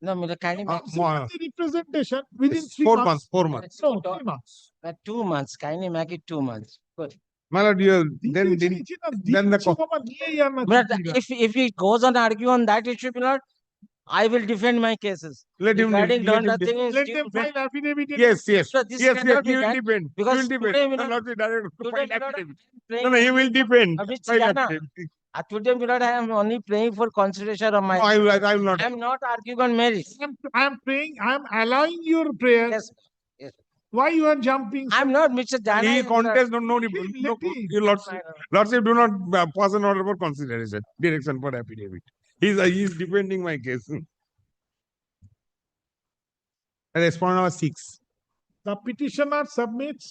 Speaker 21: No, Mr. Kindly
Speaker 2: The representation within 3
Speaker 17: 4
Speaker 2: months.
Speaker 17: 4 months.
Speaker 2: No, 3 months.
Speaker 21: 2 months. Kindly make it 2 months. Good.
Speaker 17: My lord, then
Speaker 21: But if he goes on argue on that issue, my lord, I will defend my cases.
Speaker 17: Let him
Speaker 2: Let them file affidavit.
Speaker 17: Yes.
Speaker 21: So this
Speaker 17: He
Speaker 21: cannot be
Speaker 17: will
Speaker 21: done
Speaker 17: defend.
Speaker 21: because
Speaker 17: He will
Speaker 21: today,
Speaker 17: defend.
Speaker 21: my lord,
Speaker 17: No, he will defend.
Speaker 21: Today, my lord, I am only praying for consideration of my.
Speaker 17: I will not.
Speaker 21: I am not arguing on merits.
Speaker 2: I am praying. I am allowing your prayer.
Speaker 21: Yes.
Speaker 2: Why you are jumping?
Speaker 21: I am not Mr. Jana.
Speaker 17: He contest no. Your lordship do not pass an order for consideration. Direction for affidavit. He is defending my case. Respondent number 6.
Speaker 2: The petitioner submits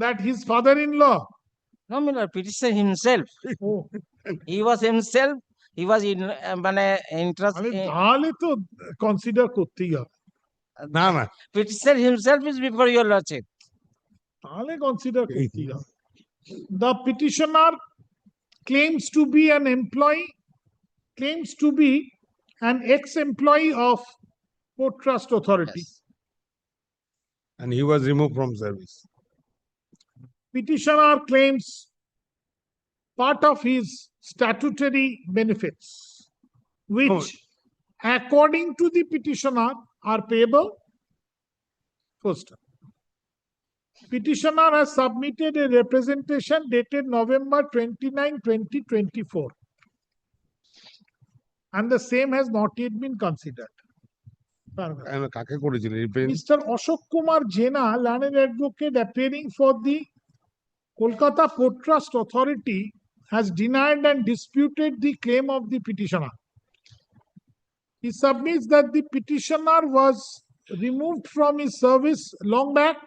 Speaker 2: that his father-in-law.
Speaker 21: No, my lord, petitioner himself.
Speaker 2: Oh.
Speaker 21: He was himself. He was in interest.
Speaker 2: তাহলে তো consider করতেই হবে
Speaker 22: না না
Speaker 21: Petitioner himself is before your lordship.
Speaker 2: তাহলে consider করতেই হবে The petitioner claims to be an employee, claims to be an ex-employee of Port Trust Authority.
Speaker 22: Yes. And he was removed from service.
Speaker 2: Petitioner claims part of his statutory benefits, which, according to the petitioner, are payable. First, petitioner has submitted a representation dated November 29, 2024, and the same has not yet been considered.
Speaker 22: কাকে করেছিলেন
Speaker 2: Mr. Ashok Kumar Jena, learned advocate appearing for the Kolkata Port Trust Authority, has denied and disputed the claim of the petitioner. He submits that the petitioner was removed from his service long back.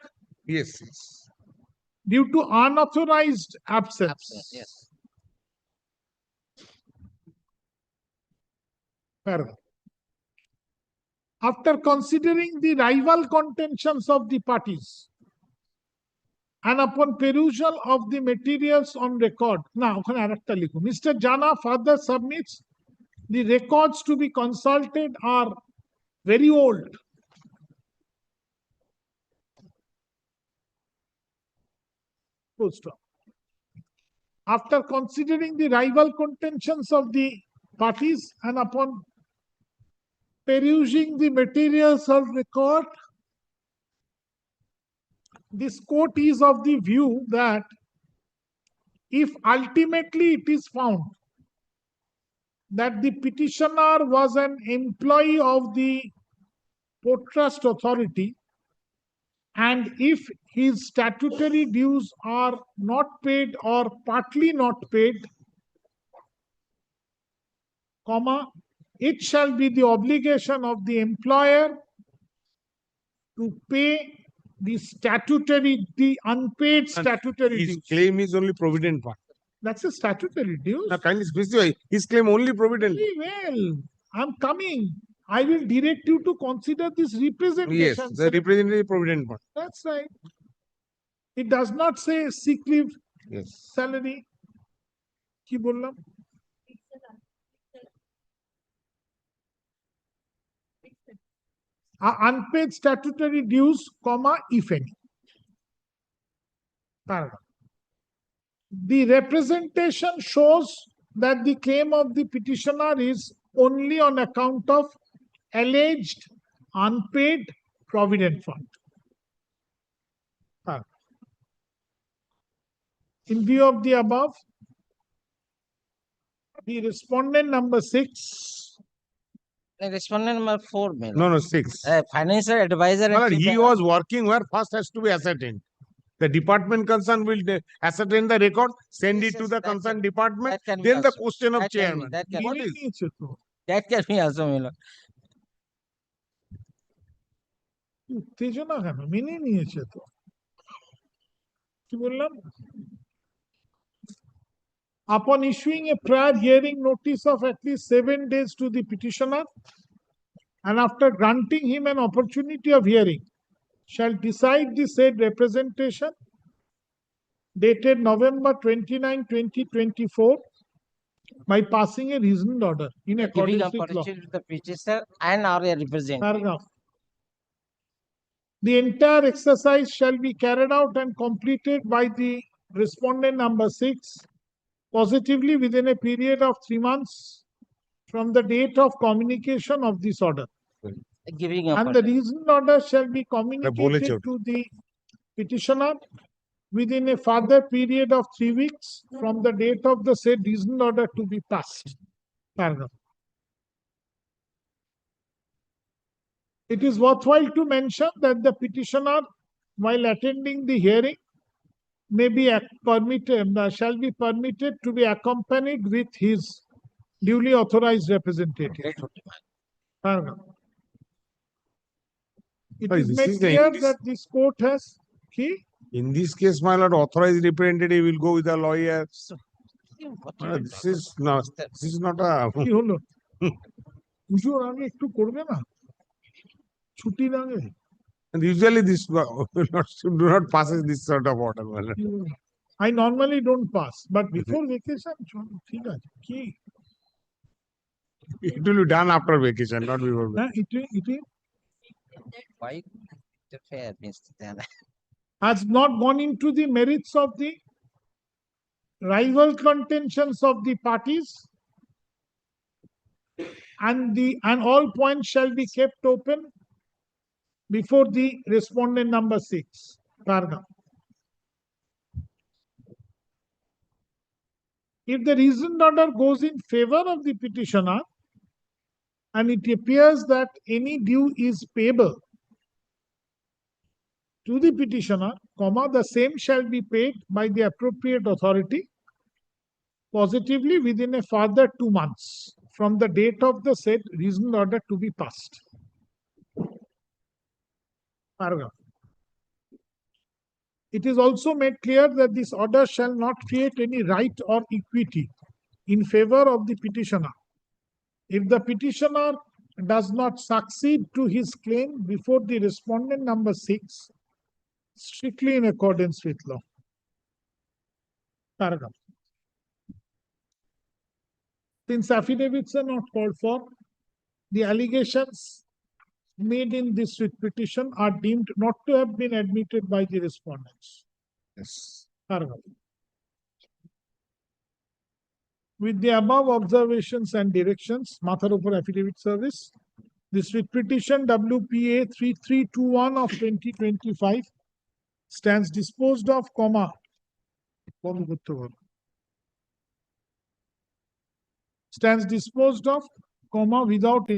Speaker 22: Yes.
Speaker 2: Due to unauthorized absence.
Speaker 21: Yes.
Speaker 2: Paragraph. After considering the rival contentions of the parties and upon perusal of the materials on record. Now, Mr. Jana further submits the records to be consulted are very old. Full stop. After considering the rival contentions of the parties and upon perusing the materials of record, this court is of the view that if ultimately it is found that the petitioner was an employee of the Port Trust Authority, and if his statutory dues are not paid or partly not paid, comma, it shall be the obligation of the employer to pay the unpaid statutory
Speaker 22: His
Speaker 2: dues.
Speaker 22: claim is only provident part.
Speaker 2: That's a statutory dues.
Speaker 22: Now, kindly specify. His claim only provident.
Speaker 2: Very well, I'm coming. I will direct you to consider this representation.
Speaker 22: Yes, the representative provident part.
Speaker 2: That's right. It does not say sick leave,
Speaker 22: Yes.
Speaker 2: salary. কি বললাম? Unpaid statutory dues, comma, if any. Paragraph. The representation shows that the claim of the petitioner is only on account of alleged unpaid provident fund. In view of the above, the respondent number 6.
Speaker 21: Respondent number 4.
Speaker 22: No, 6.
Speaker 21: Financial advisor.
Speaker 22: He was working where first has to be ascertained. The department concerned will ascertain the record, send it to the concerned department, then the question of chairman. What is?
Speaker 21: That can be also, my lord.
Speaker 2: উত্তেজনা কেন মেনে নিয়েছে তো কি বললাম upon issuing a prior hearing notice of at least 7 days to the petitioner and after granting him an opportunity of hearing shall decide the said representation dated November 29, 2024 by passing a reasoned order in accordance with law.
Speaker 21: The petitioner and our representative.
Speaker 2: Paragraph. The entire exercise shall be carried out and completed by the respondent number 6 positively within a period of 3 months from the date of communication of this order. And the reasoned order shall be communicated to the petitioner within a further period of 3 weeks from the date of the said reasoned order to be passed. Paragraph. It is worthwhile to mention that the petitioner, while attending the hearing, may be shall be permitted to be accompanied with his duly authorized representative. Paragraph. It
Speaker 10: Oh,
Speaker 2: is
Speaker 10: this
Speaker 2: made
Speaker 10: is the
Speaker 2: clear
Speaker 10: English.
Speaker 2: that this court has key.
Speaker 10: In this case, my lord, authorized representative will go with a lawyer. This is not a.
Speaker 2: কি হলো পুজোর আগে একটু করবে না ছুটির আগে
Speaker 10: And usually this do not passes this sort of order, my lord.
Speaker 2: I normally don't pass, but before vacation, ঠিক আছে কি
Speaker 10: It will be done after vacation, not before vacation.
Speaker 2: it
Speaker 12: Why interfere, Mr. Dana?
Speaker 2: has not gone into the merits of the rival contentions of the parties, and all points shall be kept open before the respondent number 6, paragraph. If the reasoned order goes in favor of the petitioner and it appears that any due is payable to the petitioner, the same shall be paid by the appropriate authority positively within a further 2 months from the date of the said reasoned order to be passed. Paragraph. It is also made clear that this order shall not create any right or equity in favor of the petitioner. If the petitioner does not succeed to his claim before the respondent number 6, strictly in accordance with law. Paragraph. Since affidavits are not called for, the allegations made in this writ petition are deemed not to have been admitted by the respondents.
Speaker 10: Yes.
Speaker 2: Paragraph. With the above observations and directions, Mathar Upor Affidavit Service, this writ petition WPA 3321 of 2025 stands disposed of, without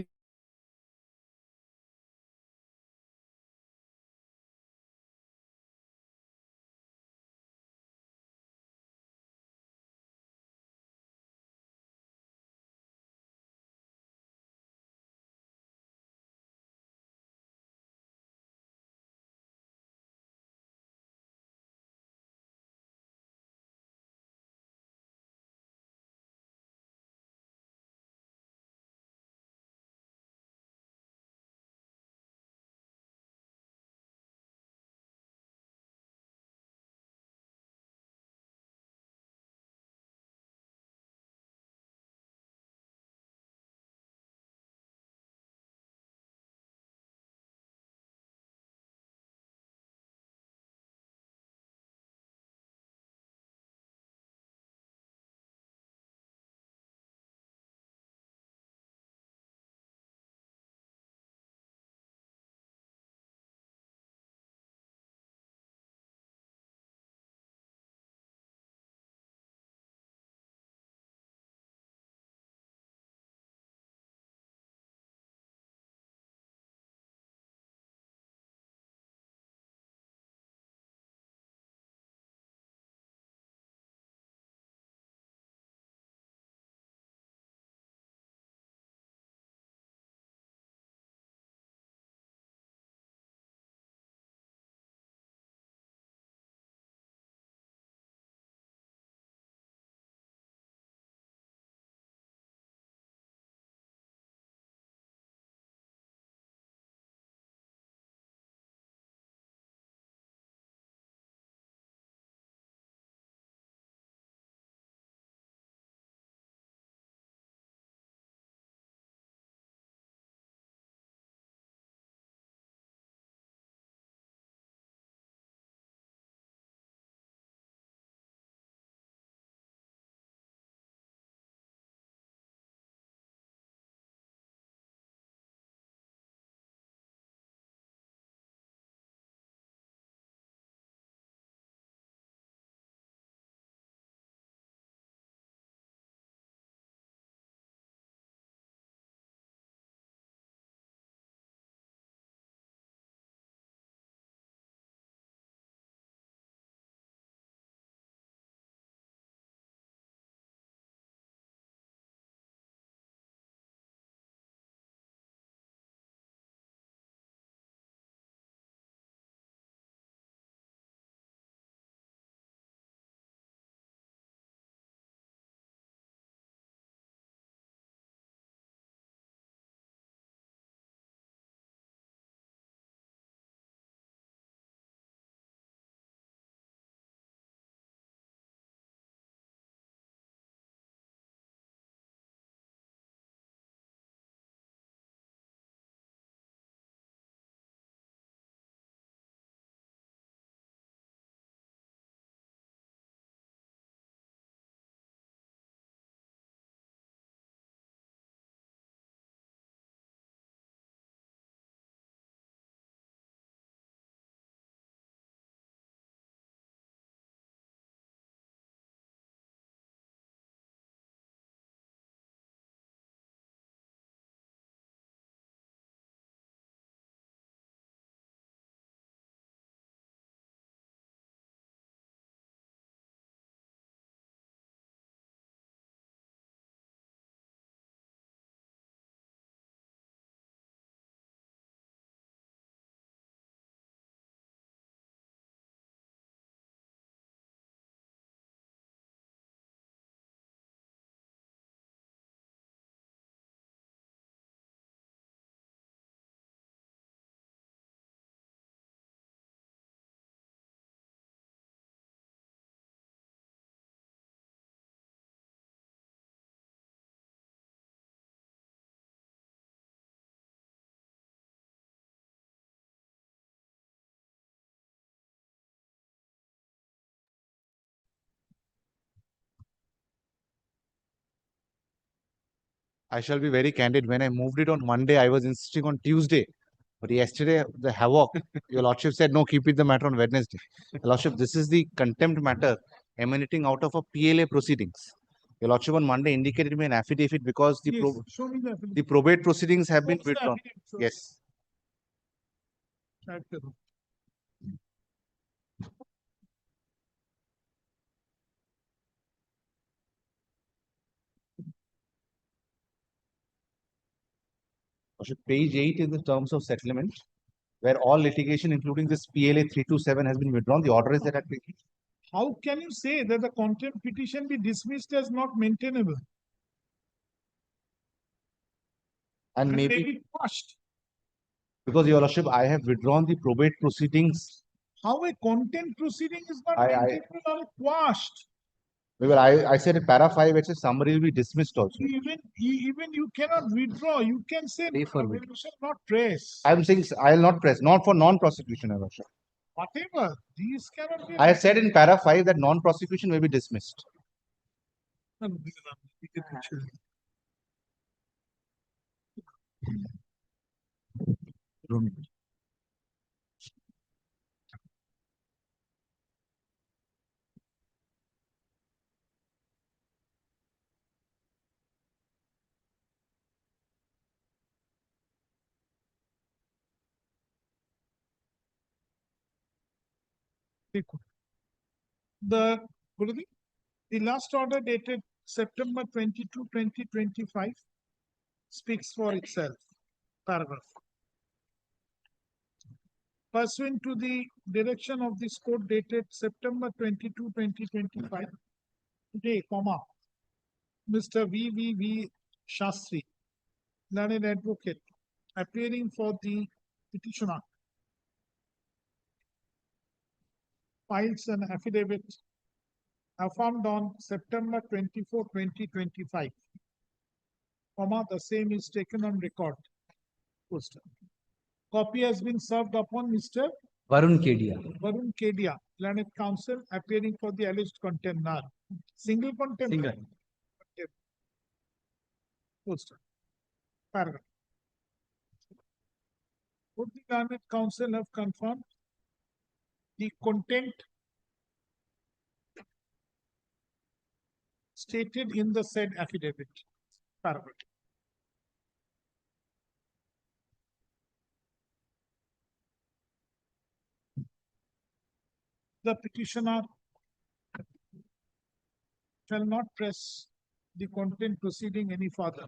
Speaker 16: I shall be very candid. When I moved it on Monday, I was insisting on Tuesday. But yesterday, the havoc, your lordship said, no, keep it the matter on Wednesday. Your lordship, this is the contempt matter emanating out of a PLA proceedings. Your lordship on Monday indicated me an affidavit because the,
Speaker 2: Yes, show me the affidavit.
Speaker 16: the probate proceedings have been
Speaker 2: What's the
Speaker 16: withdrawn.
Speaker 2: affidavit? Show
Speaker 16: Yes.
Speaker 2: Type karo.
Speaker 16: Lordship, page 8 is the terms of settlement, where all litigation, including this PLA 327, has been withdrawn. The order is that at
Speaker 2: How can you say that the contempt petition be dismissed as not maintainable?
Speaker 16: and
Speaker 2: May
Speaker 16: maybe
Speaker 2: be quashed.
Speaker 16: because your lordship, I have withdrawn the probate proceedings.
Speaker 2: How a contempt proceeding is not
Speaker 16: I-
Speaker 2: maintainable or quashed?
Speaker 16: Well, I said in para 5, it says summary will be dismissed also.
Speaker 2: Even you cannot withdraw. You can say we shall not press.
Speaker 16: I'm saying I will not press, not for non-prosecution, your lordship.
Speaker 2: Whatever. These cannot be.
Speaker 16: I have said in para 5 that non-prosecution may be dismissed.
Speaker 2: The Guruji, the last order dated September 22, 2025 speaks for itself. Paragraph. Pursuant to the direction of this court dated September 22, 2025, today, Mr. V. Shastri, learned advocate, appearing for the petitioner, files an affidavit affirmed on September 24, 2025. The same is taken on record. Copy has been served upon Mr.
Speaker 18: Varun Kedia.
Speaker 2: Varun Kedia, learned counsel, appearing for the alleged contemner. Single contempt.
Speaker 18: Single.
Speaker 2: Poster. Paragraph. Would the learned counsel have confirmed the content stated in the said affidavit? Paragraph. The petitioner shall not press the content proceeding any further.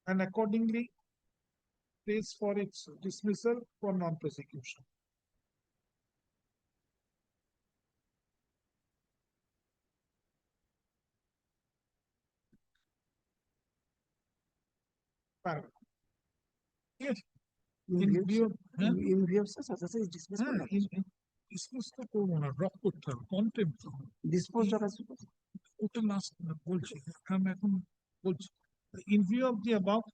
Speaker 2: And accordingly pays for its dismissal for non-prosecution. Paragraph. Yes. In view of dismiss তো করবো না, drop করতে হবে, contempt dispose ওটা last বলছি, আমি এখন বলছি। In view of the above,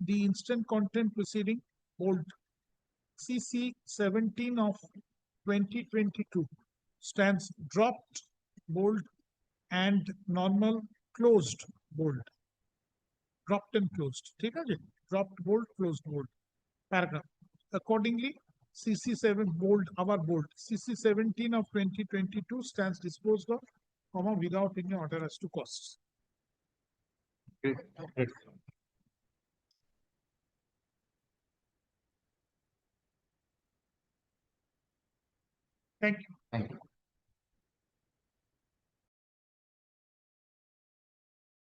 Speaker 2: the instant content proceeding bold CC 17 of 2022 stands dropped bold and normal closed bold. Dropped and closed. Take again. Dropped bold, closed bold. Paragraph. Accordingly, CC7 bold, our bold. CC 17 of 2022 stands disposed of, without any order as to costs. Thank you.
Speaker 16: Thank you.